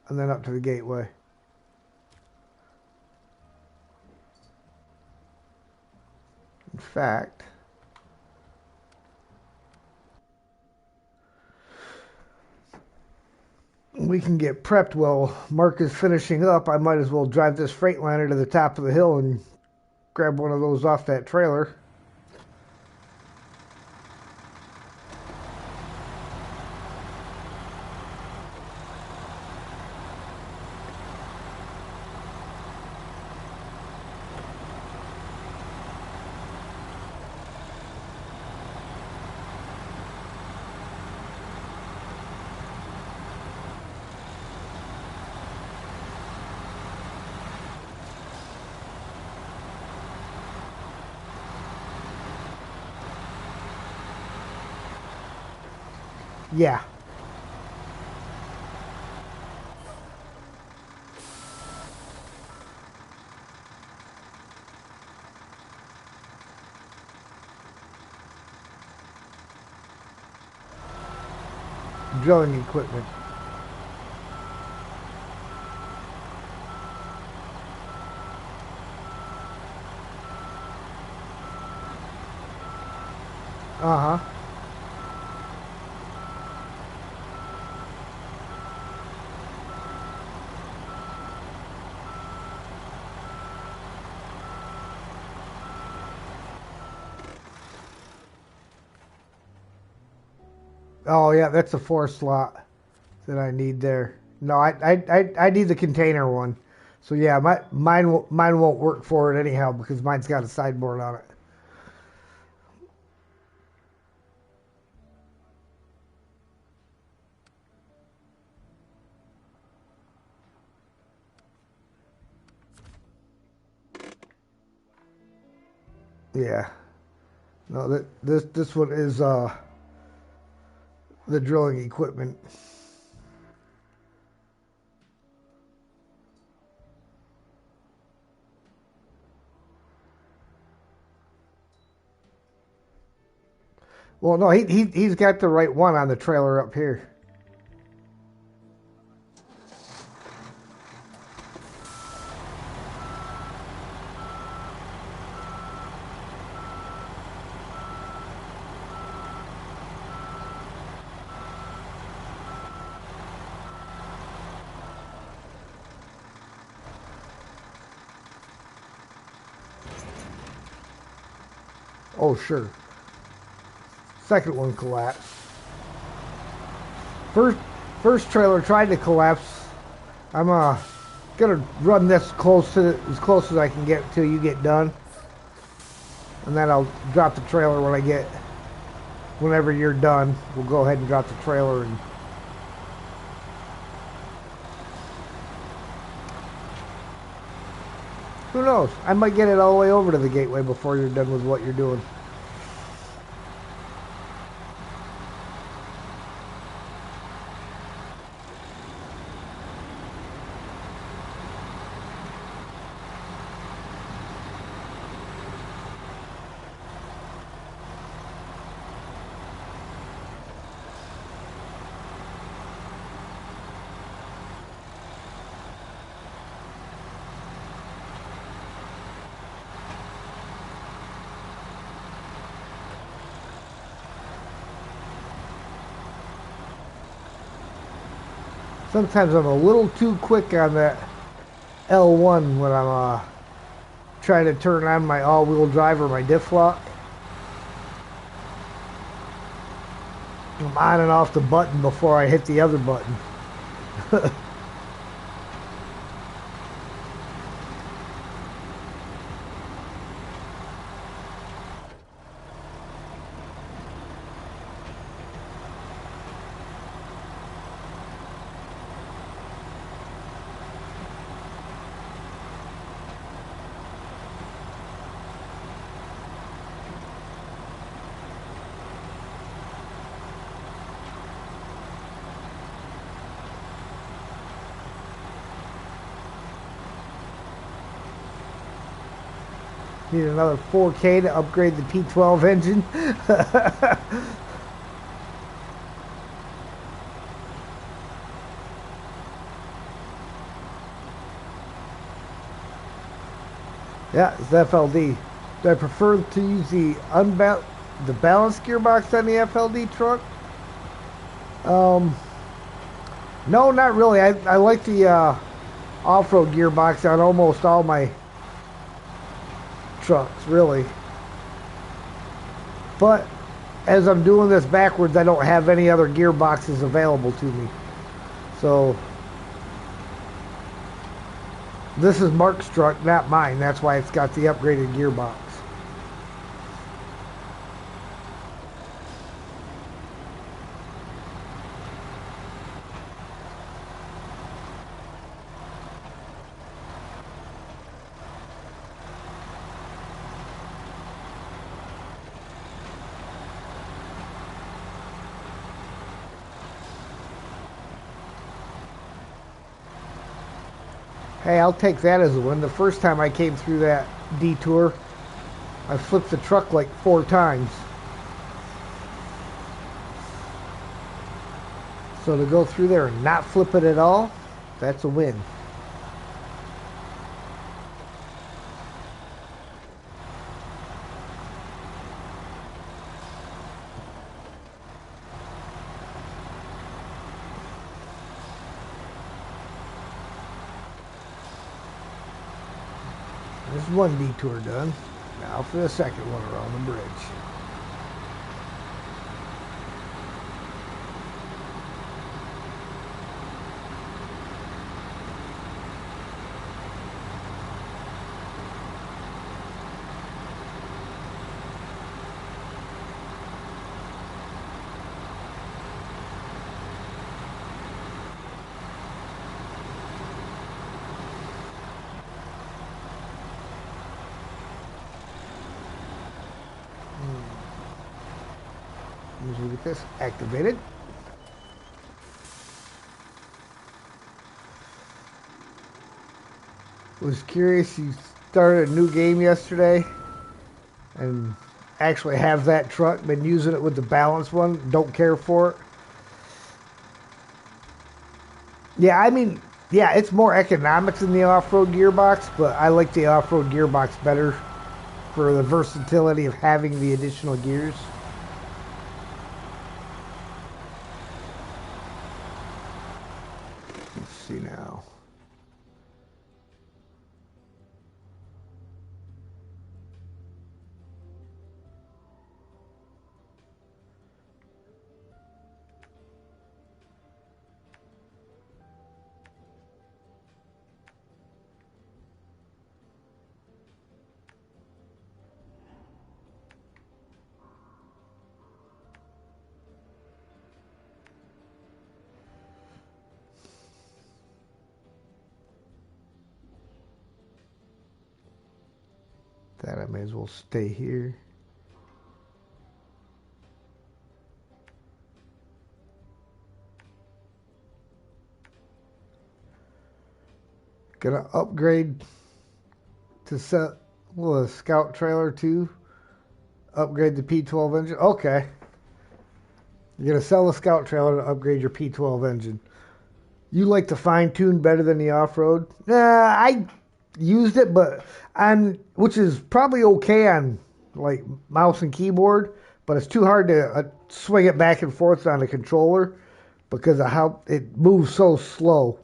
and then up to the gateway. In fact, we can get prepped while Mark is finishing up. I might as well drive this Freightliner to the top of the hill and grab one of those off that trailer. Yeah. Drilling equipment. Uh-huh. Oh yeah, that's a 4 slot that I need there. No, I need the container one. So yeah, mine won't work for it anyhow because mine's got a sideboard on it. Yeah. No, this one is the drilling equipment. Well, no, he's got the right one on the trailer up here. Oh, sure. Second one collapsed. First trailer tried to collapse. I'm gonna run this as close as I can get till you get done, and then I'll drop the trailer whenever you're done. We'll go ahead and drop the trailer and. Who knows? I might get it all the way over to the gateway before you're done with what you're doing. Sometimes I'm a little too quick on that L1 when I'm trying to turn on my all-wheel drive or my diff lock. I'm on and off the button before I hit the other button. Need another 4K to upgrade the P12 engine. Yeah, it's FLD. Do I prefer to use the balanced gearbox on the FLD truck? No, not really. I like the off-road gearbox on almost all my trucks, really. But as I'm doing this backwards, I don't have any other gearboxes available to me. So this is Mark's truck, not mine. That's why it's got the upgraded gearbox. Hey, I'll take that as a win. The first time I came through that detour, I flipped the truck like 4 times. So to go through there and not flip it at all, that's a win. There's one detour done. Now for the second one around the bridge. Usually get this activated. Was curious, you started a new game yesterday and actually have that truck, been using it with the balanced one, don't care for it. Yeah, I mean, yeah, it's more economics in the off-road gearbox, but I like the off-road gearbox better for the versatility of having the additional gears. Let's see now. That I may as well stay here. Gonna upgrade to set a scout trailer too. Upgrade the P12 engine. Okay. You're gonna sell the scout trailer to upgrade your P12 engine. You like the fine tune better than the off road? I used it, but which is probably okay on like mouse and keyboard, but it's too hard to swing it back and forth on a controller. because of how it moves so slow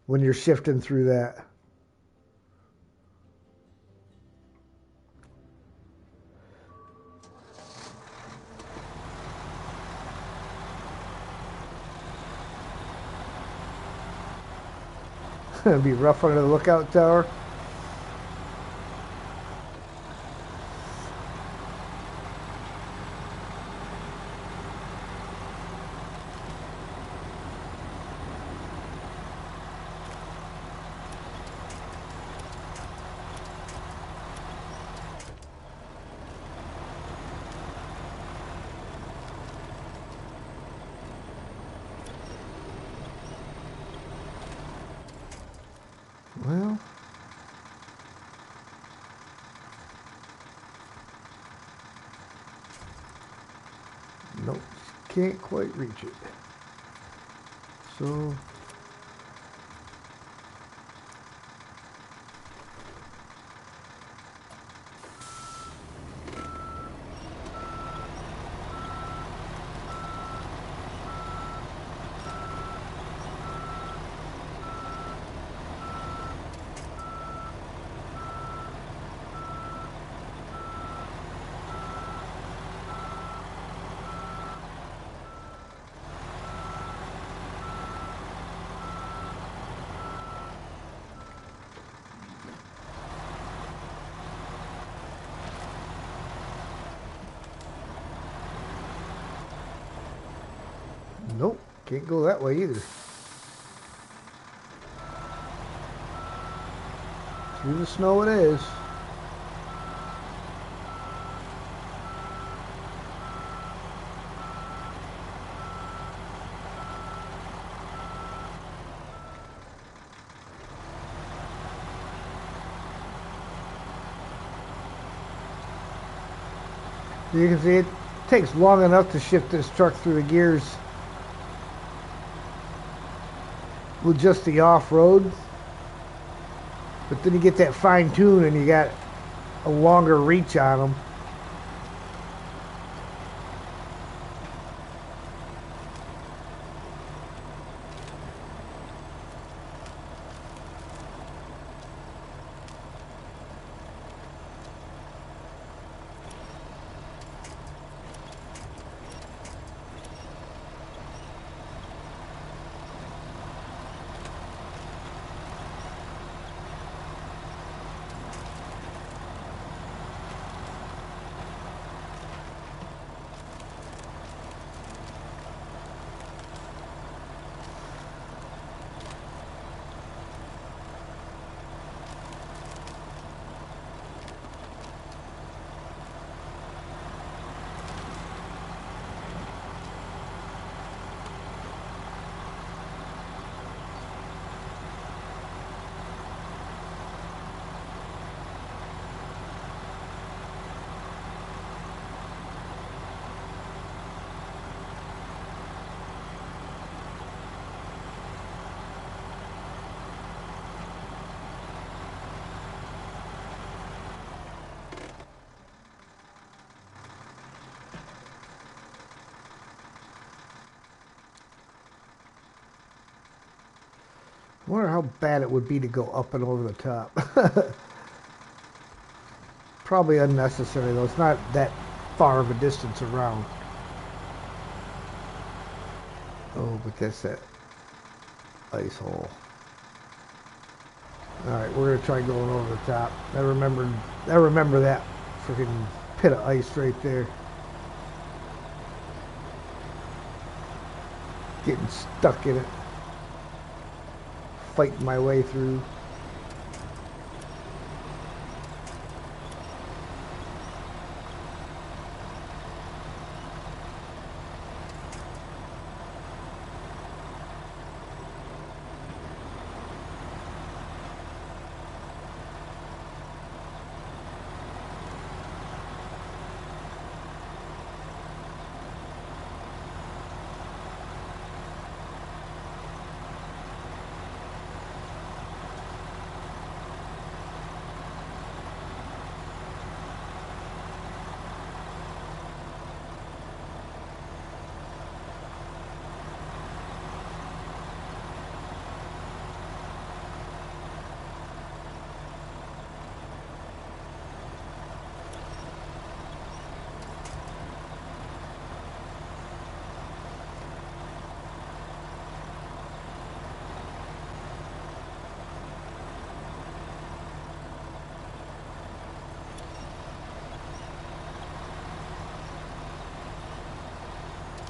when you're shifting through that. It'd be rough under the lookout tower. Well, nope, can't quite reach it. So, nope, can't go that way either. Through the snow it is. You can see it takes long enough to shift this truck through the gears with just the off-road. But then you get that fine tune and you got a longer reach on them. I wonder how bad it would be to go up and over the top. Probably unnecessary though. It's not that far of a distance around. Oh, but that's that ice hole. Alright, we're gonna try going over the top. I remember that freaking pit of ice right there. Getting stuck in it. Fighting my way through.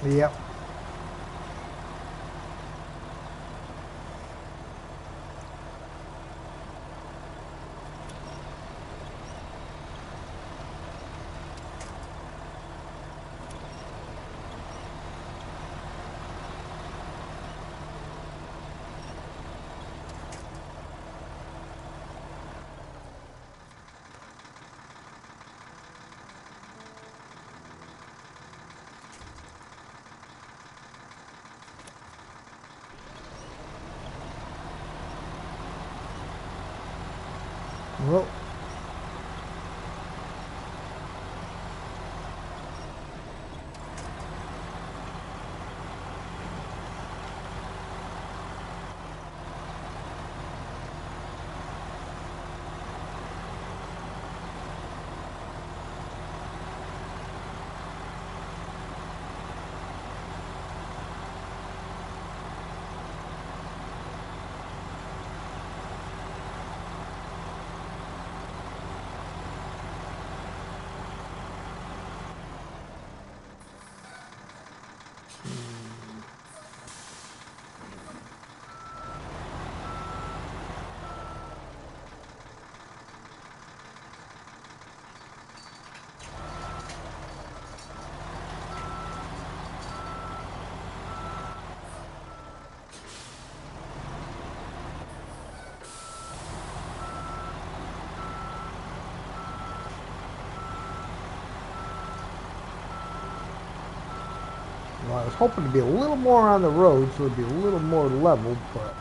Yep. Well, I was hoping to be a little more on the road so it'd be a little more leveled, but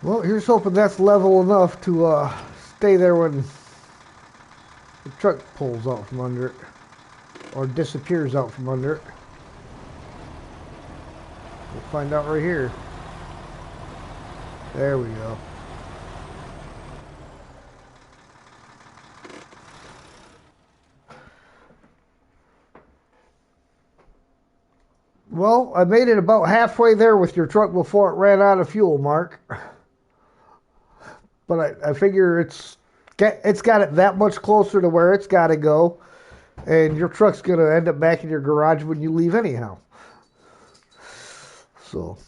well, here's hoping that's level enough to stay there when the truck pulls out from under it or disappears out from under it. We'll find out right here. There we go. Well, I made it about halfway there with your truck before it ran out of fuel, Mark. But I figure it's got it that much closer to where it's got to go, and your truck's gonna end up back in your garage when you leave anyhow. So.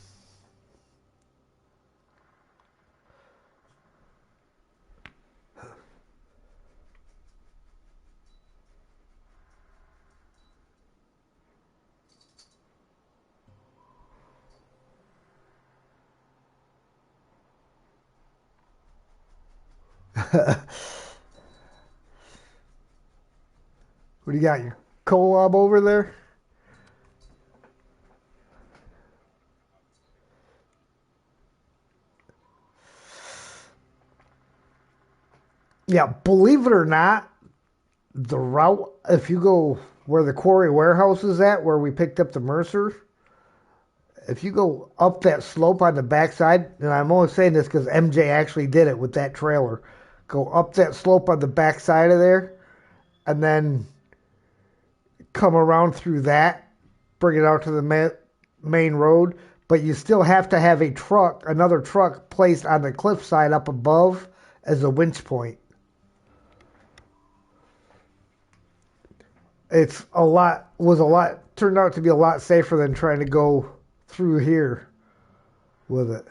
What do you got? Your collab over there? Yeah, believe it or not, the route, if you go where the quarry warehouse is at, where we picked up the Mercer, if you go up that slope on the backside, and I'm only saying this because MJ actually did it with that trailer, go up that slope on the backside of there, and then come around through that, bring it out to the main road, but you still have to have another truck placed on the cliffside up above as a winch point. Turned out to be a lot safer than trying to go through here with it.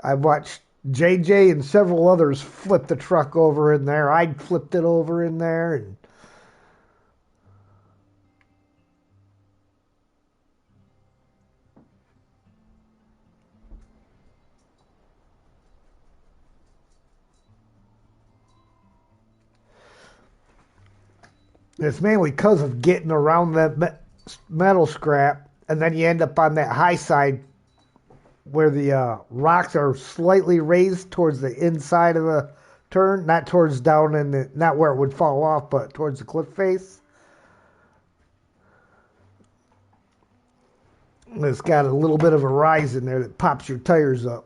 I watched JJ and several others flip the truck over in there. I flipped it over in there, and it's mainly because of getting around that metal scrap and then you end up on that high side where the rocks are slightly raised towards the inside of the turn, not towards down in the, not where it would fall off, but towards the cliff face. And it's got a little bit of a rise in there that pops your tires up.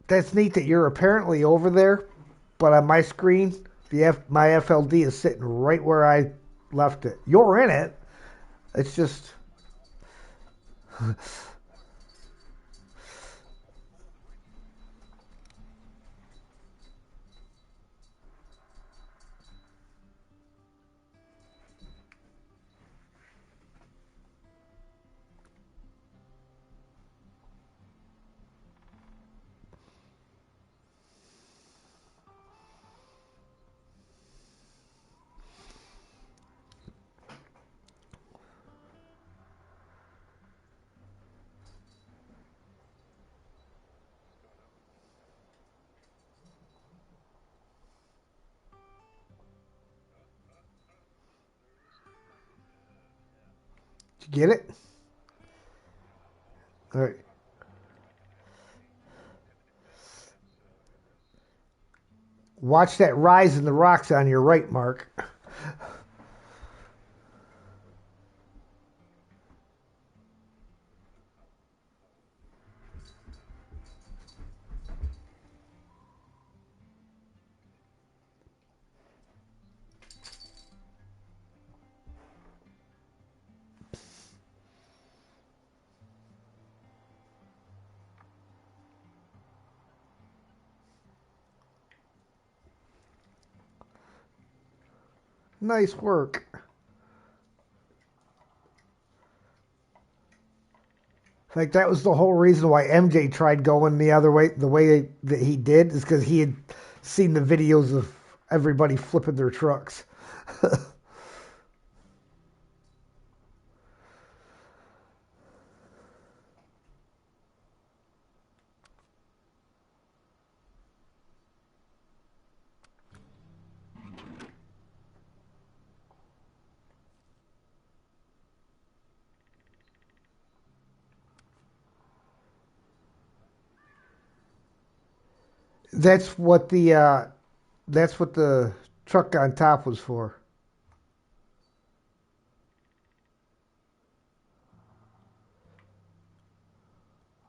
That's neat that you're apparently over there, but on my screen, my FLD is sitting right where I left it. You're in it. It's just did you get it? All right. Watch that rise in the rocks on your right, Mark. Nice work. Like that was the whole reason why MJ tried going the other way, the way that he did, is because he had seen the videos of everybody flipping their trucks. That's what the truck on top was for.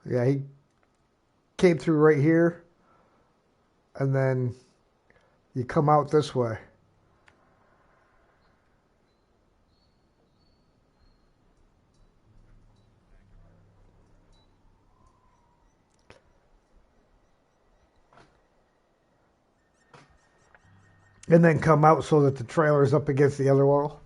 Yeah, he came through right here, and then you come out this way. And then come out so that the trailer's up against the other wall.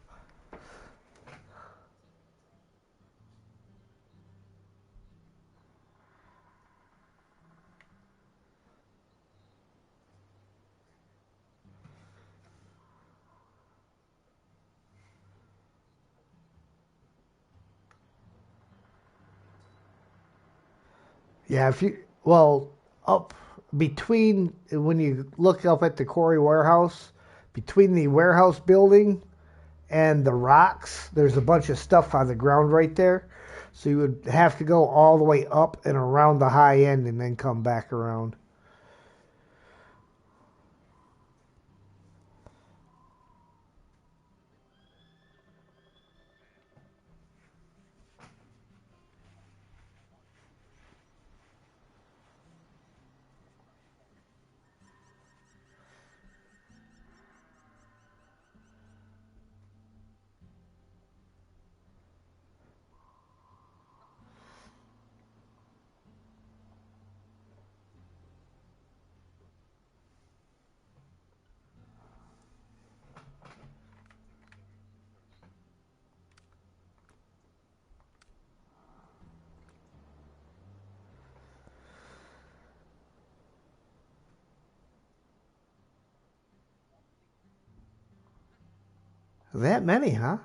Yeah, if you well up between when you look up at the quarry warehouse, between the warehouse building and the rocks, there's a bunch of stuff on the ground right there. So you would have to go all the way up and around the high end and then come back around. That many, huh?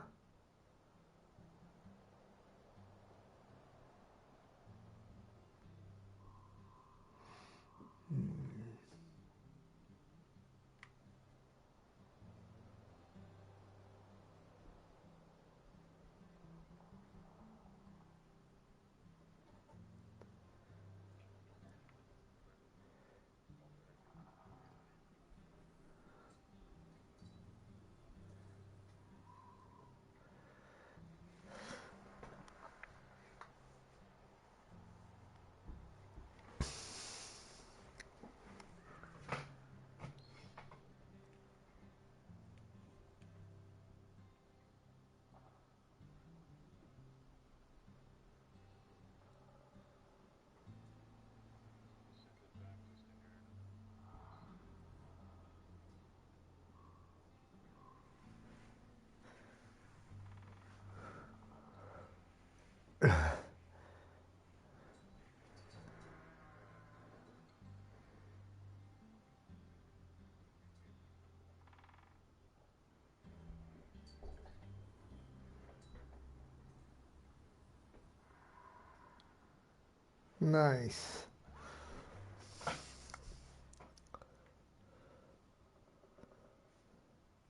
Nice.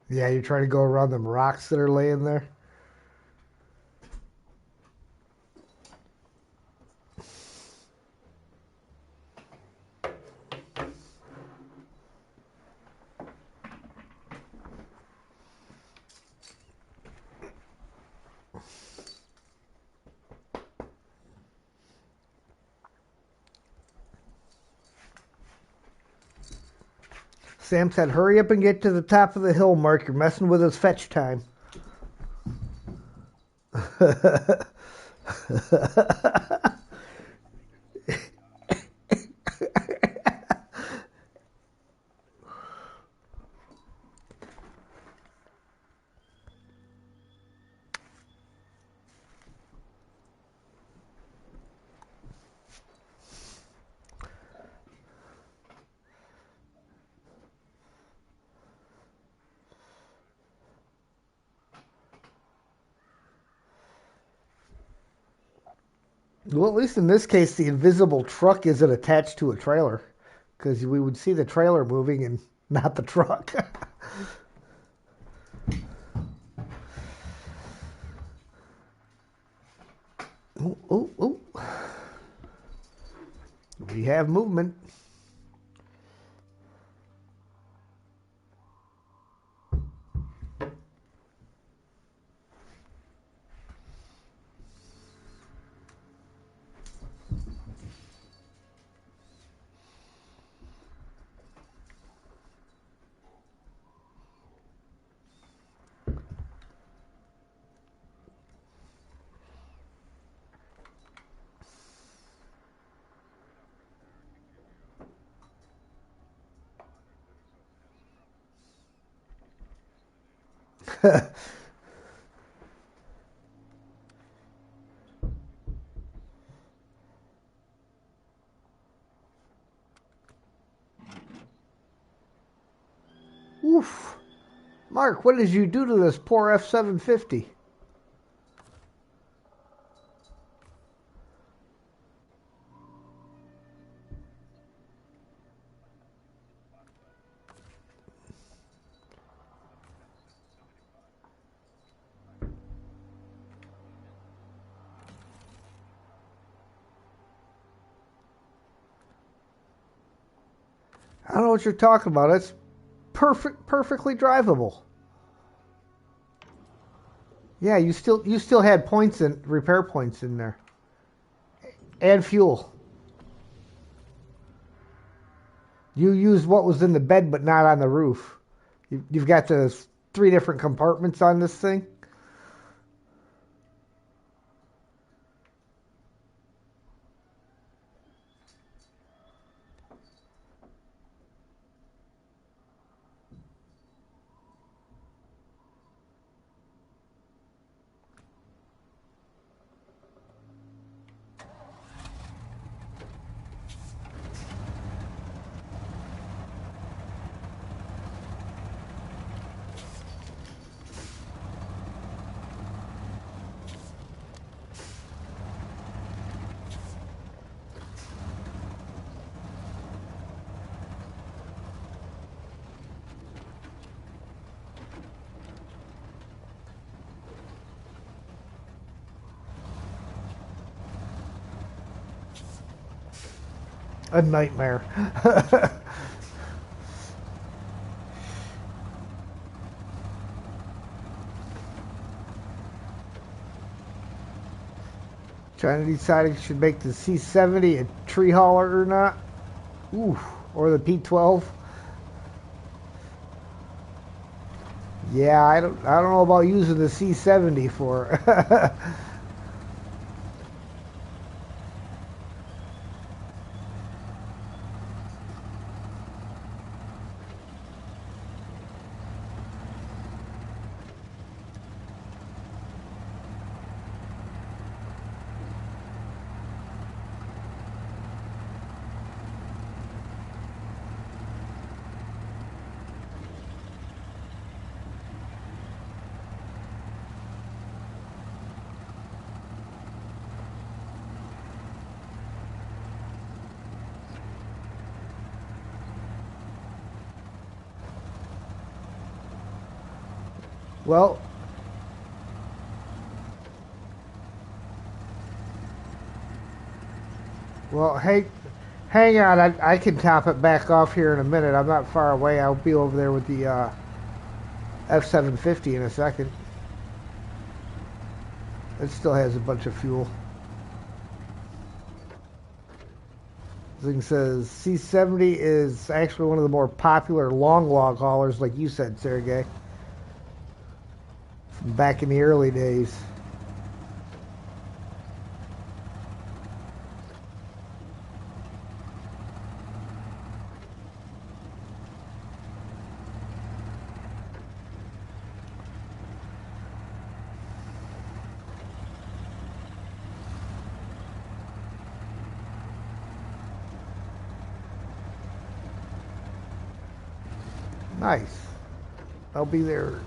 Yeah, you try to go around them rocks that are laying there. Sam said, hurry up and get to the top of the hill, Mark. You're messing with his fetch time. Well, at least in this case, the invisible truck isn't attached to a trailer, because we would see the trailer moving and not the truck. Oh, oh, oh. We have movement. Oof. Mark, what did you do to this poor F-750? I don't know what you're talking about. It's perfectly drivable. Yeah, you still had points in repair points in there, and fuel. You used what was in the bed, but not on the roof. You've got the 3 different compartments on this thing. A nightmare. Trying to decide if you should make the C-70 a tree hauler or not. Ooh, or the P-12. Yeah, I don't know about using the C-70 for. Well, hey, hang on. I can top it back off here in a minute. I'm not far away. I'll be over there with the F-750 in a second. It still has a bunch of fuel. This thing says C-70 is actually one of the more popular long log haulers, like you said, Sergey, from back in the early days. Nice. I'll be there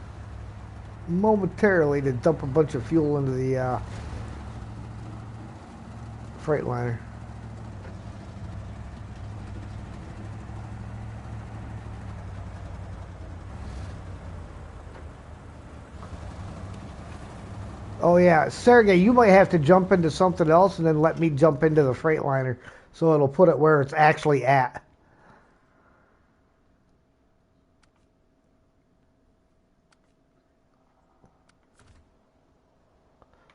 momentarily to dump a bunch of fuel into the Freightliner. Oh yeah, Sergey, you might have to jump into something else and then let me jump into the Freightliner so it'll put it where it's actually at.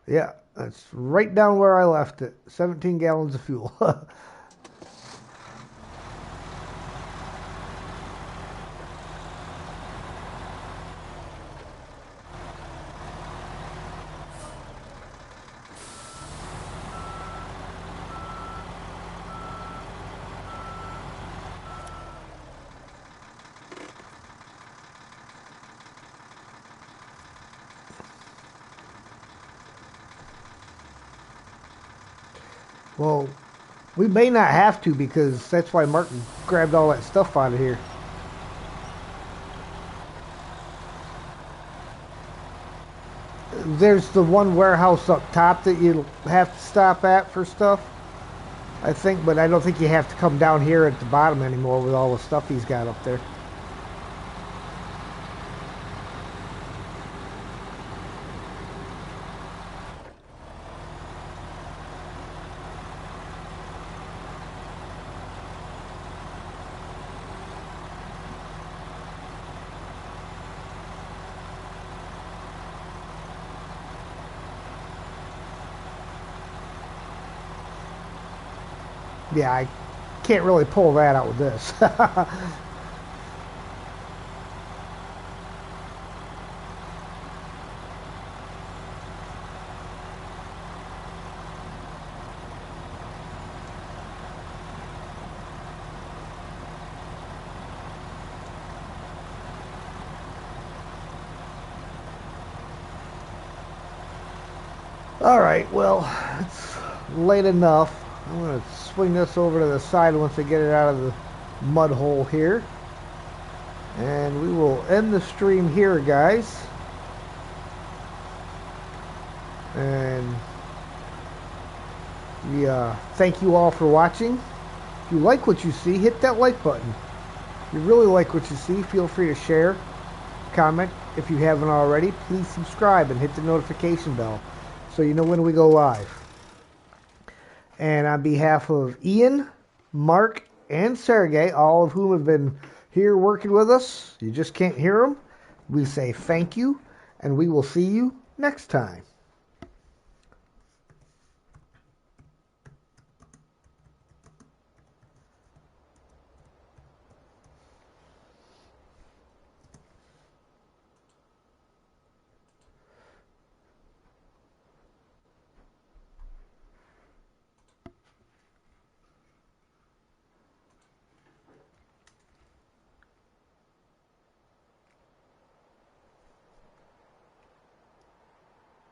Yeah, that's right down where I left it. 17 gallons of fuel. Well, we may not have to because that's why Martin grabbed all that stuff out of here. There's the one warehouse up top that you have to stop at for stuff, I think, but I don't think you have to come down here at the bottom anymore with all the stuff he's got up there. Yeah, I can't really pull that out with this. All right, well, it's late enough. I'm going to swing this over to the side once I get it out of the mud hole here. And we will end the stream here, guys. And we thank you all for watching. If you like what you see, hit that like button. If you really like what you see, feel free to share, comment. If you haven't already, please subscribe and hit the notification bell so you know when we go live. And on behalf of Ian, Mark, and Sergey, all of whom have been here working with us, you just can't hear them, we say thank you, and we will see you next time.